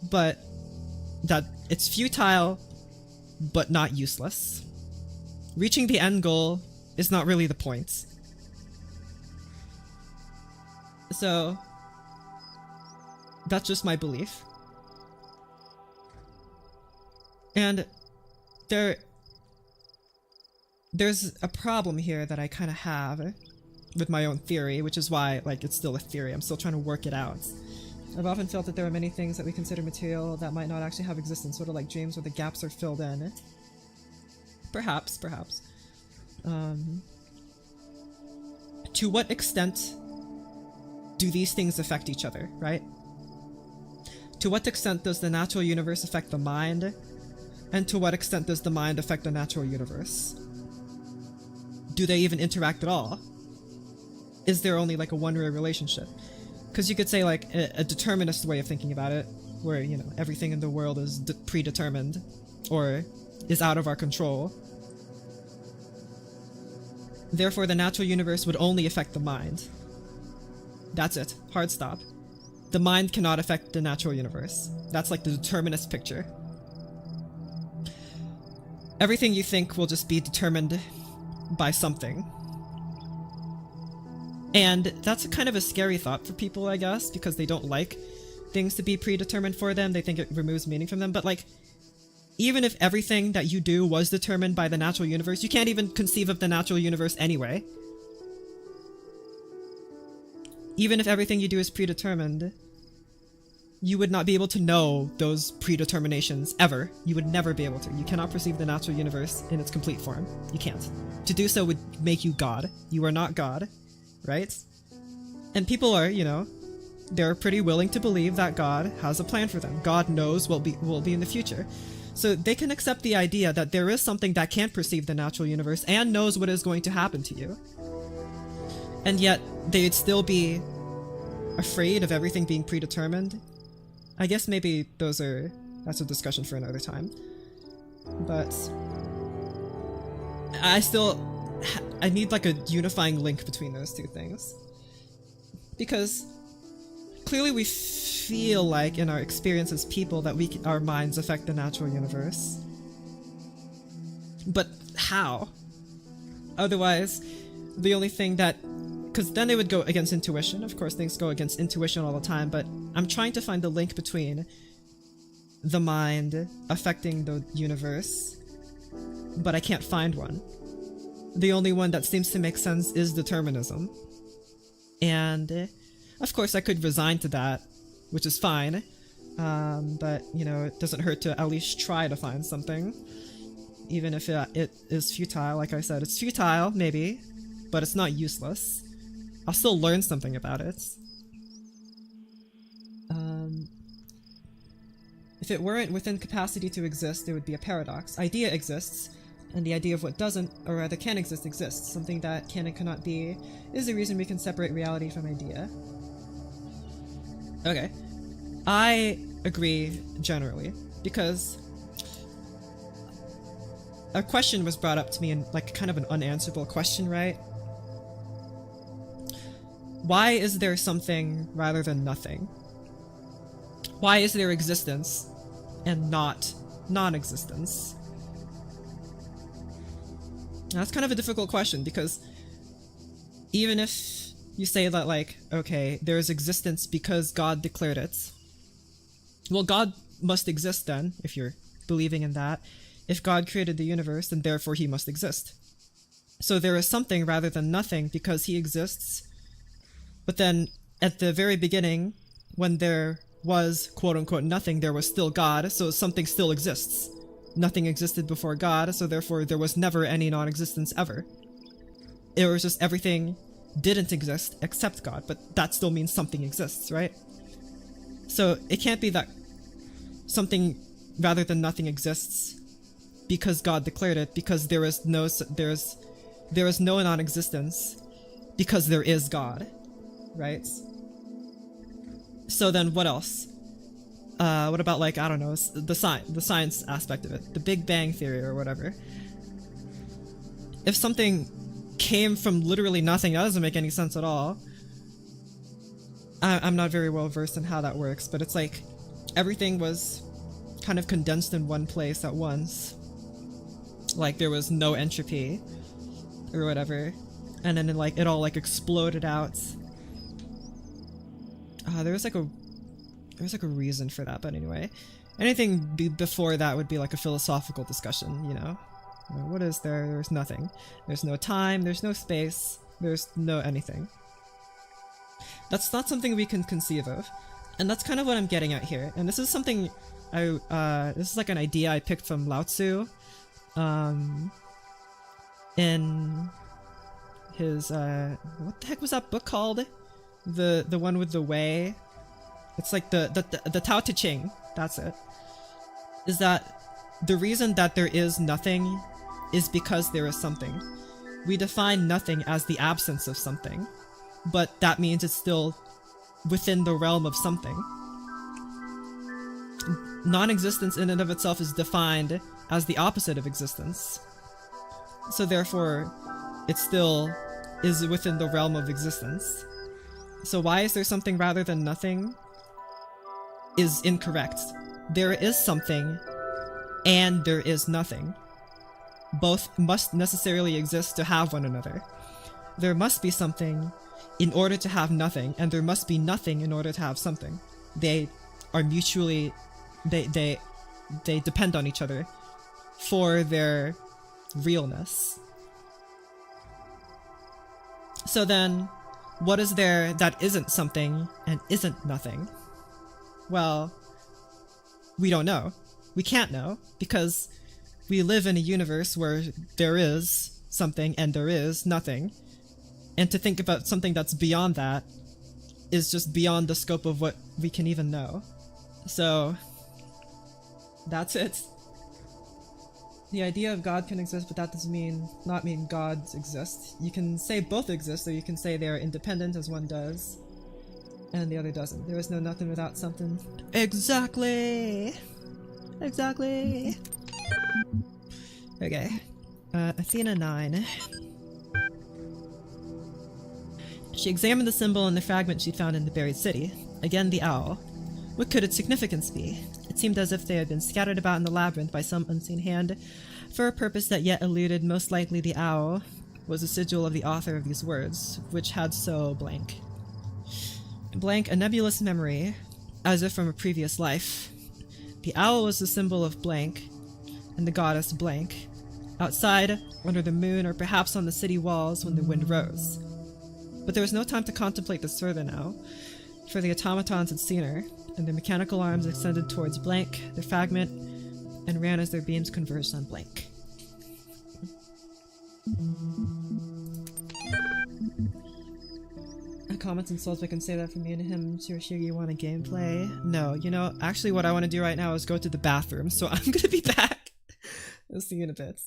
But that it's futile, but not useless. Reaching the end goal is not really the point. So that's just my belief. And there's a problem here that I kind of have with my own theory, which is why, it's still a theory. I'm still trying to work it out. I've often felt that there are many things that we consider material that might not actually have existence, sort of like dreams where the gaps are filled in. Perhaps. To what extent do these things affect each other, right? To what extent does the natural universe affect the mind? And to what extent does the mind affect the natural universe? Do they even interact at all? Is there only a one-way relationship? Because you could say like a determinist way of thinking about it, where, you know, everything in the world is predetermined or is out of our control. Therefore, the natural universe would only affect the mind. That's it. Hard stop. The mind cannot affect the natural universe. That's like the determinist picture. Everything you think will just be determined by something. And that's kind of a scary thought for people, I guess, because they don't like things to be predetermined for them. They think it removes meaning from them. But like, even if everything that you do was determined by the natural universe, you can't even conceive of the natural universe anyway. Even if everything you do is predetermined, you would not be able to know those predeterminations ever. You would never be able to. You cannot perceive the natural universe in its complete form. You can't. To do so would make you God. You are not God, right? And people are, you know, they're pretty willing to believe that God has a plan for them. God knows what will be in the future. So they can accept the idea that there is something that can't perceive the natural universe and knows what is going to happen to you. And yet they'd still be afraid of everything being predetermined. I guess maybe that's a discussion for another time. But I need like a unifying link between those two things. Because clearly we feel like in our experience as people that our minds affect the natural universe. But how? Otherwise, the only thing that... Because then they would go against intuition. Of course, things go against intuition all the time, but I'm trying to find the link between the mind affecting the universe, but I can't find one. The only one that seems to make sense is determinism. And of course I could resign to that, which is fine, but you know, it doesn't hurt to at least try to find something, even if it is futile. Like I said, it's futile, maybe, but it's not useless. I'll still learn something about it. If it weren't within capacity to exist, there would be a paradox. Idea exists, and the idea of what doesn't, or rather can exist, exists. Something that can and cannot be is the reason we can separate reality from idea. Okay. I agree generally, because a question was brought up to me in like kind of an unanswerable question, right? Why is there something rather than nothing? Why is there existence and not non-existence? That's kind of a difficult question, because even if you say that, like, okay, there is existence because God declared it, well, God must exist then, if you're believing in that. If God created the universe, then therefore he must exist. So there is something rather than nothing because he exists. But then, at the very beginning, when there was, quote-unquote, nothing, there was still God, so something still exists. Nothing existed before God, so therefore there was never any non-existence ever. It was just everything didn't exist except God, but that still means something exists, right? So it can't be that something rather than nothing exists because God declared it, because there is no non-existence because there is God. Right? So then what else? What about, like, I don't know, the science aspect of it, the Big Bang Theory or whatever. If something came from literally nothing, that doesn't make any sense at all. I'm not very well versed in how that works, but it's like everything was kind of condensed in one place at once. Like there was no entropy or whatever, and then it all like exploded out. There was like a reason for that, but anyway, anything before that would be like a philosophical discussion, you know? What is there? There's nothing. There's no time, there's no space, there's no anything. That's not something we can conceive of, and that's kind of what I'm getting at here. And this is something this is like an idea I picked from Lao Tzu, in his what the heck was that book called? The one with the way. It's like the Tao Te Ching. That's it. Is that the reason that there is nothing is because there is something. We define nothing as the absence of something, but that means it's still within the realm of something. Non-existence in and of itself is defined as the opposite of existence. So therefore, it still is within the realm of existence. So why is there something rather than nothing is incorrect. There is something and there is nothing. Both must necessarily exist to have one another. There must be something in order to have nothing, and there must be nothing in order to have something. They are mutually... They depend on each other for their realness. So then, what is there that isn't something and isn't nothing? Well, we don't know. We can't know, because we live in a universe where there is something and there is nothing. And to think about something that's beyond that is just beyond the scope of what we can even know. So, that's it. The idea of God can exist, but that doesn't not mean gods exist. You can say both exist, or you can say they're independent, as one does, and the other doesn't. There is no nothing without something. Exactly! Exactly! Okay. Athena 9. She examined the symbol and the fragment she found in the buried city. Again, the owl. What could its significance be? It seemed as if they had been scattered about in the labyrinth by some unseen hand, for a purpose that yet eluded. Most likely the owl was a sigil of the author of these words, which had so blank. Blank, a nebulous memory, as if from a previous life. The owl was the symbol of blank, and the goddess blank, outside, under the moon, or perhaps on the city walls when the wind rose. But there was no time to contemplate this further now, for the automatons had seen her, and their mechanical arms extended towards blank, the fragment, and ran as their beams converged on blank. Comments and souls, I can say that for me and him. Shirgi, you want a gameplay? No, you know, actually what I want to do right now is go to the bathroom, so I'm gonna be back. I'll see you in a bit.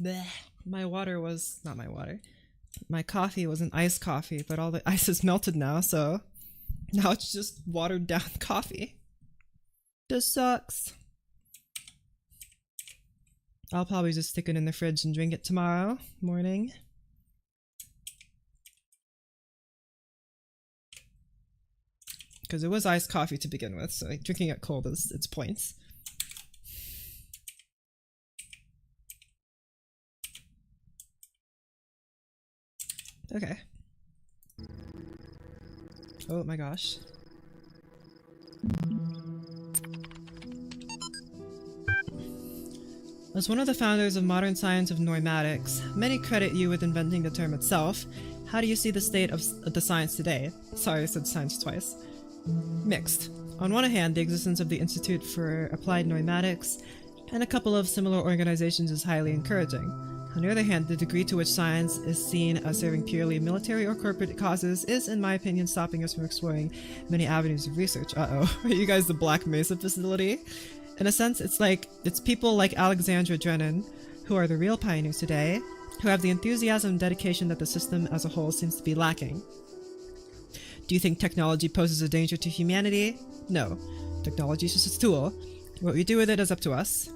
Blech. My water was... not my water. My coffee was an iced coffee, but all the ice is melted now, so... now it's just watered down coffee. This sucks. I'll probably just stick it in the fridge and drink it tomorrow morning. Because it was iced coffee to begin with, so drinking it cold is its points. Okay. Oh my gosh. As one of the founders of modern science of pneumatics, many credit you with inventing the term itself. How do you see the state of the science today? Sorry, I said science twice. Mixed. On one hand, the existence of the Institute for Applied Pneumatics and a couple of similar organizations is highly encouraging. On the other hand, the degree to which science is seen as serving purely military or corporate causes is, in my opinion, stopping us from exploring many avenues of research. Uh-oh. Are you guys the Black Mesa facility? In a sense, it's people like Alexandra Drennan, who are the real pioneers today, who have the enthusiasm and dedication that the system as a whole seems to be lacking. Do you think technology poses a danger to humanity? No. Technology is just a tool. What we do with it is up to us.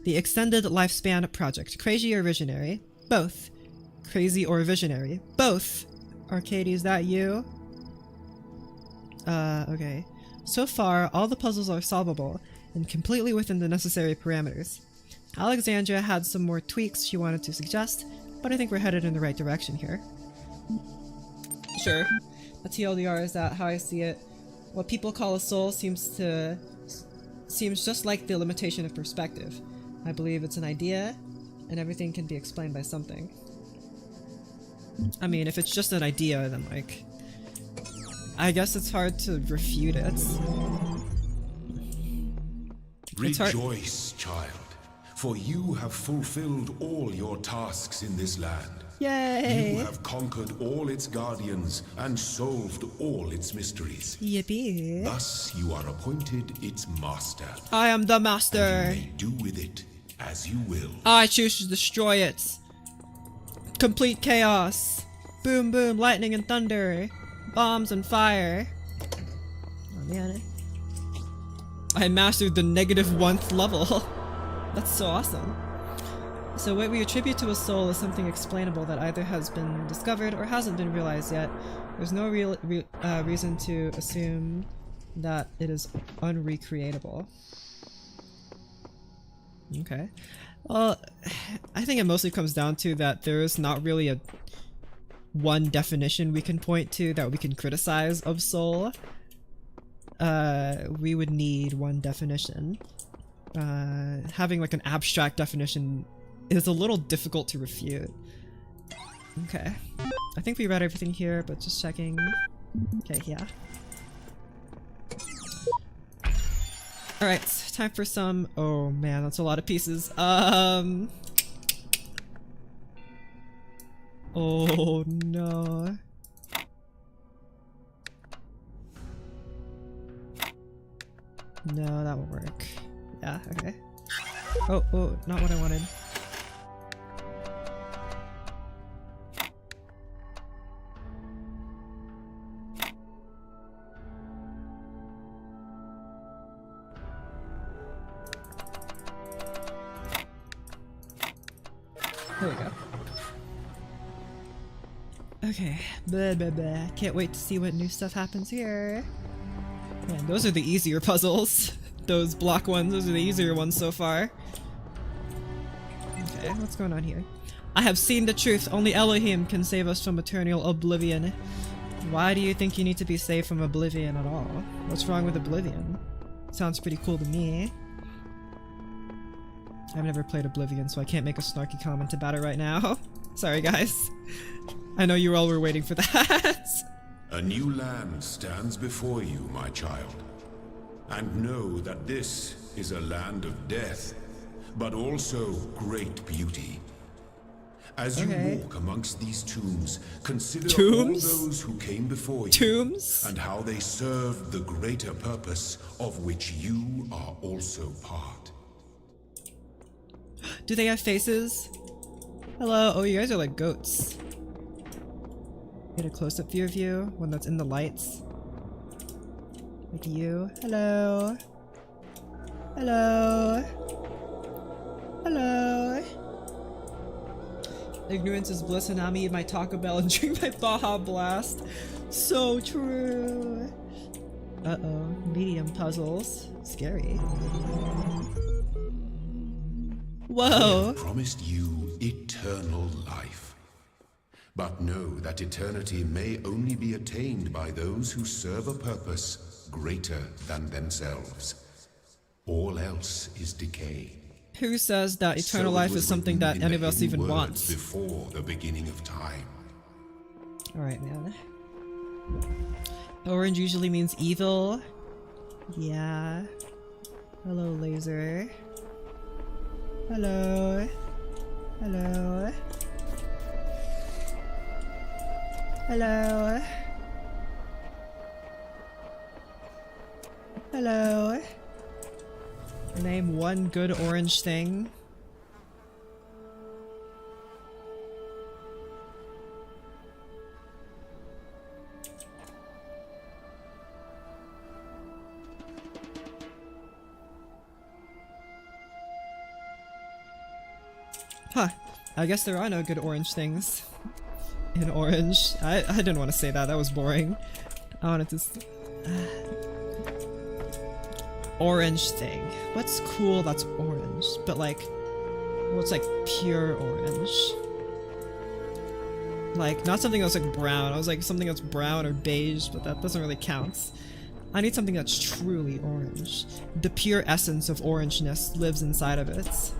The Extended Lifespan Project. Crazy or visionary? Both. Crazy or visionary? Both. Arcady, is that you? Okay. So far, all the puzzles are solvable, and completely within the necessary parameters. Alexandra had some more tweaks she wanted to suggest, but I think we're headed in the right direction here. Sure. A TLDR, is that how I see it? What people call a soul seems just like the limitation of perspective. I believe it's an idea, and everything can be explained by something. I mean, if it's just an idea, then like, I guess it's hard to refute it. Rejoice, child, for you have fulfilled all your tasks in this land. Yay! You have conquered all its guardians and solved all its mysteries. Yippee. Thus, you are appointed its master. I am the master. And you may do with it as you will. I choose to destroy it. Complete chaos. Boom boom, lightning and thunder. Bombs and fire. Oh man. I mastered the -1th level. That's so awesome. So what we attribute to a soul is something explainable that either has been discovered or hasn't been realized yet. There's no reason to assume that it is unrecreatable. Okay. Well, I think it mostly comes down to that there is not really a one definition we can point to that we can criticize of soul. We would need one definition. Having like an abstract definition is a little difficult to refute. Okay. I think we read everything here, but just checking. Okay, yeah. Alright, time for some... Oh man, that's a lot of pieces. Oh no. No, that won't work. Yeah, okay. Oh, not what I wanted. There we go. Okay. Blah, blah, blah. Can't wait to see what new stuff happens here. Man, those are the easier puzzles. Those block ones, those are the easier ones so far. Okay, what's going on here? I have seen the truth. Only Elohim can save us from eternal oblivion. Why do you think you need to be saved from oblivion at all? What's wrong with oblivion? Sounds pretty cool to me. I've never played Oblivion, so I can't make a snarky comment about it right now. Sorry, guys. I know you all were waiting for that. A new land stands before you, my child. And know that this is a land of death, but also great beauty. As you walk amongst these tombs, consider all those who came before you and how they served the greater purpose of which you are also part. Do they have faces? Hello. Oh, you guys are like goats. Get a close-up view of you, one that's in the lights. Like you. Hello. Hello. Hello. Ignorance is bliss, and I'll eat my Taco Bell and drink my Baja Blast. So true. Uh-oh. Medium puzzles. Scary. I Whoa! have promised you eternal life. But know that eternity may only be attained by those who serve a purpose greater than themselves. All else is decay. Who says that eternal So it life was is something written that in any the of us hidden even words wants? before the beginning of time. Alright, man. Orange usually means evil. Yeah. Hello, laser. Hello. Hello. Hello. Hello. Name one good orange thing. Huh. I guess there are no good orange things. In orange. I didn't want to say that. That was boring. I wanted to... orange thing. What's cool that's orange? But like... what's like pure orange? Like, not something that's like brown. I was like something that's brown or beige, but that doesn't really count. I need something that's truly orange. The pure essence of orangeness lives inside of it.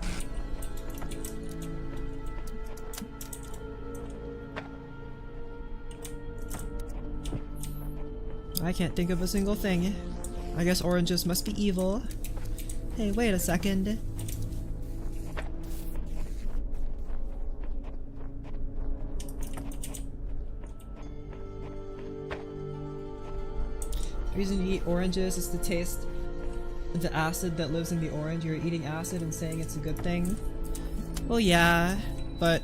I can't think of a single thing. I guess oranges must be evil. Hey, wait a second. The reason you eat oranges is to taste the acid that lives in the orange. You're eating acid and saying it's a good thing. Well, yeah, but,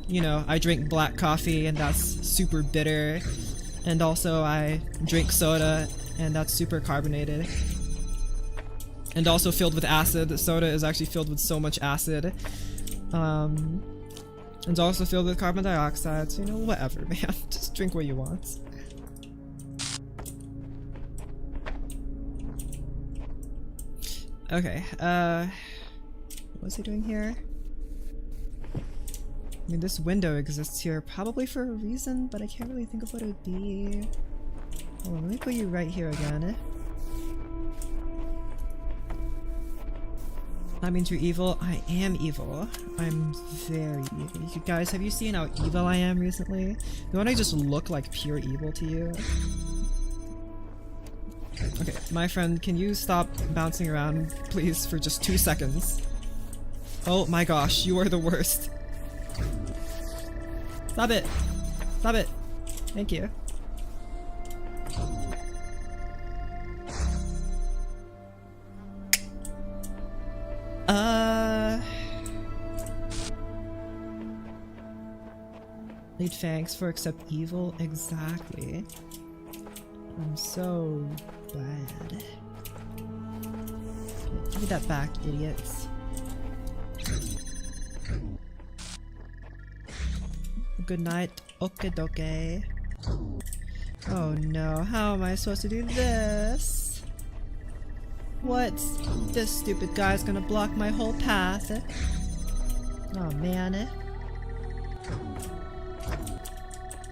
you know, I drink black coffee and that's super bitter. And also I drink soda and that's super carbonated. And also filled with acid. Soda is actually filled with so much acid. It's also filled with carbon dioxide, so you know, whatever, man. Just drink what you want. Okay, what's he doing here? I mean, this window exists here probably for a reason, but I can't really think of what it would be. Hold on, let me put you right here again. That means you're evil. I am evil. I'm very evil. You guys, have you seen how evil I am recently? Don't I just look like pure evil to you? Okay, my friend, can you stop bouncing around, please, for just 2 seconds? Oh my gosh, you are the worst. Stop it! Stop it! Thank you. Need thanks for accept evil? Exactly. I'm so bad. Give me that back, idiots. Good night. Okay, doke. Oh no, how am I supposed to do this? What? This stupid guy's gonna block my whole path. Oh man.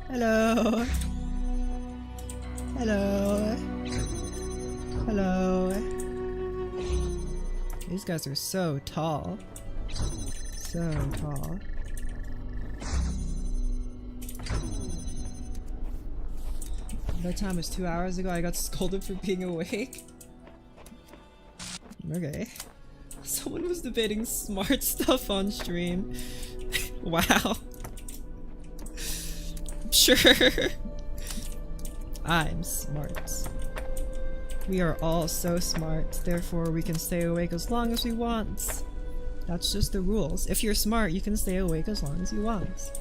Hello. Hello. Hello. These guys are so tall. So tall. That time was 2 hours ago. I got scolded for being awake. Okay. Someone was debating smart stuff on stream. Wow. Sure. I'm smart. We are all so smart, therefore we can stay awake as long as we want. That's just the rules. If you're smart, you can stay awake as long as you want.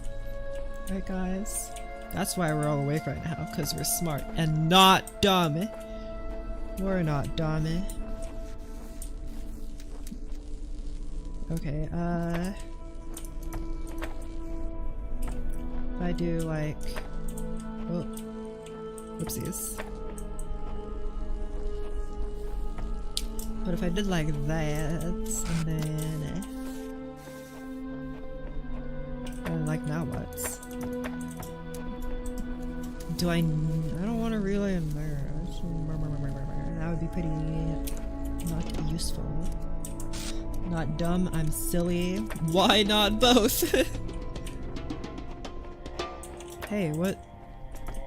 Right, guys? That's why we're all awake right now, because we're smart and not dumb. We're not dumb. Okay, if I do like... oh, whoopsies. But if I did like that, and then... And like now what? Do I don't want to relay in there. That would be pretty not useful. Not dumb, I'm silly. Why not both? Hey, what?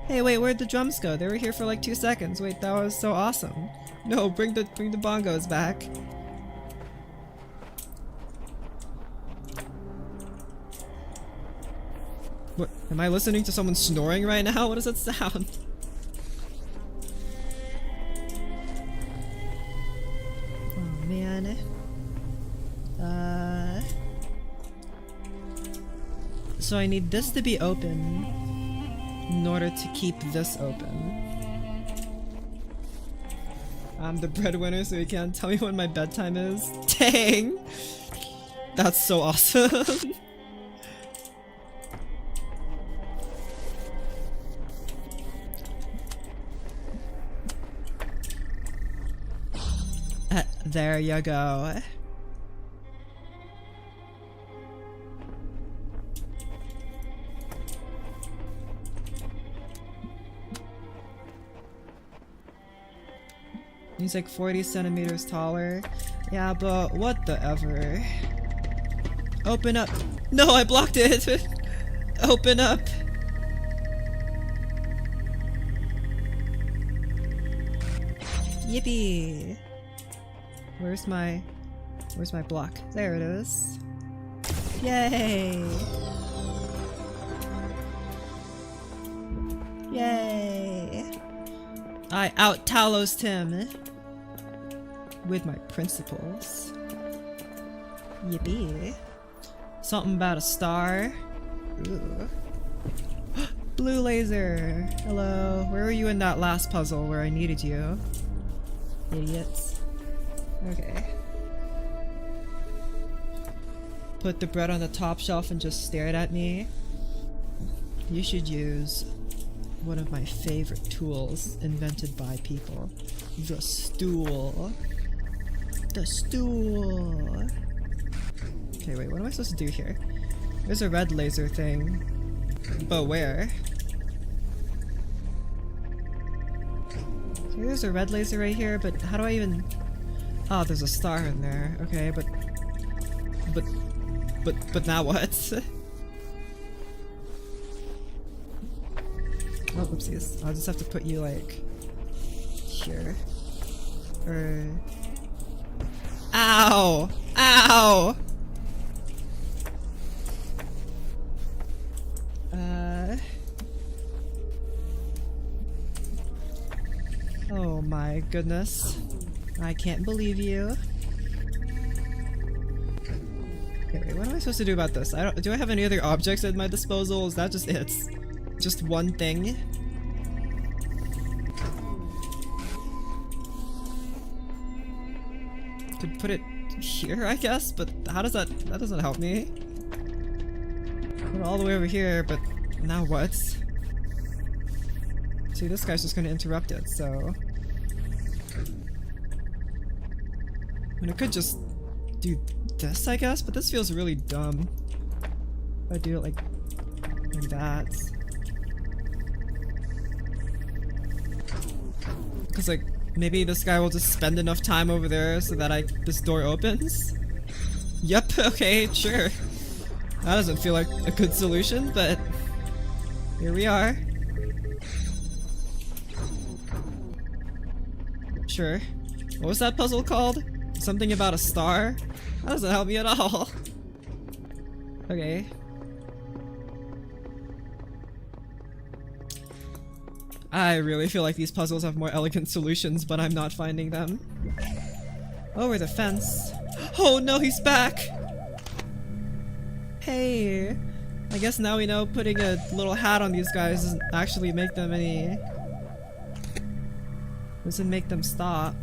Hey, wait, where'd the drums go? They were here for like 2 seconds. Wait, that was so awesome. No, bring the bongos back. What? Am I listening to someone snoring right now? What does that sound? Oh man. So I need this to be open in order to keep this open. I'm the breadwinner, so you can't tell me when my bedtime is. Dang! That's so awesome. There you go. He's like 40 centimeters taller. Yeah, but what the ever. Open up. No, I blocked it. Open up. Yippee. Where's my block? There it is. Yay. Yay. I out Talos him with my principles. Yippee. Something about a star. Ooh. Blue laser. Hello. Where were you in that last puzzle where I needed you? Idiots. Okay. Put the bread on the top shelf and just stared at me. You should use one of my favorite tools invented by people. The stool. The stool. Okay, wait, what am I supposed to do here? There's a red laser thing. But where? Okay, there's a red laser right here, but how do I even... Oh, there's a star in there. Okay, but now what? Oh, oopsies. I'll just have to put you, like, here. Or... Ow! Ow! Oh my goodness. I can't believe you. Okay, wait, what am I supposed to do about this? Do I have any other objects at my disposal? Is that just it? Just one thing? Could put it here, I guess, but how does that doesn't help me. Put it all the way over here, but now what? See, this guy's just gonna interrupt it, so... And I could just do this, I guess, but this feels really dumb. If I do it like that. Cause like, maybe this guy will just spend enough time over there so that this door opens? Yep, okay, sure. That doesn't feel like a good solution, but here we are. Sure. What was that puzzle called? Something about a star? That doesn't help me at all. Okay. I really feel like these puzzles have more elegant solutions, but I'm not finding them. Over the fence. Oh no, he's back! Hey! I guess now we know putting a little hat on these guys doesn't actually make them any... doesn't make them stop.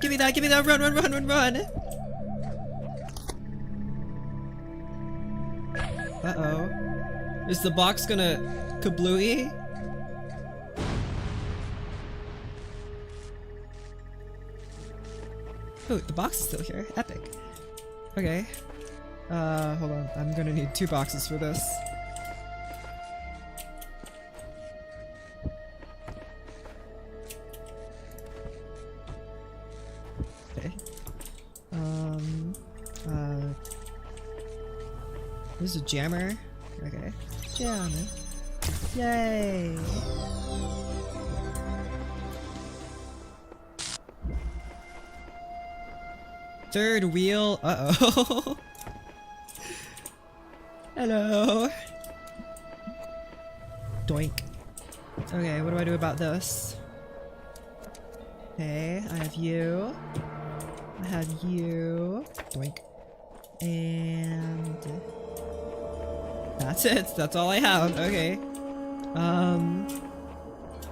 Give me that, run, run, run, run, run! Uh-oh. Is the box gonna kablooey? Oh, the box is still here. Epic. Okay. Hold on. I'm gonna need 2 boxes for this. Okay. This is a jammer. Okay. Jammer. Yay! Third wheel. Uh-oh. Hello. Doink. Okay, what do I do about this? Okay, I have you. I have you. Doink. And that's it. That's all I have. Okay.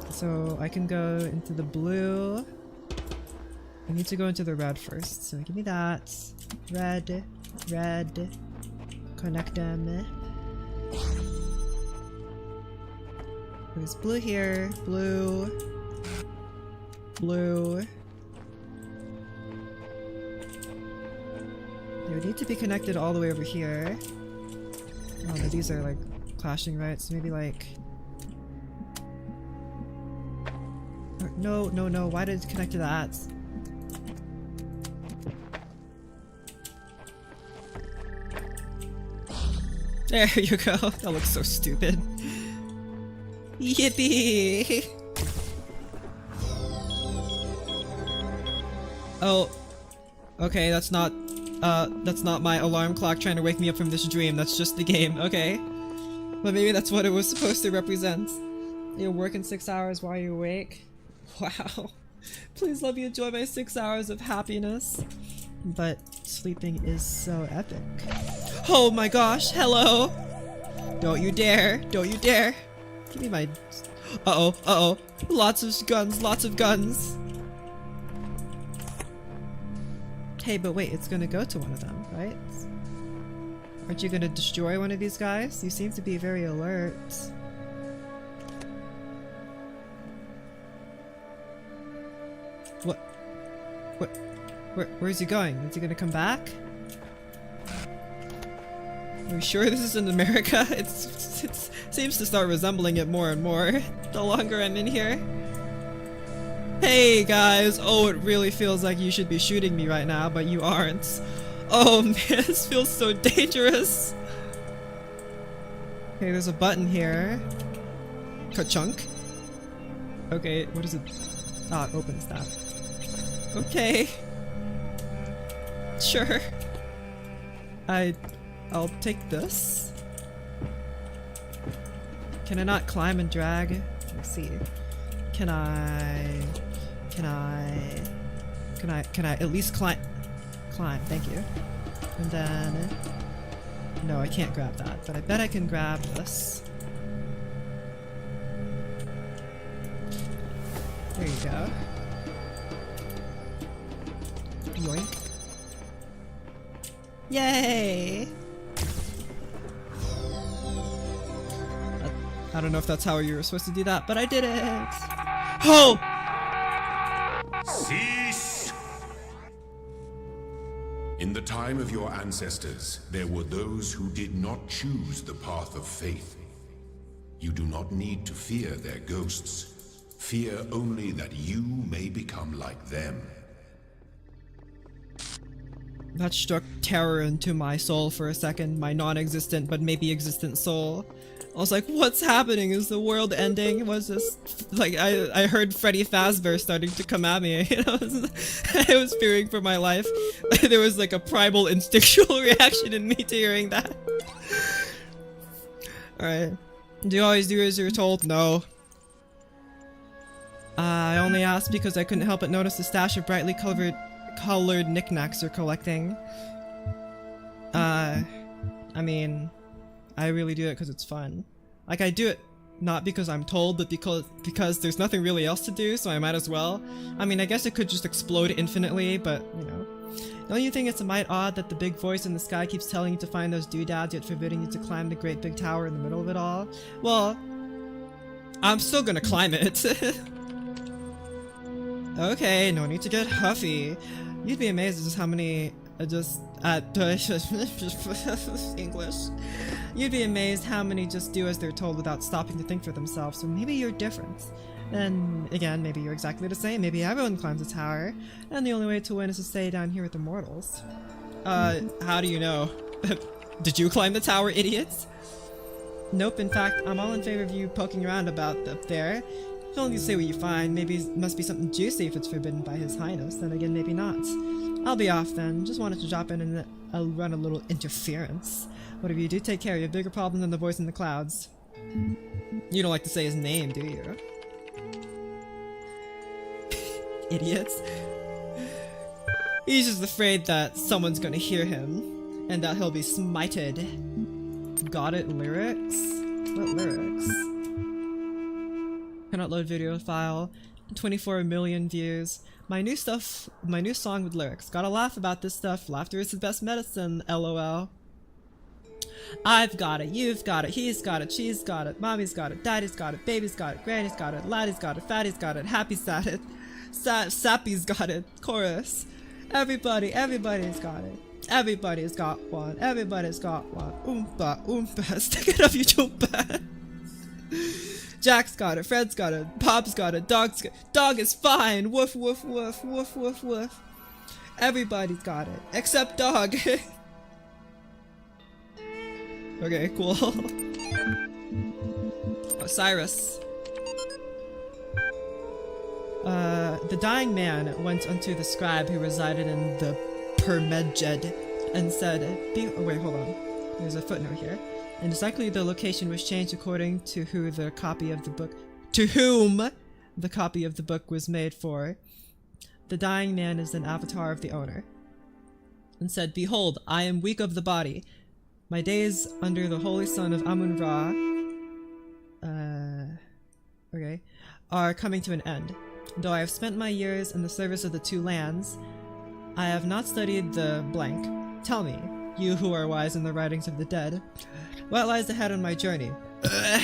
So I can go into the blue. I need to go into the red first. So give me that. Red. Red. Connect them. There's blue here. Blue. Blue. They would need to be connected all the way over here. Oh no, these are like clashing, right? So maybe like... No, no, no. Why did it connect to that? There you go. That looks so stupid. Yippee! Oh. Okay, that's not my alarm clock trying to wake me up from this dream. That's just the game. Okay. But maybe that's what it was supposed to represent. You're working 6 hours while you're awake? Wow. Please let me enjoy my 6 hours of happiness. But sleeping is so epic. Oh my gosh, hello! Don't you dare, don't you dare! Give me my... Uh-oh, uh-oh. Lots of guns, lots of guns! Hey, but wait, it's gonna go to one of them, right? Aren't you gonna destroy one of these guys? You seem to be very alert. What? Where's he going? Is he gonna come back? Are you sure this is in America? It seems to start resembling it more and more the longer I'm in here. Hey guys! Oh, it really feels like you should be shooting me right now, but you aren't. Oh man, this feels so dangerous. Okay, there's a button here. Ka-chunk. Okay, what is it? Ah, it opens that. Okay. Sure. I'll take this. Can I not climb and drag? Let's see. Can I at least climb? Thank you. And then... No, I can't grab that, but I bet I can grab this. There you go. Yoink. Yay! I don't know if that's how you were supposed to do that, but I did it! Oh! Cease! In the time of your ancestors, there were those who did not choose the path of faith. You do not need to fear their ghosts. Fear only that you may become like them. That struck terror into my soul for a second, my non-existent but maybe existent soul. I was like, what's happening? Is the world ending? Was this... Like, I heard Freddy Fazbear starting to come at me, you know? I was fearing for my life. There was like a primal instinctual reaction in me to hearing that. Alright. Do you always do as you're told? No. I only asked because I couldn't help but notice the stash of brightly colored knickknacks you're collecting. I mean, I really do it because it's fun. Like, I do it not because I'm told, but because there's nothing really else to do, so I might as well. I mean, I guess it could just explode infinitely, but, you know. Don't you think it's a mite odd that the big voice in the sky keeps telling you to find those doodads, yet forbidding you to climb the great big tower in the middle of it all? Well, I'm still gonna climb it. Okay, no need to get huffy. You'd be amazed at just how many English. You'd be amazed how many just do as they're told without stopping to think for themselves. So maybe you're different. And again, maybe you're exactly the same. Maybe everyone climbs a tower, and the only way to win is to stay down here with the mortals. How do you know? Did you climb the tower, idiots? Nope, in fact, I'm all in favor of you poking around about up there. If only you say what you find, maybe it must be something juicy if it's forbidden by His Highness, then again, maybe not. I'll be off then, just wanted to drop in and I'll run a little interference. Whatever you do, take care, you have bigger problems than the voice in the clouds. You don't like to say his name, do you? Idiots. He's just afraid that someone's gonna hear him, and that he'll be smited. Got it, lyrics? What lyrics? Cannot load video file. 24 million views. My new song with lyrics. Gotta laugh about this stuff. Laughter is the best medicine, lol. I've got it, you've got it, he's got it, she's got it, mommy's got it, daddy's got it, baby's got it, granny's got it, laddie's got it, fatty's got it, happy's got it, sappy's got it, chorus. Everybody's got it. Everybody's got one. Everybody's got one. Oompa, oompa, stick it up your choompa. Jack's got it. Fred's got it. Bob's got it. Dog's got it. Dog is fine. Woof, woof, woof, woof, woof, woof. Everybody's got it. Except dog. Okay, cool. Osiris. The dying man went unto the scribe who resided in the Permejed and said, oh wait, hold on. There's a footnote here. And exactly the location was changed according to whom the copy of the book was made for. The dying man is an avatar of the owner. And said, behold, I am weak of the body. My days under the holy sun of Amun-Ra are coming to an end. Though I have spent my years in the service of the two lands, I have not studied the blank. Tell me, you who are wise in the writings of the dead, what lies ahead on my journey?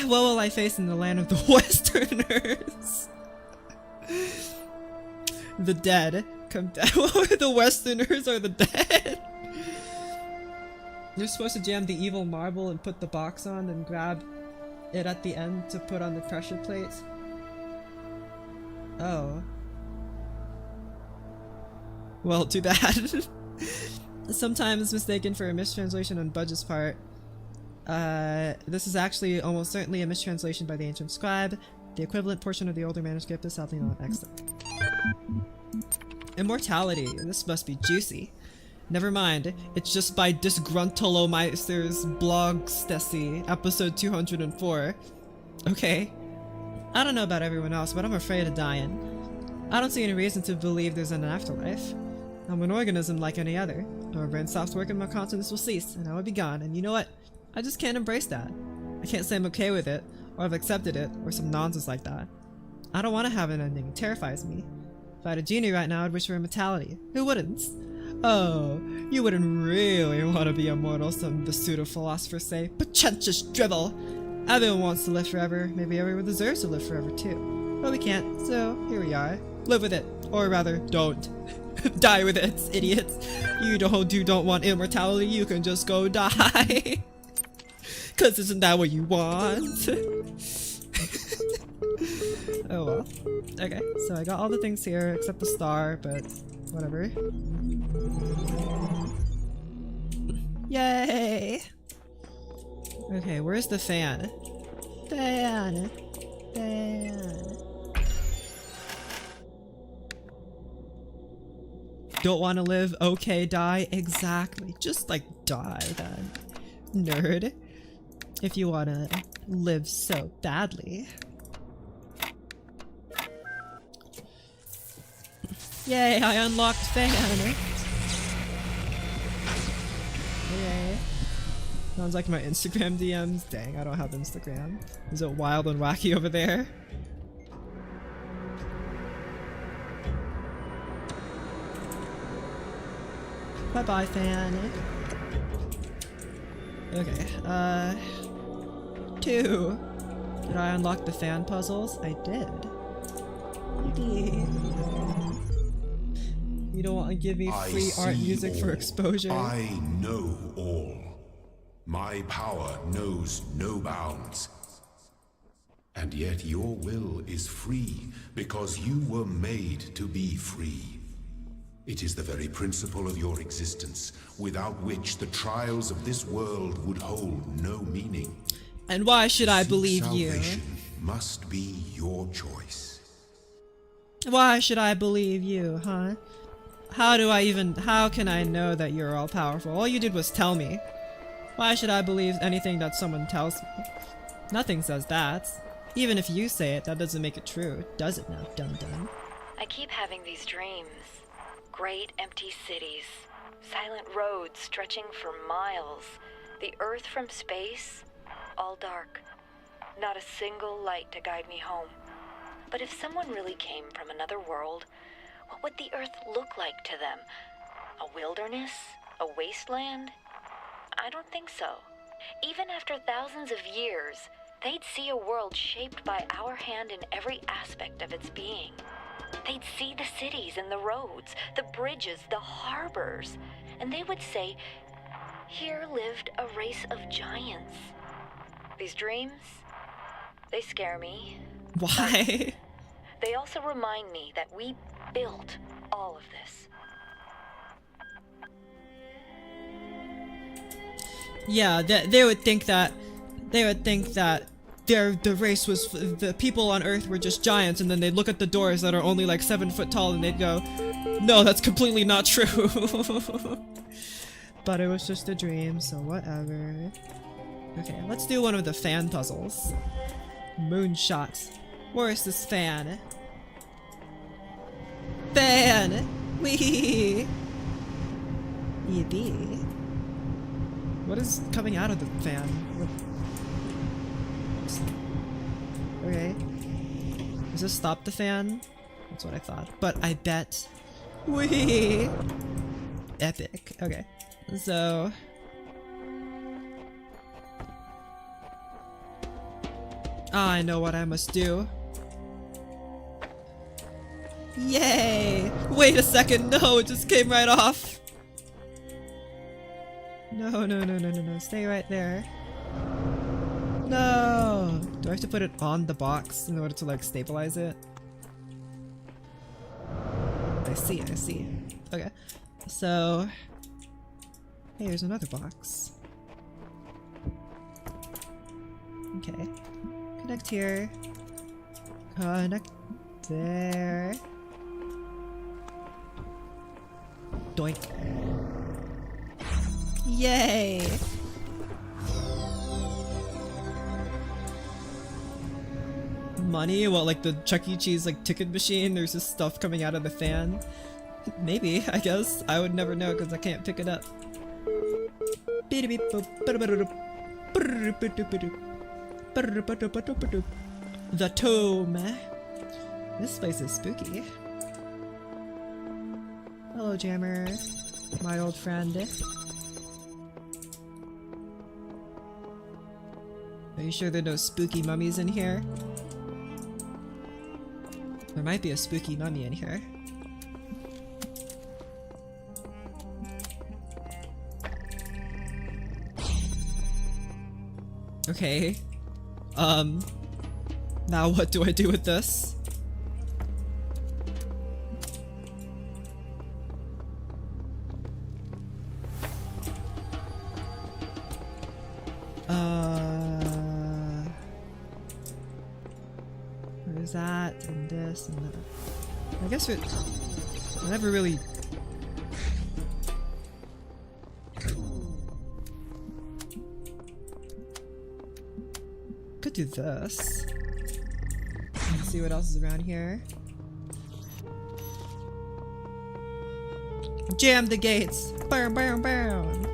What will I face in the land of the Westerners? The dead. The Westerners are the dead? You're supposed to jam the evil marble and put the box on, then grab it at the end to put on the pressure plate. Oh. Well, too bad. Sometimes mistaken for a mistranslation on Budge's part. This is actually almost certainly a mistranslation by the ancient scribe. The equivalent portion of the older manuscript is sadly not extant. Immortality. This must be juicy. Never mind. It's just by Disgruntolomeister's blog Stessy, episode 204. Okay. I don't know about everyone else, but I'm afraid of dying. I don't see any reason to believe there's an afterlife. I'm an organism like any other. When my brain stops working, my consciousness will cease, and I will be gone. And you know what? I just can't embrace that. I can't say I'm okay with it, or I've accepted it, or some nonsense like that. I don't want to have an ending. It terrifies me. If I had a genie right now, I'd wish for immortality. Who wouldn't? Oh, you wouldn't really want to be immortal, some the pseudo-philosophers say. Pretentious drivel! Everyone wants to live forever. Maybe everyone deserves to live forever too. But we can't, so here we are. Live with it. Or rather, don't. Die with it, idiots. You don't want immortality, you can just go die. Cause isn't that what you want? Oh well. Okay, so I got all the things here except the star, but whatever. Yay! Okay, where's the fan? Fan! Fan! Don't want to live? Okay, die. Exactly. Just like die then. Nerd. If you want to live so badly. Yay, I unlocked fan! Yay. Sounds like my Instagram DMs. Dang, I don't have Instagram. Is it wild and wacky over there? Bye-bye, fan. Okay, 2. Did I unlock the fan puzzles? I did. You don't want to give me I free art see music for all. exposure? I know all. My power knows no bounds. And yet your will is free because you were made to be free. It is the very principle of your existence, without which the trials of this world would hold no meaning. And why should I Seek believe you? salvation must be your choice. Why should I believe you, huh? How can I know that you're all powerful? All you did was tell me. Why should I believe anything that someone tells me? Nothing says that. Even if you say it, that doesn't make it true, does it now, dum-dum? I keep having these dreams. Great empty cities. Silent roads stretching for miles. The Earth from space, all dark. Not a single light to guide me home. But if someone really came from another world, what would the Earth look like to them? A wilderness? A wasteland? I don't think so. Even after thousands of years, they'd see a world shaped by our hand in every aspect of its being. They'd see the cities and the roads, the bridges, the harbors, and they would say, here lived a race of giants. These dreams, they scare me. Why? They also remind me that we built all of this. Yeah, they would think that the race was, the people on Earth were just giants, and then they'd look at the doors that are only like 7 foot tall and they'd go, no, that's completely not true. But it was just a dream, so whatever. Okay, let's do one of the fan puzzles. Moonshot. Where is this fan? Fan! Wee! Yippee. What is coming out of the fan? Okay. Does this stop the fan? That's what I thought. But I bet. Wee! Epic. Okay. So. I know what I must do. Yay! Wait a second, no, it just came right off. No, stay right there. No! Do I have to put it on the box in order to like stabilize it? I see. Okay. So, hey, there's another box. Okay. Connect here. Connect there. Doink. Yay! Money? What, like the Chuck E. Cheese like ticket machine? There's just stuff coming out of the fan? Maybe, I guess. I would never know because I can't pick it up. The tomb. This place is spooky. Hello, Jammer. My old friend. Are you sure there are no spooky mummies in here? There might be a spooky mummy in here. Okay. Now what do I do with this? There's that, and this, and that. I guess I never really... Could do this. Let's see what else is around here. Jam the gates! Bam, bam, bam!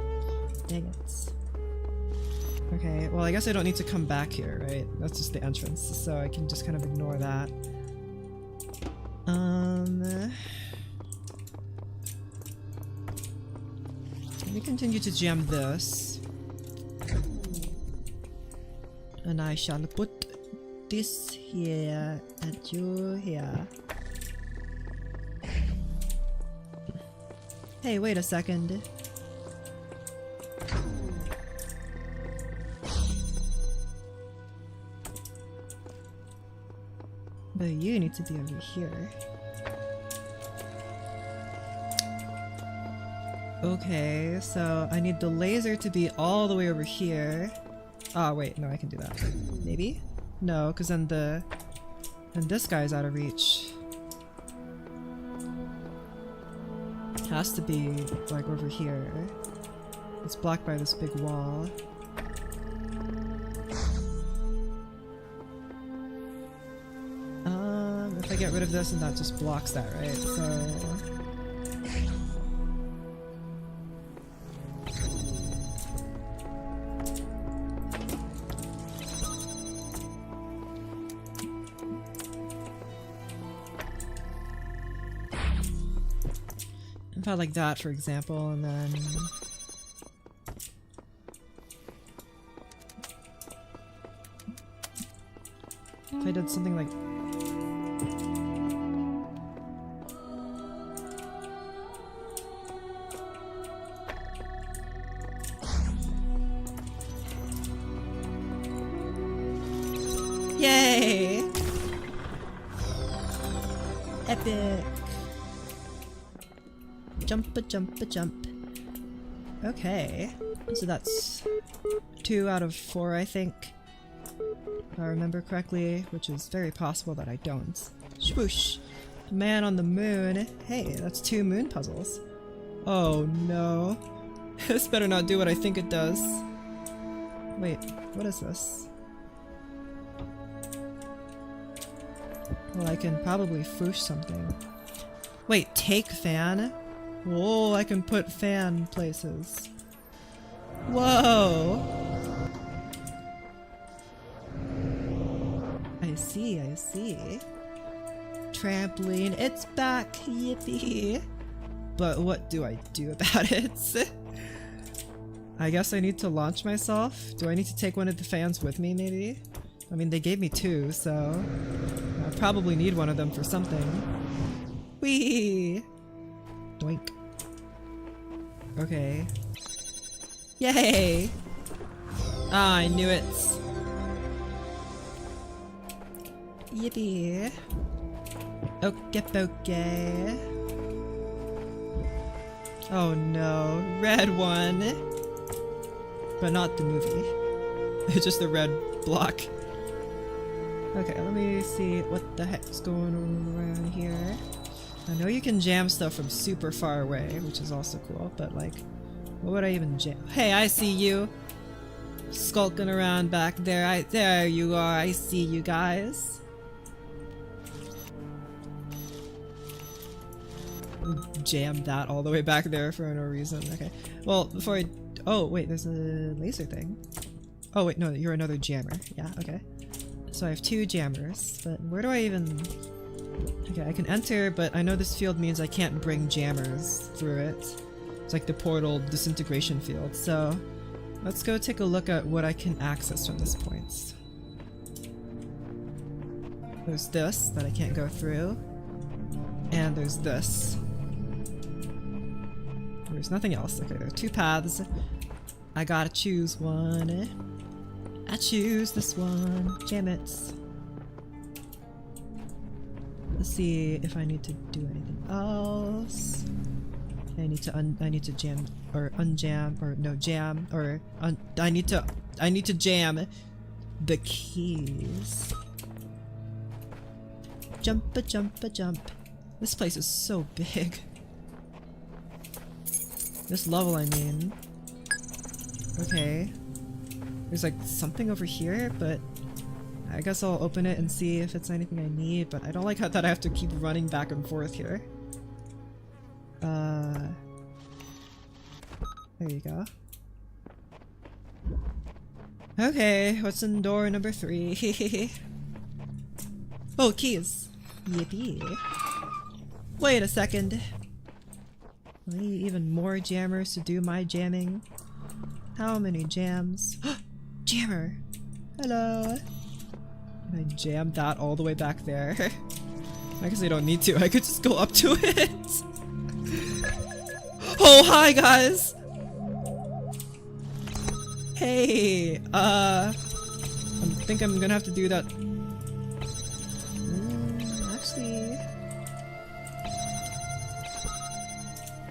Dang it. Okay, well I guess I don't need to come back here, right? That's just the entrance, so I can just kind of ignore that. Let me continue to jam this. And I shall put this here and you here. Hey, wait a second. But you need to be over here. Okay, so I need the laser to be all the way over here. Oh wait, no, I can do that. Maybe? No, because then this guy's out of reach. Has to be like over here. It's blocked by this big wall. If I get rid of this, and that just blocks that, right? So if I like that, for example, and then if I did something like yay! Epic! Jump-a, jump-a, jump. Okay. So that's 2 out of 4, I think. If I remember correctly, which is very possible that I don't. Swoosh! Man on the moon. Hey, that's 2 moon puzzles. Oh no. This better not do what I think it does. Wait, what is this? Well, I can probably foosh something. Wait, take fan? Whoa, I can put fan places. Whoa! I see, I see. Trampoline, it's back! Yippee! But what do I do about it? I guess I need to launch myself? Do I need to take one of the fans with me, maybe? I mean, they gave me 2, so I probably need one of them for something. Whee! Doink. Okay. Yay! Ah, I knew it. Yippee. Okay, okay. Oh no, red one. But not the movie. It's just the red block. Okay, let me see what the heck's going on around here. I know you can jam stuff from super far away, which is also cool, but like, what would I even jam? Hey, I see you! Skulking around back there. There you are, I see you guys. Jam that all the way back there for no reason. Okay. Well, before I... Oh, wait, there's a laser thing. Oh, wait, no, you're another jammer. Yeah, okay. So I have 2 jammers, but where do I even... Okay, I can enter, but I know this field means I can't bring jammers through it. It's like the portal disintegration field, so let's go take a look at what I can access from this point. There's this that I can't go through, and there's this. There's nothing else. Okay, there are 2 paths. I gotta choose one. I choose this one. Jam it. Let's see if I need to do anything else. I need to jam or unjam or no jam or I need to jam the keys. Jump-a, jump-a, jump. This place is so big. This level, I mean. Okay. There's like something over here, but I guess I'll open it and see if it's anything I need, but I don't like how that I have to keep running back and forth here. There you go. Okay, what's in door number 3? Oh, keys! Yippee. Wait a second. I need even more jammers to do my jamming. How many jams? Jammer! Hello! Can I jam that all the way back there? I guess I don't need to. I could just go up to it. Oh, hi guys! Hey, I think I'm gonna have to do that. Actually...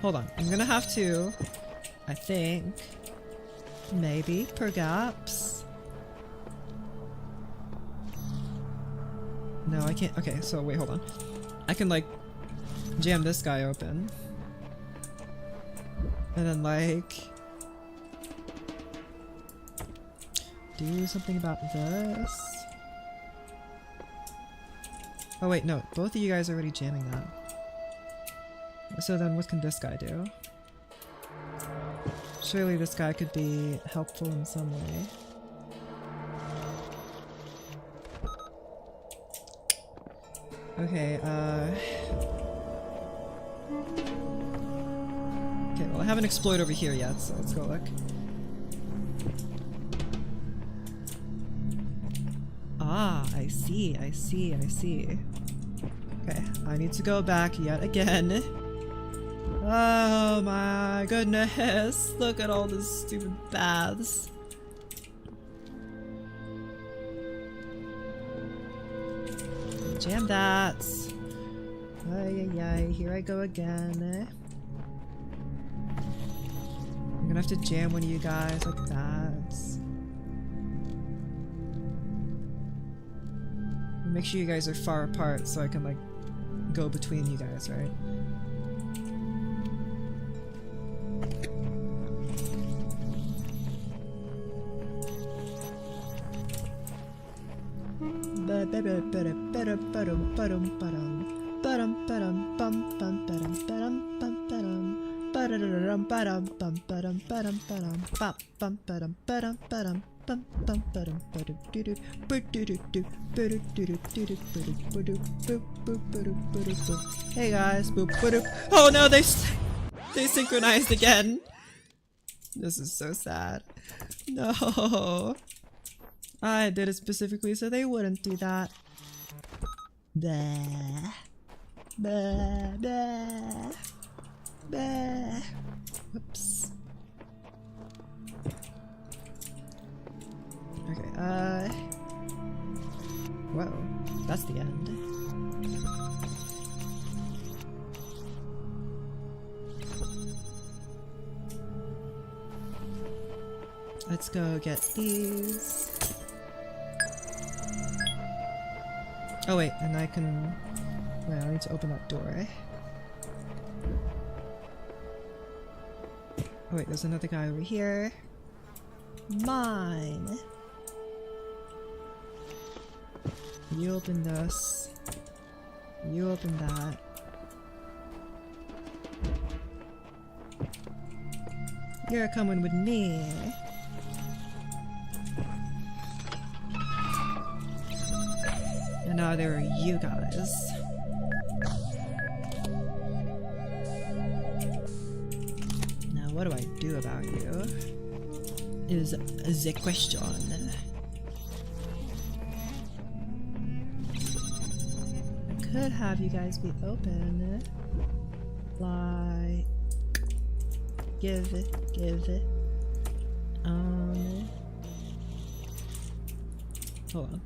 Hold on, I'm gonna have to, I think, maybe, perhaps. No, I can't. Okay, so wait, hold on. I can like jam this guy open. And then like do something about this. Oh wait, no, both of you guys are already jamming that. So then what can this guy do? Surely this guy could be helpful in some way. Okay, okay, well I haven't explored over here yet, so let's go look. Ah, I see, I see, I see. Okay, I need to go back yet again. Oh my goodness, look at all these stupid baths. Jam that. Ay, ay, ay, here I go again. I'm gonna have to jam one of you guys like that. Make sure you guys are far apart so I can like go between you guys, right? Hey guys, boop boop. Oh no, they synchronized again. This is so sad. No. I did it specifically so they wouldn't do that. Bah. Bah, bah. Bah. Whoops. Okay, whoa, that's the end. Let's go get these. Oh wait, and I can... Wait, I need to open that door, eh? Oh wait, there's another guy over here. Mine! You open this. You open that. You're coming with me. And now there are you guys. Now what do I do about you? Is the question. I could have you guys be open. Like... Give it. Hold on.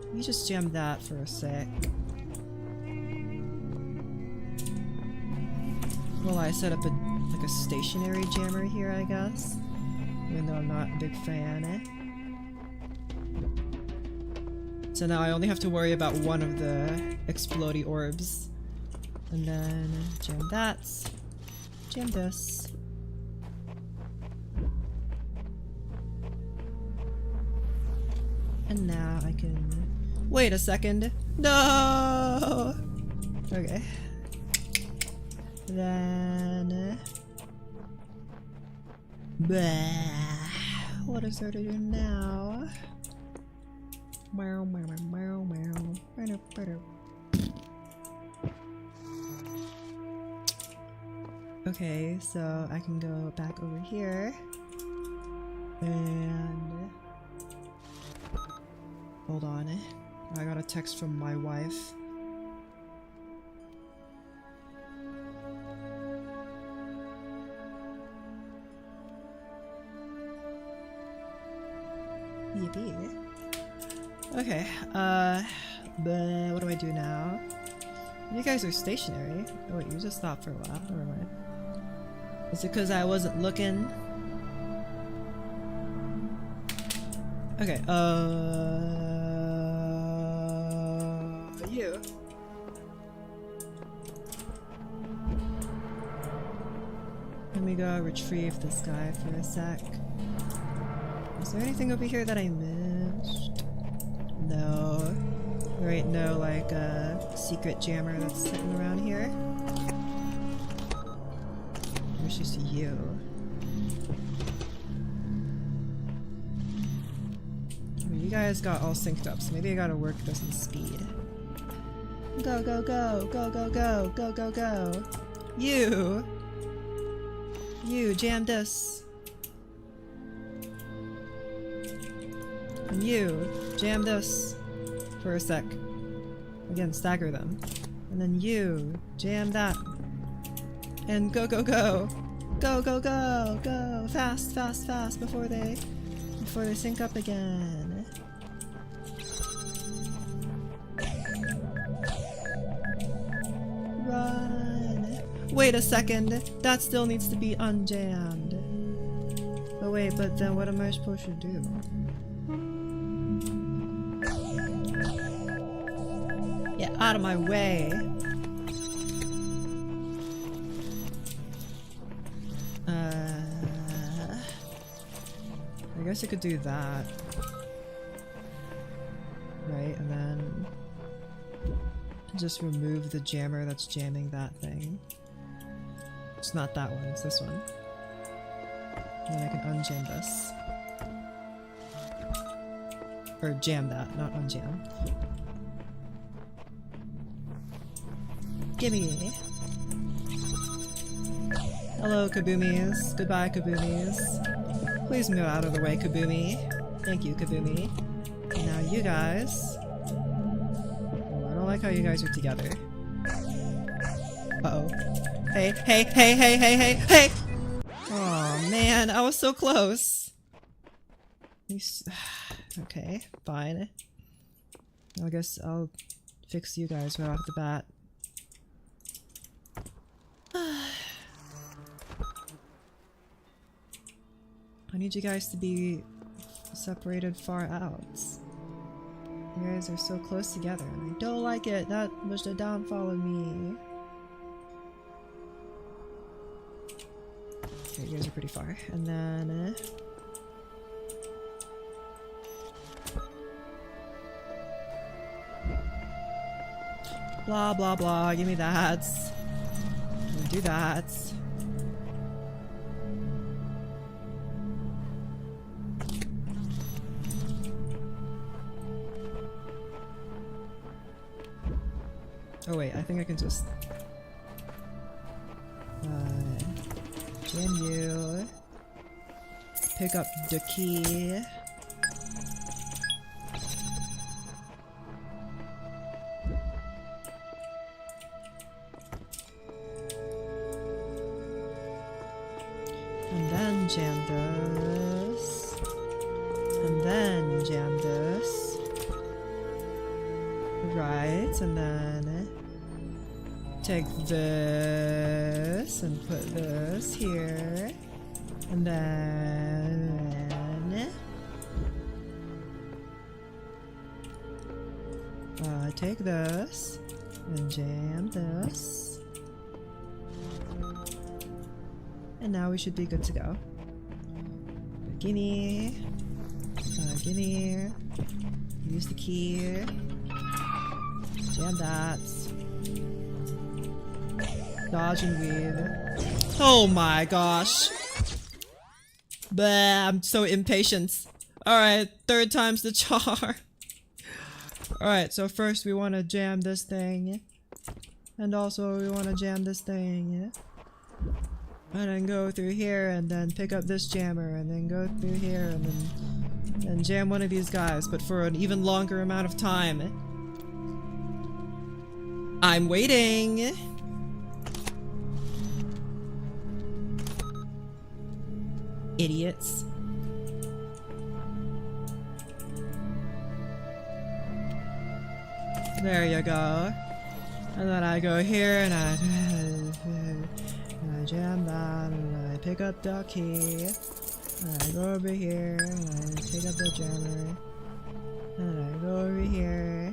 Let me just jam that for a sec. Well, I set up like a stationary jammer here, I guess. Even though I'm not a big fan, eh? So now I only have to worry about one of the explodey orbs. And then jam that. Jam this. And now I can... Wait a second. No! Okay. Then... Bah. What is there to do now? Meow, meow, meow, meow. Okay, so I can go back over here. And... Hold on. I got a text from my wife. Yippee. Okay, but what do I do now? You guys are stationary. Oh wait, you just stopped for a while. Never mind. Is it because I wasn't looking? Okay, you. Let me go retrieve this guy for a sec. Is there anything over here that I missed? No. There ain't no, like, secret jammer that's sitting around here. There's just you. Well, you guys got all synced up, so maybe I gotta work this in speed. Go, go, go! Go, go, go! Go, go, go! You! You, jam this! And you, jam this! For a sec. Again, stagger them. And then you, jam that. And go, go, go! Go, go, go! Go! Fast, fast, fast before they sync up again. Run! Wait a second! That still needs to be unjammed. But wait, but then what am I supposed to do? Get out of my way! I guess I could do that. Right, and then just remove the jammer that's jamming that thing. It's not that one, it's this one. And then I can unjam this. Or jam that, not unjam. Gimme! Hello, Kaboomies. Goodbye, Kaboomies. Please move out of the way, Kaboomy. Thank you, Kaboomy. And now you guys. Oh, I don't like how you guys are together. Uh-oh. Hey, hey, hey, hey, hey, hey, hey! Oh man, I was so close. Okay, fine. I guess I'll fix you guys right off the bat. I need you guys to be separated far out. You guys are so close together and I don't like it. That was the downfall of me. Okay, you guys are pretty far. And then... blah blah blah, give me that. Do that. Oh wait, I think I can just jam you, pick up the key, and then jam this, and then jam this, right, and then take this and put this here, and then take this and jam this, and now we should be good to go. Gimme, gimme, use the key, jam that. Dodge and weave. Oh my gosh. Bleh, I'm so impatient. Alright, third time's the charm. Alright, so first we want to jam this thing. And also we want to jam this thing. And then go through here and then pick up this jammer and then go through here and then jam one of these guys, but for an even longer amount of time. I'm waiting! Idiots. There you go. And then I go here and I jam that and I pick up the key. And I go over here and I pick up the jammer. And I go over here.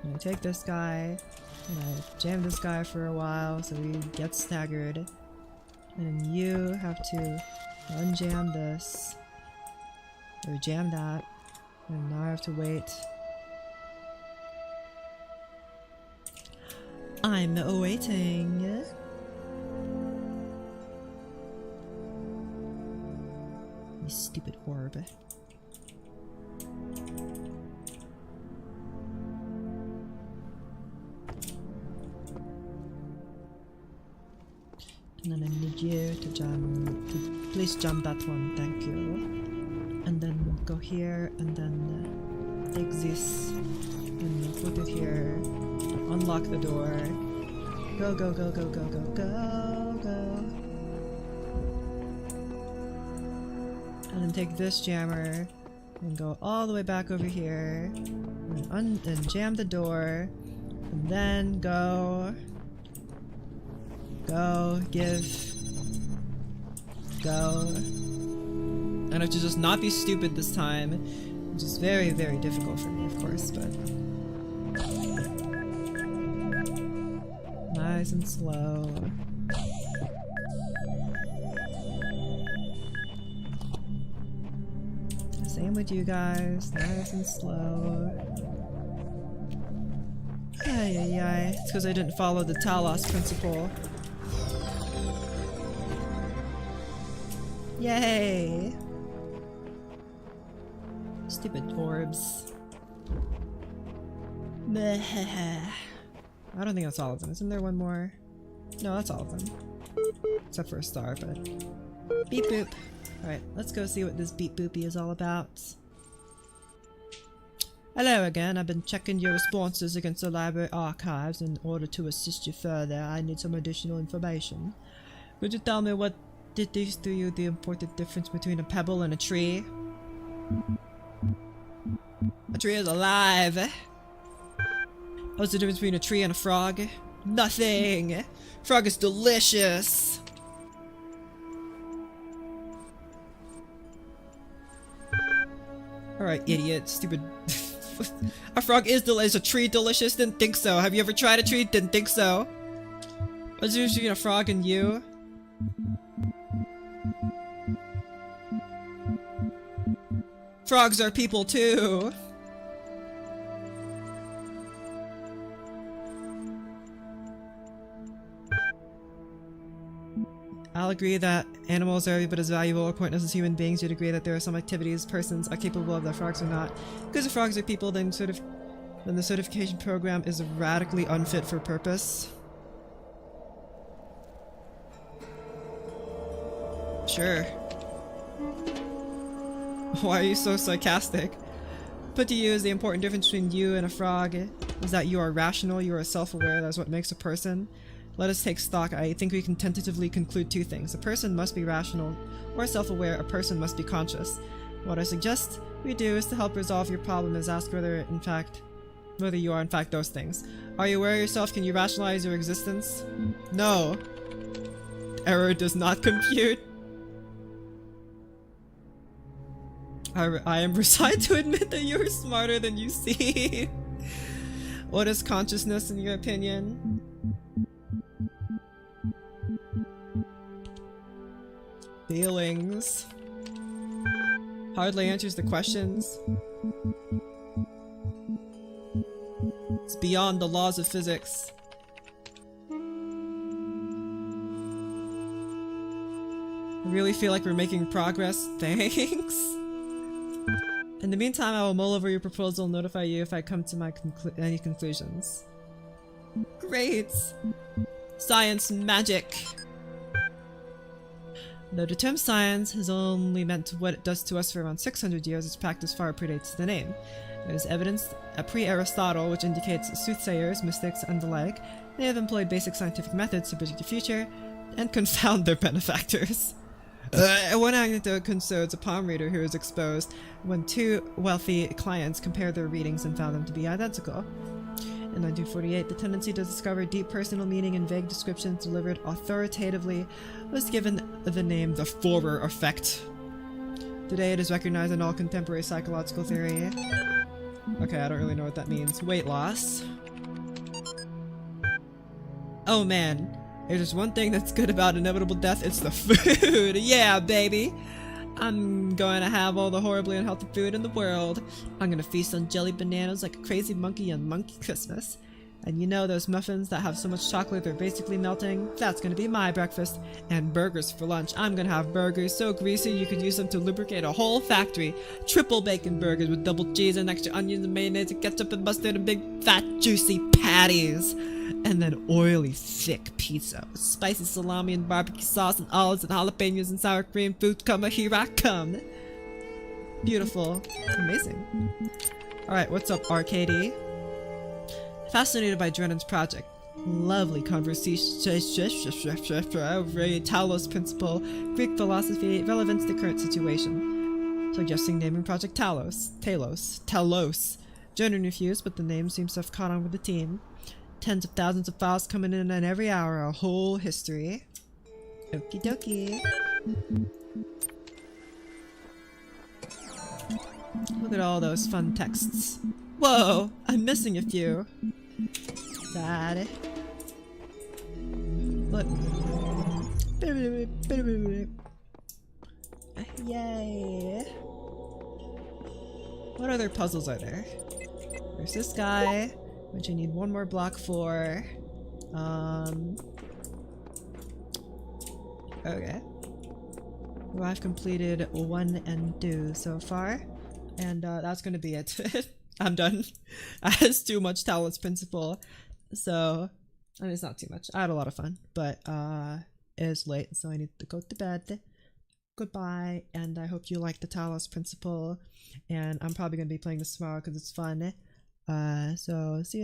And I take this guy. And I jam this guy for a while so he gets staggered. And you have to unjam this. Or jam that. And now I have to wait. I'm waiting. You stupid orb. And then I need you to please jump that one, thank you. And then go here and then take this and put it here. Unlock the door. Go, go, go, go, go, go, go, go. And then take this jammer and go all the way back over here. And jam the door. And then go. Go, give. Go. And I have to just not be stupid this time. Which is very, very difficult for me, of course, but... nice and slow. Same with you guys, nice and slow. Ay ay ay, it's because I didn't follow the Talos Principle. Yay! Stupid orbs. I don't think that's all of them. Isn't there one more? No, that's all of them. Except for a star, but... beep boop! Alright, let's go see what this beep boopy is all about. Hello again, I've been checking your responses against the library archives. In order to assist you further, I need some additional information. Could you tell me what dictates to you the important difference between a pebble and a tree? A tree is alive! What's the difference between a tree and a frog? Nothing! Frog is delicious! Alright, idiot. Stupid. A frog is delicious. A tree delicious? Didn't think so. Have you ever tried a tree? Didn't think so. What's the difference between a frog and you? Frogs are people too! I'll agree that animals are every bit as valuable or pointless as human beings. You'd agree that there are some activities persons are capable of that frogs are not. Because if frogs are people, then the certification program is radically unfit for purpose. Sure. Why are you so sarcastic? Put to you is the important difference between you and a frog is that you are rational, you are self-aware, that's what makes a person. Let us take stock. I think we can tentatively conclude two things. A person must be rational or self-aware, a person must be conscious. What I suggest we do is to help resolve your problem is ask whether you are in fact those things. Are you aware of yourself? Can you rationalize your existence? No. Error does not compute. I am resigned to admit that you are smarter than you see. What is consciousness in your opinion? Feelings. Hardly answers the questions. It's beyond the laws of physics. I really feel like we're making progress. Thanks. In the meantime, I will mull over your proposal and notify you if I come to any conclusions. Great! Science magic! Though the term science has only meant what it does to us for around 600 years, its practice far predates the name. There is evidence pre-Aristotle which indicates soothsayers, mystics, and the like. They have employed basic scientific methods to predict the future and confound their benefactors. One anecdote concerns a palm reader who was exposed when two wealthy clients compared their readings and found them to be identical. In 1948, the tendency to discover deep personal meaning in vague descriptions delivered authoritatively was given the name the Forer effect. Today, it is recognized in all contemporary psychological theory. Okay, I don't really know what that means. Weight loss. Oh man, if there's one thing that's good about inevitable death, it's the food. Yeah, baby. I'm going to have all the horribly unhealthy food in the world. I'm going to feast on jelly bananas like a crazy monkey on Monkey Christmas. And you know those muffins that have so much chocolate they're basically melting? That's going to be my breakfast. And burgers for lunch. I'm going to have burgers so greasy you could use them to lubricate a whole factory. Triple bacon burgers with double cheese and extra onions and mayonnaise and ketchup and mustard and big fat juicy patties. And then oily, thick pizza with spicy salami and barbecue sauce and olives and jalapenos and sour cream. Food coma, here I come. Beautiful. Amazing. Alright, what's up, Arcady? Fascinated by Drennan's project. Lovely conversation over Talos Principle, Greek philosophy, relevance to current situation. Suggesting naming Project Talos. Drennan refused, but the name seems to have caught on with the team. Tens of thousands of files coming in every hour, a whole history. Okie dokie. Look at all those fun texts. Whoa, I'm missing a few. Sad. Look. Yay. What other puzzles are there? There's this guy, which I need one more block for. Okay. Well, I've completed 1 and 2 so far. And that's gonna be it. I'm done. It's too much Talos Principle. So, I mean, it's not too much. I had a lot of fun. But it's late, so I need to go to bed. Goodbye, and I hope you like the Talos Principle. And I'm probably gonna be playing this tomorrow because it's fun. So, see you